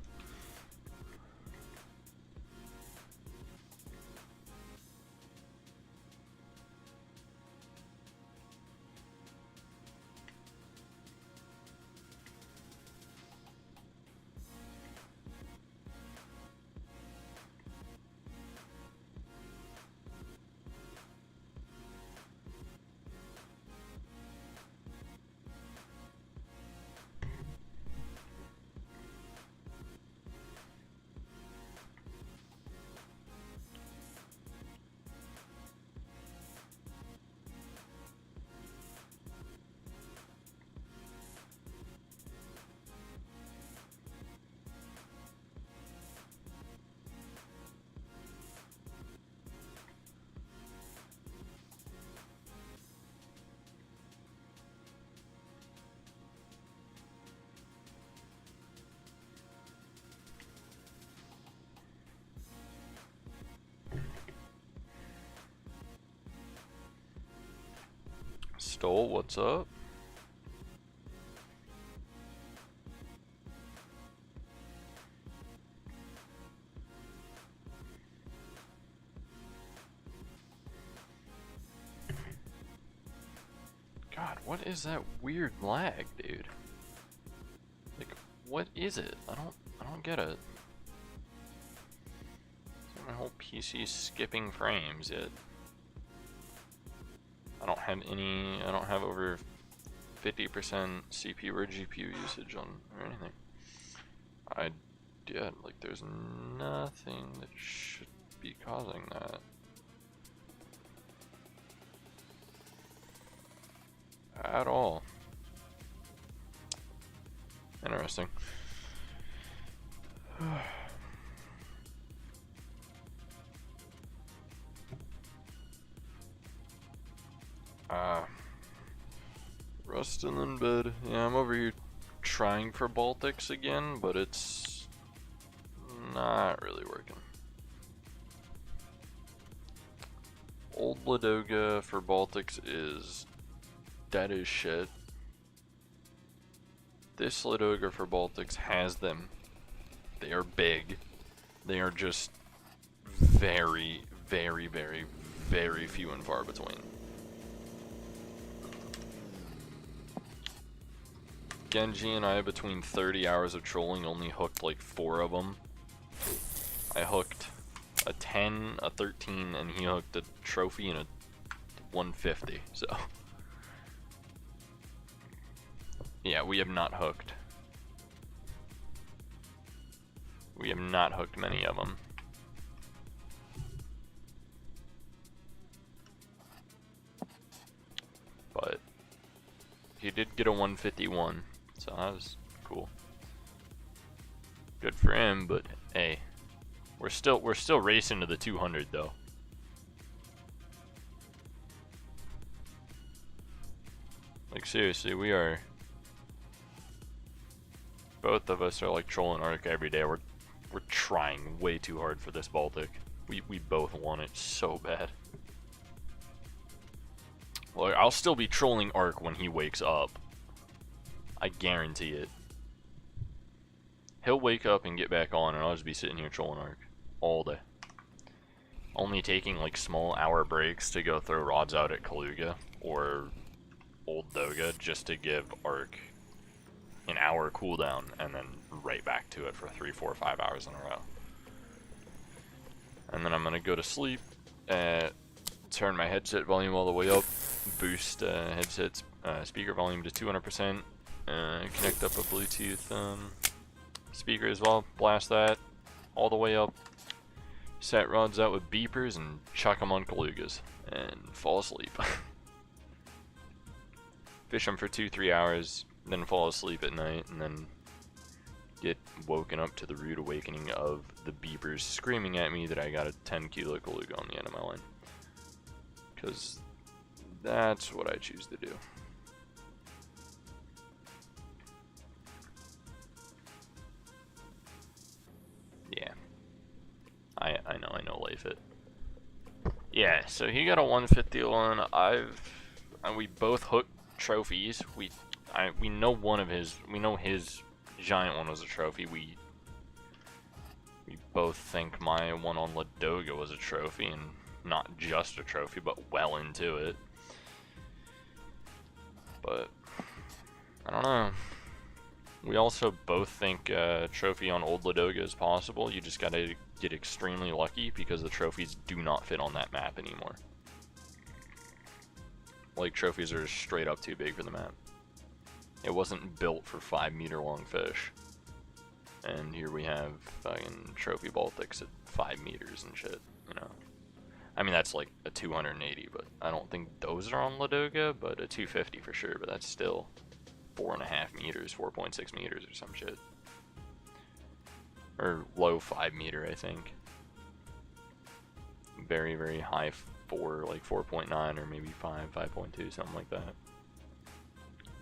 Stole, what's up? God, what is that weird lag, dude? Like, what is it? I don't get it. My whole PC's skipping frames yet. I don't have over 50% CPU or GPU usage on or anything. Like there's nothing that should be causing that. At all. Interesting. Rustin in bed. Yeah, I'm over here trying for Baltics again, but it's not really working. Old Ladoga for Baltics is dead as shit. This Ladoga for Baltics has them. They are big. They are just very, very, very, very few and far between. Genji and I, between 30 hours of trolling, only hooked like 4 of them. I hooked a 10, a 13, and he hooked a trophy and a 150. So yeah, we have not hooked. We have not hooked many of them. But he did get a 151, so that was cool. Good for him, but hey, we're still racing to the 200 though. Like seriously, we are. Both of us are like trolling Ark every day. We're trying way too hard for this Baltic. We both want it so bad. Well, I'll still be trolling Ark when he wakes up. I guarantee it. He'll wake up and get back on, and I'll just be sitting here trolling Ark all day. Only taking like small hour breaks to go throw rods out at Kaluga or Old Doga just to give Ark an hour cooldown, and then right back to it for 3, 4, 5 hours in a row. And then I'm gonna go to sleep, turn my headset volume all the way up, boost headset speaker volume to 200%, connect up a Bluetooth speaker as well, blast that all the way up, set rods out with beepers, and chuck them on Kalugas, and fall asleep. Fish them for 2-3 hours, then fall asleep at night, and then get woken up to the rude awakening of the beepers screaming at me that I got a 10 kilo Kaluga on the end of my line. Because that's what I choose to do. Yeah. I know Leif it. Yeah, so he got a 151. We both hooked trophies. We know one of his. We know his giant one was a trophy. We both think my one on Ladoga was a trophy, and not just a trophy, but well into it. But I don't know. We also both think trophy on Old Ladoga is possible. You just gotta get extremely lucky because the trophies do not fit on that map anymore. Like, trophies are straight up too big for the map. It wasn't built for 5-meter long fish. And here we have fucking trophy Baltics at 5 meters and shit, you know. I mean, that's like a 280, but I don't think those are on Ladoga, but a 250 for sure, but that's still 4.5 meters, 4.6 meters or some shit. Or low 5 meter, I think. Very, very high 4, like 4.9 or maybe 5, 5.2, something like that.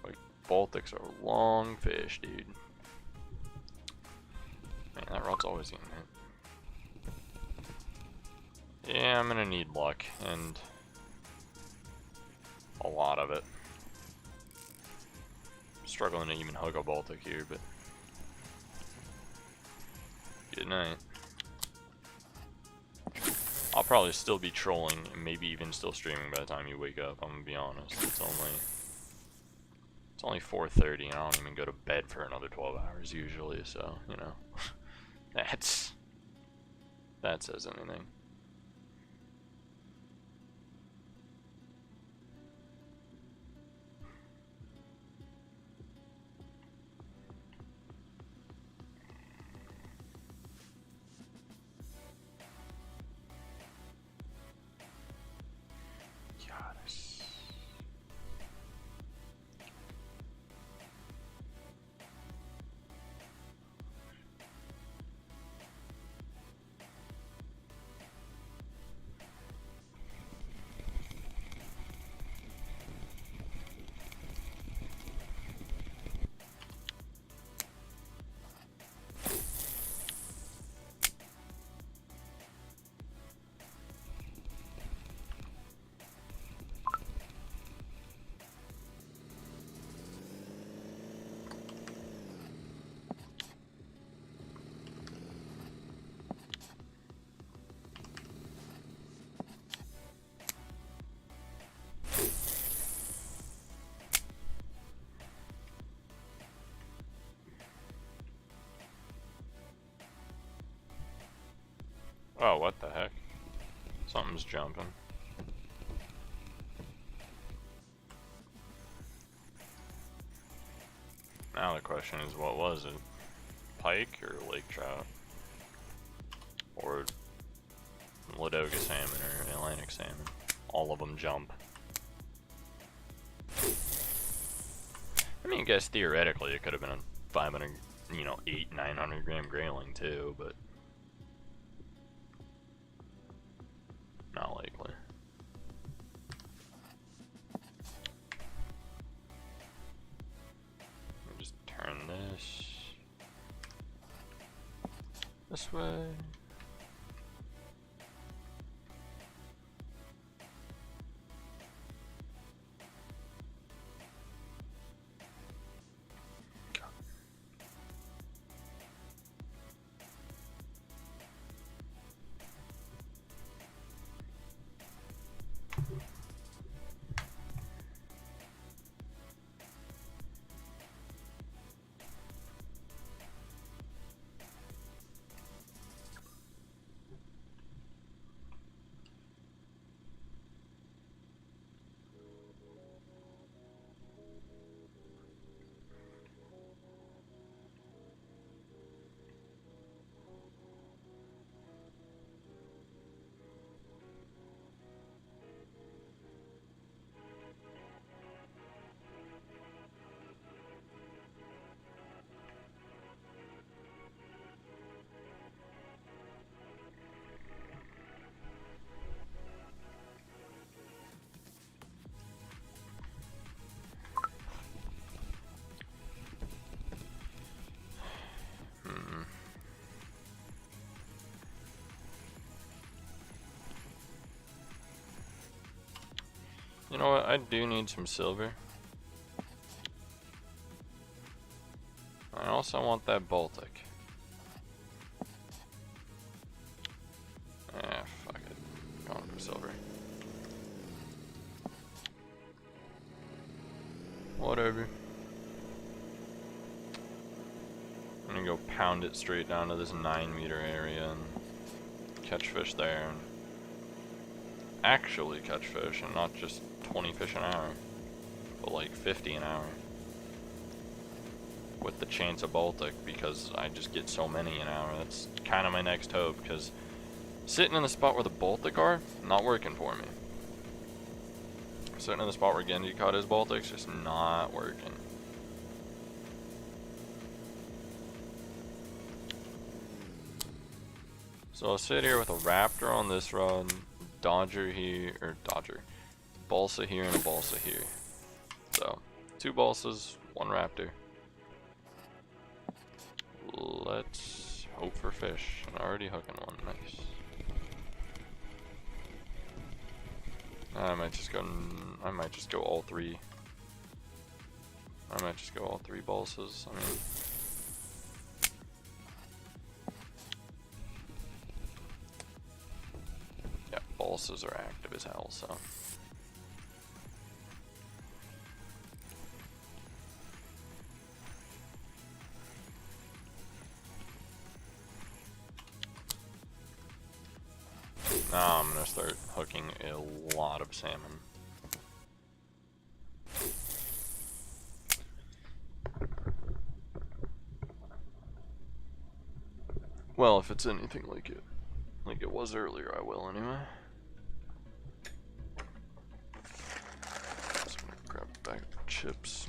Like, Baltics are long fish, dude. Man, that rod's always getting hit. Yeah, I'm gonna need luck, and a lot of it. Struggling to even hook a Baltic here, but good night. I'll probably still be trolling, and maybe even still streaming by the time you wake up, I'm gonna be honest. It's only 4:30, and I don't even go to bed for another 12 hours usually, so, you know. That says anything. Oh, what the heck? Something's jumping. Now the question is, what was it? Pike or lake trout? Or Ladoga salmon or Atlantic salmon? All of them jump. I mean, I guess theoretically it could have been a 500, you know, 800-900 gram grayling too, but not likely. Let me just turn this way. You know what? I do need some silver. I also want that Baltic. Ah, fuck it. Going for silver. Whatever. I'm gonna go pound it straight down to this 9-meter area and catch fish there. And actually catch fish and not just 20 fish an hour, but like 50 an hour. With the chance of Baltic, because I just get so many an hour. That's kind of my next hope, because sitting in the spot where the Baltic are, not working for me. Sitting in the spot where Genji caught his Baltic's just not working. So I'll sit here with a Raptor on this rod, Dodger here, or Dodger, Balsa here and a Balsa here. So, 2 Balsas, 1 Raptor. Let's hope for fish. I'm already hooking one, nice. I might just go all 3. I might just go all 3 Balsas. I mean, yeah, Balsas are active as hell, so. Now I'm gonna start hooking a lot of salmon. Well, if it's anything like it was earlier, I will anyway. Just gonna grab a bag of chips.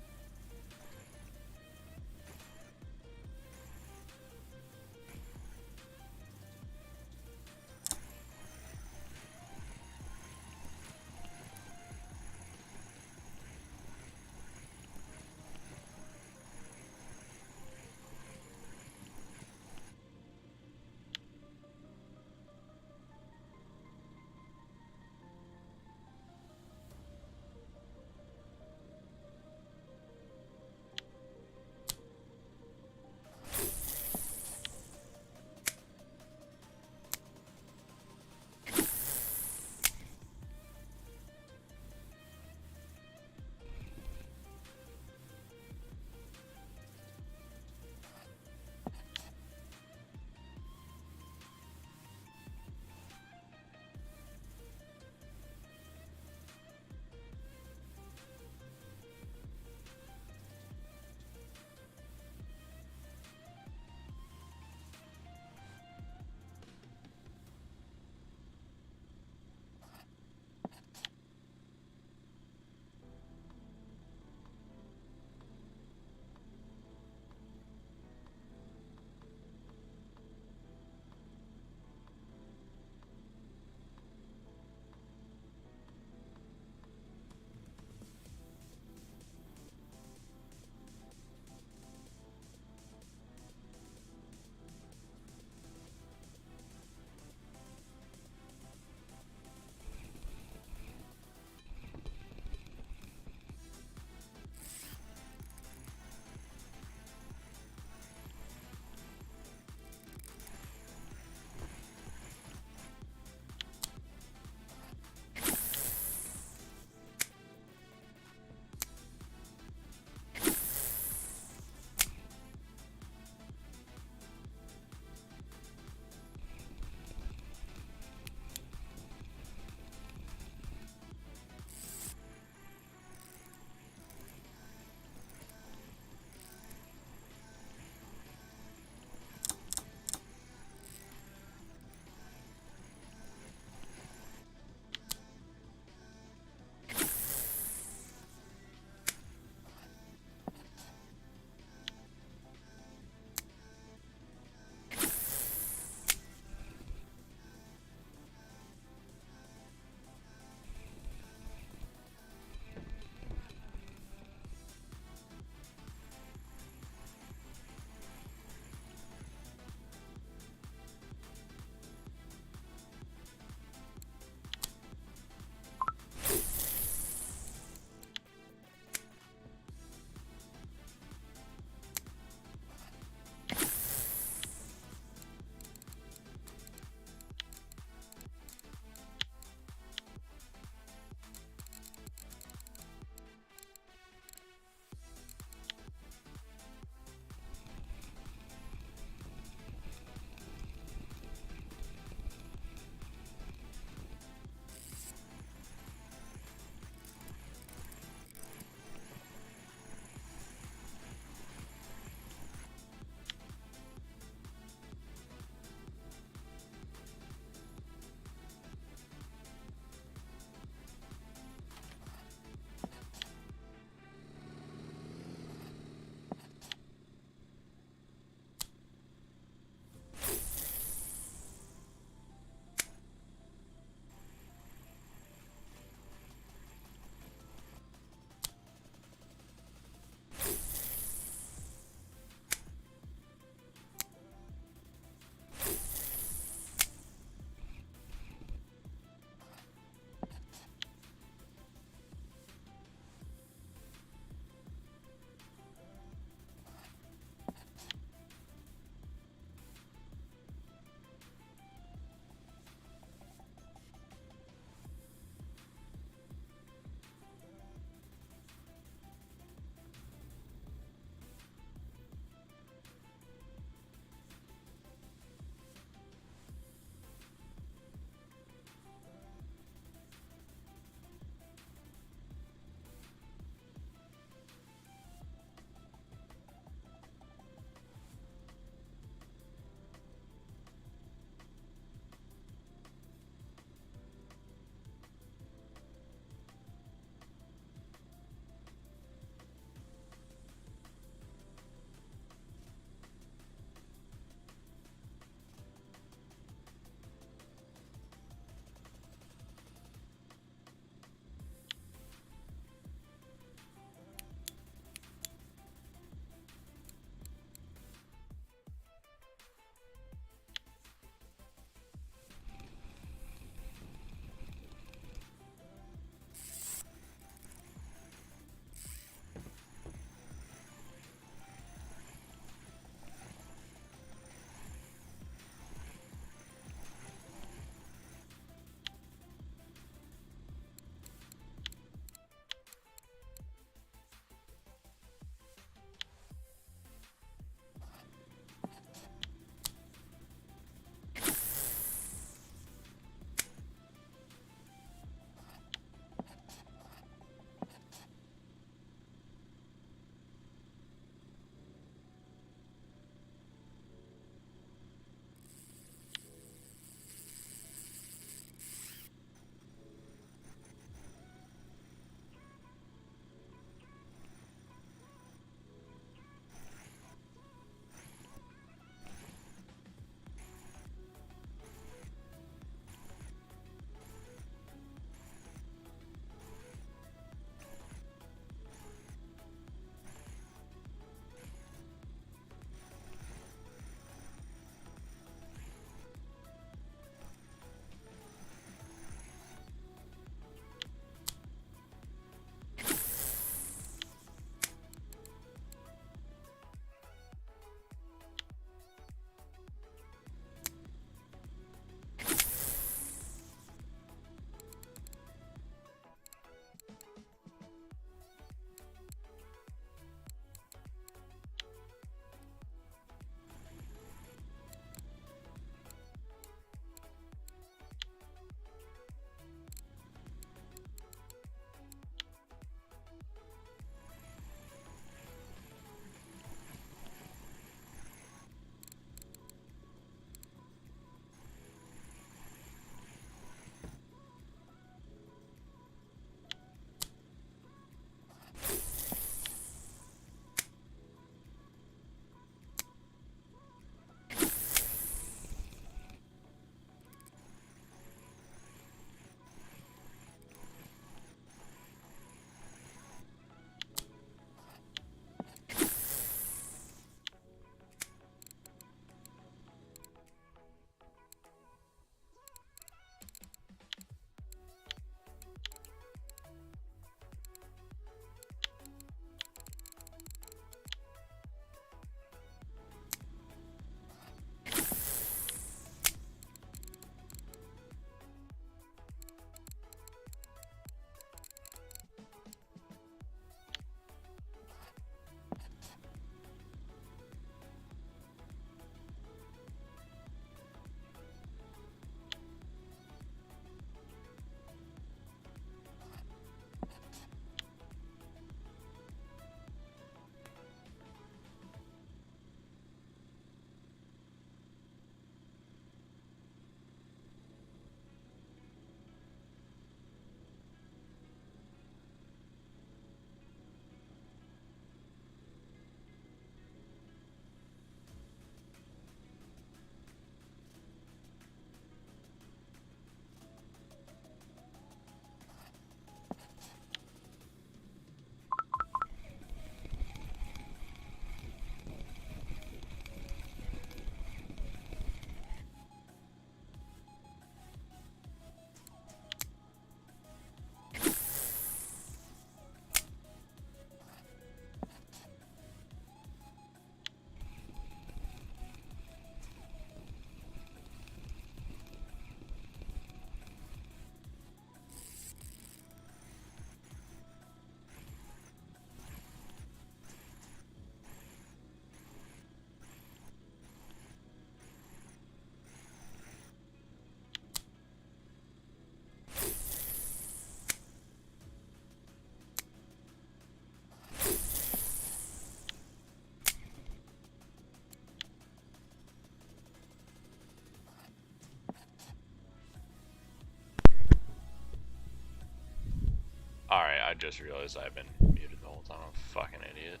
Alright, I just realized I've been muted the whole time. I'm a fucking idiot.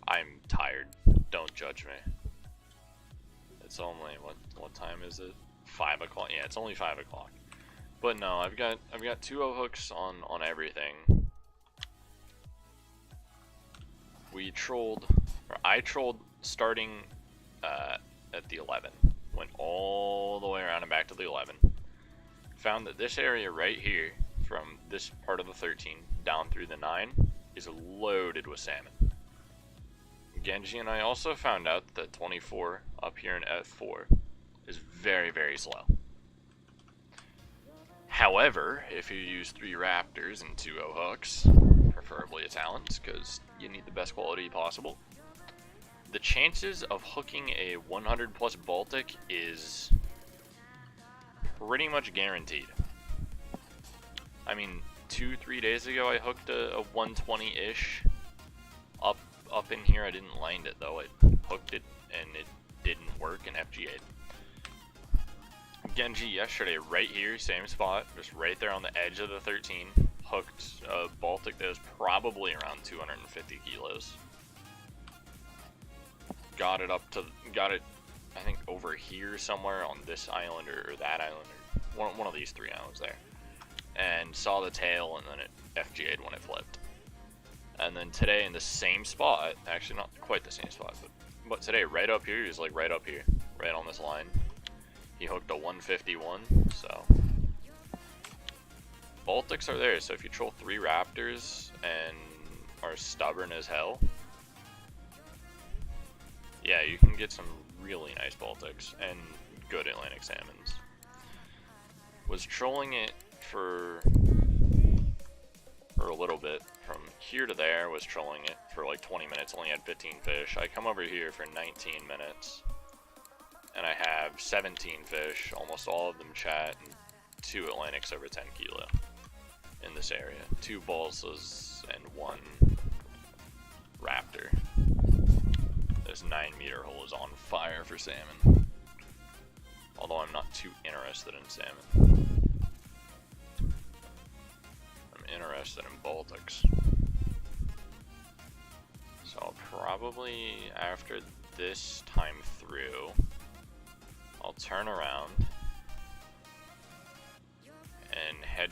I'm tired. Don't judge me. It's only, what time is it? 5 o'clock? Yeah, it's only 5 o'clock. But no, I've got 2-0 hooks on everything. We trolled, or I trolled starting at the 11. Went all the way around and back to the 11. Found that this area right here, from this part of the 13 down through the 9, is loaded with salmon. Genji and I also found out that 24 up here in F4 is very, very slow. However, if you use 3 raptors and 2-0 hooks, preferably a talent, because you need the best quality possible, the chances of hooking a 100 plus Baltic is pretty much guaranteed. I mean, 2-3 days ago I hooked a 120-ish up in here. I didn't land it though. I hooked it and it didn't work in FG8. Genji yesterday, right here, same spot, just right there on the edge of the 13, hooked a Baltic that was probably around 250 kilos. Got it, I think, over here somewhere on this island or that island, or one of these 3 islands there. And saw the tail, and then it FGA'd when it flipped. And then today in the same spot, actually not quite the same spot, but today right up here, he was like right up here, right on this line. He hooked a 151, so Baltics are there. So if you troll 3 raptors and are stubborn as hell, yeah, you can get some really nice Baltics and good Atlantic salmons. Was trolling it for a little bit. From here to there, was trolling it for like 20 minutes, only had 15 fish. I come over here for 19 minutes, and I have 17 fish, almost all of them chat, and 2 Atlantics over 10 kilo in this area. 2 balsas and 1 raptor. This 9-meter hole is on fire for salmon, although I'm not too interested in salmon. I'm interested in Baltics. So I'll probably, after this time through, I'll turn around and head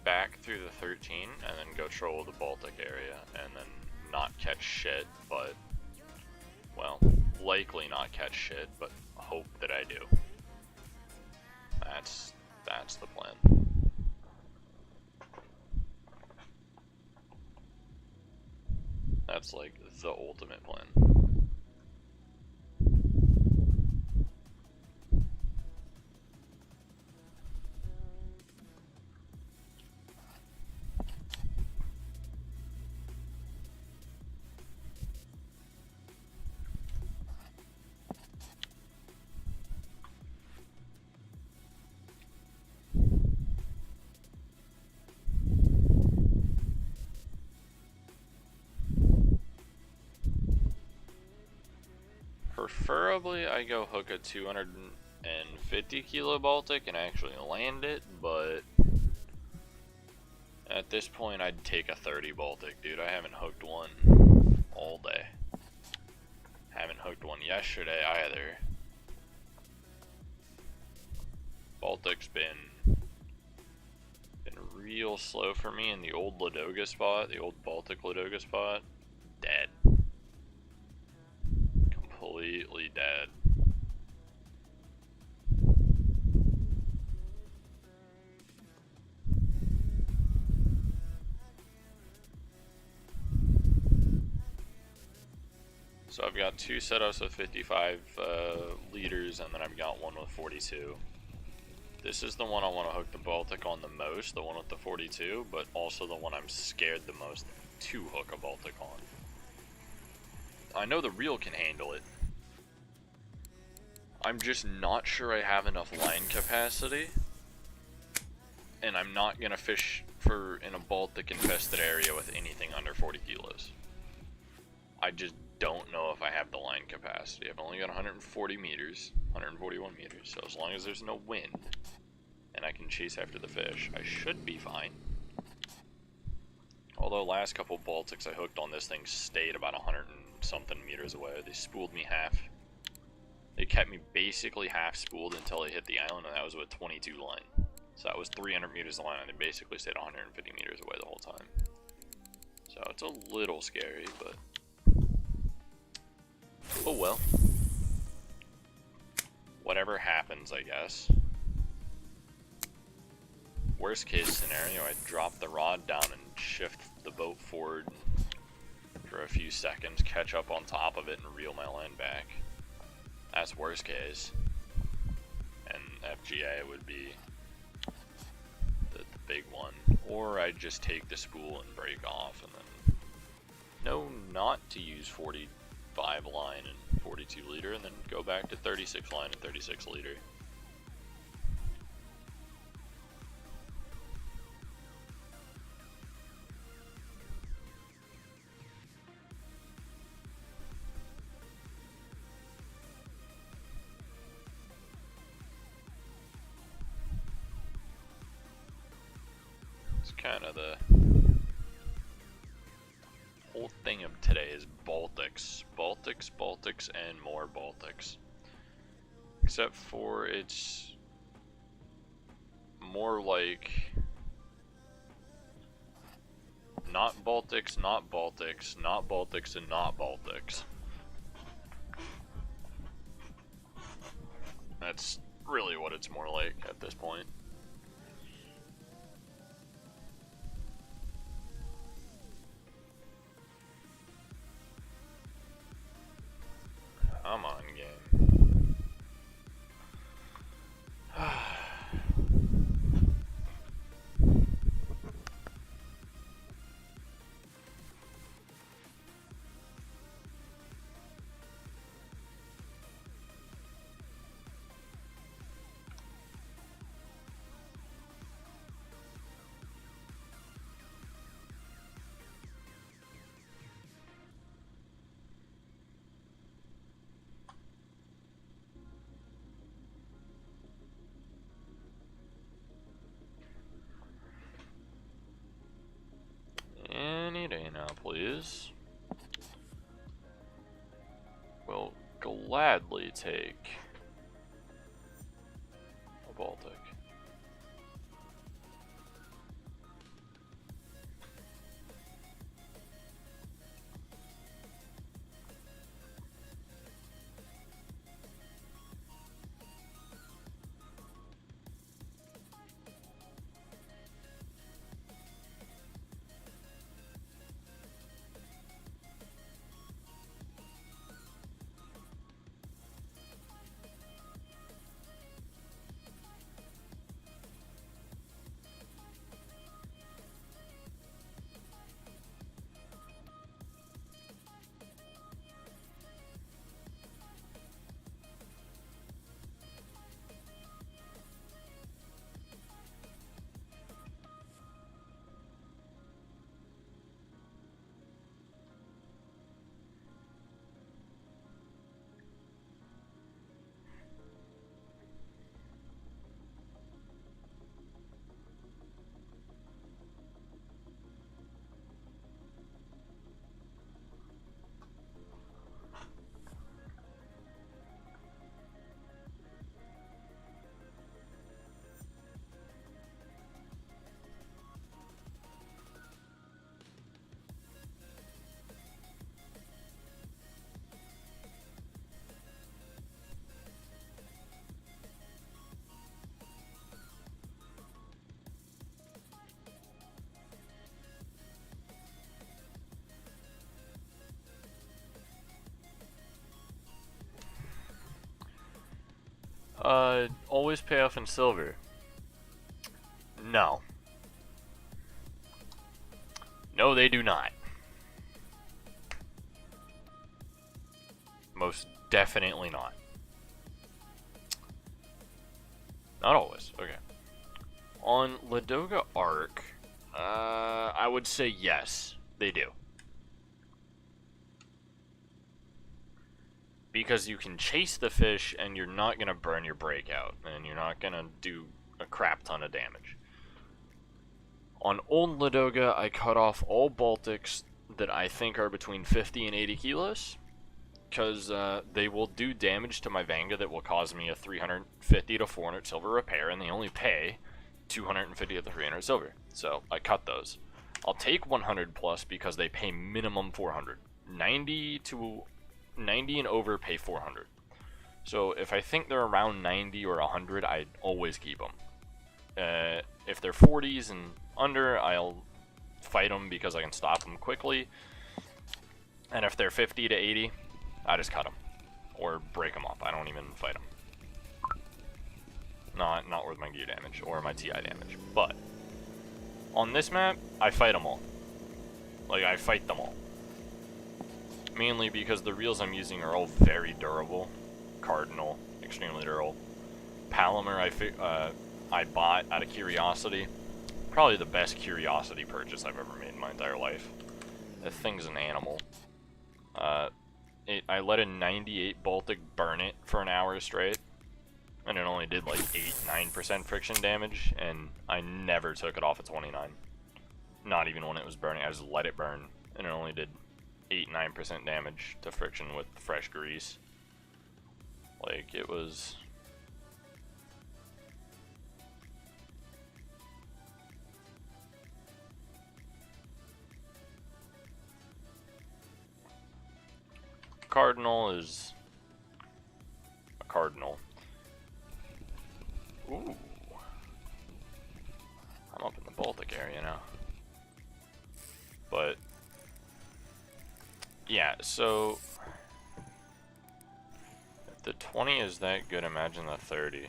back through the 13 and then go troll the Baltic area and then not catch shit, but, well, likely not catch shit, but hope that I do. That's the plan. That's like the ultimate plan. Preferably, I go hook a 250 kilo Baltic and actually land it, but at this point, I'd take a 30 Baltic, dude. I haven't hooked one all day. Haven't hooked one yesterday either. Baltic's been real slow for me in the old Ladoga spot, the old Baltic Ladoga spot. Dead. Completely dead. So I've got 2 setups with 55 liters, and then I've got one with 42. This is the one I want to hook the Baltic on the most, the one with the 42, but also the one I'm scared the most to hook a Baltic on. I know the reel can handle it. I'm just not sure I have enough line capacity, and I'm not gonna fish in a Baltic infested area with anything under 40 kilos. I just don't know if I have the line capacity. I've only got 140 meters, 141 meters, so as long as there's no wind and I can chase after the fish, I should be fine. Although last couple Baltics I hooked on this thing stayed about 100 and something meters away. They spooled me half. They kept me basically half spooled until they hit the island, and that was with 22 line. So that was 300 meters of line, and they basically stayed 150 meters away the whole time. So it's a little scary, but oh well. Whatever happens, I guess. Worst case scenario, I drop the rod down and shift the boat forward for a few seconds, catch up on top of it, and reel my line back. That's worst case. And FGA would be the big one. Or I'd just take the spool and break off, and then know not to use 45 line and 42 liter, and then go back to 36 line and 36 liter. It's kind of the whole thing of today is Baltics. Baltics, Baltics, and more Baltics. Except for it's more like not Baltics, not Baltics, not Baltics, and not Baltics. That's really what it's more like at this point. Come on, game. Any day now, please. Will gladly take a Baltic. Always pay off in silver. No. No, they do not. Most definitely not. Not always. Okay. On Ladoga Arc, I would say yes, they do. Because you can chase the fish and you're not going to burn your breakout, and you're not going to do a crap ton of damage. On Old Ladoga, I cut off all Baltics that I think are between 50 and 80 kilos, because they will do damage to my Vanga that will cause me a 350 to 400 silver repair, and they only pay 250 to 300 silver. So I cut those. I'll take 100 plus because they pay minimum 400. 90 and over pay 400. So if I think they're around 90 or 100, I'd always keep them. If they're 40s and under, I'll fight them because I can stop them quickly. And if they're 50 to 80, I just cut them or break them up. I don't even fight them. Not worth my gear damage or my TI damage. But on this map, I fight them all. Like, I fight them all. Mainly because the reels I'm using are all very durable. Cardinal, extremely durable. Palomar, I bought out of curiosity. Probably the best curiosity purchase I've ever made in my entire life. The thing's an animal. I let a 98 Baltic burn it for an hour straight, and it only did like 8-9% friction damage, and I never took it off at 29. Not even when it was burning, I just let it burn, and it only did 8-9% damage to friction with fresh grease. Like, it was... Cardinal is a cardinal. Ooh. I'm up in the Baltic area now. But yeah, so if the 20 is that good, imagine the 30.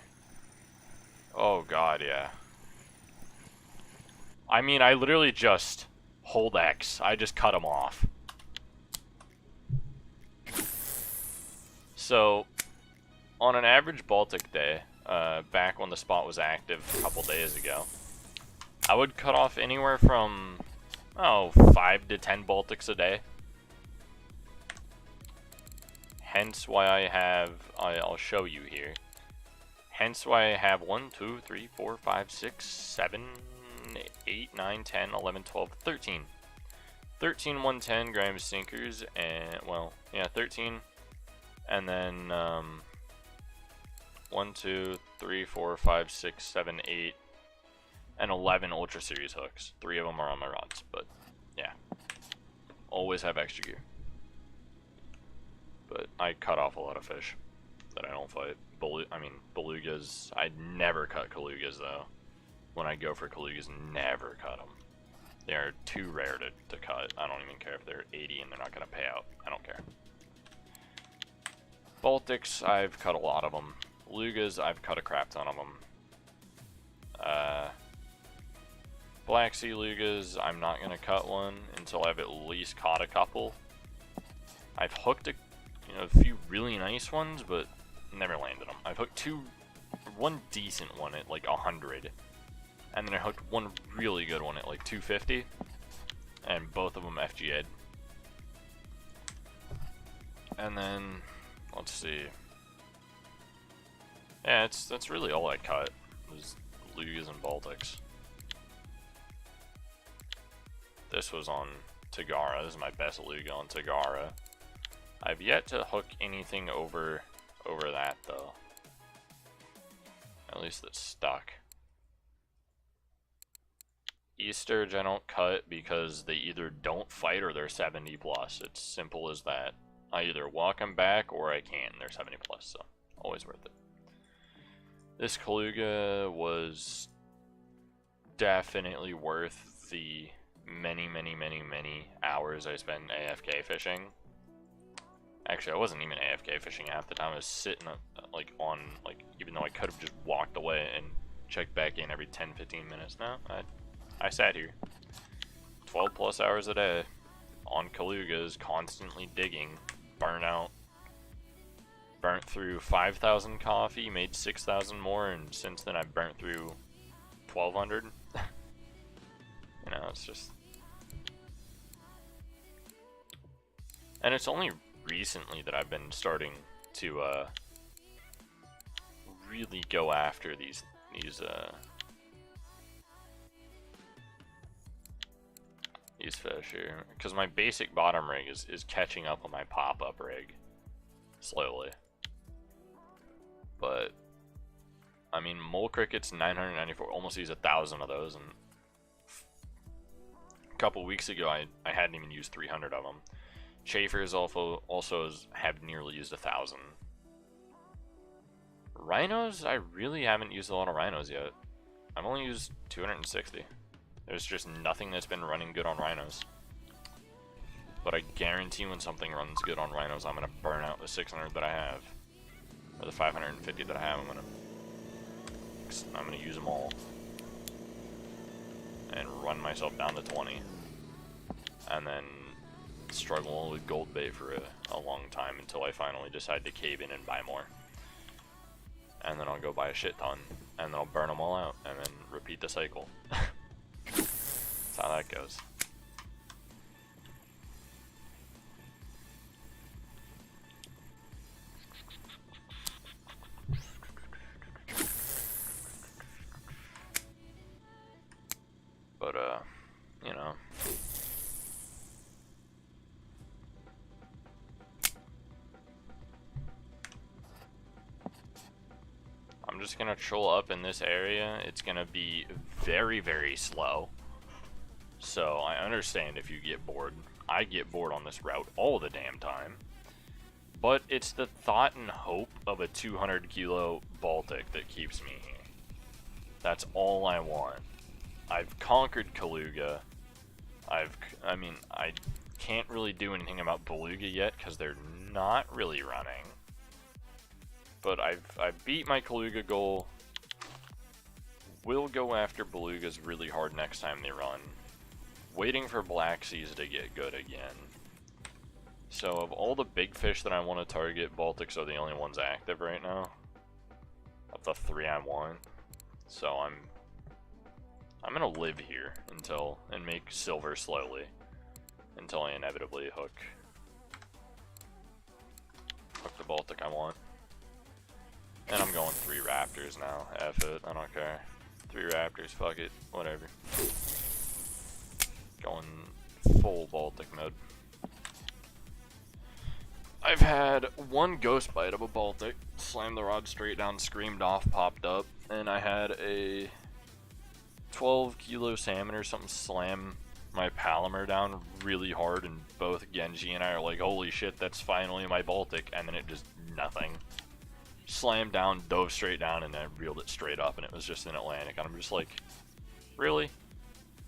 Oh god, yeah. I mean, I literally just hold X. I just cut them off. So, on an average Baltic day, back when the spot was active a couple days ago, I would cut off anywhere from, 5 to 10 Baltics a day. Hence why I have, I'll show you here. Hence why I have 1, 2, 3, 4, 5, 6, 7, 8, 9, 10, 11, 12, 13. 13 110 gram sinkers, and, well, yeah, 13. And then 1, 2, 3, 4, 5, 6, 7, 8, and 11 Ultra Series hooks. 3 of them are on my rods, but yeah. Always have extra gear. But I cut off a lot of fish that I don't fight. Belugas. I never cut Kalugas though. When I go for Kalugas, never cut them. They are too rare to cut. I don't even care if they're 80 and they're not going to pay out. I don't care. Baltics, I've cut a lot of them. Lugas, I've cut a crap ton of them. Black Sea Lugas, I'm not going to cut one until I've at least caught a couple. I've hooked a few really nice ones, but never landed them. I've hooked one decent one at like 100, and then I hooked one really good one at like 250, and both of them FGA'd. And then, let's see. Yeah, that's really all I cut, was Lugas and Baltics. This was on Tagara. This is my best Luga on Tagara. I've yet to hook anything over that though. At least that's stuck. Easterge I don't cut because they either don't fight or they're 70 plus. It's simple as that. I either walk them back or I can't. They're 70 plus, so always worth it. This Kaluga was definitely worth the many hours I spent AFK fishing. Actually, I wasn't even AFK fishing half the time. I was sitting even though I could have just walked away and checked back in every 10-15 minutes. No, I sat here 12 plus hours a day on Kalugas, constantly digging, burnt through 5,000 coffee, made 6,000 more, and since then I've burnt through 1,200. You know, it's just... And it's only recently that I've been starting to really go after these these fish here, because my basic bottom rig is catching up on my pop-up rig slowly. But I mean, mole crickets 994, almost used 1,000 of those, and a couple weeks ago I hadn't even used 300 of them. Chafers also have nearly used 1,000. Rhinos, I really haven't used a lot of rhinos yet. I've only used 260. There's just nothing that's been running good on rhinos. But I guarantee when something runs good on rhinos, I'm gonna burn out the 600 that I have, or the 550 that I have. I'm gonna use them all and run myself down to 20, and then struggle with gold bait for a long time until I finally decide to cave in and buy more. And then I'll go buy a shit ton, and then I'll burn them all out, and then repeat the cycle. That's how that goes. But, you know. I'm just gonna troll up in this area. It's gonna be very, very slow. So I understand if you get bored. I get bored on this route all the damn time. But it's the thought and hope of a 200 kilo Baltic that keeps me here. That's all I want. I've conquered Kaluga. I can't really do anything about Beluga yet because they're not really running. But I've beat my Kaluga goal. Will go after Belugas really hard next time they run. Waiting for Black Seas to get good again. So of all the big fish that I want to target, Baltics are the only ones active right now. Of the 3 I want. So I'm gonna live here and make silver slowly until I inevitably hook the Baltic I want. And I'm going 3 raptors now. F it, I don't care. 3 raptors, fuck it, whatever. Going full Baltic mode. I've had 1 ghost bite of a Baltic, slammed the rod straight down, screamed off, popped up, and I had a 12 kilo salmon or something slam my Palomar down really hard, and both Genji and I are like, holy shit, that's finally my Baltic, and then it just nothing. Slammed down, dove straight down, and then reeled it straight up, and it was just an Atlantic, and I'm just like, really?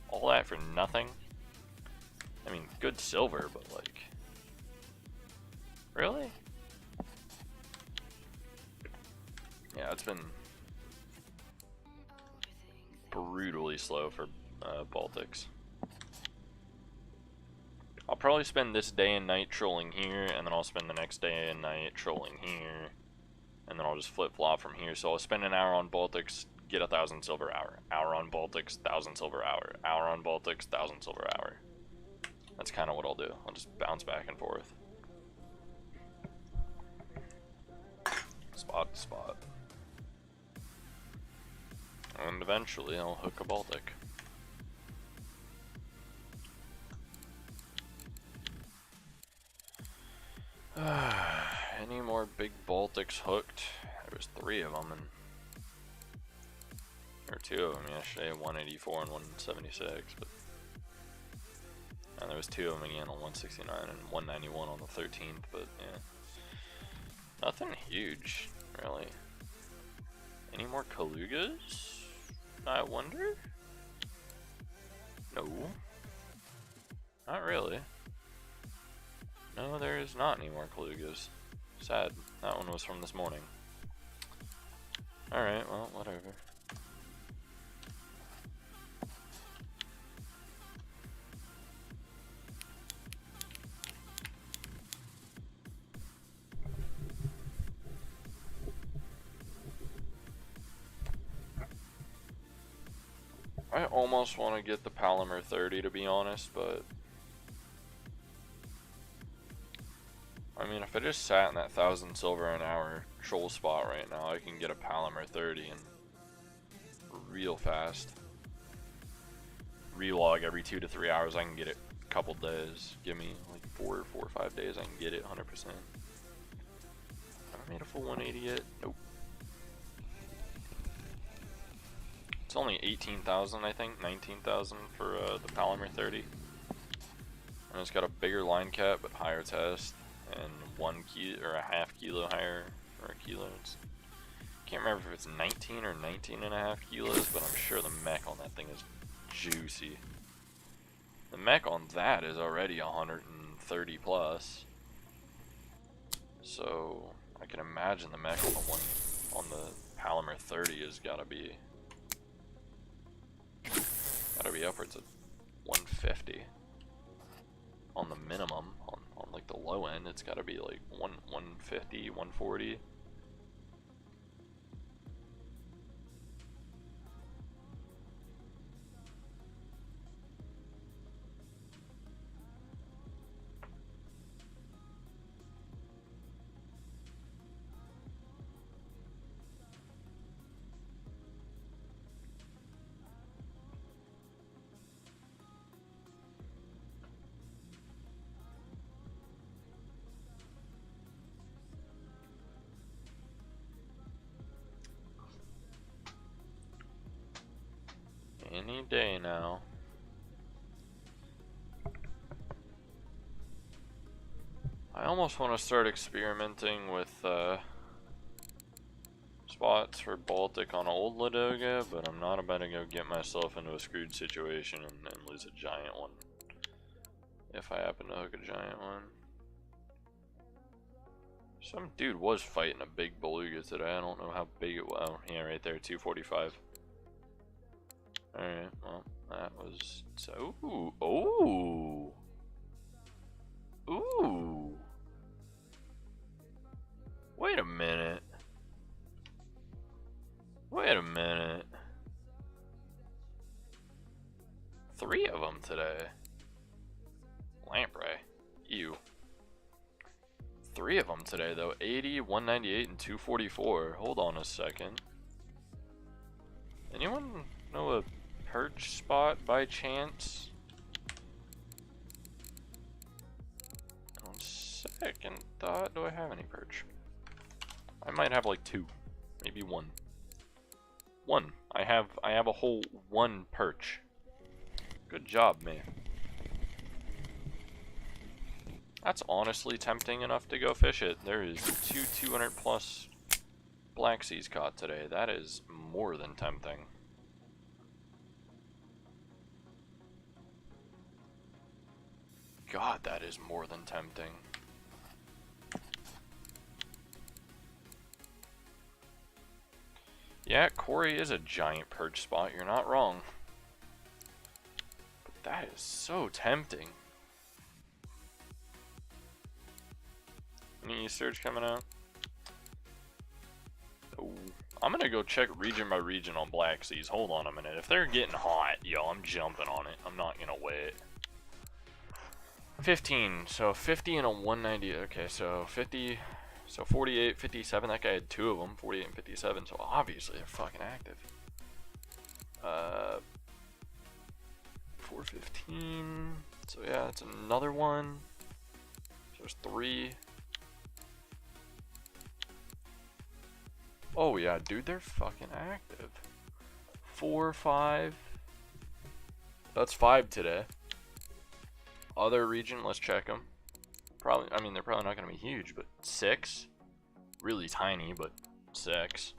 All that for nothing? I mean, good silver, but like, really? Yeah, it's been brutally slow for Baltics. I'll probably spend this day and night trolling here, and then I'll spend the next day and night trolling here, and then I'll just flip-flop from here. So I'll spend an hour on Baltics, get 1,000 silver hour. Hour on Baltics, 1,000 silver hour. Hour on Baltics, 1,000 silver hour. That's kind of what I'll do. I'll just bounce back and forth. Spot to spot. And eventually I'll hook a Baltic. Any more big Baltics hooked? There was 3 of them, and or 2 of them yesterday, 184 and 176, but and there was 2 of them again on 169 and 191 on the 13th, but yeah, nothing huge really. Any more Kalugas? I wonder? No, not really. No, there is not any more Kalugas. Sad. That one was from this morning. Alright, well, whatever. I almost want to get the Palomar 30 to be honest, but I mean, if I just sat in that 1,000 silver an hour troll spot right now, I can get a Palomar 30 and real fast. relog every 2 to 3 hours, I can get it a couple days. Give me like 4 or 5 days, I can get it 100%. Have I made a full 180 yet? Nope. It's only 18,000, I think, 19,000 for the Palomar 30. And it's got a bigger line cap, but higher test, and 1 kilo or a half kilo higher, or a kilo. Can't remember if it's 19 or 19 and a half kilos, but I'm sure the mech on that thing is juicy. The mech on that is already 130 plus. So I can imagine the mech on the Palomar 30 has gotta be upwards of 150 on the minimum. On like the low end, it's gotta be like 150, 140. Any day now. I almost want to start experimenting with spots for Baltic on old Ladoga, but I'm not about to go get myself into a screwed situation and lose a giant one. If I happen to hook a giant one. Some dude was fighting a big beluga today. I don't know how big it was. Oh, yeah, right there, 245. Alright, well, that was so. Ooh, oh, ooh. Wait a minute. Wait a minute. 3 of them today. Lamprey. Ew. 3 of them today, though. 80, 198, and 244. Hold on a second. Anyone know a perch spot by chance? On second thought, do I have any perch? I might have like 2, maybe 1. 1. I have a whole 1 perch. Good job, man. That's honestly tempting enough to go fish it. There is 200 plus Black Seas caught today. That is more than tempting. God, that is more than tempting. Yeah, Corey is a giant perch spot. You're not wrong. But that is so tempting. Any Easterch coming out? Oh, I'm gonna go check region by region on Black Seas. Hold on a minute. If they're getting hot, yo, I'm jumping on it. I'm not gonna wait. 15, so 50 and a 190. Okay, so 50, so 48, 57. That guy had 2 of them, 48 and 57. So obviously they're fucking active. 415. So yeah, that's another one. So there's 3. Oh yeah, dude, they're fucking active. 4, 5. That's 5 today. Other region, let's check them. Probably, I mean, they're probably not going to be huge, but 6. Really tiny, but 6.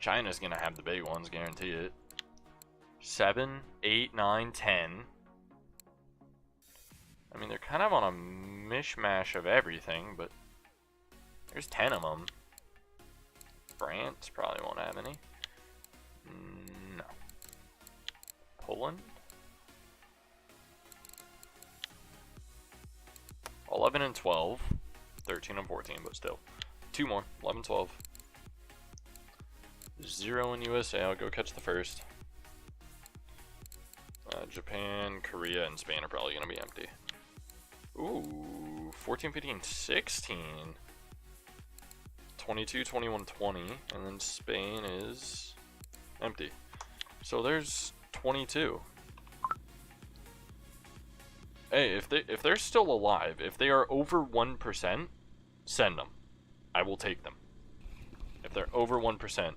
China's going to have the big ones, guarantee it. 7, 8, 9, 10. I mean, they're kind of on a mishmash of everything, but there's 10 of them. France probably won't have any. No. Poland? 11 and 12. 13 and 14, but still. 2 more. 11, 12. 0 in USA. I'll go catch the first. Japan, Korea, and Spain are probably going to be empty. Ooh. 14, 15, 16. 22, 21, 20. And then Spain is empty. So there's 22. Hey, if they're still alive, if they are over 1%, send them. I will take them. If they're over 1%.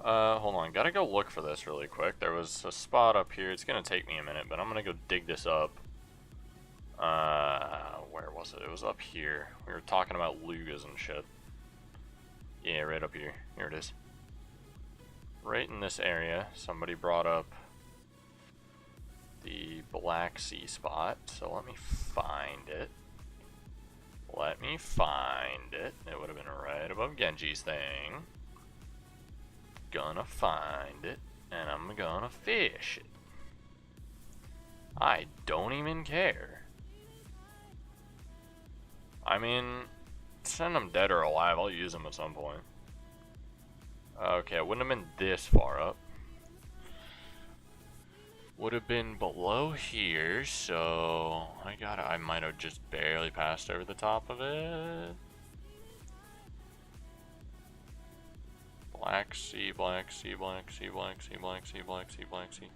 Hold on. Gotta go look for this really quick. There was a spot up here. It's gonna take me a minute, but I'm gonna go dig this up. Where was it? It was up here. We were talking about lugas and shit. Yeah, right up here. Here it is. Right in this area, somebody brought up the Black Sea spot. So let me find it. Let me find it. It would have been right above Genji's thing. Gonna find it, and I'm gonna fish it. I don't even care. I mean, send them dead or alive, I'll use them at some point. Okay, it wouldn't have been this far up. Would have been below here, so I might have just barely passed over the top of it. Black Sea, Black Sea, Black Sea, Black Sea, Black Sea, Black Sea, Black Sea.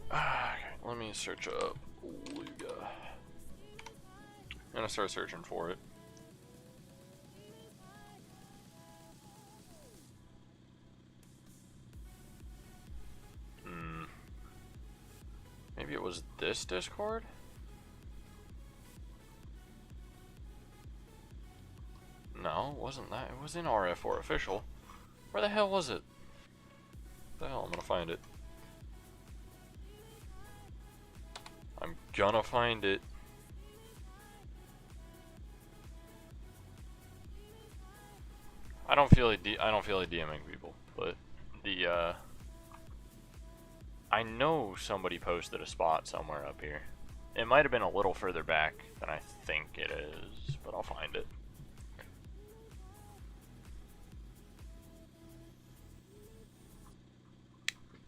Okay, let me search up Luga. I'm gonna start searching for it. Maybe it was this Discord? No, it wasn't that. It was in RF4 official. Where the hell was it? What the hell? I'm gonna find it. I'm gonna find it. I don't feel like DMing people, but the I know somebody posted a spot somewhere up here. It might have been a little further back than I think it is, but I'll find it.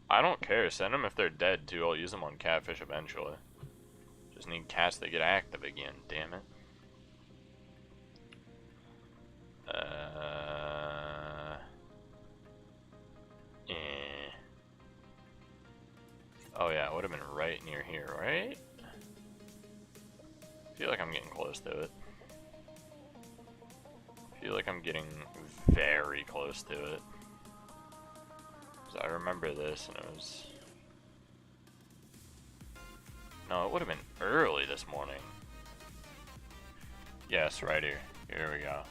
I don't care. Send them if they're dead too. I'll use them on catfish eventually. Just need cats that get active again. Damn it. Oh yeah, it would have been right near here, right? I feel like I'm getting close to it. I feel like I'm getting very close to it. Because I remember this and it was... No, it would have been early this morning. Yes, right here. Here we go.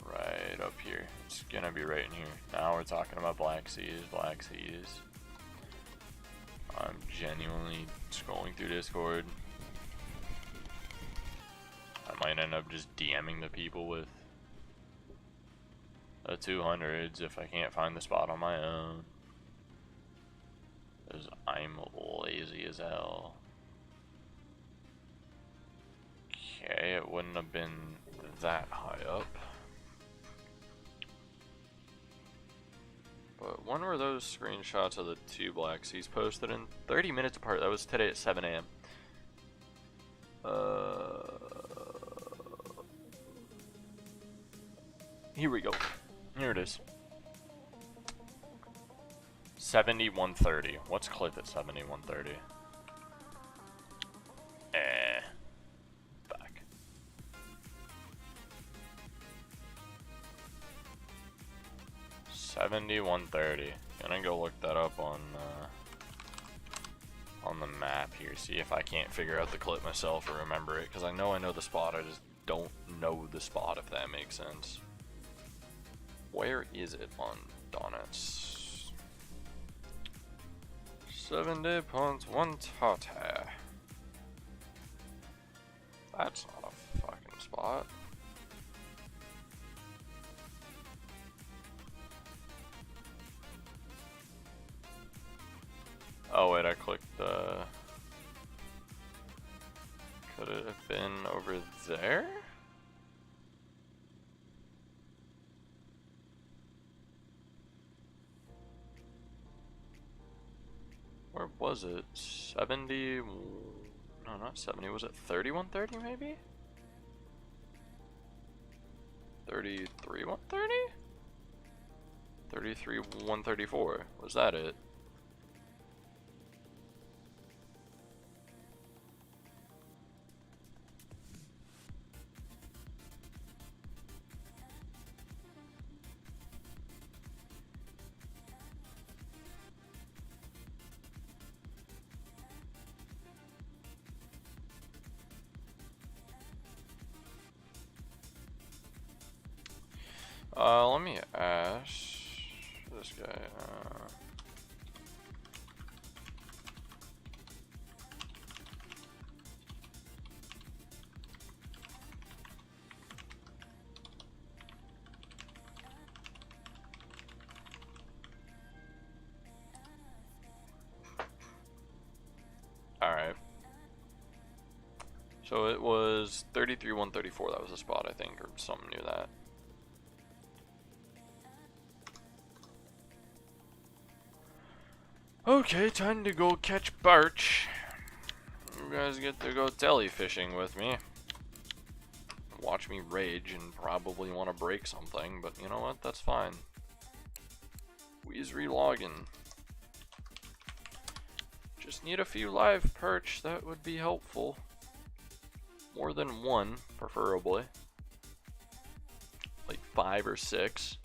Right up here. It's gonna be right in here. Now we're talking about Black Seas, Black Seas. I'm genuinely scrolling through Discord. I might end up just DMing the people with a 200s if I can't find the spot on my own. Because I'm lazy as hell. Okay, it wouldn't have been that high up. But when were those screenshots of the two Black Seas posted in? 30 minutes apart. That was today at 7 a.m. Here we go. Here it is. 7130. What's clipped at 7130? Back. $71.30. Gonna go look that up on the map here. See if I can't figure out the clip myself or remember it, because I know the spot. I just don't know the spot, if that makes sense. Where is it on Donets? 70 points, 1 tata. That's not a fucking spot. Oh wait, I clicked the... Could it have been over there? Where was it? 70? No, not 70. Was it 3130 maybe? 33 130? 33 134. Was that it? Let me ask this guy. Alright. So it was 33 134. That was the spot, I think, or something near that. Okay, time to go catch Barch. You guys get to go telly fishing with me. Watch me rage and probably want to break something, but you know what? That's fine. Please relog in. Just need a few live perch, that would be helpful. More than one, preferably. Like 5 or 6.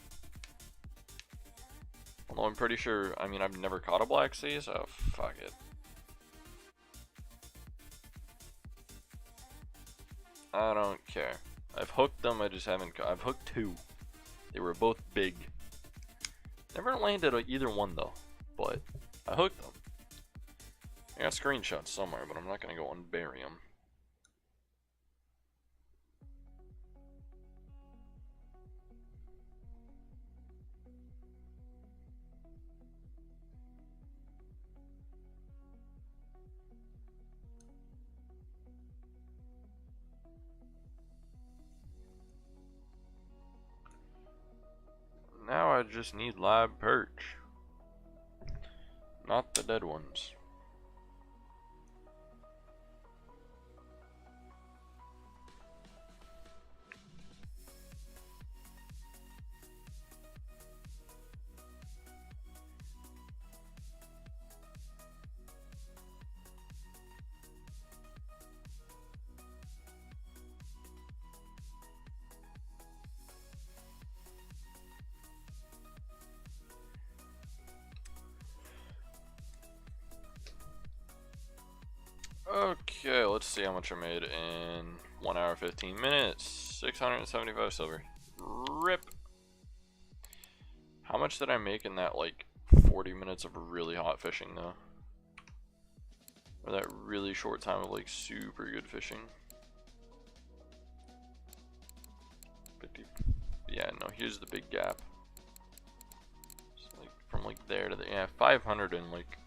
Although I'm pretty sure, I mean, I've never caught a Black Sea, so fuck it. I don't care. I've hooked them, I just haven't, I've hooked 2. They were both big. Never landed either one though, but I hooked them. I got screenshots somewhere, but I'm not gonna go unbury them. Now I just need live perch. Not the dead ones. Okay, let's see how much I made in 1 hour 15 minutes. 675 silver. RIP. How much did I make in that like 40 minutes of really hot fishing though? Or that really short time of like super good fishing? 50. Yeah, no, here's the big gap. So like from like there to the, yeah, 500 in like,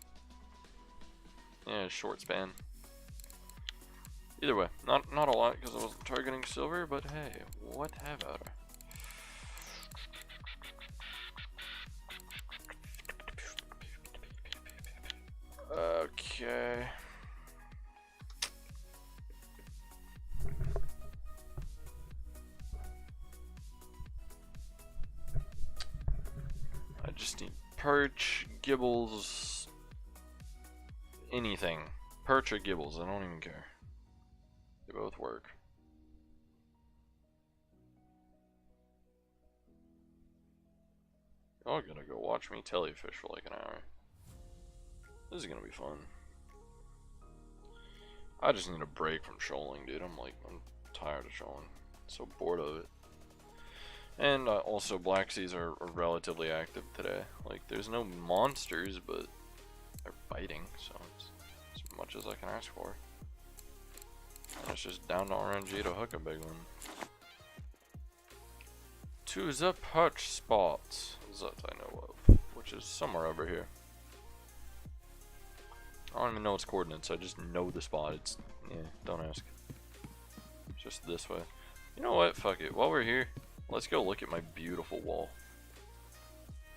yeah, short span. Either way, not a lot because I wasn't targeting silver, but hey, whatever. Okay. I just need perch, gibbles, anything. Perch or gibbles, I don't even care. They both work. Y'all gonna go watch me telefish for like an hour. This is gonna be fun. I just need a break from shoaling, dude. I'm tired of shoaling. So bored of it. And also, Black Seas are relatively active today. Like, there's no monsters, but they're biting, so it's as much as I can ask for. And it's just down to RNG to hook a big one. To the perch spot that I know of, which is somewhere over here. I don't even know its coordinates, I just know the spot. It's, yeah, don't ask. It's just this way. You know what, fuck it, while we're here, let's go look at my beautiful wall.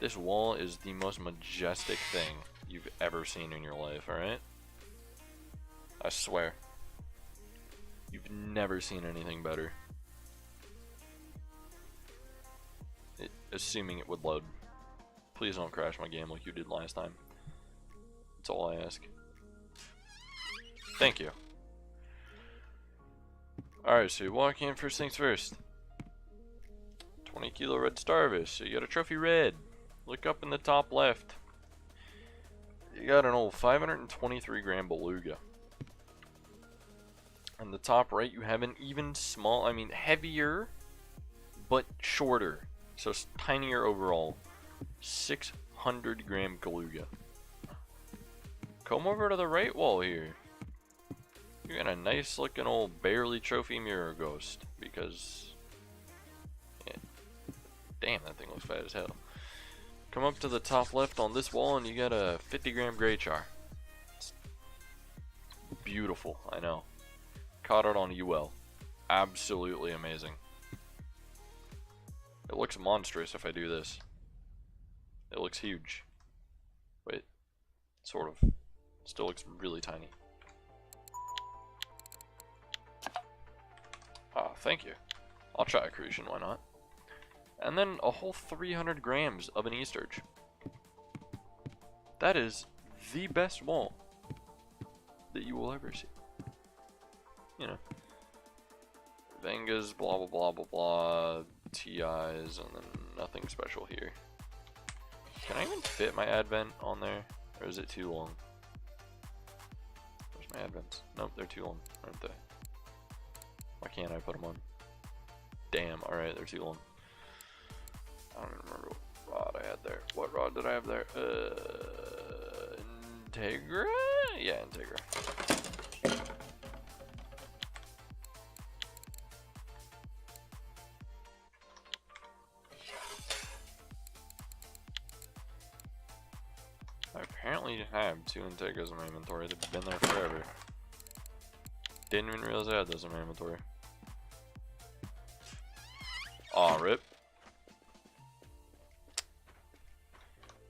This wall is the most majestic thing you've ever seen in your life, alright? I swear. You've never seen anything better. Assuming it would load. Please don't crash my game like you did last time. That's all I ask. Thank you. Alright, so you walk in, first things first. 20 kilo red starfish, so you got a trophy red. Look up in the top left. You got an old 523 gram beluga. On the top right, you have an even small, I mean heavier, but shorter. So it's tinier overall. 600 gram Galuga. Come over to the right wall here. You got a nice looking old barely trophy mirror ghost. Because, yeah. Damn, that thing looks fat as hell. Come up to the top left on this wall and you got a 50 gram gray char. It's beautiful, I know. Caught it on UL. Absolutely amazing. It looks monstrous if I do this. It looks huge. Wait, sort of. Still looks really tiny. Ah, thank you. I'll try a Crucian, why not? And then a whole 300 grams of an Easturge. That is the best wall that you will ever see. You know. Vengas, blah blah blah blah blah. TIs, and then nothing special here. Can I even fit my advent on there? Or is it too long? Where's my advents? Nope, they're too long, aren't they? Why can't I put them on? Damn, alright, they're too long. I don't even remember what rod I had there. What rod did I have there? Integra? Yeah, Integra. I apparently have 2 Integras in my inventory. They've been there forever. Didn't even realize I had those in my inventory. Aw, rip.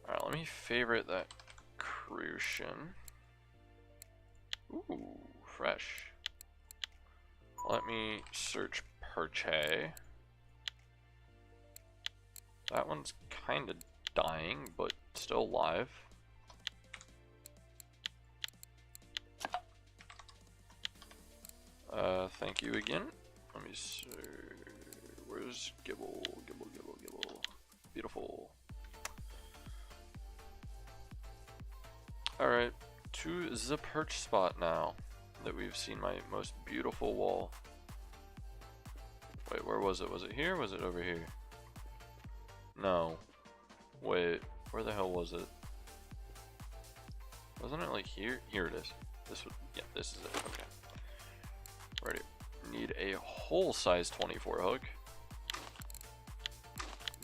Alright, let me favorite that Crucian. Ooh, fresh. Let me search Perche. That one's kinda dying, but still alive. Thank you again. Let me see. Where's Gibble? Gibble, Gibble, Gibble. Beautiful. Alright, to the perch spot now that we've seen my most beautiful wall. Wait, where was it? Was it here or was it over here? No. Wait, where the hell was it? Wasn't it like here? Here it is. This would, yeah, this is it. Okay. Ready. Need a whole size 24 hook.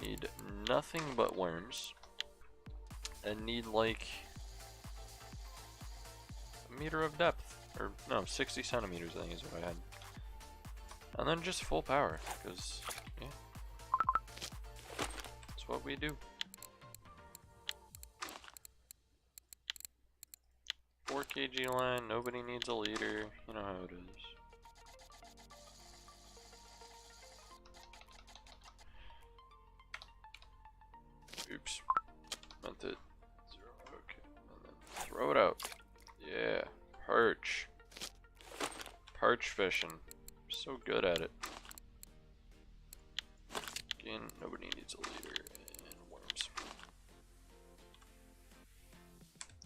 Need nothing but worms. And need like a meter of depth. Or no, 60 centimeters I think is what I had. And then just full power, because yeah. That's what we do. 4 kg line, nobody needs a leader, you know how it is. Oops, meant it. 0, okay, and then throw it out. Yeah, perch. Perch fishing. So good at it. Again, nobody needs a leader, and worms.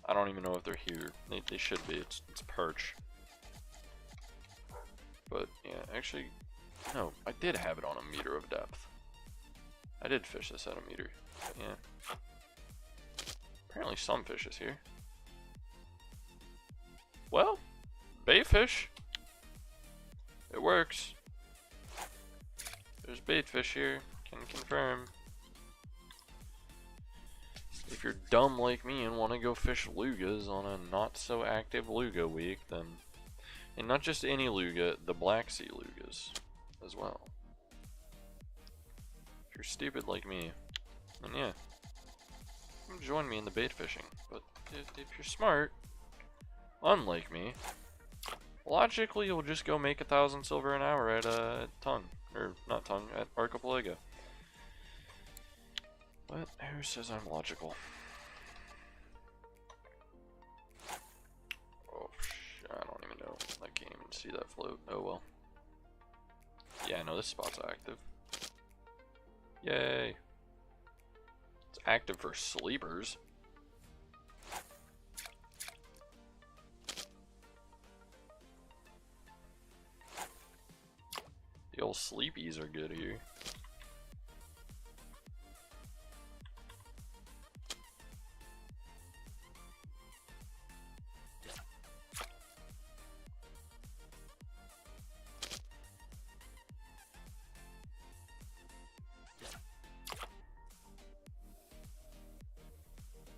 I don't even know if they're here. They should be. It's perch. But yeah, actually, no, I did have it on a meter of depth. I did fish this at a meter. Yeah. Apparently some fish is here. Well, bait fish. It works. There's bait fish here. Can confirm. If you're dumb like me and want to go fish lugas on a not so active luga week, then, and not just any luga, the Black Sea lugas as well. If you're stupid like me, then yeah, come join me in the bait fishing. But if you're smart, unlike me, logically you'll just go make 1,000 silver an hour at Tongue, or not Tongue, at Archipelago. But who says I'm logical? Oh, I don't even know. I can't even see that float. Oh well. Yeah, no, this spot's active. Yay! It's active for sleepers. The old sleepies are good here.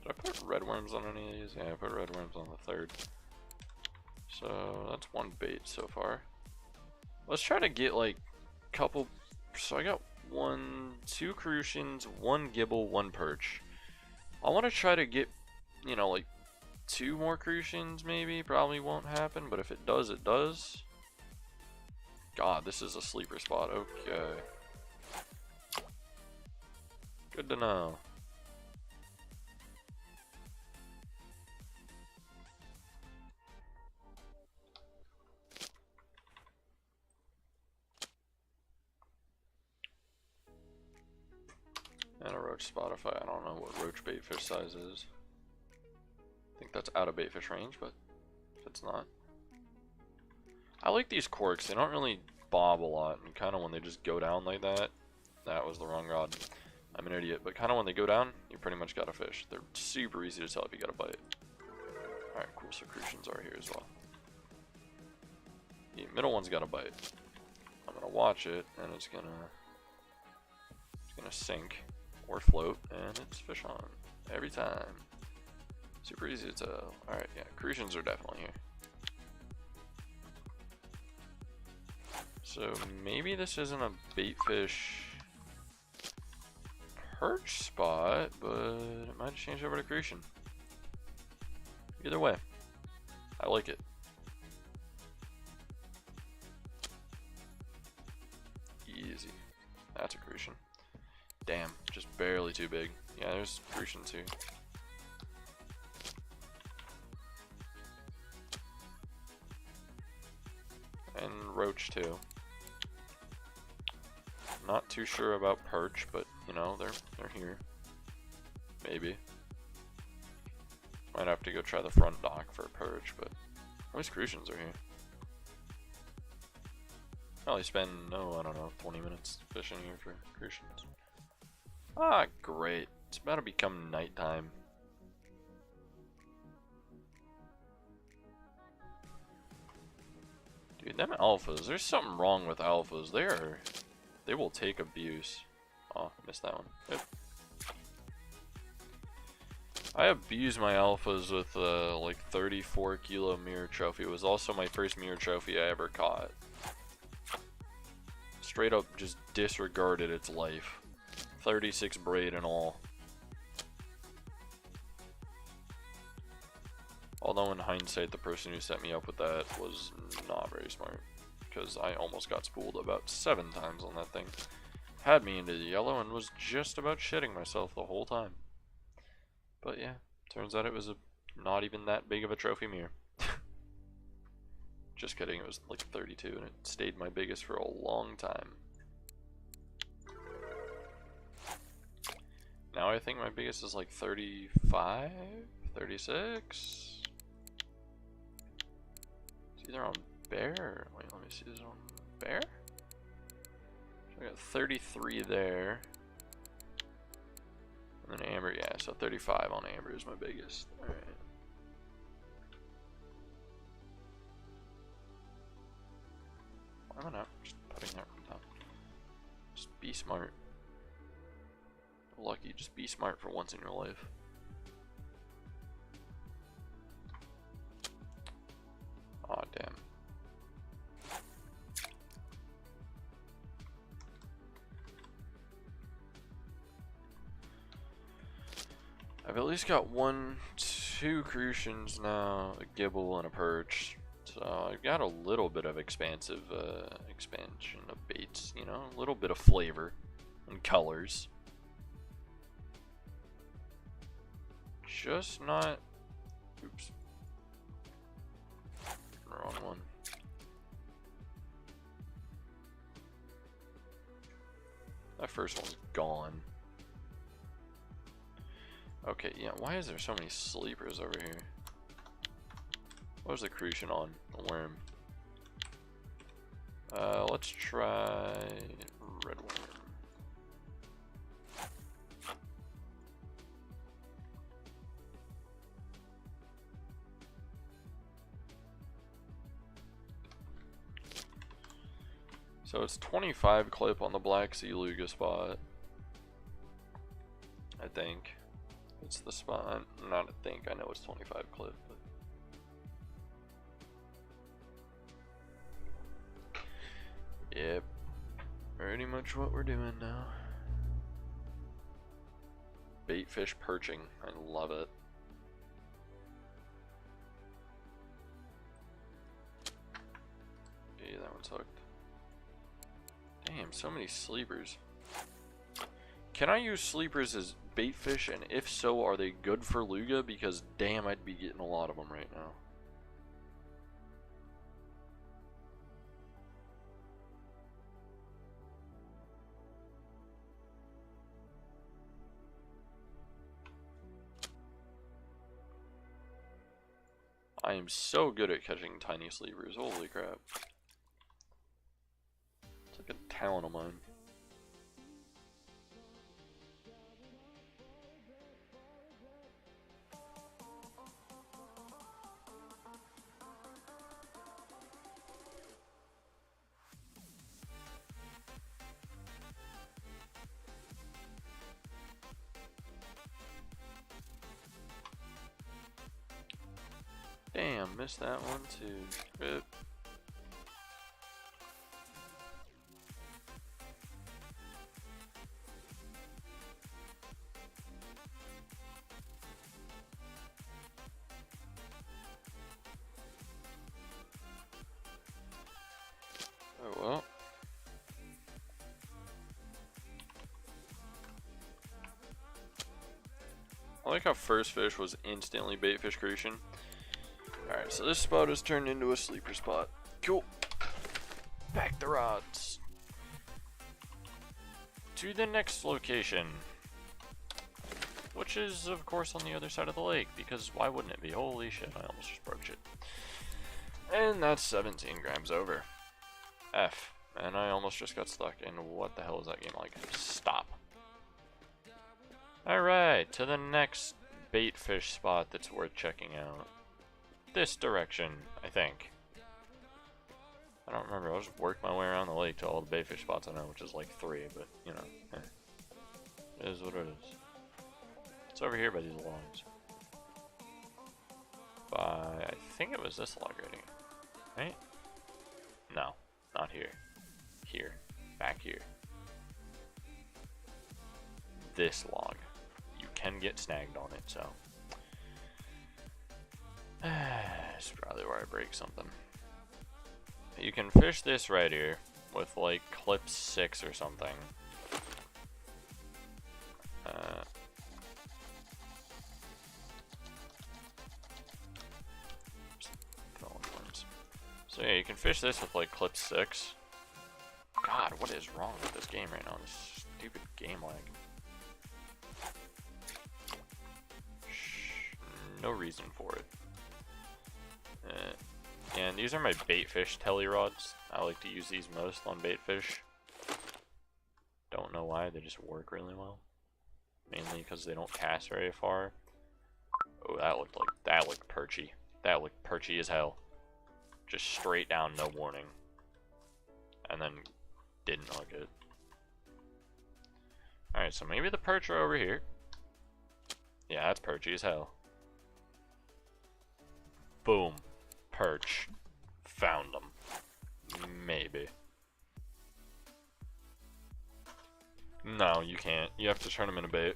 Did I put red worms on any of these? Yeah, I put red worms on the third. So that's one bait so far. Let's try to get like a couple. So I got 2 crucians, 1 gibble, 1 perch. I want to try to get, you know, like 2 more crucians maybe. Probably won't happen, but if it does, it does. God, this is a sleeper spot. Okay. Good to know. And a roach Spotify. I don't know what roach baitfish size is. I think that's out of baitfish range, but if it's not. I like these corks. They don't really bob a lot, and kind of when they just go down like that, that was the wrong rod. I'm an idiot, but kind of when they go down, you pretty much got a fish. They're super easy to tell if you got a bite. Alright, cool. So crucians are here as well. The middle one's got a bite. I'm gonna watch it, and it's gonna sink or float, and it's fish on every time. Super easy to tell. Alright, yeah, crucians are definitely here. So maybe this isn't a baitfish perch spot, but it might change over to crucian. Either way, I like it. Easy. That's a crucian. Damn, just barely too big. Yeah, there's crucians here. And roach too. Not too sure about perch, but you know, they're here. Maybe. Might have to go try the front dock for perch, but at least crucians are here. Probably spend, no, I don't know, 20 minutes fishing here for crucians. Ah, great. It's about to become nighttime. Dude, them alphas, there's something wrong with alphas. They will take abuse. Oh, missed that one. Yep. I abuse my alphas with like 34 kilo mirror trophy. It was also my first mirror trophy I ever caught. Straight up just disregarded its life. 36 braid and all. Although in hindsight, the person who set me up with that was not very smart, because I almost got spooled about 7 times on that thing. Had me into the yellow and was just about shitting myself the whole time. But yeah, turns out it was not even that big of a trophy mirror. Just kidding, it was like 32 and it stayed my biggest for a long time. Now I think my biggest is like 35, 36. It's either on bear or, wait, let me see, is it on bear? So I got 33 there. And then amber, yeah, so 35 on amber is my biggest. Alright. I'm not just putting that down. Just be smart. Lucky, just be smart for once in your life. Aw, damn. I've at least got 2 Crucians now, a Gibble and a Perch. So I've got a little bit of expansion of baits, you know, a little bit of flavor and colors. Just not, oops, wrong one. That first one's gone. Okay, yeah, why is there so many sleepers over here? What was the Crucian on? The worm. Let's try red worm. So it's 25 clip on the Black Sea Luga spot. I think. It's the spot. Not I think, I know it's 25 clip. But yep. Pretty much what we're doing now. Bait fish perching. I love it. Yeah, that one's hooked. Damn, so many sleepers. Can I use sleepers as bait fish, and if so, are they good for Luga? Because damn, I'd be getting a lot of them right now. I am so good at catching tiny sleepers, holy crap. It's like a talent of mine. Damn, missed that one too. Rip. Oh well. I like how first fish was instantly bait fish Crucian. Alright, so this spot has turned into a sleeper spot. Cool. Back the rods. To the next location. Which is, of course, on the other side of the lake. Because why wouldn't it be? Holy shit, I almost just broke shit. And that's 17 grams over. F. And I almost just got stuck in what the hell is that game like? Stop. Alright, to the next bait fish spot that's worth checking out. This direction, I think. I don't remember. I'll just work my way around the lake to all the bait fish spots I know, which is like 3, but you know, it is what it is. It's over here by these logs. I think it was this log right here, right? No, not here. Here, back here. This log. You can get snagged on it, so. It's probably where I break something. You can fish this right here with like clip 6 or something. So yeah, you can fish this with like clip 6. God, what is wrong with this game right now? This stupid game lag. No reason for it. And these are my bait fish telly rods. I like to use these most on bait fish. Don't know why, they just work really well. Mainly because they don't cast very far. Oh, that looked perchy. That looked perchy as hell. Just straight down, no warning. and then didn't hook it. Alright, so maybe the perch are over here. Yeah, that's perchy as hell. Boom. Perch. Found them. Maybe. No, you can't. You have to turn them into bait.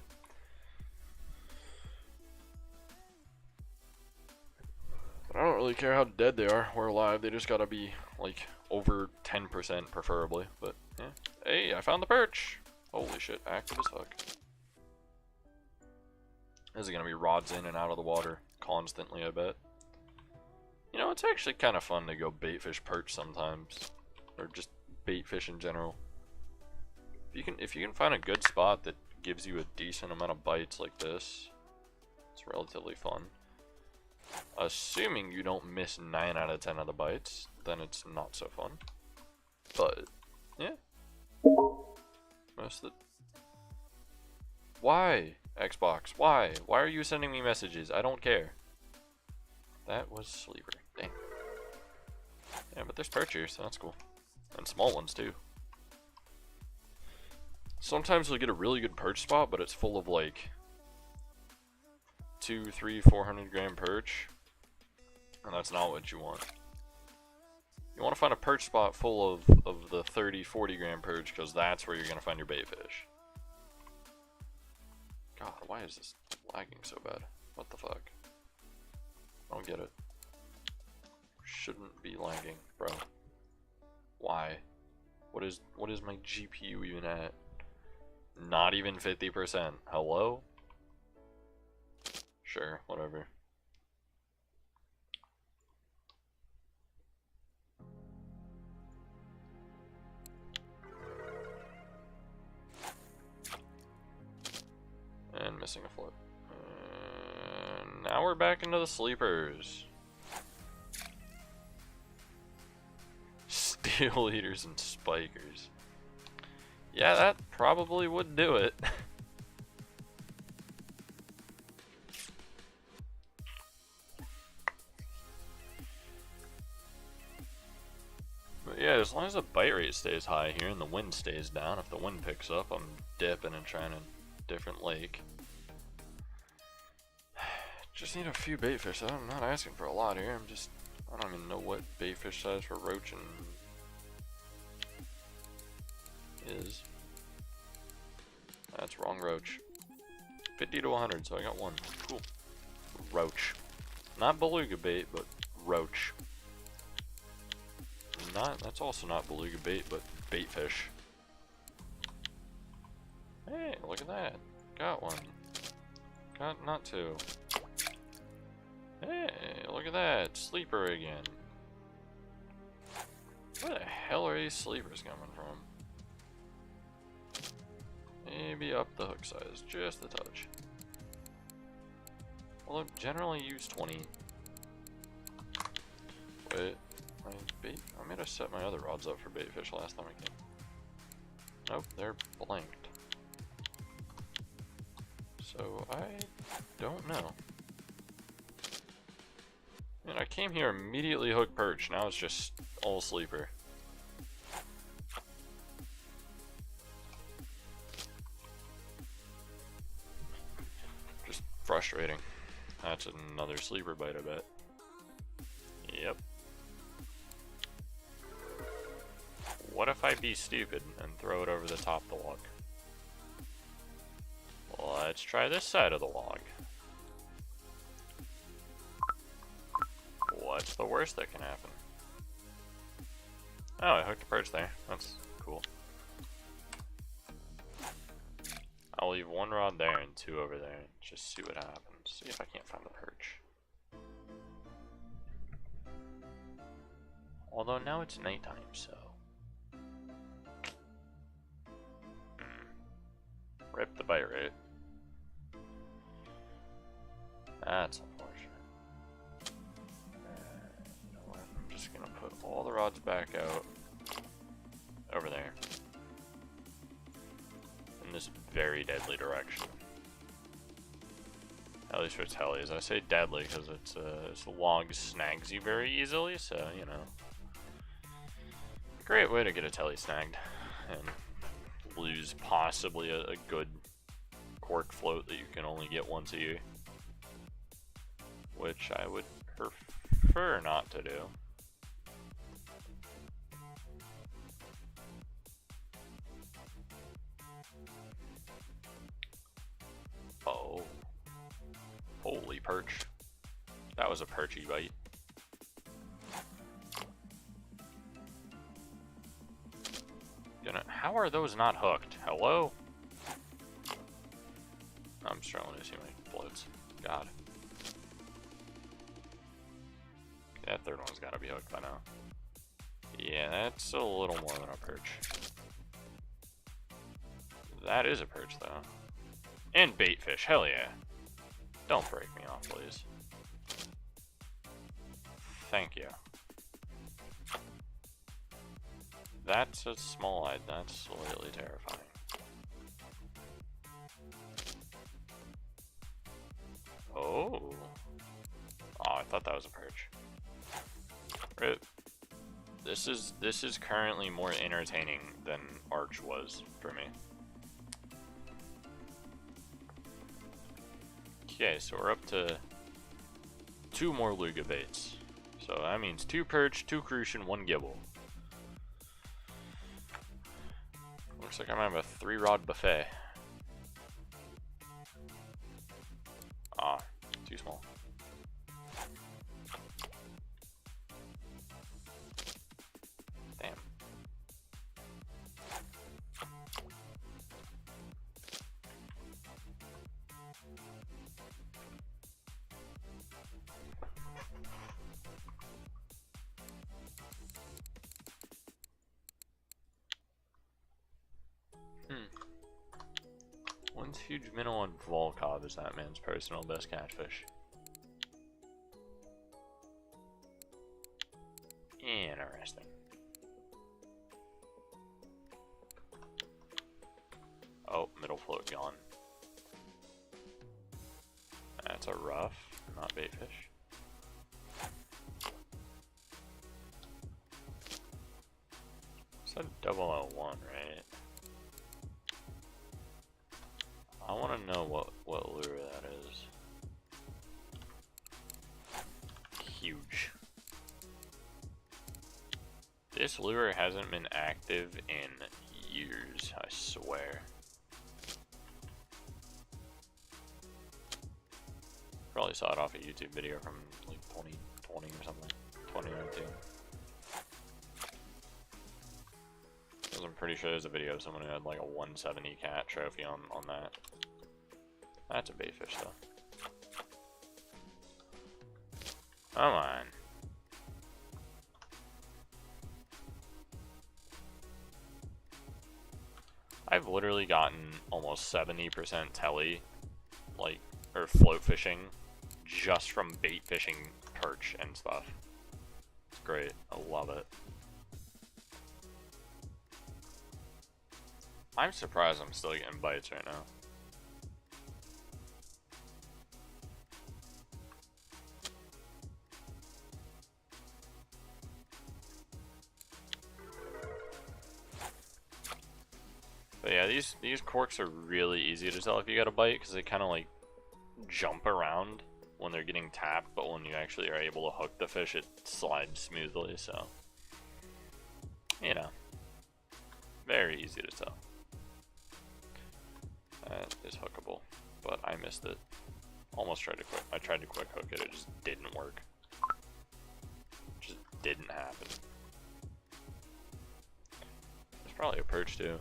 I don't really care how dead they are. We're alive. They just gotta be, like, over 10% preferably. But, yeah. Hey, I found the perch! Holy shit, active as fuck. This is gonna be rods in and out of the water constantly, I bet. You know, it's actually kind of fun to go bait fish perch sometimes. Or just bait fish in general. If you can find a good spot that gives you a decent amount of bites like this, it's relatively fun. Assuming you don't miss 9 out of 10 of the bites, then it's not so fun. But, yeah. Most of the... Why, Xbox? Why? Why are you sending me messages? I don't care. That was sleeper. Dang. Yeah, but there's perch here, so that's cool. And small ones, too. Sometimes you'll get a really good perch spot, but it's full of, like, 200, 300, 400 gram perch. And that's not what you want. You want to find a perch spot full of the 30, 40 gram perch, because that's where you're going to find your bait fish. God, why is this lagging so bad? What the fuck? I don't get it. Shouldn't be lagging, bro. Why? What is my GPU even at? Not even 50%. Hello? Sure, whatever. And missing a float. And now we're back into the sleepers. Steel eaters and spikers. Yeah, that probably would do it. But yeah, as long as the bite rate stays high here and the wind stays down, if the wind picks up, I'm dipping and trying a different lake. Just need a few bait fish. I'm not asking for a lot here. I don't even know what bait fish size for roaching is. That's wrong roach. 50 to 100, so I got one. Cool. Roach. Not beluga bait, but roach. That's also not beluga bait, but bait fish. Hey, look at that. Got one. Not two. Hey, look at that. Sleeper again. Where the hell are these sleepers coming from? Maybe up the hook size, just a touch. Well, I generally use 20. Wait, I might have set my other rods up for bait fish last time I came. Nope, they're blanked. So I don't know. And I came here immediately hooked perch, now it's just all sleeper. Just frustrating. That's another sleeper bite, I bet. Yep. What if I be stupid and throw it over the top of the log? Let's try this side of the log. What's the worst that can happen? Oh, I hooked a perch there. That's cool. I'll leave one rod there and two over there and just see what happens. See if I can't find the perch. Although now it's nighttime, so... Rip the bite rate. That's unfortunate. You know what? I'm just gonna put all the rods back out over there in this very deadly direction. At least for tellies. I say deadly because it's the log snags you very easily, so you know. Great way to get a telly snagged and lose possibly a good cork float that you can only get once a year. Which I would prefer not to do. Oh. Holy perch. That was a perchy bite. How are those not hooked? Hello? I'm struggling to see my floats. God. That third one's gotta be hooked by now. Yeah, that's a little more than a perch. That is a perch, though. And bait fish, hell yeah. Don't break me off, please. Thank you. That's a small eye. That's slightly terrifying. Oh. Oh, I thought that was a perch. Right. This is currently more entertaining than Arch was for me. Okay, so we're up to 2 more Luga baits. So that means 2 perch, 2 crucian, 1 gibble. Looks like I might have a 3-rod buffet. Ah, too small. Damn. One's huge minnow on Volkov is that man's personal best catfish. Interesting. Oh, middle float gone. That's a rough, not bait fish. It's a 001, right? I want to know what lure that is. Huge. This lure hasn't been active in years, I swear. Probably saw it off a YouTube video from like 2020 or something. 2019. I'm pretty sure there's a video of someone who had like a 170 cat trophy on that. That's a bait fish though. Come on. I've literally gotten almost 70% telly, like, or float fishing, just from bait fishing perch and stuff. It's great. I love it. I'm surprised I'm still getting bites right now. But yeah, these corks are really easy to tell if you got a bite because they kind of like jump around when they're getting tapped, but when you actually are able to hook the fish, it slides smoothly. So, you know, very easy to tell. That is hookable, but I missed it. Almost tried to quick. I tried to quick hook it. It just didn't work. Just didn't happen. There's probably a perch too.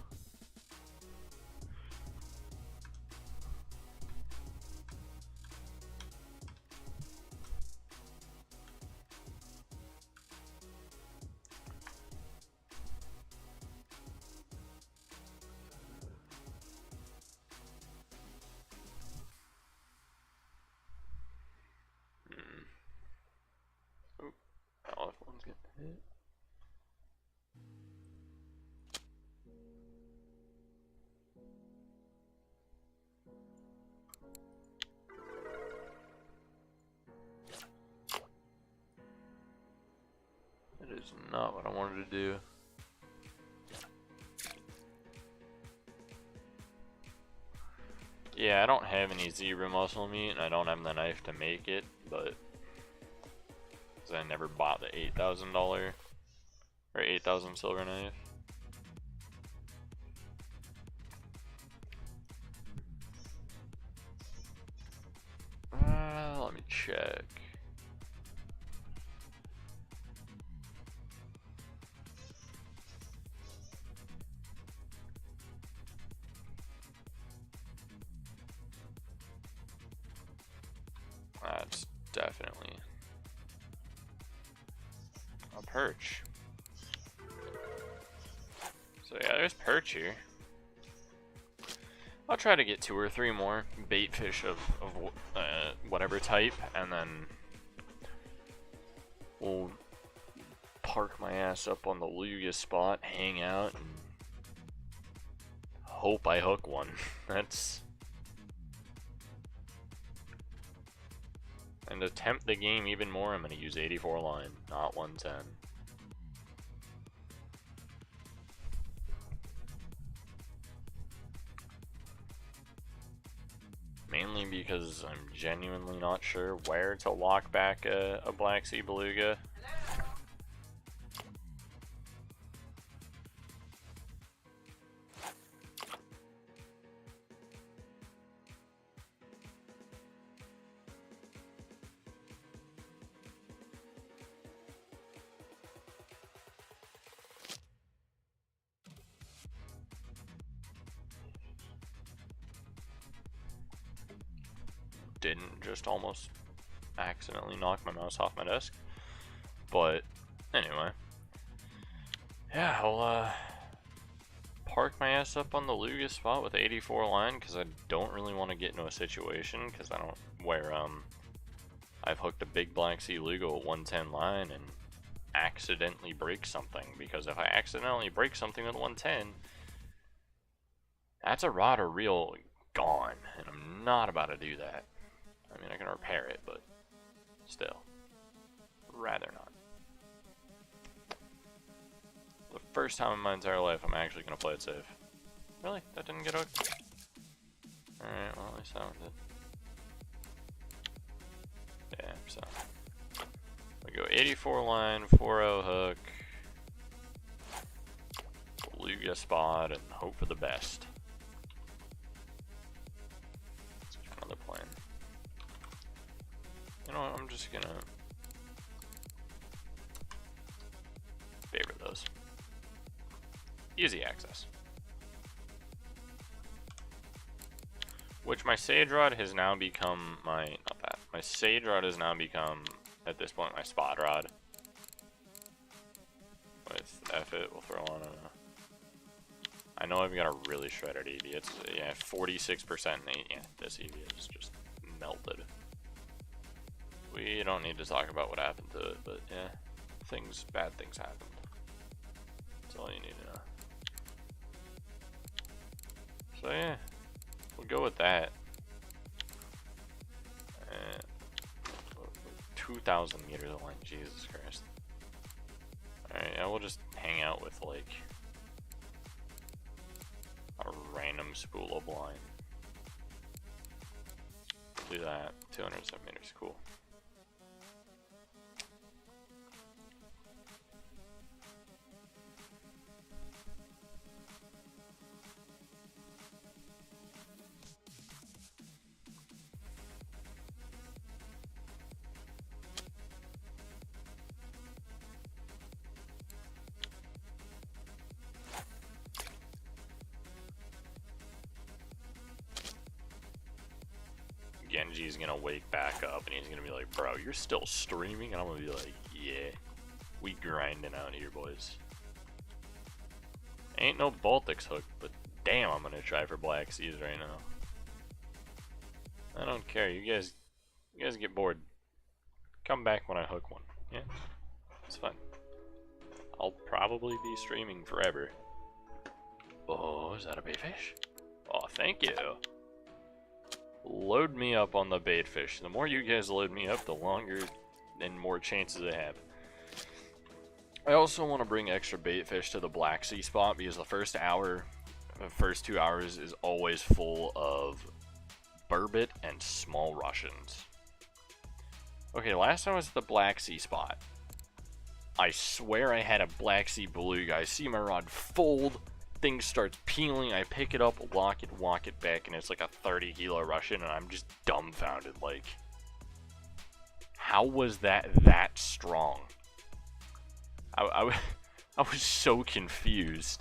That is not what I wanted to do. Yeah, I don't have any zebra mussel meat, and I don't have the knife to make it, but because I never bought the $8,000 or 8,000 silver knife. Let me check. That's definitely a perch. So yeah, there's perch here. I'll try to get 2 or 3 more bait fish of whatever type, and then we'll park my ass up on the Luga spot, hang out, and hope I hook one. That's... And to tempt the game even more, I'm going to use 84 line, not 110. Mainly because I'm genuinely not sure where to lock back a Black Sea Beluga. Didn't just almost accidentally knock my mouse off my desk. But anyway, yeah, I'll park my ass up on the Luga spot with 84 line because I don't really want to get into a situation because I don't where I've hooked a big Black Sea Luga at 110 line and accidentally break something, because if I accidentally break something with 110, that's a rod or reel gone, and I'm not about to do that. I mean, I can repair it, but still, rather not. The first time in my entire life I'm actually going to play it safe. Really? That didn't get hooked? Alright, well at least that one did. Yeah, so. We go 84 line, 4-0 hook, Luga spot, and hope for the best. That's kind of the plan. You know what, I'm just gonna favor those. Easy access. Which my Sage Rod has now become my, not that, my Sage Rod has now become, at this point, my Spot Rod. With F it, we'll throw on a, I know I've got a really shredded EV, it's, yeah, 46% and yeah, this EV is just melted. We don't need to talk about what happened to it, but yeah, bad things happened. That's all you need to know. So yeah, we'll go with that. 2,000 meters of line, Jesus Christ. Alright, yeah, we'll just hang out with like a random spool of line. Do that, 207 meters, cool. Genji's gonna wake back up and he's gonna be like, bro, you're still streaming? And I'm gonna be like, yeah, we grinding out here, boys. Ain't no Baltics hooked, but damn, I'm gonna try for Black Seas right now. I don't care, you guys get bored. Come back when I hook one. Yeah, it's fun. I'll probably be streaming forever. Oh, is that a bait fish? Oh, thank you. Load me up on the bait fish. The more you guys load me up, the longer and more chances I have. I also want to bring extra bait fish to the Black Sea spot because the first 2 hours is always full of Burbot, and Small Russians. Okay, last time I was at the Black Sea spot. I swear I had a Black Sea Beluga. I see my rod fold, thing starts peeling, I pick it up, walk it back, and it's like a 30-kilo Russian, and I'm just dumbfounded. Like, how was that strong? I was so confused.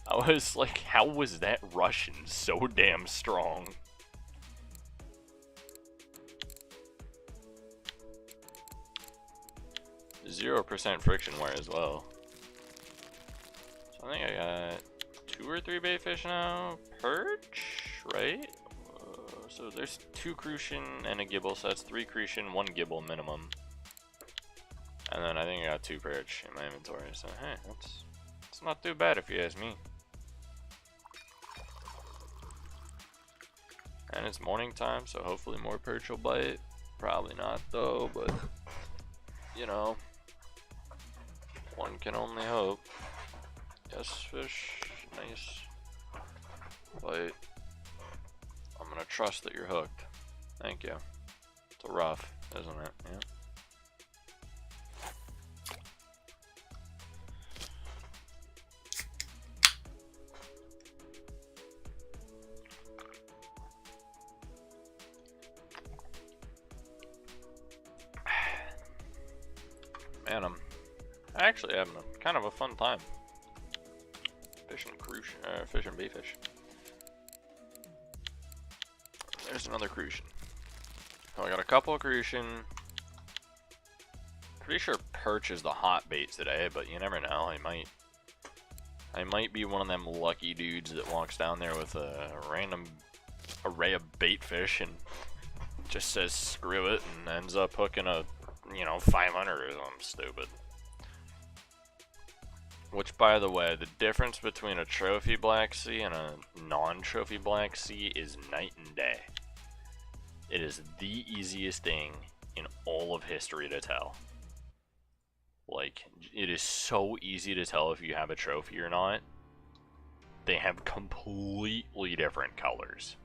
I was like, how was that Russian so damn strong? %0 friction wear as well. So I think I got 2 or 3 bait fish now. Perch, right? So there's 2 crucian and a gibble, so that's 3 crucian, 1 gibble minimum. And then I think I got 2 perch in my inventory, so hey, that's not too bad if you ask me. And it's morning time, so hopefully more perch will bite. Probably not though, but you know, one can only hope. Yes, fish, nice bite. I'm gonna trust that you're hooked. Thank you. It's a rough, isn't it? Yeah. Man, I'm actually having a kind of a fun time fishing crucian, fishing bait fish. There's another crucian. So I got a couple of crucian. Pretty sure perch is the hot bait today, but you never know. I might be one of them lucky dudes that walks down there with a random array of bait fish and just says screw it and ends up hooking a, you know, 500 or something stupid. Which, by the way, the difference between a trophy Black Sea and a non-trophy Black Sea is night and day. It is the easiest thing in all of history to tell. Like, it is so easy to tell if you have a trophy or not. They have completely different colors.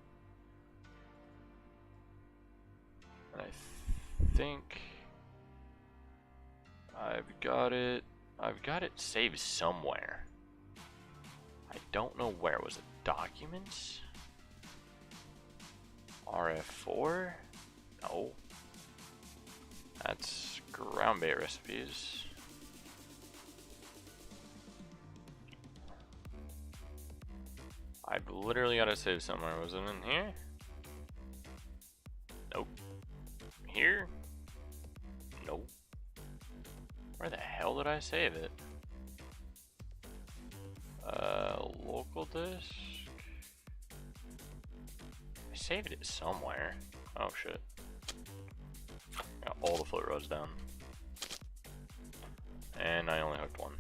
And I think I've got it saved somewhere. I don't know where. Was it documents? RF4? No. That's ground bait recipes. I've literally got it saved somewhere. Was it in here? Nope. Here? Nope. Where the hell did I save it? Local disk? I saved it somewhere. Oh shit. Got all the float rods down. And I only hooked one.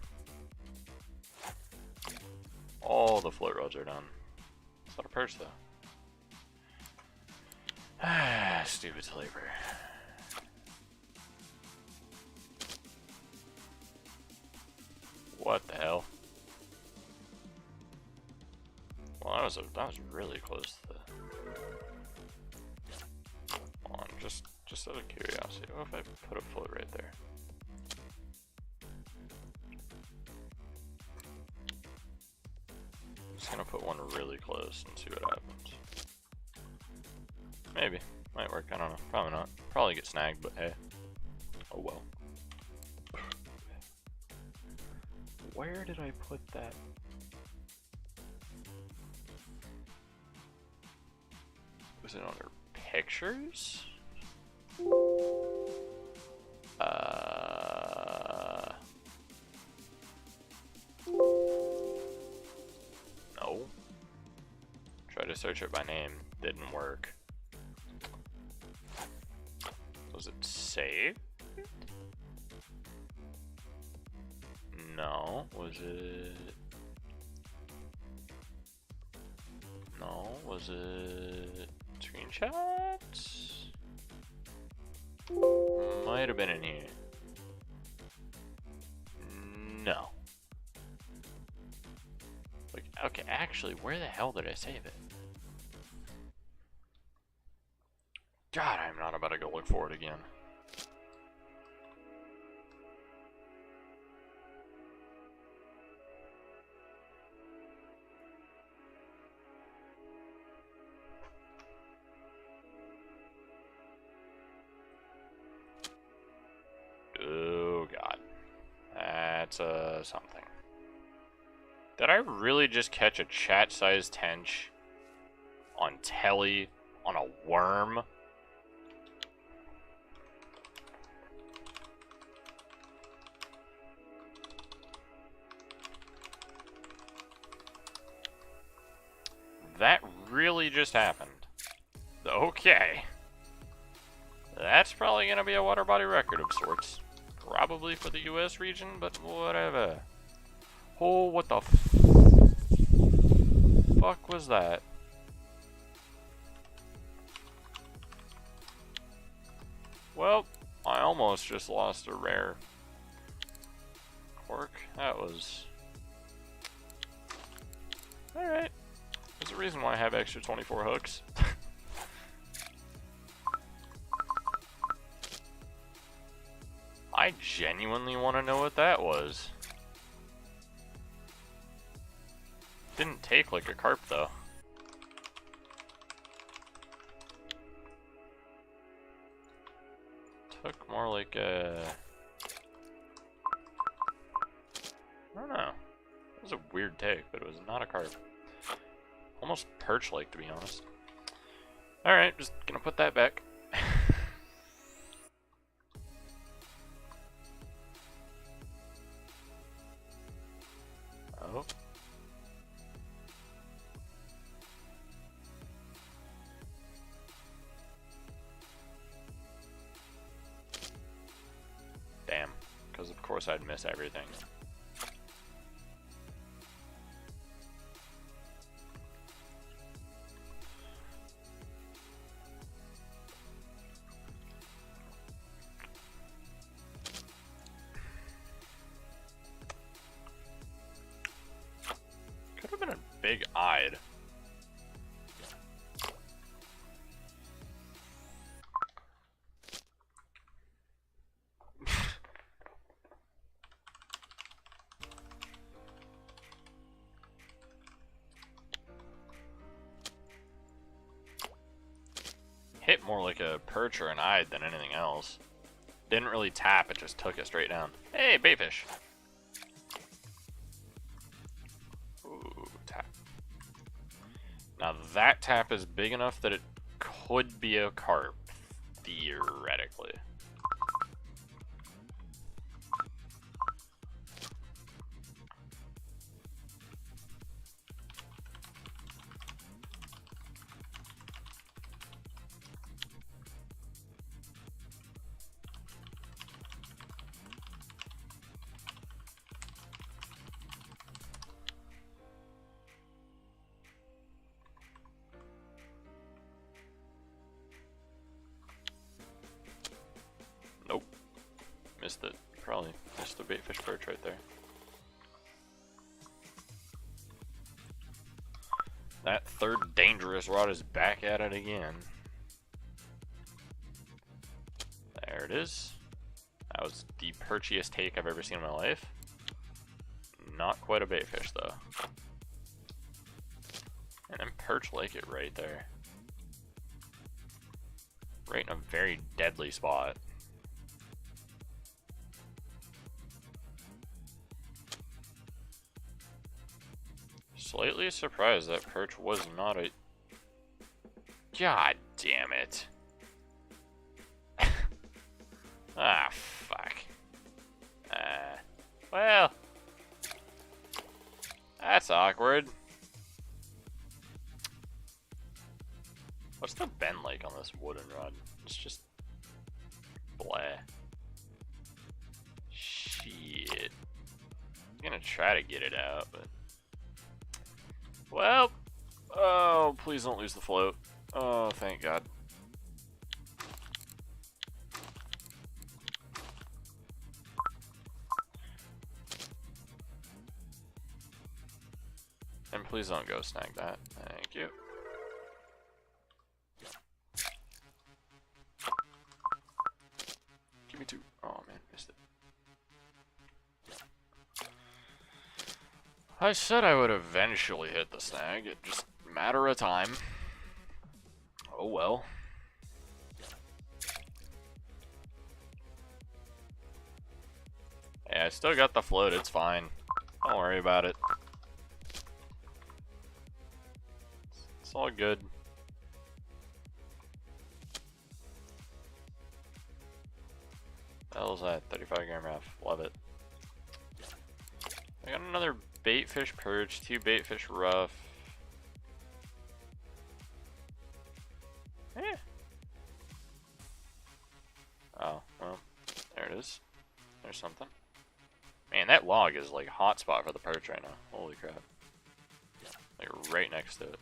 All the float rods are done. It's not a perch though. Ah, stupid sleeper. What the hell? Well, that was really close to the. Hold on, just out of curiosity, what if I put a float right there? I'm just gonna put one really close and see what happens. Maybe. Might work, I don't know. Probably not. Probably get snagged, but hey. Oh well. Where did I put that? Was it under pictures? No. Tried to search it by name, didn't work. Was it saved? No. Was it? No. Was it screenshots? Might have been in here. No. Like, okay, actually, where the hell did I save it? God, I'm not about to go look for it again. Oh God, that's something. Did I really just catch a chat-sized tench on telly on a worm? That really just happened. Okay. That's probably gonna be a water body record of sorts. Probably for the US region, but whatever. Oh, what the fuck was that? Well, I almost just lost a rare cork. That was... Alright. There's a reason why I have extra 24 hooks. I genuinely want to know what that was. Didn't take like a carp though. Took more like a... I don't know. It was a weird take, but it was not a carp. Almost perch-like, to be honest. Alright, just gonna put that back. Oh. Damn. Because of course I'd miss everything. Could have been a big-eyed. Hit more like a perch or an eyed than anything else. Didn't really tap, it just took it straight down. Hey, baitfish! Ooh, tap. Now that tap is big enough that it could be a carp, theoretically. Nope. Missed it. Probably missed the baitfish perch right there. That third dangerous rod is back at it again. There it is. That was the perchiest take I've ever seen in my life. Not quite a baitfish though. And then perch like it right there. Right in a very deadly spot. Slightly surprised that perch was not a... God damn it. Ah, fuck. Well. That's awkward. What's the bend like on this wooden rod? It's just... blah. Shit. I'm gonna try to get it out, but... Well, oh, please don't lose the float. Oh, thank God. And please don't go snag that. Thank you. I said I would eventually hit the snag. It just a matter of time. Oh well. Yeah, I still got the float. It's fine. Don't worry about it. It's all good. Hell's that? 35 gram rough. Love it. I got another baitfish perch, 2 baitfish rough. Eh. Oh, well, there it is. There's something. Man, that log is like hot spot for the perch right now. Holy crap. Like right next to it.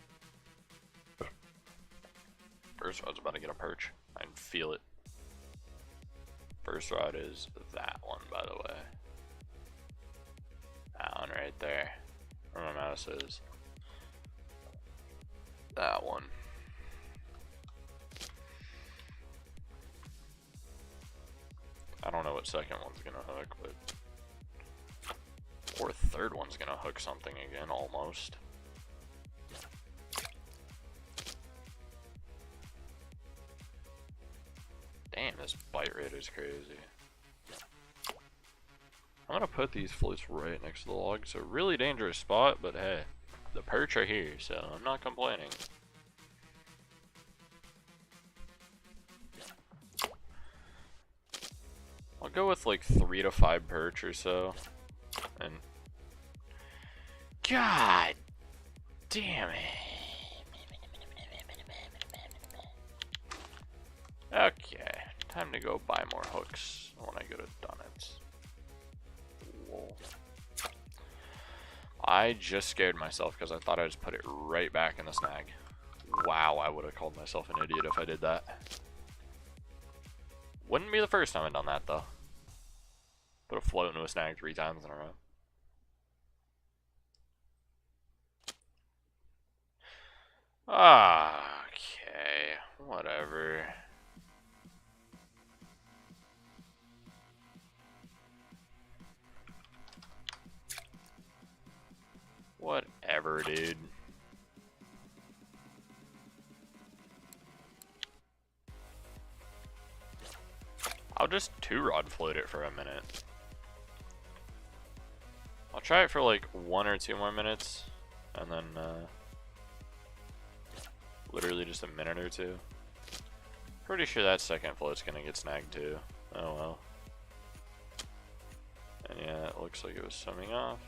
First rod's about to get a perch. I can feel it. First rod is that one, by the way. That one right there. Where my mouse is. That one. I don't know what second one's gonna hook, but... Or third one's gonna hook something again, almost. Damn, this bite rate is crazy. I'm gonna put these floats right next to the log. It's a really dangerous spot, but hey, the perch are here, so I'm not complaining. I'll go with like 3 to 5 perch or so. And God damn it. Okay, time to go buy more hooks when I go to Donut's. Whoa. I just scared myself because I thought I just put it right back in the snag. Wow, I would have called myself an idiot if I did that. Wouldn't be the first time I've done that though. Put a float into a snag 3 times in a row. Okay, whatever. Whatever, dude. I'll just 2-rod float it for a minute. I'll try it for like 1 or 2 more minutes, and then literally just a minute or 2. Pretty sure that second float's gonna get snagged too. Oh well. And yeah, it looks like it was swimming off.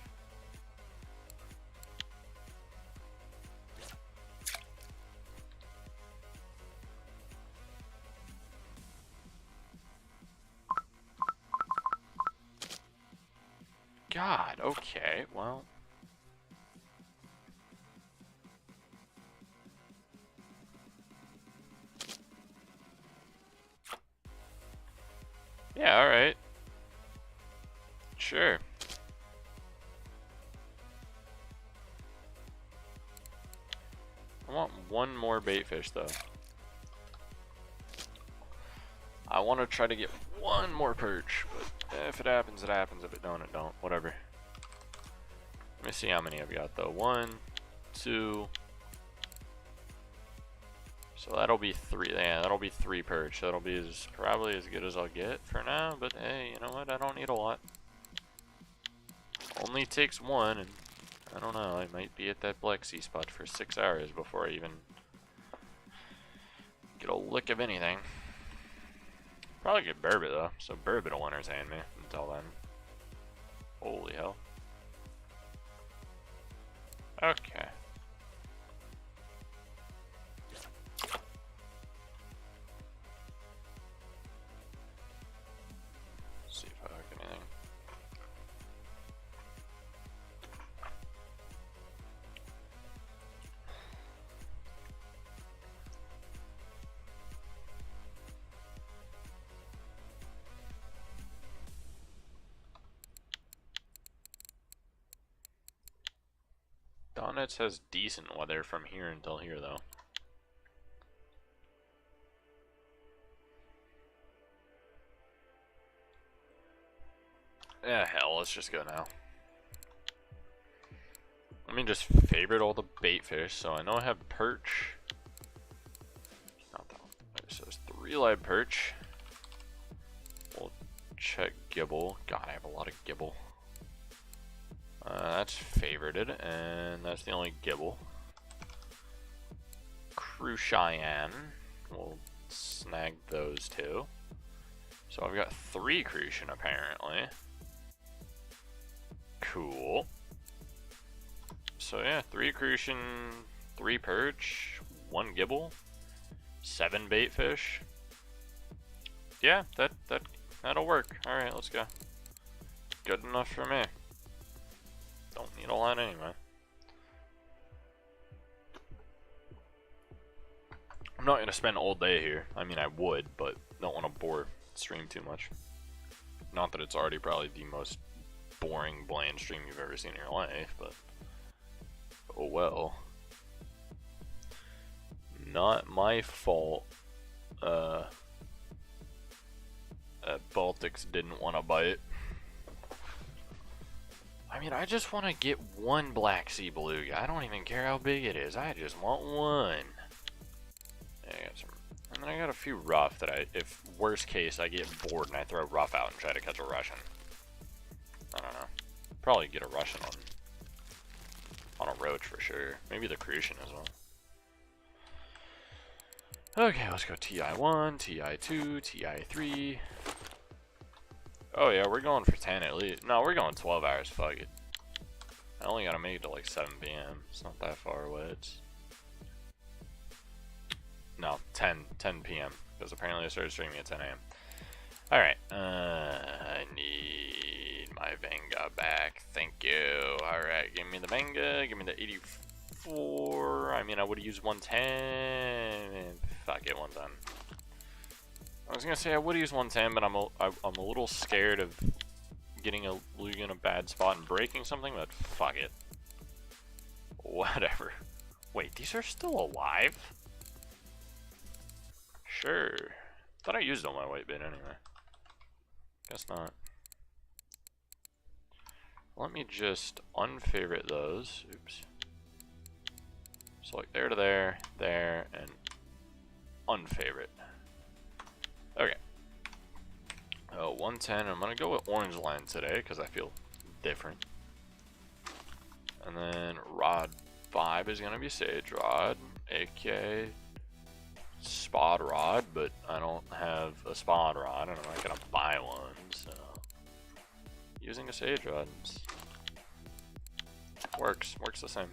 God, okay, well. Yeah, alright. Sure. I want 1 more baitfish though. I want to try to get 1 more perch, but if it happens, it happens. If it don't, it don't. Whatever. Let me see how many I've got though. 1, 2. So that'll be 3. Yeah, that'll be 3 perch. That'll be probably as good as I'll get for now. But hey, you know what? I don't need a lot. Only takes 1, and I don't know. I might be at that Black Sea spot for 6 hours before I even get a lick of anything. Probably get burbot though, so burbot will entertain me until then. Holy hell. Okay. See if I hook anything. Donets has decent weather from here until here, though. Yeah, hell, let's just go now. Let me just favorite all the bait fish. So I know I have perch. Not that one. So there's 3 live perch. We'll check gibble. God, I have a lot of gibble. That's favorited, and that's the only gibble. Crucian. We'll snag those 2. So I've got 3 Crucian apparently. Cool. So yeah, 3 Crucian, 3 perch, 1 gibble, 7 bait fish. Yeah, that'll work. All right, let's go. Good enough for me. Don't need a lot anyway. I'm not gonna spend all day here. I mean, I would, but don't want to bore the stream too much. Not that it's already probably the most boring, bland stream you've ever seen in your life, but oh well. Not my fault. Baltics didn't want to bite. I mean, I just want to get 1 Black Sea Beluga. I don't even care how big it is. I just want 1. Yeah, I got some, and then I got a few rough that if worst case, I get bored and I throw rough out and try to catch a Russian. I don't know. Probably get a Russian on a roach for sure. Maybe the Crucian as well. Okay, let's go TI1, TI2, TI3. Oh yeah, we're going for 10 at least. No, we're going 12 hours, fuck it. I only gotta make it to like 7 p.m. It's not that far away. It's... No, 10 p.m. Because apparently I started streaming at 10 a.m. Alright, I need my Venga back. Thank you. Alright, give me the Venga, give me the 84. I mean, I would have used 110. Fuck it, 110. I was gonna say I would use 110, but I'm a little scared of getting a Luga in a bad spot and breaking something, but fuck it. Whatever. Wait, these are still alive? Sure. Thought I used all my white bait anyway. Guess not. Let me just unfavorite those. Oops. So like there to there, there, and unfavorite. Okay. 110. I'm gonna go with orange line today because I feel different. And then rod 5 is gonna be sage rod, AK spot rod, but I don't have a spot rod and I'm not gonna buy one, so using a sage rod works the same.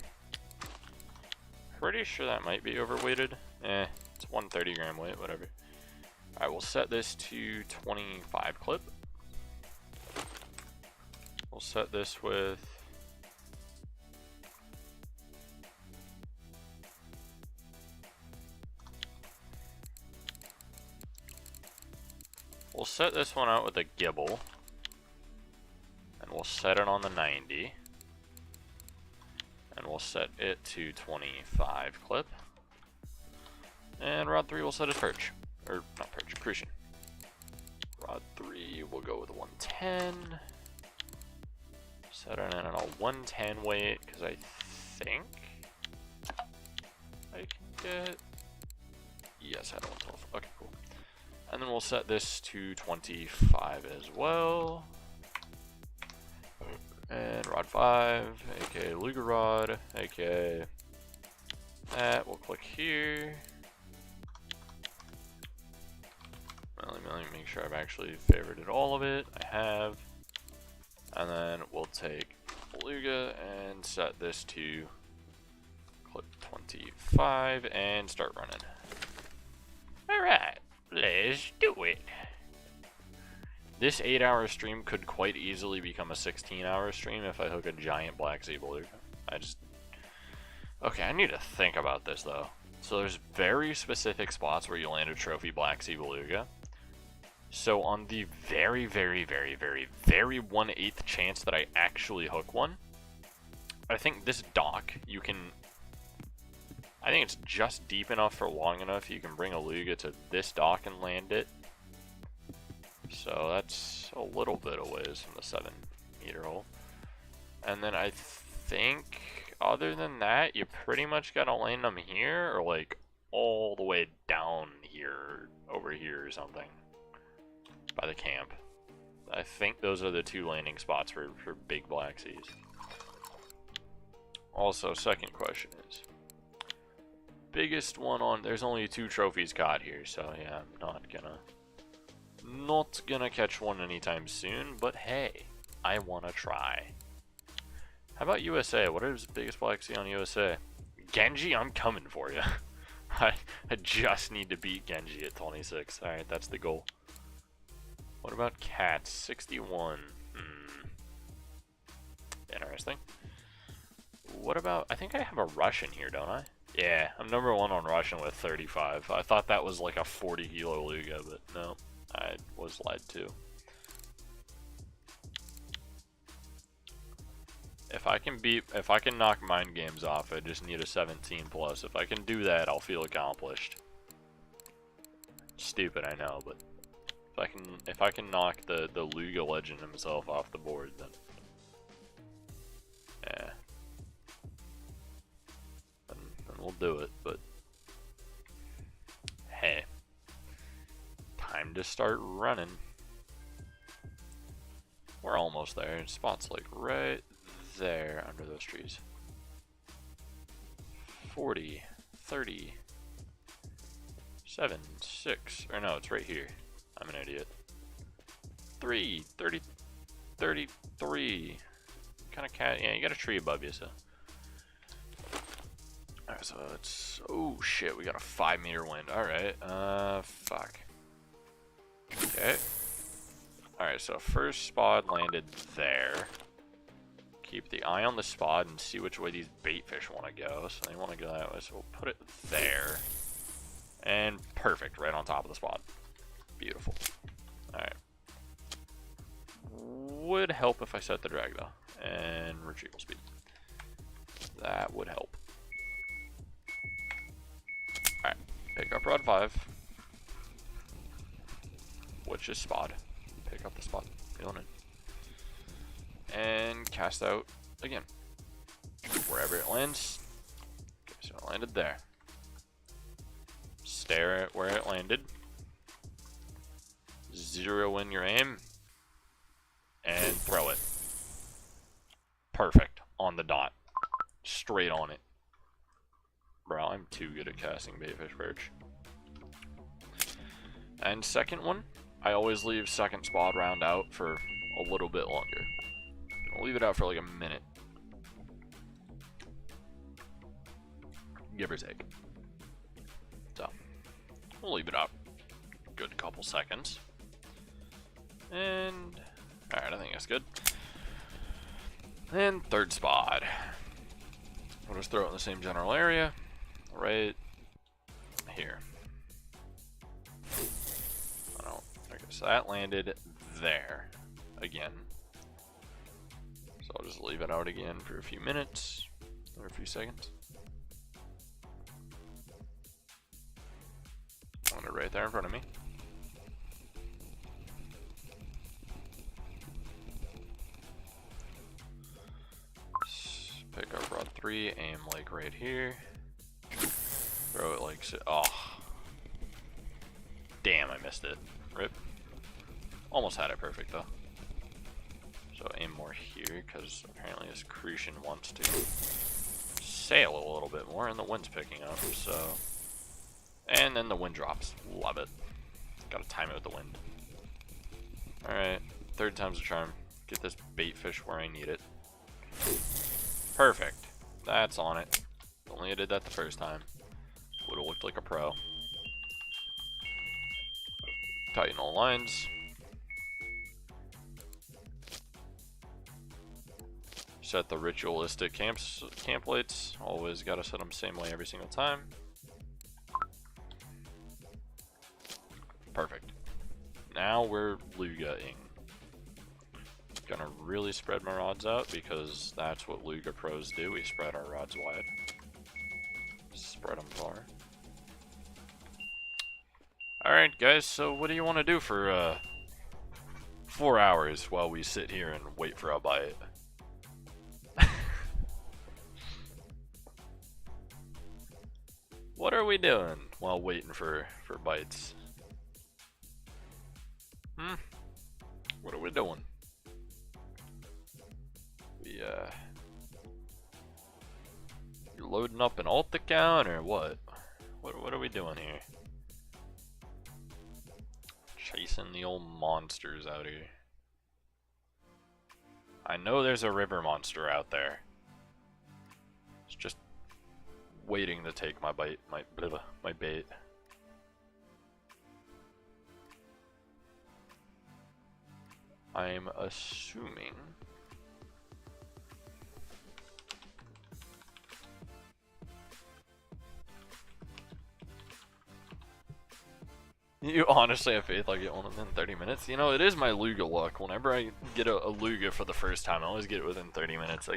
Pretty sure that might be overweighted. It's 130 gram weight, whatever. I will set this to 25 clip. We'll set this with we'll set this one out with a gibble, and we'll set it on the 90, and we'll set it to 25 clip, and rod 3 will set as perch. Or not perch, Crucian. Rod 3 will go with 110. Set it in on a 110 weight because I think I can get. Yes, I had a 112. Okay, cool. And then we'll set this to 25 as well. And rod 5, aka Luga rod, aka that. We'll click here. Let me make sure I've actually favorited all of it. I have. And then we'll take Beluga and set this to clip 25 and start running. Alright, let's do it. This 8-hour stream could quite easily become a 16-hour stream if I hook a giant Black Sea Beluga. Okay, I need to think about this though. So there's very specific spots where you land a trophy Black Sea Beluga. So on the very 1/8 chance that I actually hook one, I think this dock, you can, I think it's just deep enough for long enough you can bring a Luga to this dock and land it. So that's a little bit of ways from the 7-meter hole. And then I think other than that, you pretty much gotta land them here, or like all the way down here, over here or something, by the camp. I think those are the 2 landing spots for big Black Seas. Also, second question is, biggest one on, there's only 2 trophies caught here, so yeah, I'm not gonna catch one anytime soon, but hey, I wanna try. How about USA? What is the biggest Black Sea on USA? Genji, I'm coming for you. I just need to beat Genji at 26. Alright, that's the goal. What about cats? 61. Interesting. What about, I think I have a Russian here, don't I? Yeah, I'm number 1 on Russian with 35. I thought that was like a 40 kilo Luga, but no, I was lied to. If I can knock Mind Games off, I just need a 17 plus. If I can do that, I'll feel accomplished. Stupid, I know, but if I can knock the Luga legend himself off the board, then yeah, then we'll do it. But hey, time to start running. We're almost there. Spot's like right there under those trees. 40, 30, 7, 6, or no, it's right here. I'm an idiot. 3, 30, 33. Kind of cat, yeah, you got a tree above you, so. Alright, so it's, oh shit, we got a 5-meter wind. Alright, fuck. Okay. Alright, so first spot landed there. Keep the eye on the spot and see which way these bait fish want to go. So they want to go that way, so we'll put it there. And perfect, right on top of the spot. Beautiful. Alright. Would help if I set the drag though. And retrieval speed. That would help. Alright, pick up rod 5. Which is spot. Pick up the spot. Feeling it. And cast out again. Wherever it lands. Okay, so it landed there. Stare at where it landed. Zero in your aim. And throw it. Perfect. On the dot. Straight on it. Bro, I'm too good at casting baitfish perch. And second one, I always leave second spot round out for a little bit longer. I'll leave it out for like a minute. Give or take. So, we'll leave it out a good couple seconds. And, alright, I think that's good. And third spot. We'll just throw it in the same general area. Right here. Okay, so that landed there again. So I'll just leave it out again for a few minutes or a few seconds. Landed right there in front of me. Pick up rod 3, aim like right here. Throw it like so. Oh. Damn, I missed it. Rip. Almost had it perfect though. So aim more here, because apparently this Crucian wants to sail a little bit more, and the wind's picking up, so. And then the wind drops. Love it. Gotta time it with the wind. Alright, third time's a charm. Get this bait fish where I need it. Perfect. That's on it. Only I did that the first time. Would have looked like a pro. Tighten all lines. Set the ritualistic camp plates. Always gotta set them same way every single time. Perfect. Now we're Luga-ing. Gonna really spread my rods out because that's what Luga pros do. We spread our rods wide. Spread them far. Alright guys, so what do you want to do for 4 hours while we sit here and wait for a bite? What are we doing while waiting for bites? What are we doing? You're loading up an alt account or what? What are we doing here? Chasing the old monsters out here. I know there's a river monster out there. It's just waiting to take my bait, my bait. I'm assuming. You honestly have faith I'll get one within 30 minutes? You know, it is my Luga luck. Whenever I get a Luga for the first time, I always get it within 30 minutes.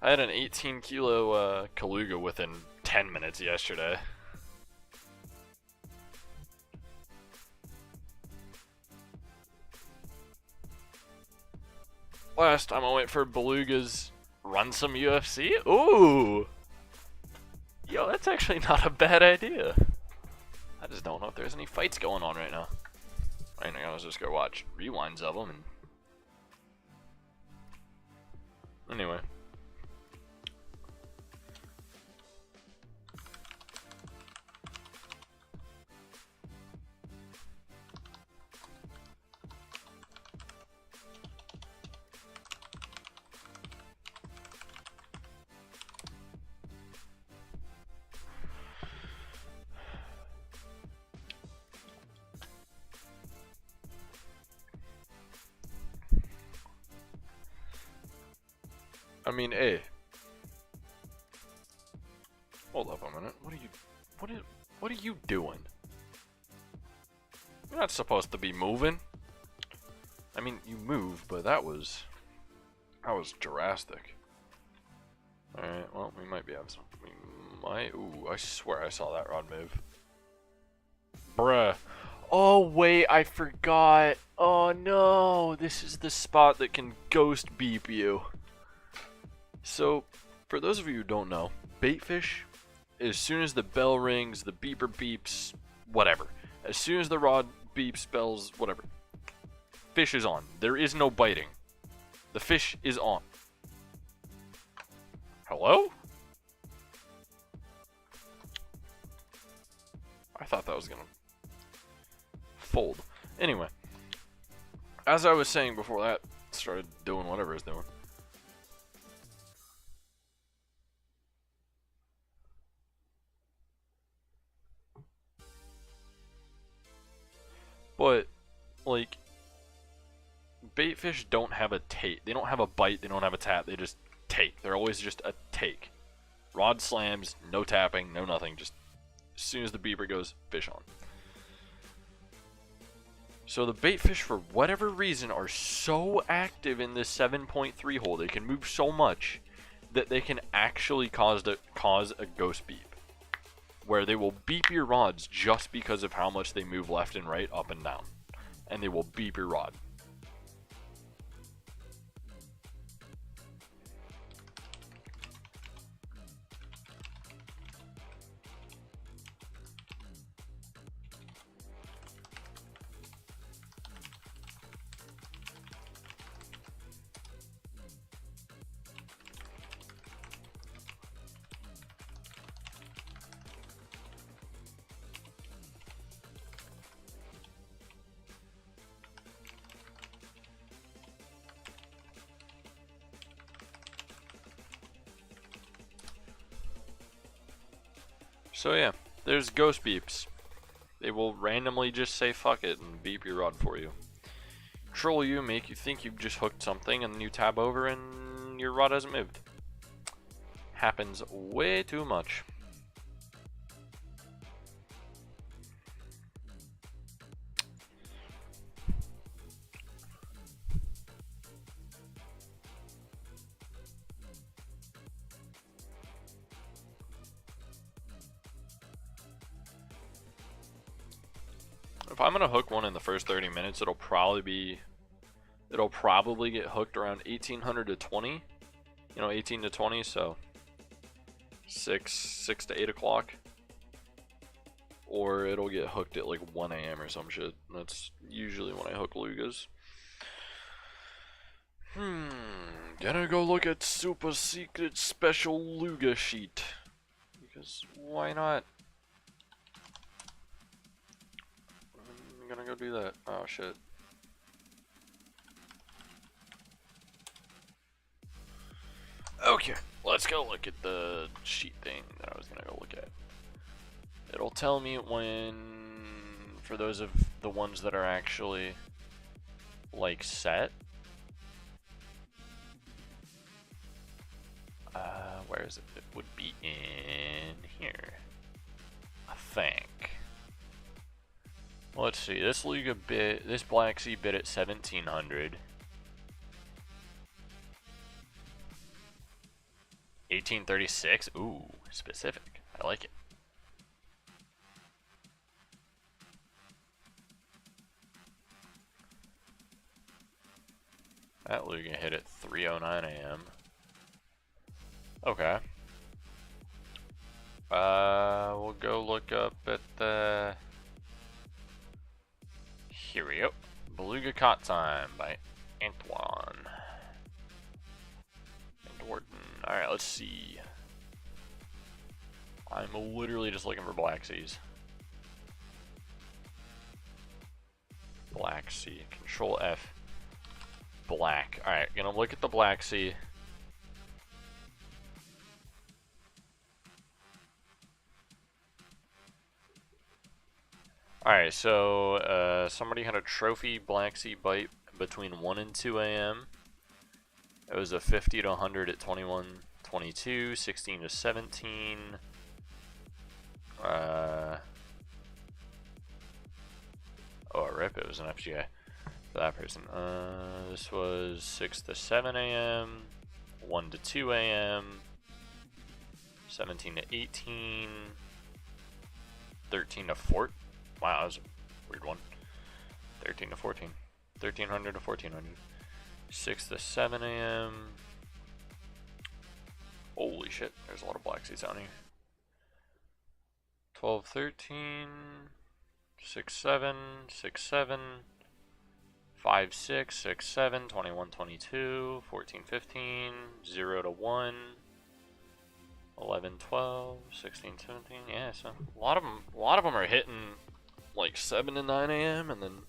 I had an 18 kilo Kaluga within 10 minutes yesterday. Last time I went for Belugas, run some UFC? Ooh! Yo, that's actually not a bad idea. I just don't know if there's any fights going on right now. Right now, I was just gonna watch rewinds of them. And anyway. I mean, hey. Hold up a minute. What are you doing? You're not supposed to be moving. I mean, you move, but that was drastic. Alright, well, we might be having some. We might. Ooh, I swear I saw that rod move. Bruh. Oh, wait, I forgot. Oh, no. This is the spot that can ghost beep you. So, for those of you who don't know, baitfish, as soon as the bell rings, the beeper beeps, whatever. As soon as the rod beeps, bells, whatever. Fish is on. There is no biting. The fish is on. Hello? I thought that was gonna fold. Anyway, as I was saying before that started doing whatever it's doing. But, like, baitfish don't have a take. They don't have a bite, they don't have a tap, they just take. They're always just a take. Rod slams, no tapping, no nothing, just as soon as the beeper goes, fish on. So the baitfish, for whatever reason, are so active in this 7.3 hole, they can move so much, that they can actually cause a ghost beep. Where they will beep your rods just because of how much they move left and right, up and down. And they will beep your rod. So yeah, there's ghost beeps. They will randomly just say fuck it and beep your rod for you. Troll you, make you think you've just hooked something, and then you tab over and your rod hasn't moved. Happens way too much. If I'm gonna hook one in the first 30 minutes, it'll probably get hooked around 1800 to 20. You know, 18 to 20, so 6 to 8 o'clock. Or it'll get hooked at like 1 a.m. or some shit. That's usually when I hook lugas. Gonna go look at super secret special luga sheet. Because why not? I'm gonna go do that. Oh shit. Okay, let's go look at the sheet thing that I was gonna go look at. It'll tell me when, for those of the ones that are actually like set. Where is it? It would be in here, I think. Let's see. This Luga bit, this Black Sea bid at 1700. 1836. Ooh, specific. I like it. That Luga hit at 3:09 a.m. Okay. We'll go look up at the. Here we go. Beluga Caught Time by Antoine. Alright, let's see. I'm literally just looking for Black Seas. Black Sea. Control F. Black. Alright, gonna look at the Black Sea. Alright, so somebody had a trophy Black Sea bite between 1 and 2 a.m. It was a 50 to 100 at 21:22, 16 to 17. Oh, rip, it was an FGI for that person. This was 6 to 7 a.m., 1 to 2 a.m., 17 to 18, 13 to 14. Wow, that was a weird one. 13 to 14. 1300 to 1400. 6 to 7 a.m. Holy shit, there's a lot of Black Seas out here. 12, 13, 6, 7, 6, 7, 5, 6, 6, 7, 21, 22, 14, 15, 0 to 1, 11, 12, 16, 17. Yeah, so a lot of them are hitting like 7 to 9 a.m. and then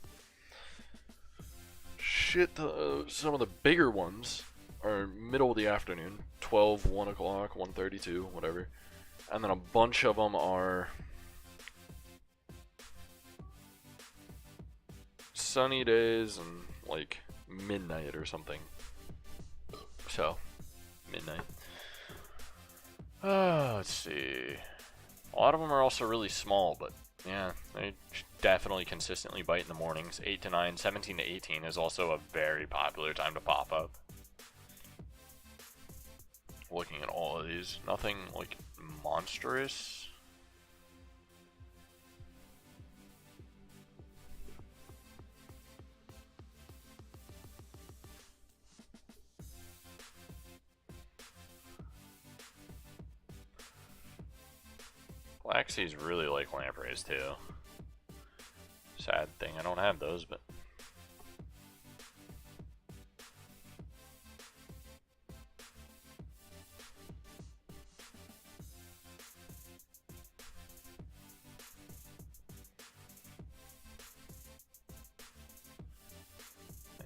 shit, some of the bigger ones are middle of the afternoon, 12, 1 o'clock, 1:32, whatever. And then a bunch of them are sunny days and like midnight or something. So, midnight. Let's see. A lot of them are also really small, but yeah, they definitely consistently bite in the mornings. 8 to 9, 17 to 18 is also a very popular time to pop up. Looking at all of these, nothing like monstrous. Black Seas really like lampreys too. Sad thing, I don't have those, but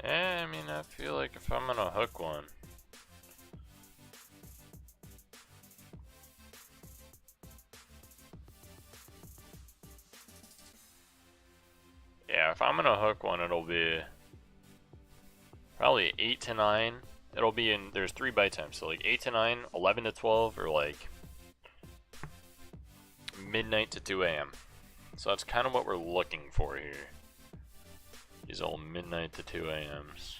yeah, I mean, I feel like if I'm gonna hook one, yeah, if I'm gonna hook one, it'll be probably 8 to 9. It'll be in, there's 3 bite times, so like 8 to 9, 11 to 12, or like midnight to 2 a.m. So that's kind of what we're looking for here. These old midnight to 2 a.m.s.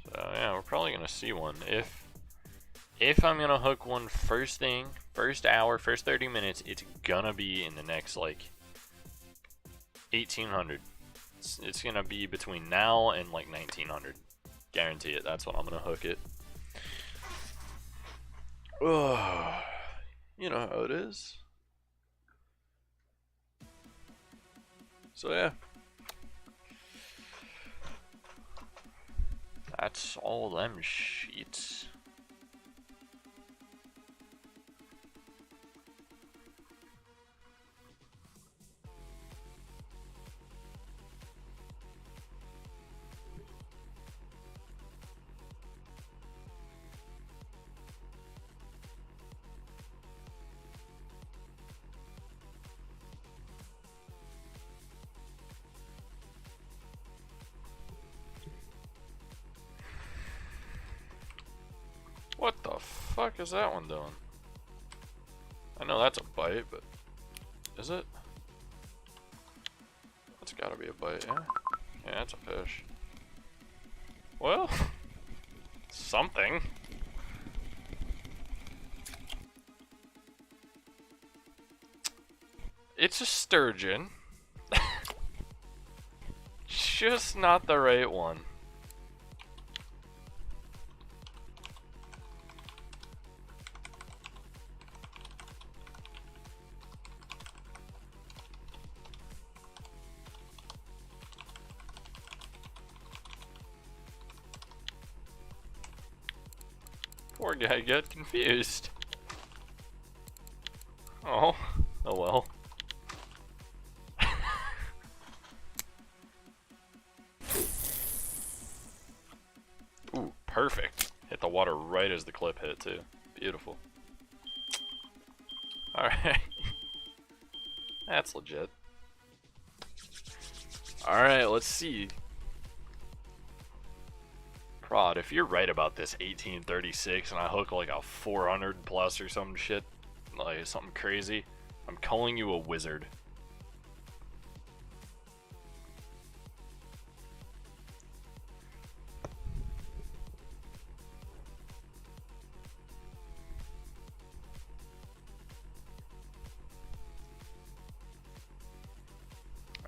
So yeah, we're probably gonna see one. If I'm gonna hook one first thing, first hour, first 30 minutes, it's gonna be in the next like 1800. It's gonna be between now and like 1900. Guarantee it. That's when I'm gonna hook it. You know how it is. So yeah. That's all them sheets. What the fuck is that one doing? I know that's a bite, but is it? That's gotta be a bite, yeah? Yeah, that's a fish. Well, something. It's a sturgeon. Just not the right one. Poor guy got confused. Oh well. Ooh, perfect. Hit the water right as the clip hit too. Beautiful. Alright. That's legit. Alright, let's see. Prod, if you're right about this 1836 and I hook like a 400 plus or some shit, like something crazy, I'm calling you a wizard.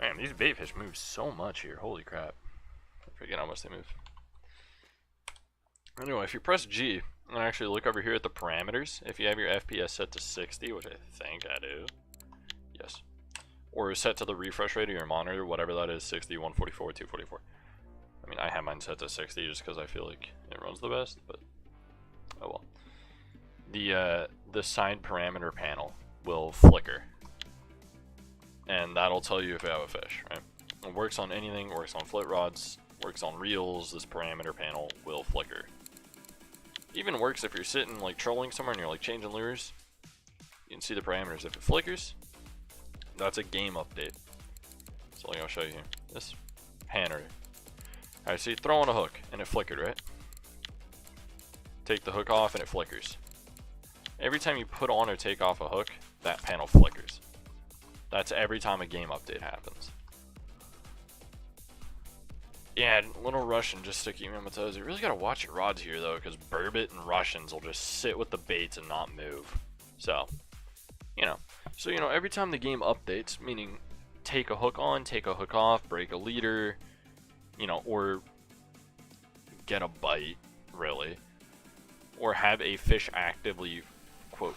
Man, these baitfish move so much here. Holy crap. I forget how much they move. Anyway, if you press G and actually look over here at the parameters, if you have your FPS set to 60, which I think I do, yes, or set to the refresh rate of your monitor, whatever that is, 60, 144, 244. I mean, I have mine set to 60 just because I feel like it runs the best, but oh well. The side parameter panel will flicker, and that'll tell you if you have a fish, right? It works on anything, works on flit rods, works on reels. This parameter panel will flicker. Even works if you're sitting like trolling somewhere and you're like changing lures. You can see the parameters. If it flickers, that's a game update. So like I'll show you here. This Hanner. Alright, so you throw on a hook and it flickered, right? Take the hook off and it flickers. Every time you put on or take off a hook, that panel flickers. That's every time a game update happens. Yeah, little Russian just to keep me on my toes. You really gotta watch your rods here though, because burbot and Russians will just sit with the baits and not move. So, you know, every time the game updates, meaning take a hook on, take a hook off, break a leader, you know, or get a bite, really, or have a fish actively quote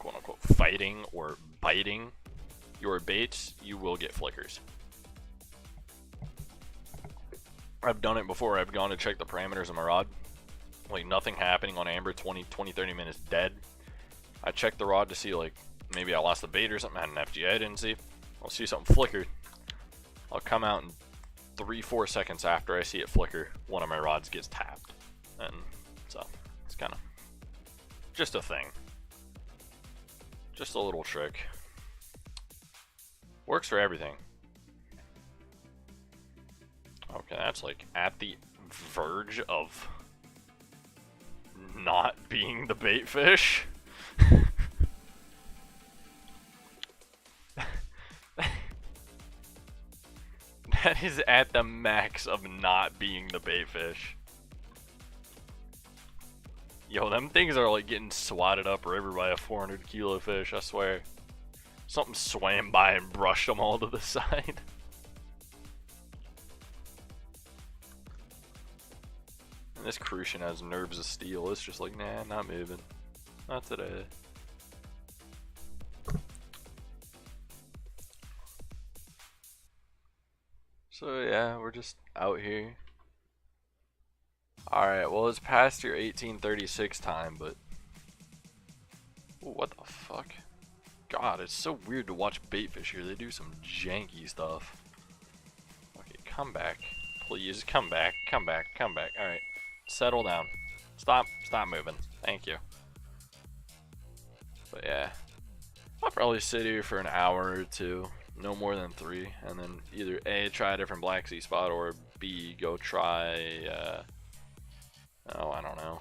unquote fighting or biting your baits, you will get flickers. I've done it before. I've gone to check the parameters of my rod, like nothing happening on amber, 20-30 minutes dead. I checked the rod to see like maybe I lost the bait or something, I had an FG I didn't see. I'll see something flickered. I'll come out and 3-4 seconds after I see it flicker, one of my rods gets tapped. And so it's kind of just a thing, just a little trick. Works for everything. Okay, that's like at the verge of not being the bait fish. That is at the max of not being the bait fish. Yo, them things are like getting swatted up river by a 400 kilo fish, I swear. Something swam by and brushed them all to the side. This Crucian has nerves of steel. It's just like, nah, not moving. Not today. So yeah, we're just out here. Alright, well it's past your 1836 time, but... Ooh, what the fuck? God, it's so weird to watch baitfish here. They do some janky stuff. Okay, come back. Please, come back, come back, come back. Alright, settle down. Stop moving. Thank you. But yeah, I'll probably sit here for an hour or two. No more than 3, and then either A, try a different Black Sea spot, or B, go try, oh, I don't know.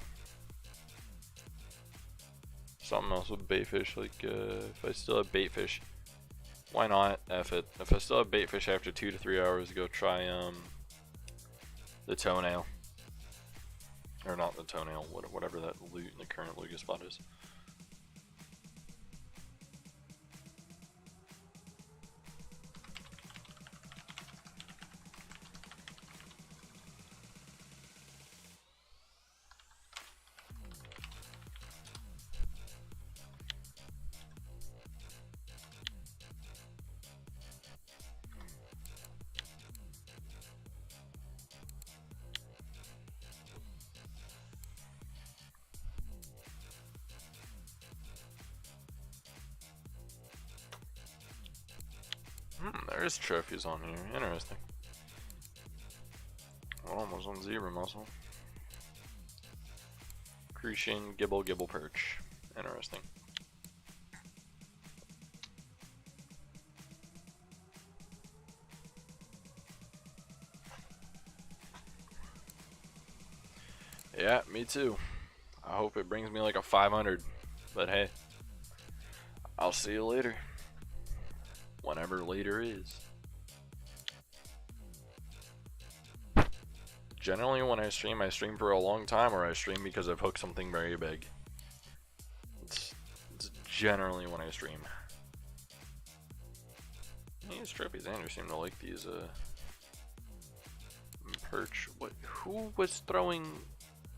Something else with baitfish, like, if I still have baitfish, why not? F it. If I still have baitfish after 2 to 3 hours, go try, the toenail. Or not the toenail, whatever that the current Lucas spot is. There is trophies on here. Interesting. Almost on zebra mussel. Crucian gibble perch. Interesting. Yeah, me too. I hope it brings me like a 500. But hey, I'll see you later. Whenever later is. Generally when I stream for a long time, or I stream because I've hooked something very big. It's generally when I stream. These trophies, Andrew seem to like these perch. What? Who was throwing?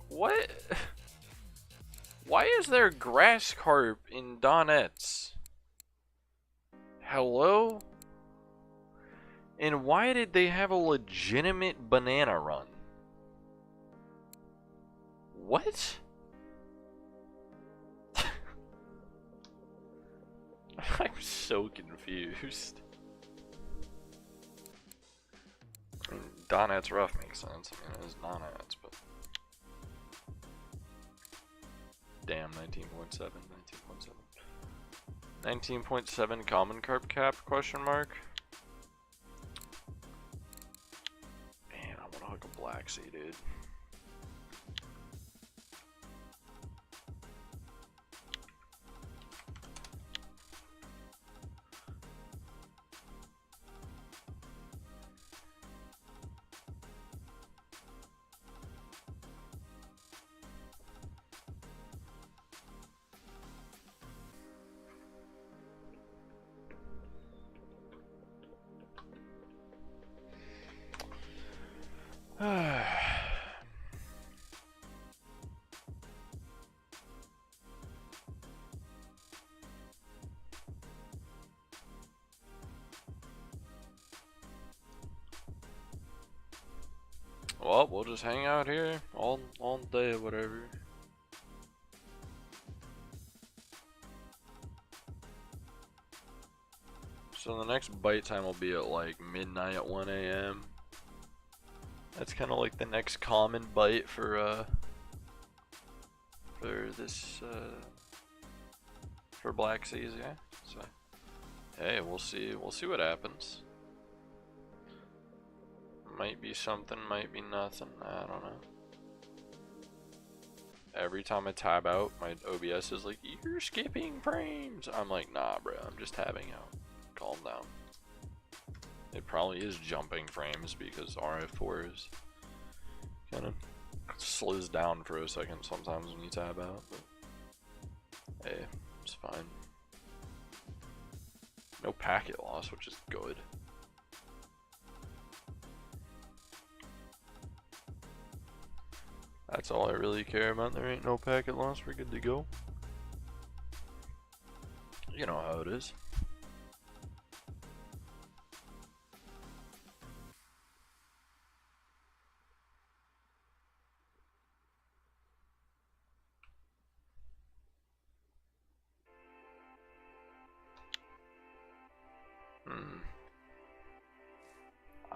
What? Why is there grass carp in Donets? Hello? And why did they have a legitimate banana run? What? I'm so confused. I mean, Donet's rough makes sense. I mean, it is Donet's, but... Damn, 19.7, 19.7. 19.7 common carp cap, question mark? Man, I want to hook a Black Sea, dude. Well, we'll just hang out here all day or whatever. So the next bite time will be at like midnight at 1 AM. That's kind of like the next common bite for this for Black Seas, yeah. So hey, we'll see what happens. Might be something, might be nothing. I don't know. Every time I tab out, my OBS is like, "You're skipping frames." I'm like, "Nah, bro. I'm just tabbing out. Calm down." It probably is jumping frames because RF4 is kind of slows down for a second sometimes when you tab out. But hey, it's fine. No packet loss, which is good. That's all I really care about. There ain't no packet loss. We're good to go. You know how it is.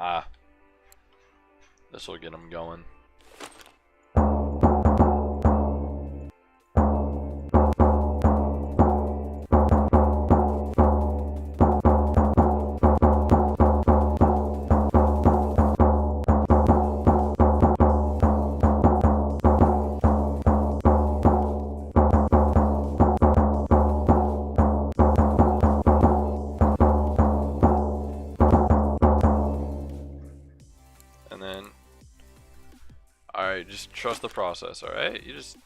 Ah. This will get them going. And then, alright, just trust the process, alright? You just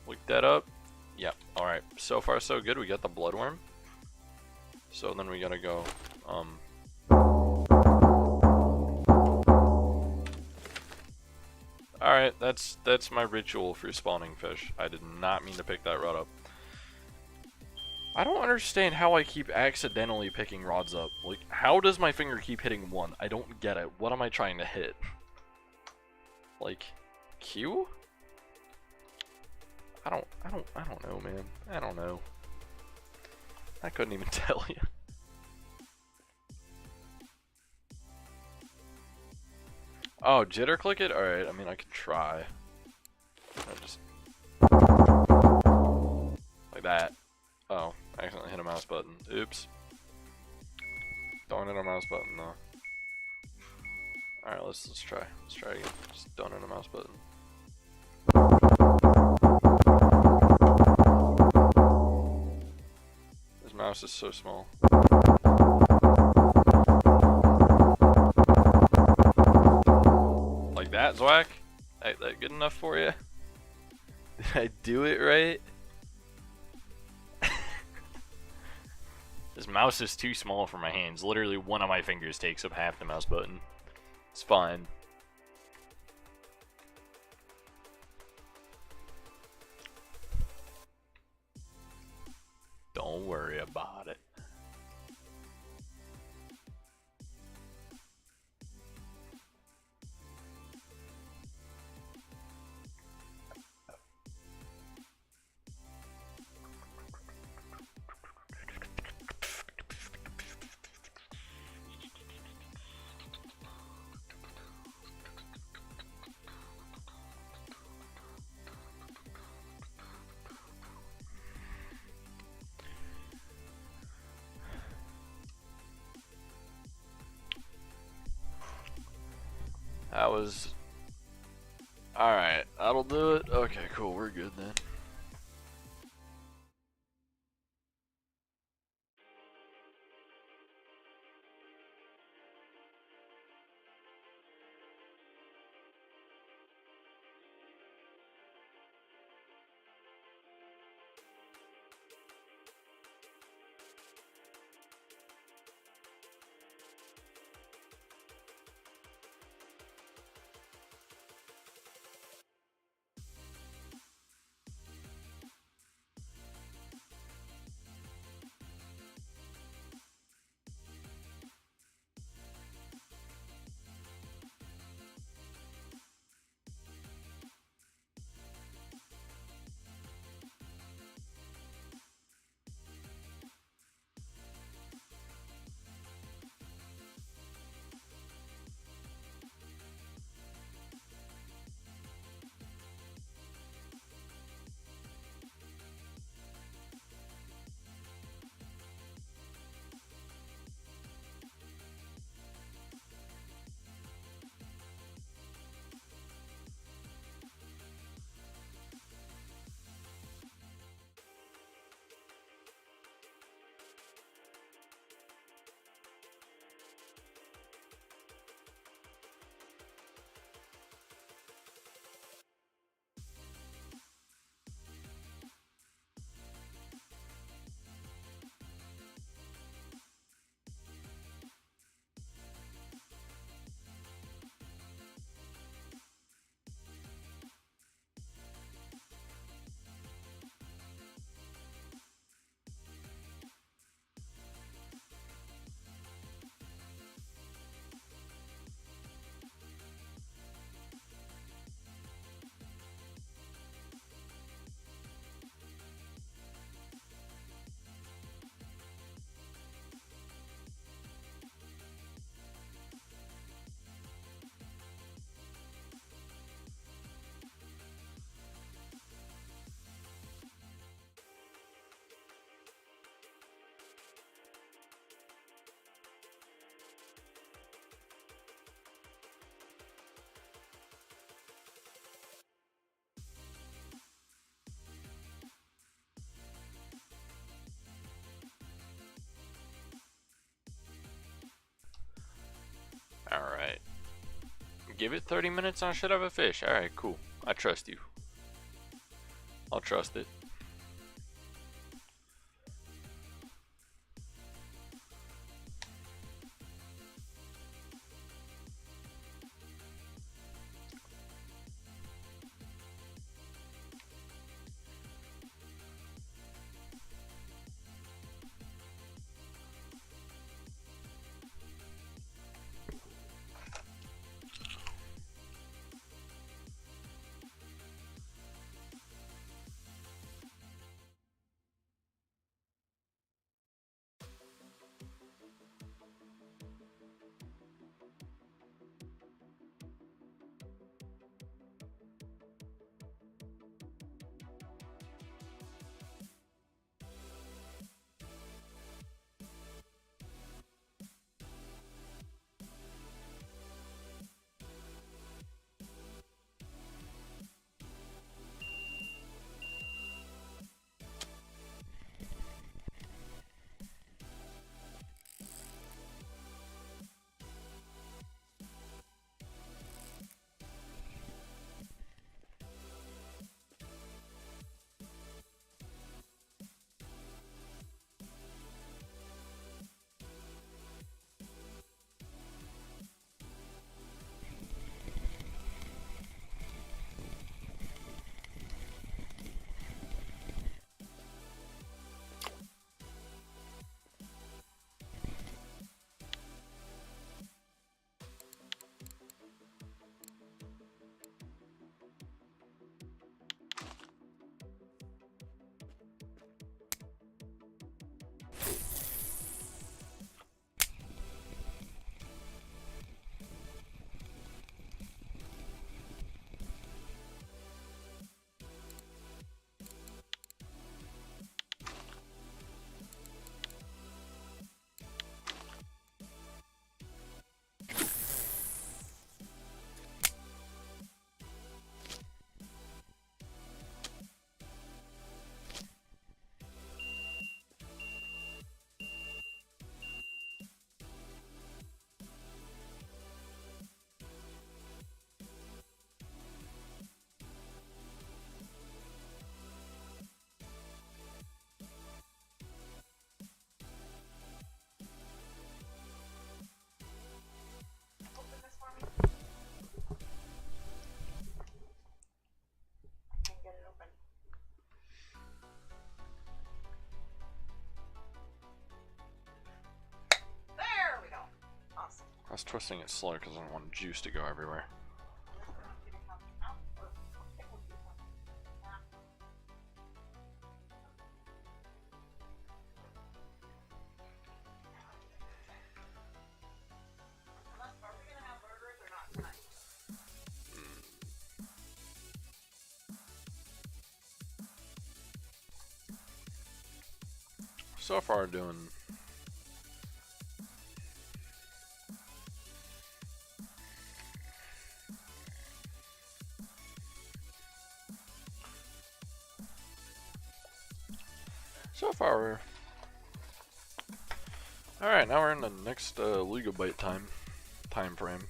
look that up. Yep, alright. So far so good. We got the bloodworm. So then we gotta go, alright, that's my ritual for spawning fish. I did not mean to pick that rod up. I don't understand how I keep accidentally picking rods up. Like, how does my finger keep hitting one? I don't get it. What am I trying to hit? Like, Q? I don't know, man. I don't know. I couldn't even tell you. Oh, jitter click it? Alright, I mean, I could try. I just... like that. Oh, I accidentally hit a mouse button. Oops. Don't hit a mouse button, though. Alright, let's try. Let's try again. Just don't hit a mouse button. This mouse is so small. Like that, Zwack? That good enough for you? Did I do it right? This mouse is too small for my hands. Literally one of my fingers takes up half the mouse button. It's fine. Don't worry about it. That was... alright, that'll do it. Okay, cool, we're good then. Give it 30 minutes and I should have a fish. Alright, cool. I trust you. I'll trust it. I was twisting it slow because I don't want juice to go everywhere. So far doing we're alright. Now we're in the next Lugobite time frame.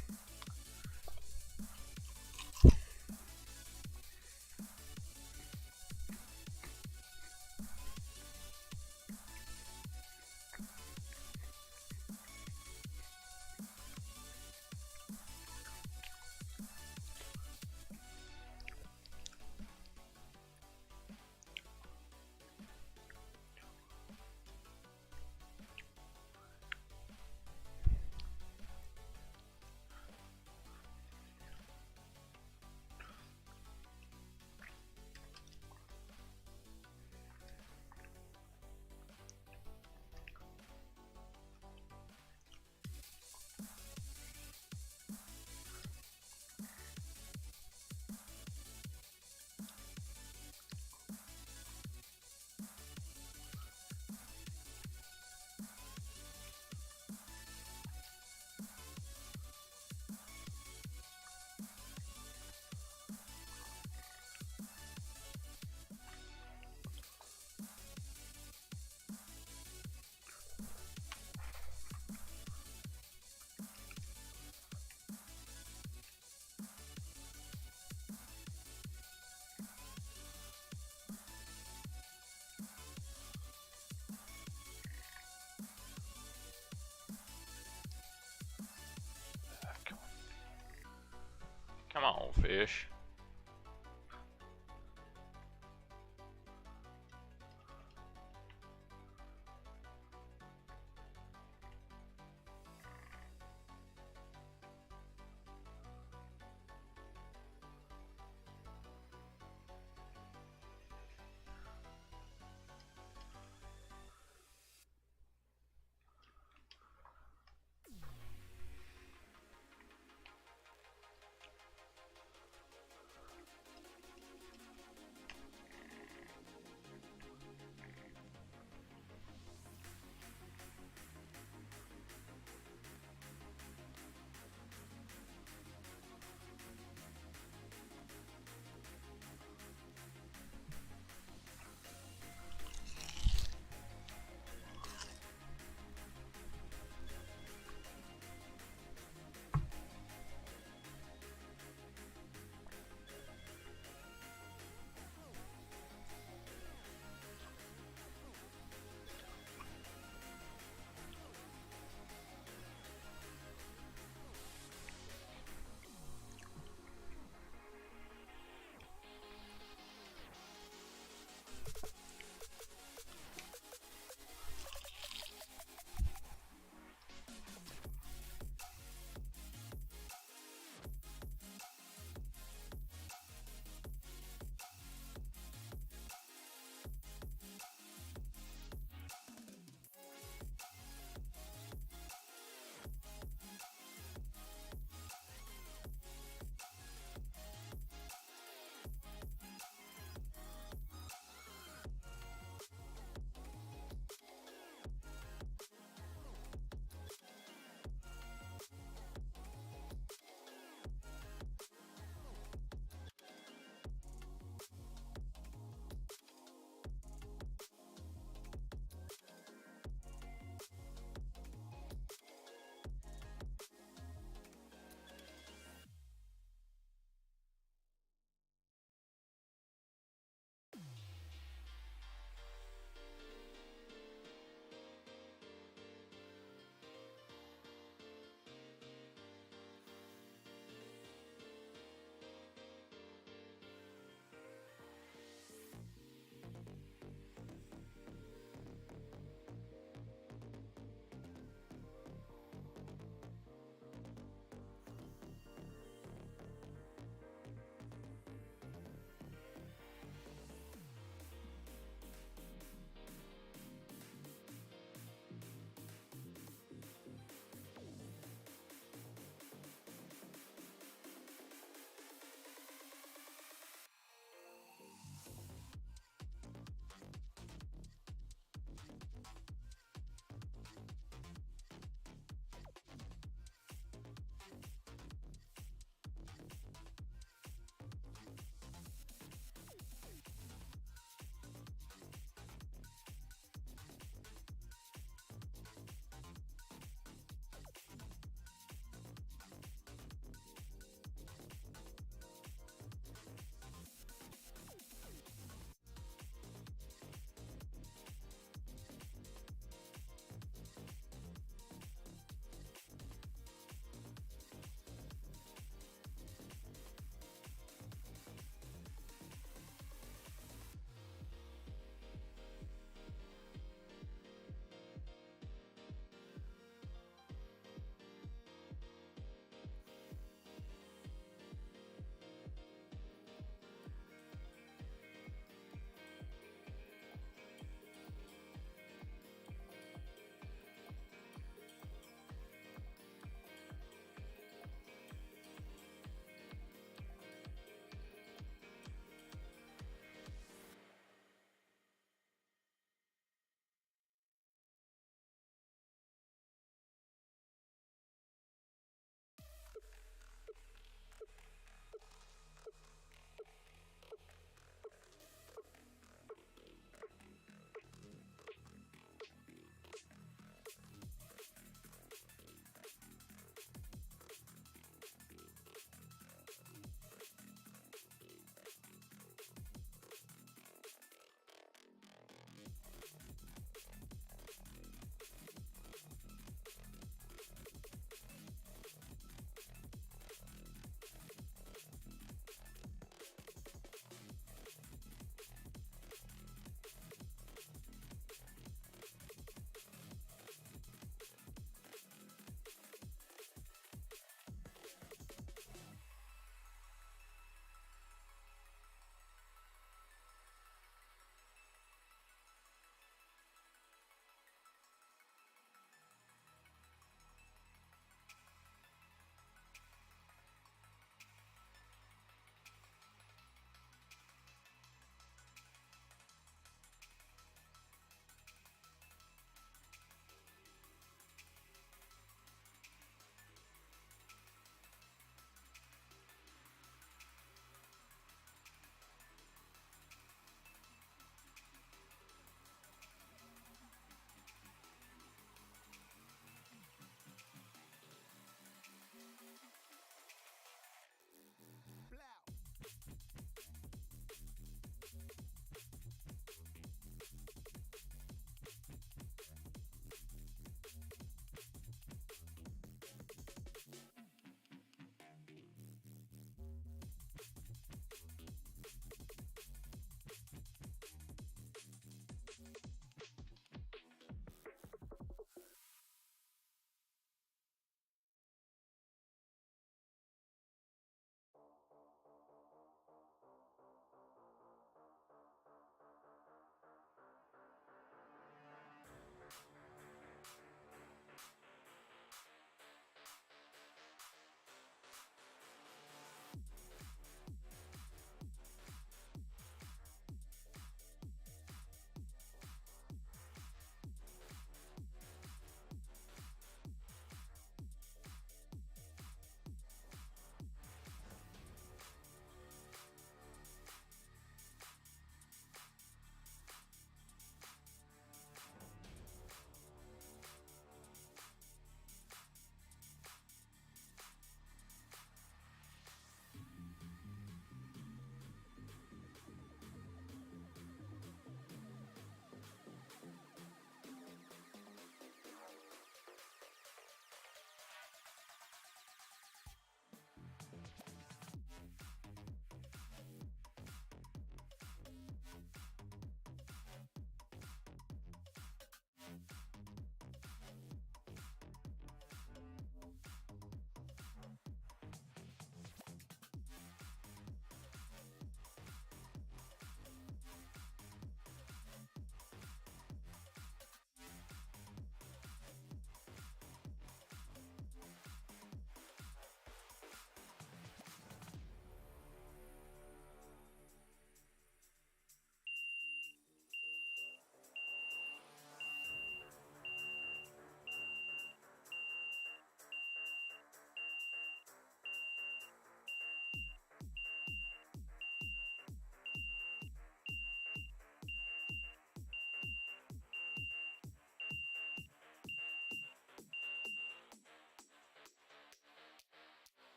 on, fish.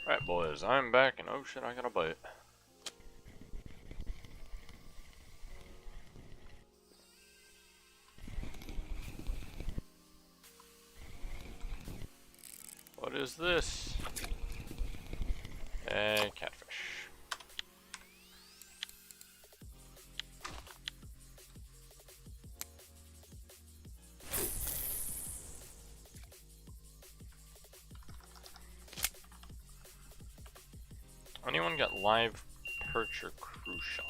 Right, boys, I'm back, and oh shit, I got a bite. What is this? Catfish. Anyone got live perch or crucian?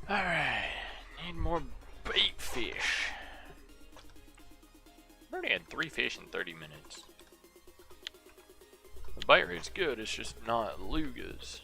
Alright, need more bait fish. I've already had 3 fish in 30 minutes. The bite rate's good, it's just not lugas.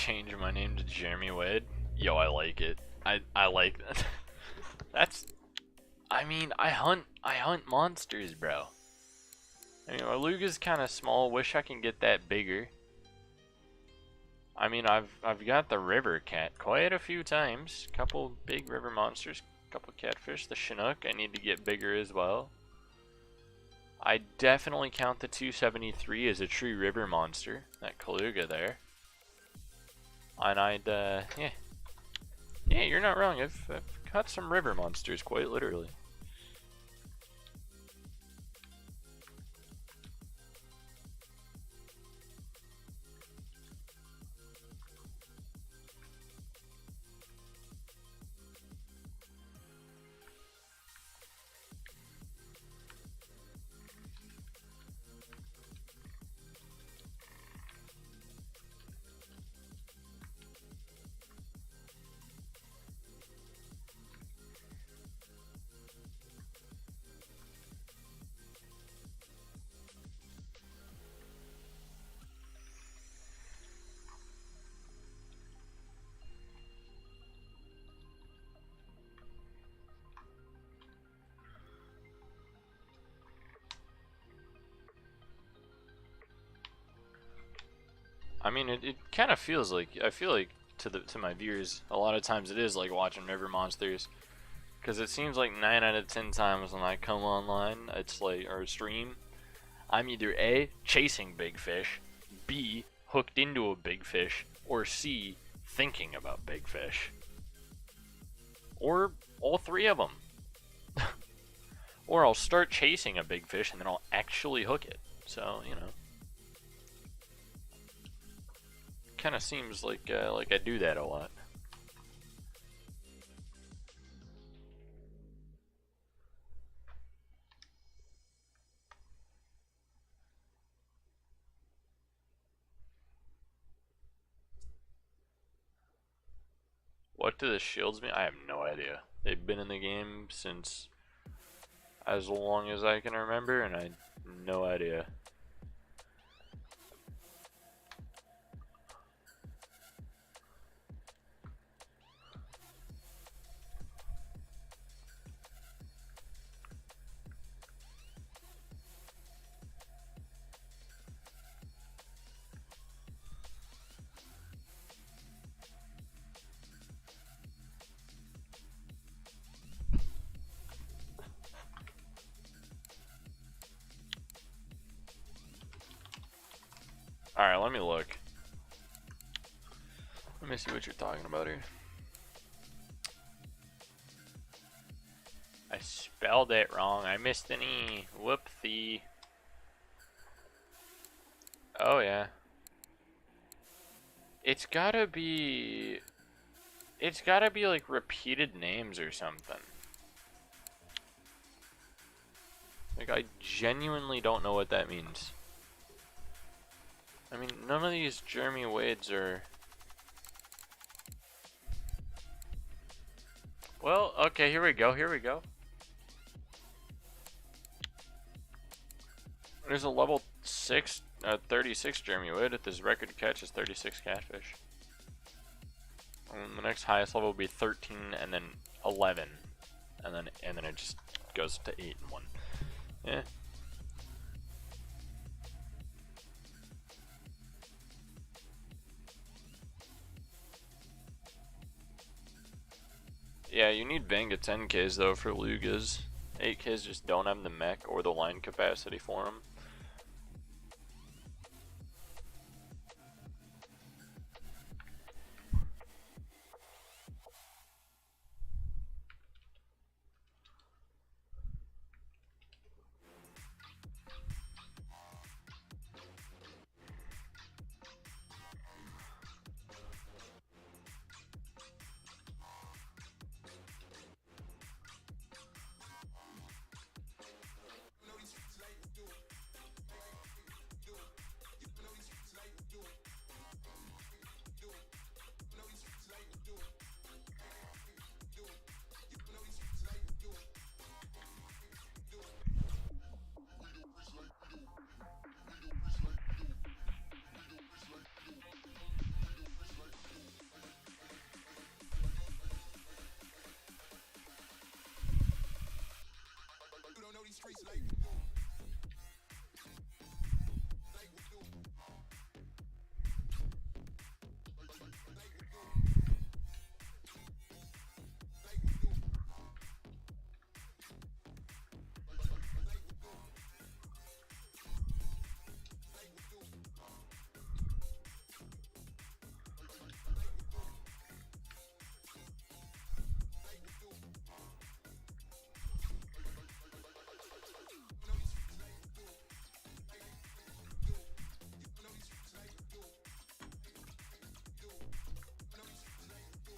change my name to Jeremy Wade. Yo, I like it. I like that. That's. I mean, I hunt monsters, bro. I mean, Aluga's kind of small. Wish I can get that bigger. I mean, I've got the river cat quite a few times. Couple big river monsters, couple catfish. The Chinook I need to get bigger as well. I definitely count the 273 as a true river monster. That Kaluga there. And yeah, you're not wrong. I've caught some river monsters quite literally. I mean, it kind of feels like, I feel like to my viewers, a lot of times it is like watching river monsters, because it seems like 9 out of 10 times when I come online, it's like, or stream, I'm either A, chasing big fish, B, hooked into a big fish, or C, thinking about big fish, or all three of them. Or I'll start chasing a big fish and then I'll actually hook it. So, you know, kind of seems like I do that a lot. What do the shields mean? I have no idea. They've been in the game since as long as I can remember, and I have no idea. Alright, let me look. Let me see what you're talking about here. I spelled it wrong. I missed an E. Whoopsie. Oh, yeah. It's gotta be like repeated names or something. Like, I genuinely don't know what that means. I mean, none of these Jeremy Wades are... Well, okay, here we go, here we go. There's a level 6, 36 Jeremy Wade. If his record catch is 36 catfish. And the next highest level will be 13 and then 11. And then it just goes to 8 and 1. Yeah. Yeah, you need Vanga 10Ks though for Lugas. 8Ks just don't have the mech or the line capacity for them.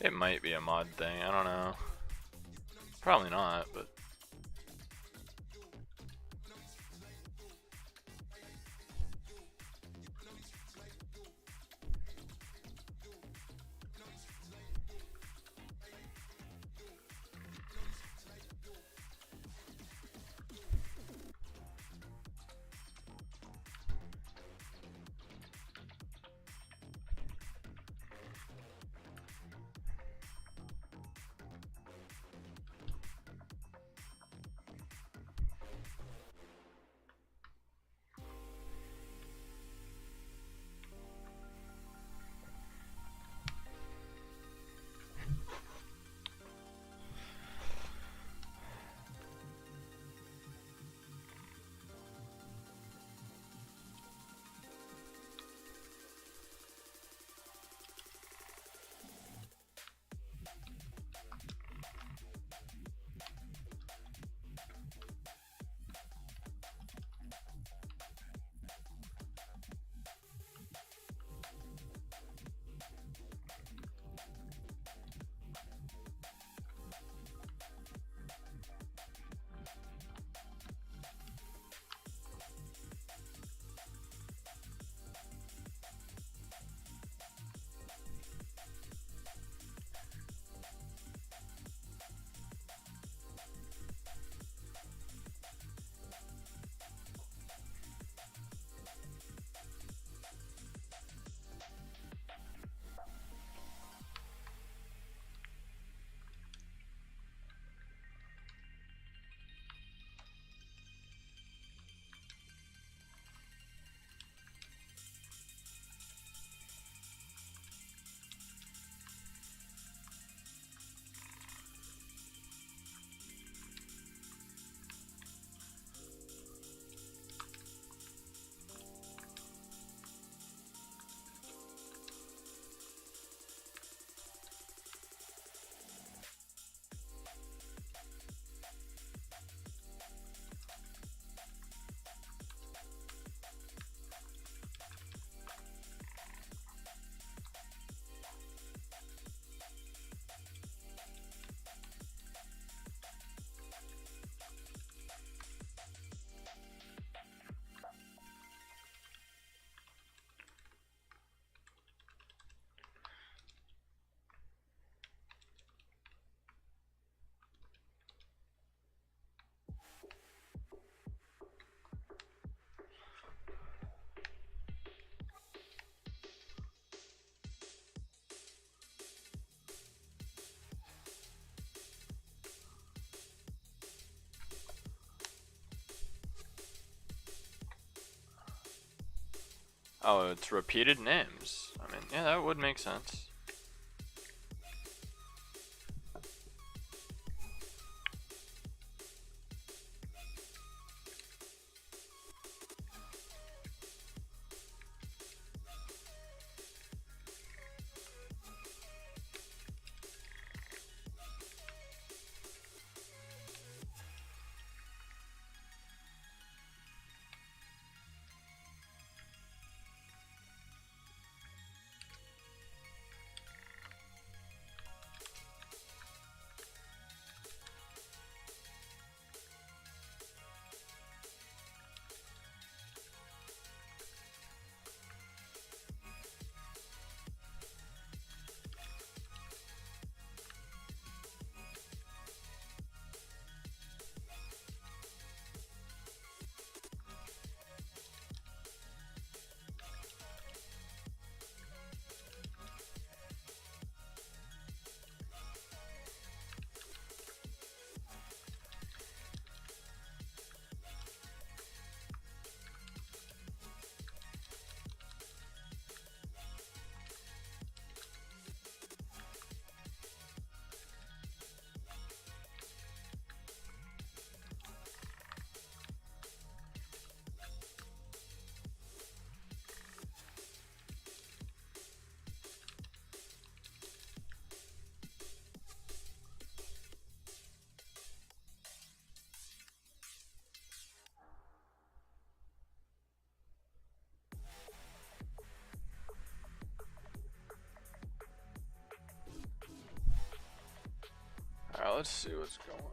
It might be a mod thing, I don't know. Probably not, but oh, it's repeated names. I mean, yeah, that would make sense. let's see what's going on.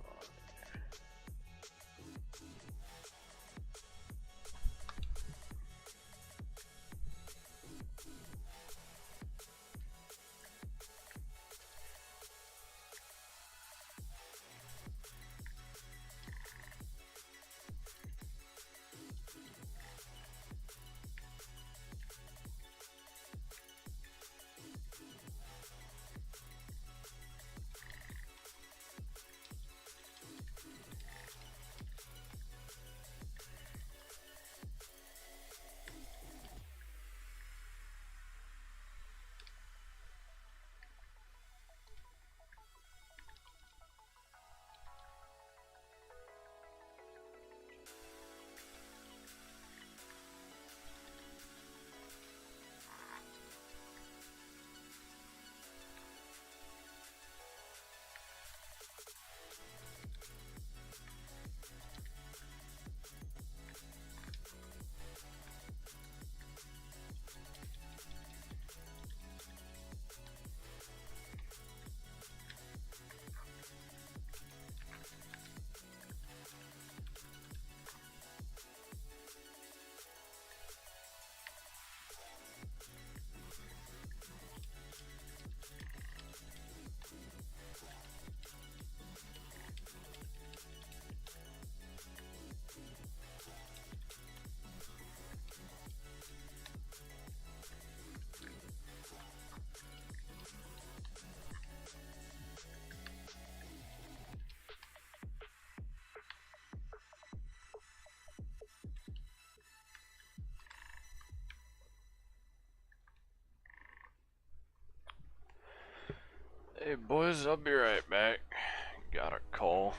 Hey boys, I'll be right back. Got a call.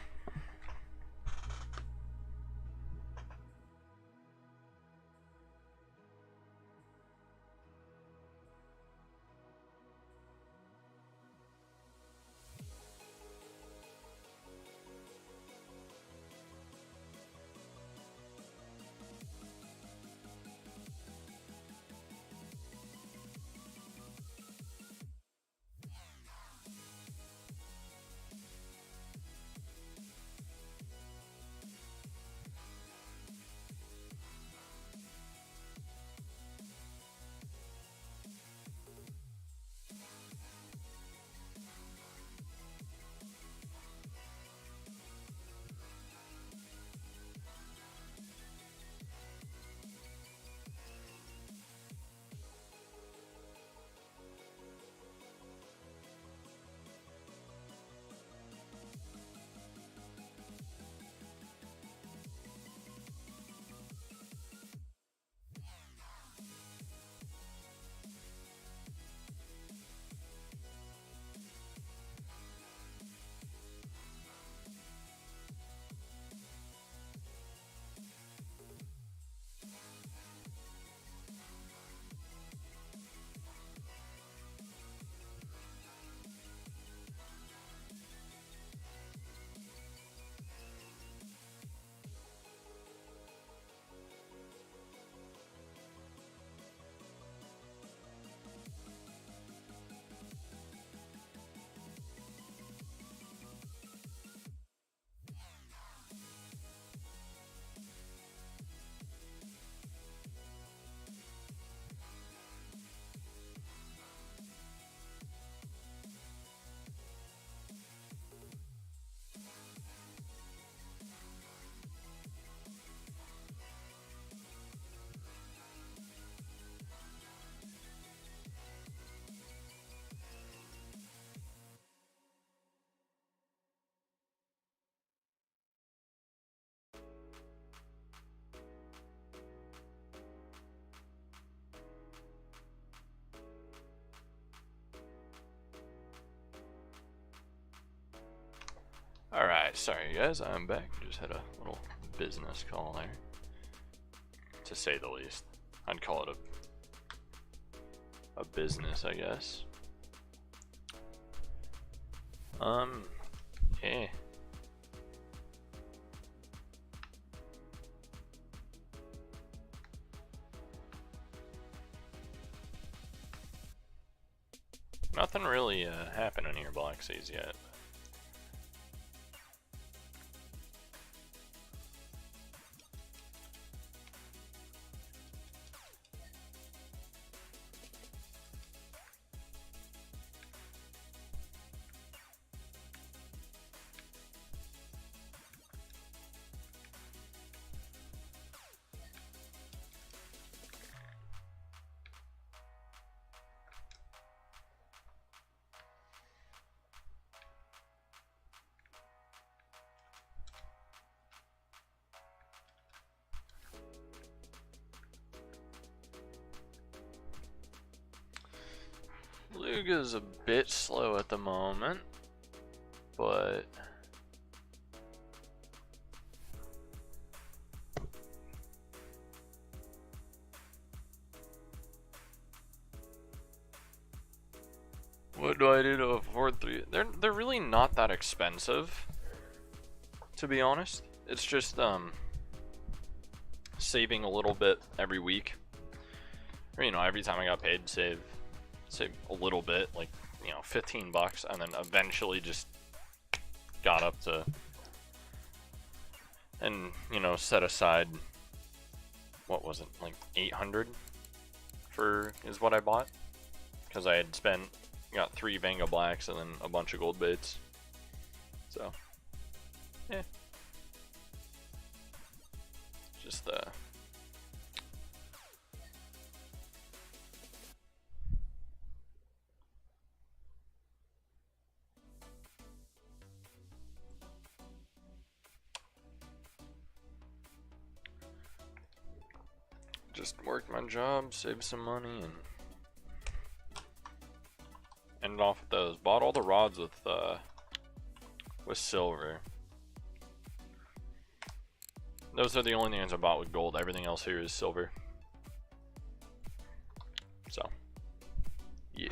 Alright, sorry guys, I'm back. Just had a little business call there. To say the least. I'd call it a business, I guess. Yeah. Nothing really happened in here Block Seas yet. Luga's a bit slow at the moment, but what do I do to afford 3? They're really not that expensive, to be honest. It's just saving a little bit every week, or you know, every time I got paid, save a little bit, like, you know, 15 bucks, and then eventually just got up to, and you know, set aside, what was it, like 800 for is what I bought, because I had got 3 Vanga Blacks and then a bunch of gold baits. So yeah, just worked my job, saved some money, and ended off with those. Bought all the rods with silver. Those are the only things I bought with gold. Everything else here is silver. So, yeah.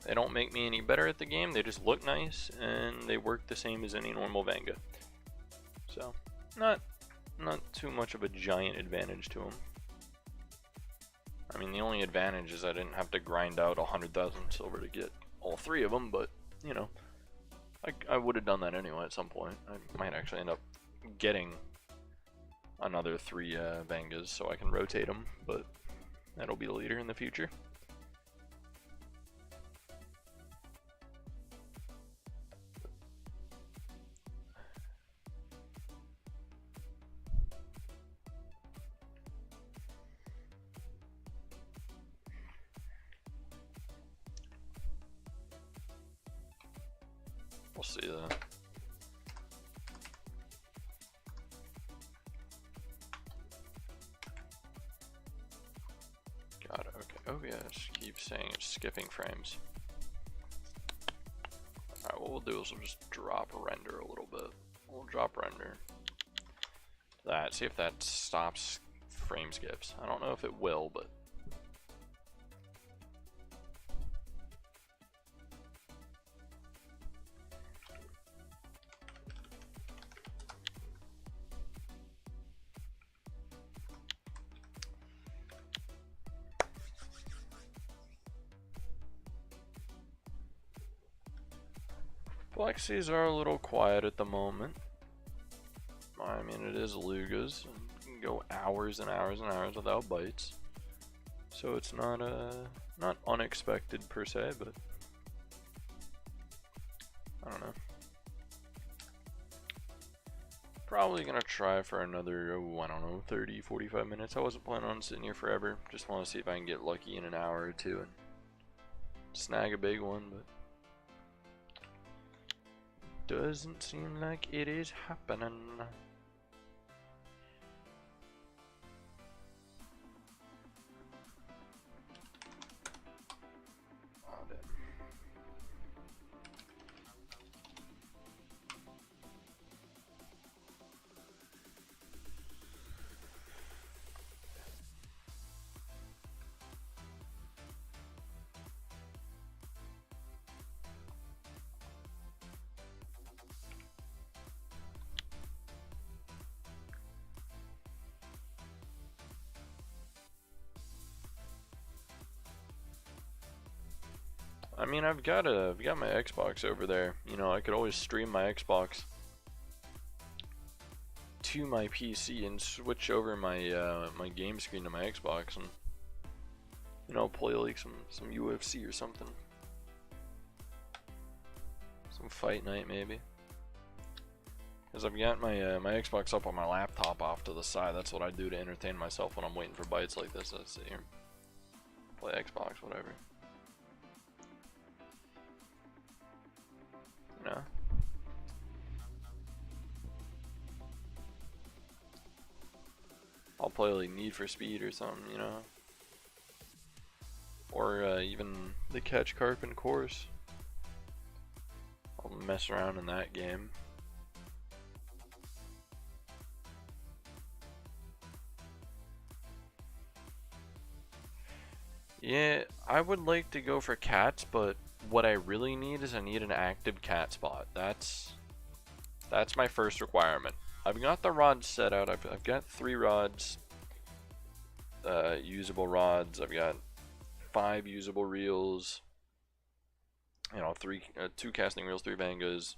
They don't make me any better at the game. They just look nice and they work the same as any normal Vanga. So, not too much of a giant advantage to them. I mean, the only advantage is I didn't have to grind out 100,000 silver to get all 3 of them, but, you know, I would have done that anyway at some point. I might actually end up getting another 3 Vangas so I can rotate them, but that'll be later in the future. We'll see that. Got it, okay. Oh yeah, just keep saying it's skipping frames. Alright, what we'll do is we'll just drop render a little bit. We'll drop render. That, see if that stops frame skips. I don't know if it will, but Plexies are a little quiet at the moment. I mean, it is Lugas. You can go hours and hours and hours without bites. So it's not unexpected per se, but I don't know. Probably gonna try for another, I don't know, 30, 45 minutes. I wasn't planning on sitting here forever. Just want to see if I can get lucky in an hour or two and snag a big one, but doesn't seem like it is happening. I mean, I've got my Xbox over there. You know, I could always stream my Xbox to my PC and switch over my my game screen to my Xbox and, you know, play like some UFC or something. Some fight night maybe. Because I've got my my Xbox up on my laptop off to the side. That's what I do to entertain myself when I'm waiting for bites like this. I sit here, play Xbox, whatever. You know. I'll play like Need for Speed or something, you know, or even the Catch Carpent course. I'll mess around in that game. Yeah, I would like to go for cats, but what I really need is I need an active cat spot. That's my first requirement. I've got the rods set out. I've got 3 rods, usable rods. I've got 5 usable reels. You know, 2 casting reels, 3 vangas,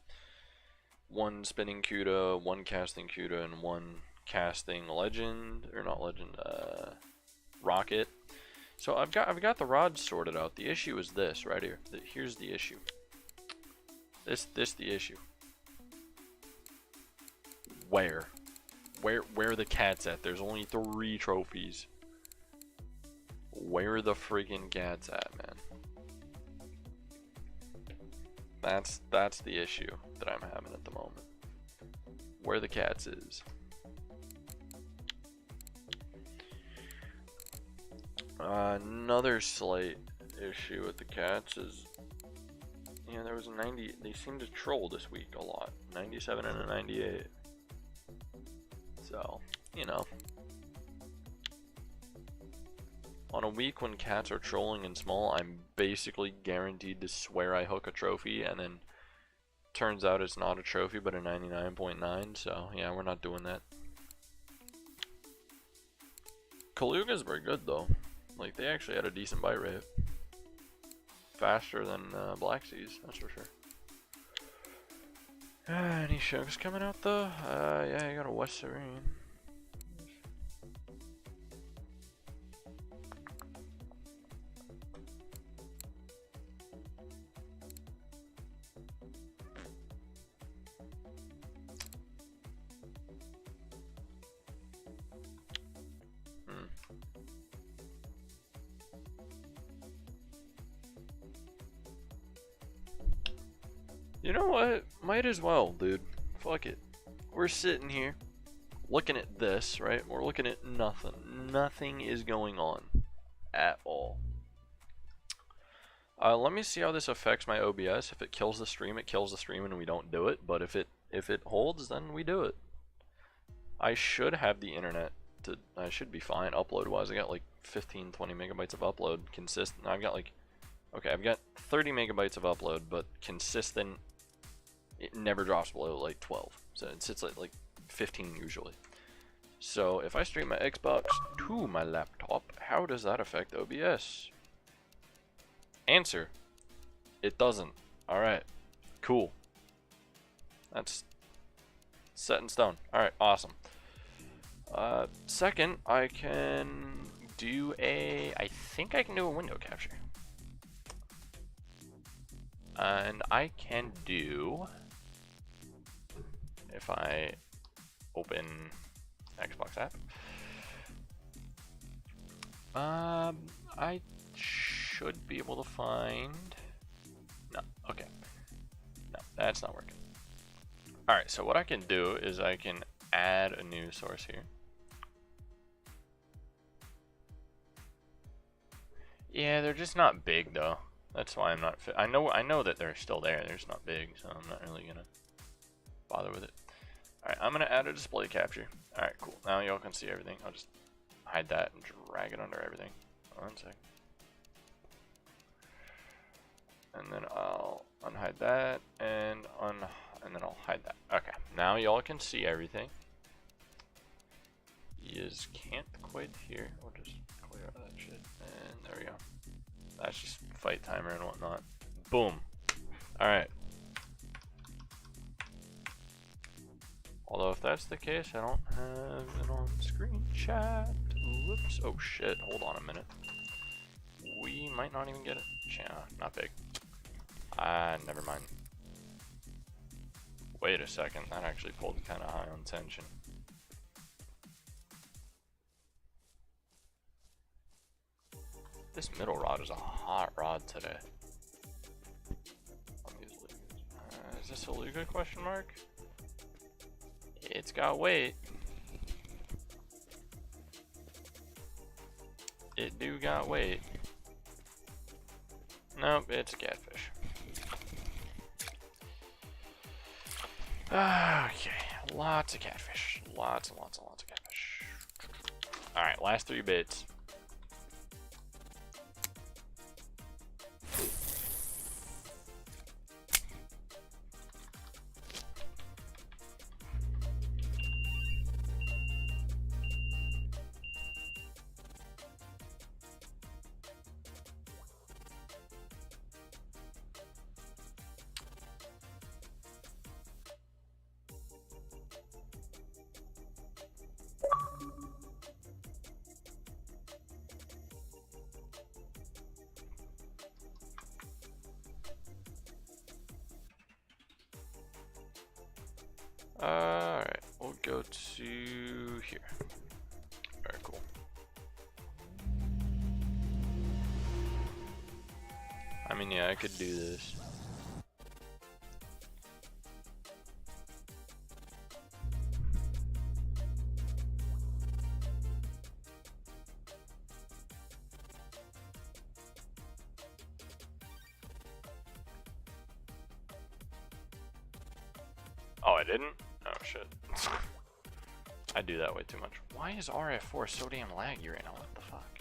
1 spinning CUDA, 1 casting CUDA, and 1 casting legend, or not legend, rocket. So I've got the rods sorted out. The issue is this right here. Here's the issue. This the issue. Where are the cats at? There's only 3 trophies. Where are the freaking cats at, man? That's the issue that I'm having at the moment. Where the cats is. Another slight issue with the cats is, yeah, there was a 90. They seem to troll this week a lot. 97 and a 98. So, you know, on a week when cats are trolling and small, I'm basically guaranteed to swear I hook a trophy, and then turns out it's not a trophy but a 99.9. So yeah, we're not doing that. Kalugas were good though. Like, they actually had a decent bite rate. Faster than Black Seas, that's for sure. Any shugs coming out though? Yeah, you got a West Serene. You know what? Might as well, dude. Fuck it. We're sitting here looking at this, right? We're looking at nothing. Nothing is going on at all. Let me see how this affects my OBS. If it kills the stream, it kills the stream and we don't do it. But if it holds, then we do it. I should have the internet to. I should be fine upload wise. I got like 15-20 megabytes of upload consistent. I've got like, okay, I've got 30 megabytes of upload, but consistent. It never drops below like 12, so it sits at like 15 usually. So if I stream my Xbox to my laptop, how does that affect OBS? Answer: it doesn't. Alright, cool. That's set in stone. Alright, awesome. Second, I can do I think I can do a window capture. And I can do, if I open Xbox app, I should be able to find, no, okay, no, that's not working. Alright, so what I can do is I can add a new source here. Yeah, they're just not big though. That's why I'm not. I know that they're still there. They're just not big, so I'm not really gonna bother with it. All right, I'm gonna add a display capture. All right, cool. Now y'all can see everything. I'll just hide that and drag it under everything. 1 sec. And then I'll unhide that and then I'll hide that. Okay, now y'all can see everything. Yous can't quite hear. We'll just clear out that shit, and there we go. That's just fight timer and whatnot. Boom. Alright. Although if that's the case, I don't have it on screen chat. Whoops. Oh shit. Hold on a minute. We might not even get it. Yeah, not big. Never mind. Wait a second. That actually pulled kind of high on tension. This middle rod is a hot rod today. Is this a Luga question mark? It's got weight. It do got weight. Nope, it's a catfish. Okay, lots of catfish. Lots and lots and lots of catfish. Alright, last 3 bits. Alright, we'll go to here. Very cool. I mean, yeah, I could do this. Oh, I didn't? Oh, shit. I do that way too much. Why is RF4 so damn laggy right now? What the fuck?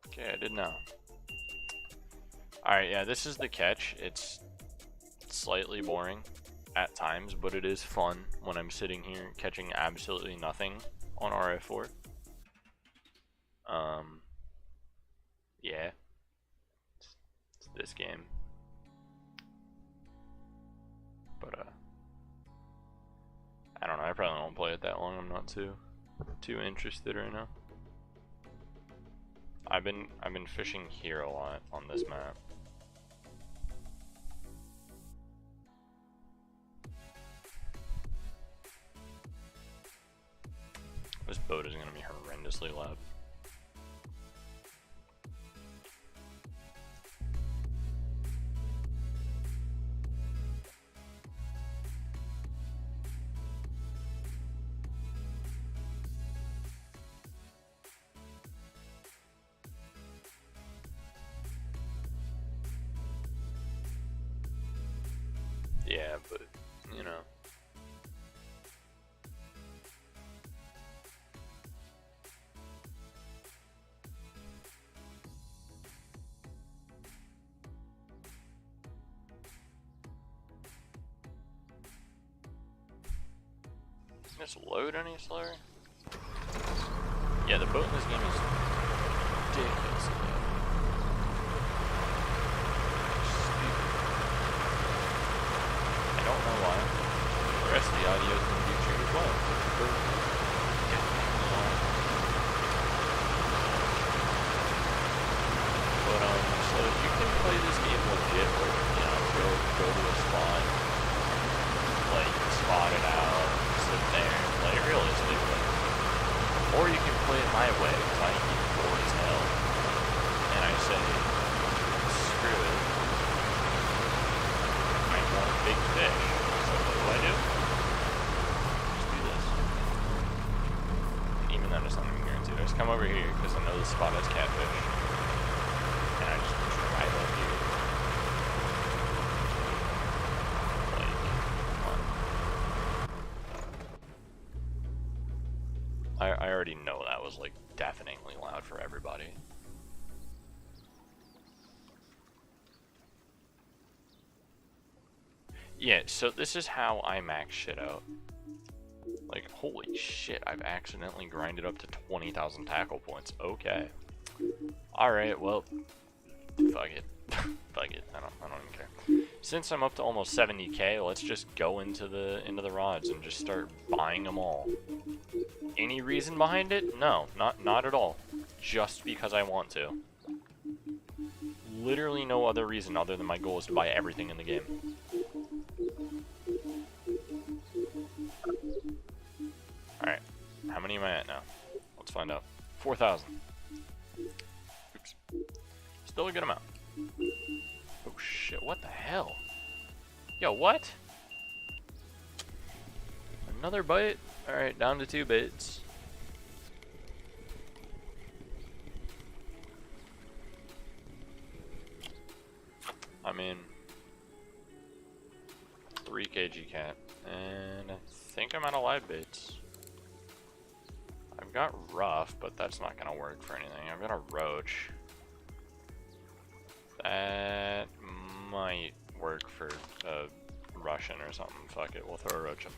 Okay, I did now. Alright, yeah, this is the catch. It's slightly boring at times, but it is fun when I'm sitting here catching absolutely nothing on RF4. Yeah. It's this game. But I don't know, I probably won't play it that long. I'm not too interested right now. I've been fishing here a lot on this map. This boat is gonna be horrendously loud. Yeah, but, you know. Doesn't this load any slower? Yeah, the boat in this game is ridiculous. I don't know why. The rest of the audio is going to be true as well. But so you can play this game legit where, you know, go to a spot, like spot it out, sit there and play it realistically. Or you can play it my way, because I get bored as hell. And I say, screw it. I want a big fish. So what do? Just do this. And even then, it's not even guaranteed. I just come over here because I know this spot has catfish. And I just drive up here. Like, come on. I already know that was like deafeningly loud for everybody. Yeah, so this is how I max shit out. Like, holy shit, I've accidentally grinded up to 20,000 tackle points. Okay. Alright, well, fuck it. Fuck it. I don't even care. Since I'm up to almost 70k, let's just go into the rods and just start buying them all. Any reason behind it? No, not at all. Just because I want to. Literally no other reason other than my goal is to buy everything in the game. Alright, how many am I at now? Let's find out. 4,000. Oops. Still a good amount. Oh shit, what the hell? Yo, what? Another bite? Alright, down to 2 bits. Digicat, and I think I'm out of live baits. I've got rough, but that's not gonna work for anything. I've got a roach. That might work for a Russian or something. Fuck it, we'll throw a roach in.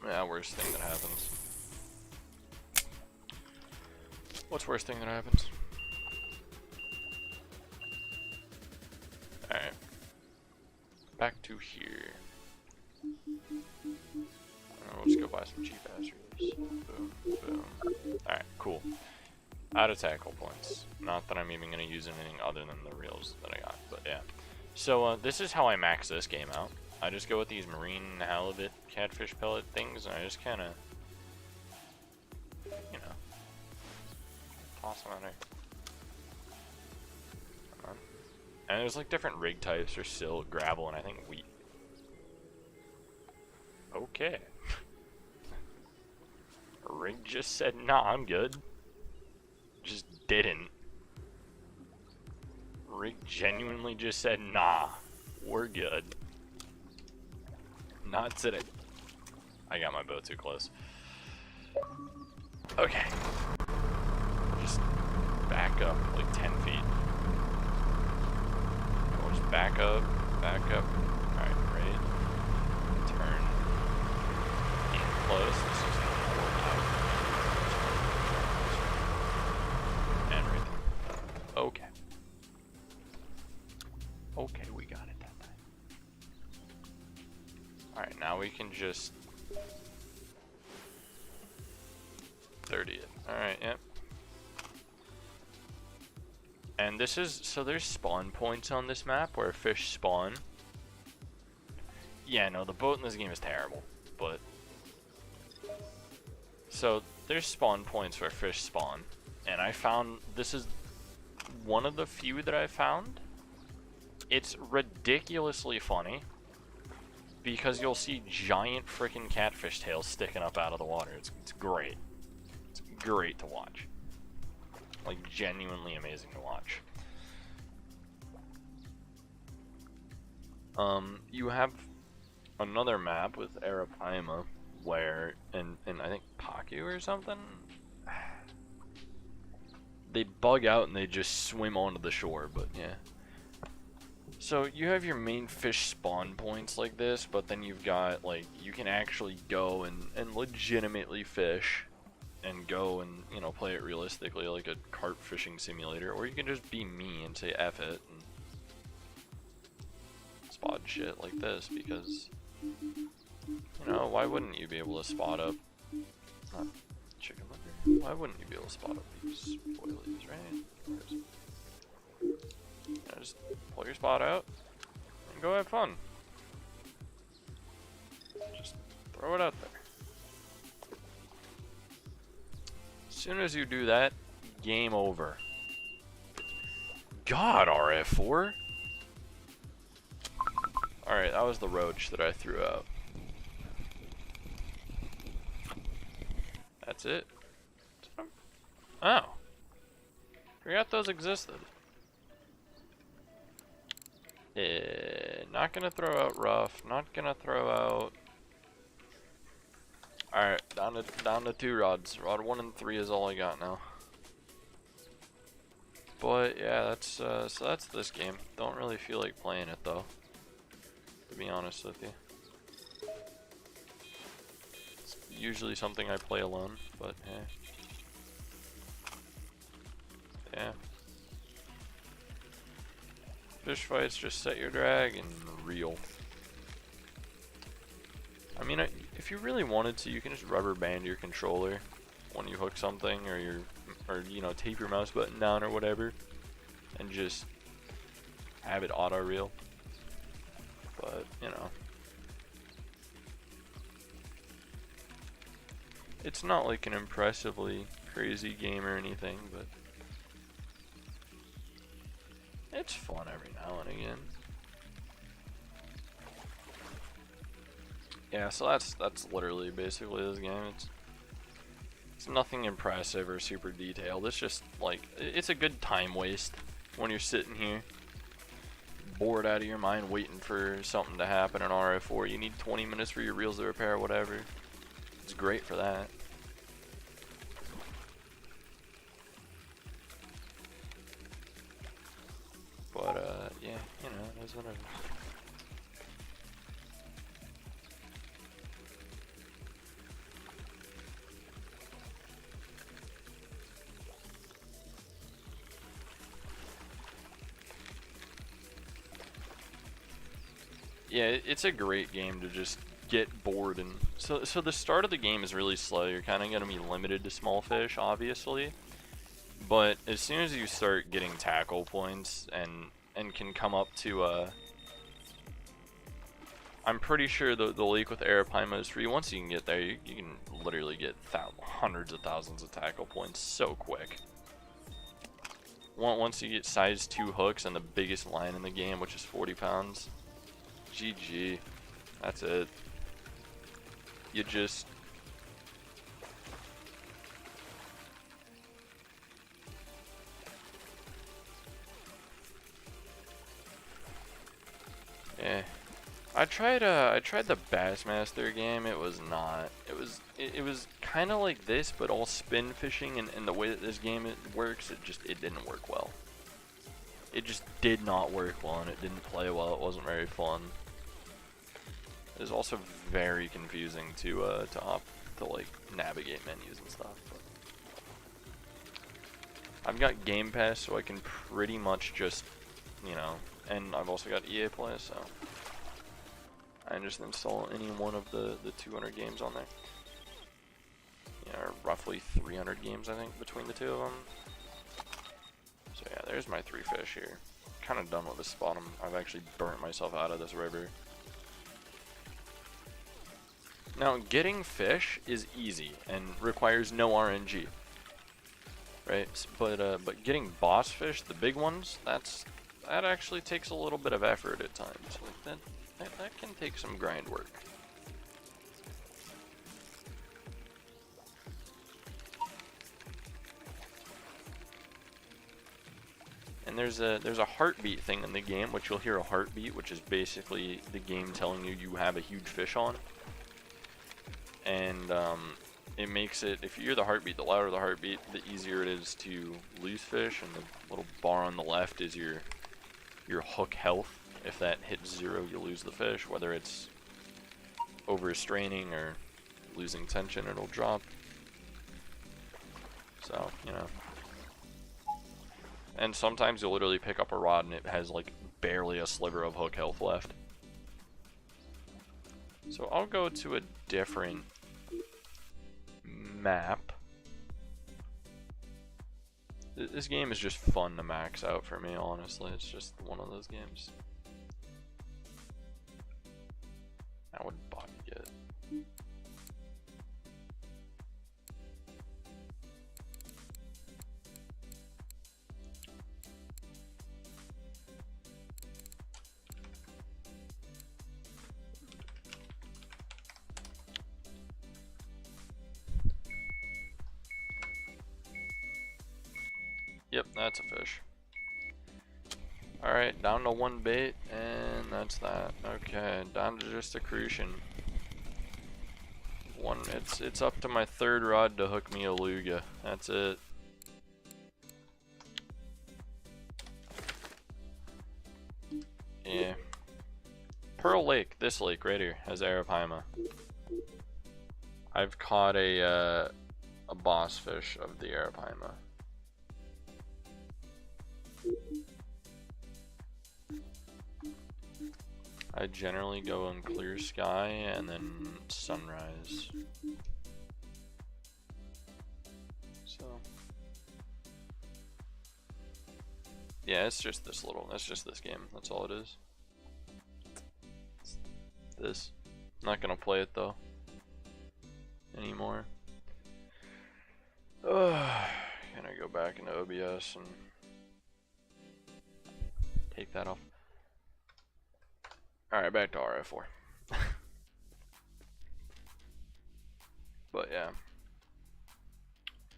Yeah, worst thing that happens. What's worst thing that happens? Alright. Back to here. We'll just go buy some cheap ass reels. Boom, boom. Alright, cool. Out of tackle points. Not that I'm even going to use anything other than the reels that I got, but yeah. So this is how I max this game out. I just go with these marine halibut catfish pellet things, and I just kind of, you know, toss them out there. Come on. And there's like different rig types for silt, gravel, and I think wheat. Okay. Rig just said, nah, I'm good. Just didn't. Rig genuinely just said, nah, we're good. Not today. I got my boat too close. Okay. Just back up like 10 feet. We'll just back up, back up. Alright, right. Turn in close. This is gonna work out. And right there. Okay. Okay, we got it that time. Alright, now we can just 30 it. Alright, yep. And this is, so there's spawn points on this map where fish spawn. Yeah, no, the boat in this game is terrible, but so there's spawn points where fish spawn, and I found, this is one of the few that I found. It's ridiculously funny because you'll see giant freaking catfish tails sticking up out of the water. It's great. It's great to watch. Like, genuinely amazing to watch. You have another map with Arapaima where, and I think Paku or something, they bug out and they just swim onto the shore, but yeah. So you have your main fish spawn points like this, but then you've got, like, you can actually go and legitimately fish and go and, you know, play it realistically like a carp fishing simulator, or you can just be me and say F it and spot shit like this, because, you know, why wouldn't you be able to spot up, not chicken liver, why wouldn't you be able to spot up these boilies, right? You know, just pull your spot out and go have fun. Just throw it out there. As soon as you do that, game over. God, RF4. Alright, that was the roach that I threw out. That's it. Oh. Forgot those existed. Not gonna throw out rough, not gonna throw out. Alright, down to 2 rods. Rod 1 and 3 is all I got now. But yeah, that's so that's this game. Don't really feel like playing it though, to be honest with you. It's usually something I play alone, but yeah. Fish fights, just set your drag and reel. I mean, if you really wanted to, you can just rubber band your controller when you hook something, or you know, tape your mouse button down or whatever, and just have it auto reel. But you know, it's not like an impressively crazy game or anything, but it's fun every now and again. Yeah, so that's literally basically this game. It's nothing impressive or super detailed. It's just like, it's a good time waste when you're sitting here bored out of your mind waiting for something to happen in RF4. You need 20 minutes for your reels to repair, whatever. It's great for that. But yeah, you know, that's whatever. Yeah, it's a great game to just get bored, and so the start of the game is really slow. You're kind of going to be limited to small fish, obviously, but as soon as you start getting tackle points and can come up to I'm pretty sure the lake with Arapaima is free. Once you can get there, you can literally get hundreds of thousands of tackle points so quick. Once you get size 2 hooks and the biggest line in the game, which is 40 pounds, GG. That's it. You just... Yeah. I tried the Bassmaster game. It was not. It was kind of like this, but all spin fishing, and the way that this game works, it didn't work well. It just did not work well, and it didn't play well. It wasn't very fun. It was also very confusing to like navigate menus and stuff. But I've got Game Pass, so I can pretty much just, you know, and I've also got EA Play, so I can just install any one of the 200 games on there. Yeah, roughly 300 games, I think, between the two of them. So yeah, there's my 3 fish here. Kind of done with this spot. I've actually burnt myself out of this river. Now, getting fish is easy and requires no RNG, right? But getting boss fish, the big ones, that actually takes a little bit of effort at times. Like that can take some grind work. And there's a heartbeat thing in the game, which you'll hear a heartbeat, which is basically the game telling you have a huge fish on. And it makes it, if you hear the heartbeat, the louder the heartbeat, the easier it is to lose fish. And the little bar on the left is your hook health. If that hits 0, you lose the fish. Whether it's overstraining or losing tension, it'll drop. So, you know. And sometimes you'll literally pick up a rod and it has like barely a sliver of hook health left. So I'll go to a different map. This game is just fun to max out for me, honestly. It's just one of those games. Now what bot get? Yep, that's a fish. Alright, down to 1 bait, and that's that. Okay, down to just a crucian. It's up to my 3rd rod to hook me a luga. That's it. Yeah. Pearl Lake, this lake right here, has Arapaima. I've caught a boss fish of the Arapaima. I generally go in clear sky and then sunrise. So yeah, it's just this game. That's all it is. This. I'm not gonna play it though anymore. Can I go back into OBS and take that off? Alright, back to RF4. But yeah.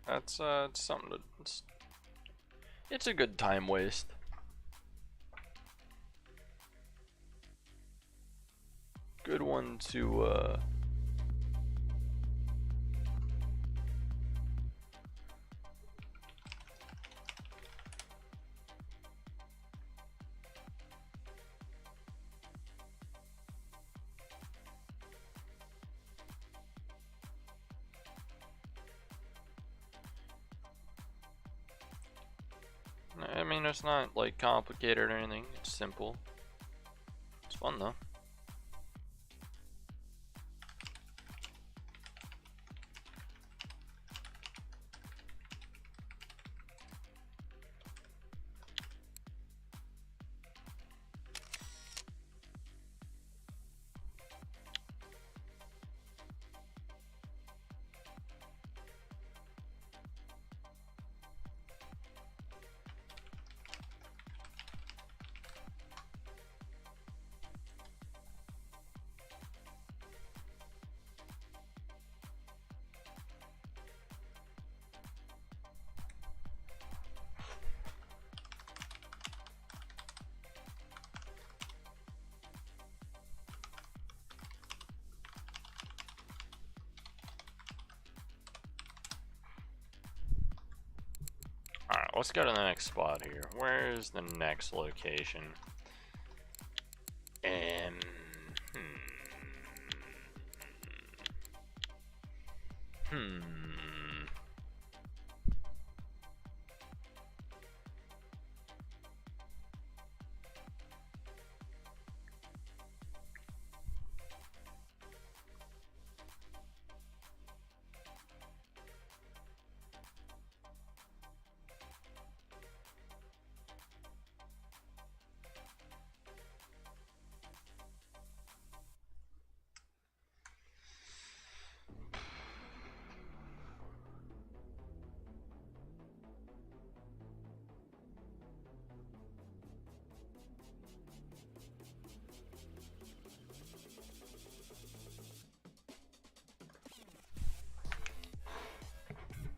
That's it's something to it's a good time waste. good one to I mean, it's not like complicated or anything. It's simple. It's fun though. Alright, let's go to the next spot here. Where's the next location?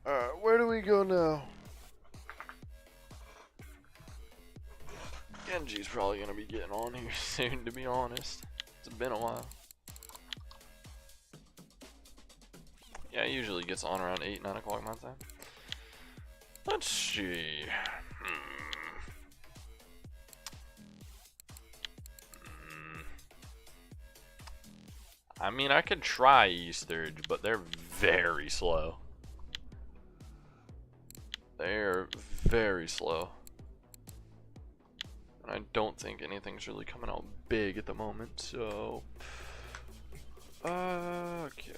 Alright, where do we go now? Genji's probably gonna be getting on here soon, to be honest. It's been a while. Yeah, he usually gets on around 8, 9 o'clock my time. Let's see. I mean, I could try Eastridge, but they're very slow. They're very slow. And I don't think anything's really coming out big at the moment, so... Okay.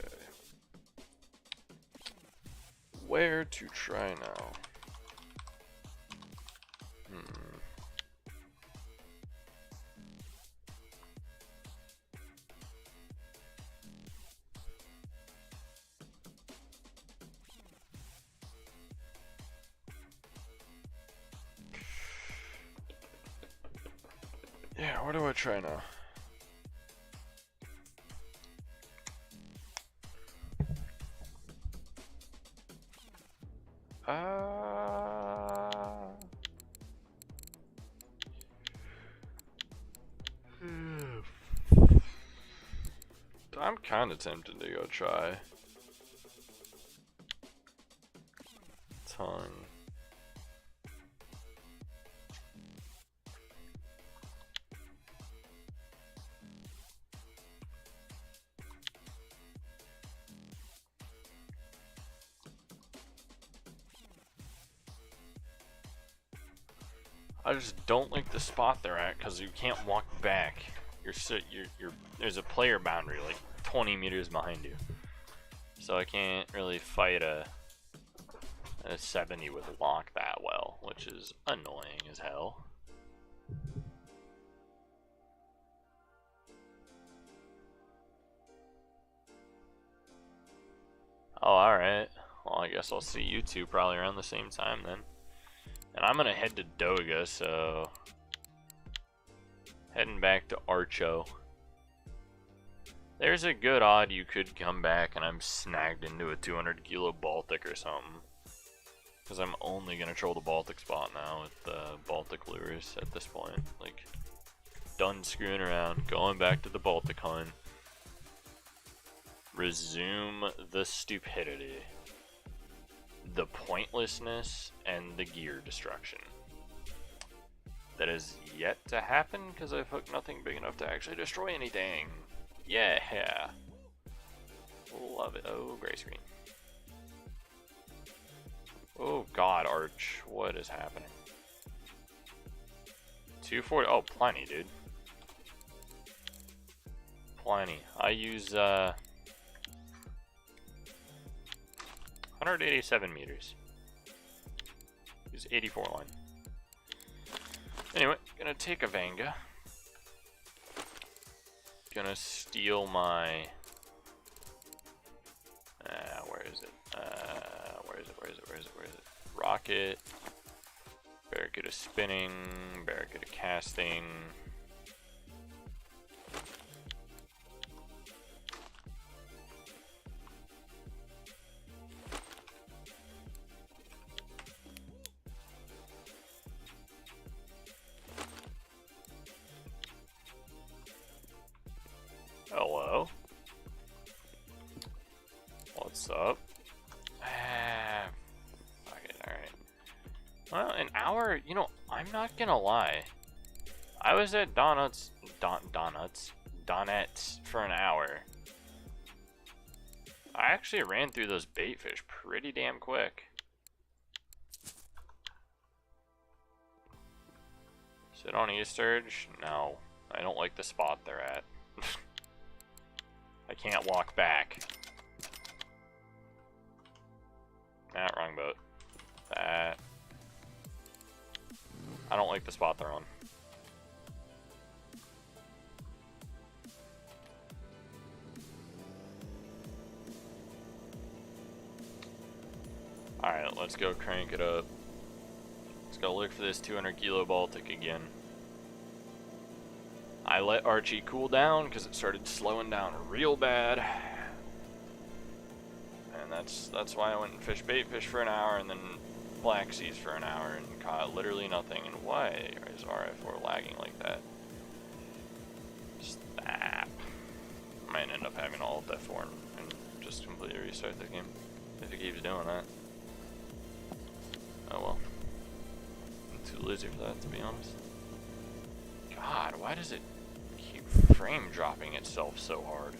Where to try now? Yeah, where do I try now? I'm kind of tempted to go try Tongue. I just don't like the spot they're at because you can't walk back. There's a player boundary like 20 meters behind you, so I can't really fight a 70 with lock that well, which is annoying as hell. Oh, alright. Well, I guess I'll see you two probably around the same time then. And I'm gonna head to Doga, so... Heading back to Archo. There's a good odd you could come back and I'm snagged into a 200 kilo Baltic or something. Because I'm only gonna troll the Baltic spot now with the Baltic lures at this point. Like, done screwing around, going back to the Baltic hunt. Resume the stupidity, the pointlessness, and the gear destruction. That is yet to happen because I've hooked nothing big enough to actually destroy anything. Yeah. Love it. Oh, gray screen. Oh god, Arch. What is happening? 240. Oh, plenty, dude. Plenty. I use 187 meters. Use 84 line. Anyway, gonna take a Vanga. Gonna steal my. Where is it? Where is it? Rocket. Barracuda spinning. Barracuda casting. Hello. What's up? Fuck it, alright. Well, an hour, you know, I'm not gonna lie. I was at Donut's for an hour. I actually ran through those bait fish pretty damn quick. Sit on Easturge? No. I don't like the spot they're at. I can't walk back. Wrong boat. That. I don't like the spot they're on. Alright, let's go crank it up. Let's go look for this 200 kilo Baltic again. I let Archie cool down because it started slowing down real bad. And that's why I went and fished bait fish for an hour and then Black Seas for an hour and caught literally nothing. And why is RF4 lagging like that? Stop. I might end up having all of F4 and just completely restart the game if it keeps doing that. Oh well. I'm too lazy for that, to be honest. God, why does it keep frame dropping itself so hard?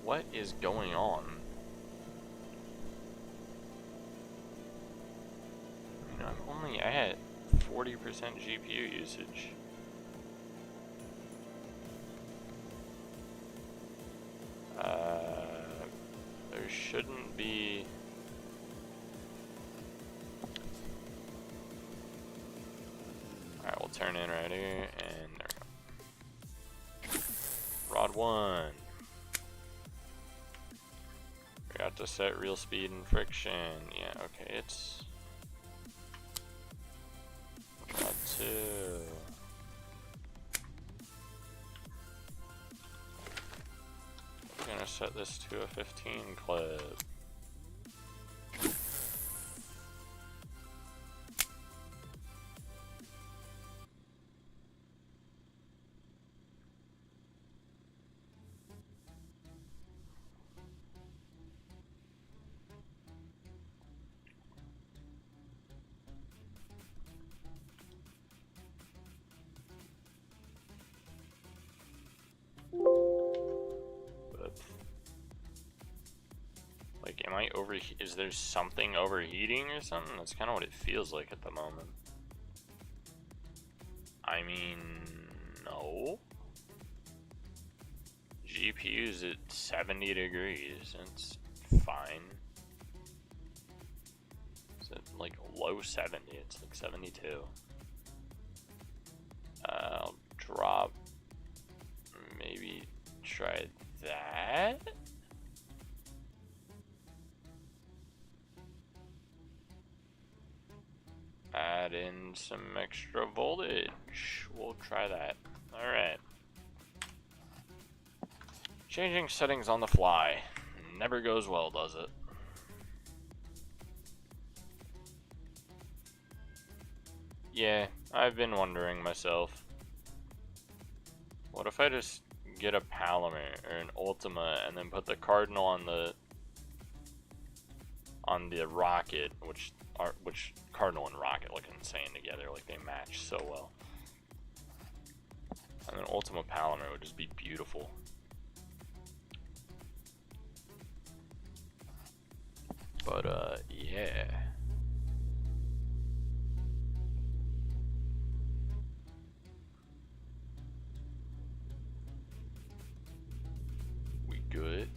What is going on? I mean, I'm only at 40% GPU usage. There shouldn't be. Alright, we'll turn in right here, and there we go. Rod 1. Forgot to set real speed and friction. Yeah, okay, it's Rod 2. I'm gonna set this to a 15 clip. Like, am I is there something overheating or something? That's kind of what it feels like at the moment. I mean, no. GPU's at 70 degrees, it's fine. It's at like low 70, it's like 72. I'll drop, maybe try that? Add in some extra voltage. We'll try that. Alright. Changing settings on the fly. Never goes well, does it? Yeah, I've been wondering myself. What if I just get a Palomar or an Ultima and then put the Cardinal on the Rocket, which Cardinal and Rocket look insane together, like they match so well. And then Ultima Palomar would just be beautiful. But yeah. We good?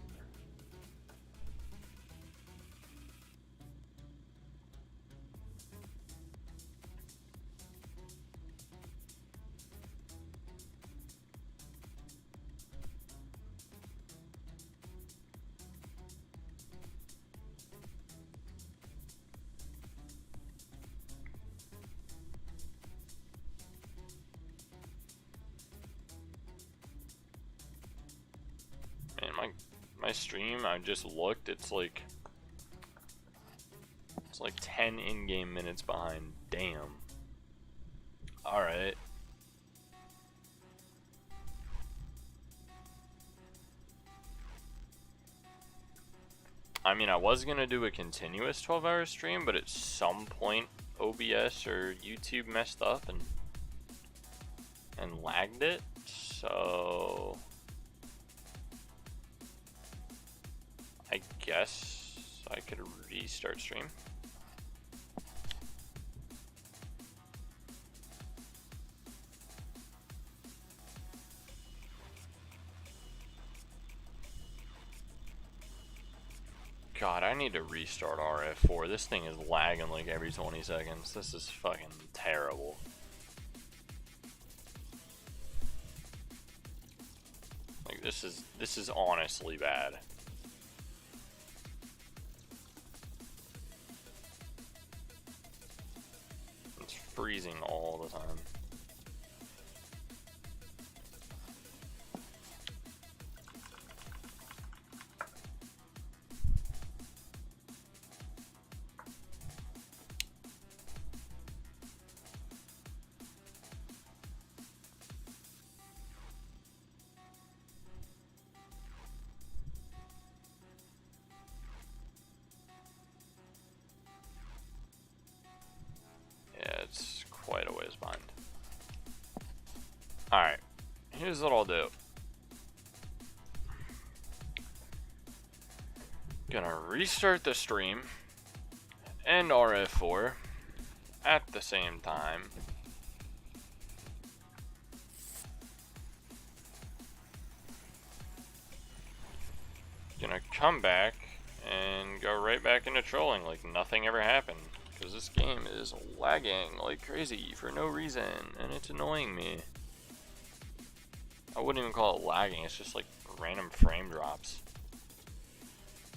Man, my stream, I just looked, it's like 10 in-game minutes behind. Damn. Alright. I mean, I was gonna do a continuous 12-hour stream, but at some point OBS or YouTube messed up and lagged it, so I guess I could restart stream. God, I need to restart RF4. This thing is lagging like every 20 seconds. This is fucking terrible. Like this is honestly bad. It's freezing all the time. It's quite a ways behind. Alright, here's what I'll do. Gonna restart the stream and RF4 at the same time. Gonna come back and go right back into trolling like nothing ever happened. Because this game is lagging like crazy for no reason, and it's annoying me. I wouldn't even call it lagging, it's just like random frame drops.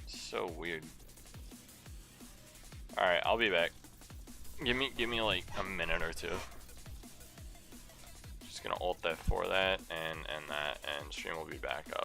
It's so weird. Alright, I'll be back. Give me like a minute or two. Just gonna alt F4 that and that, and stream will be back up.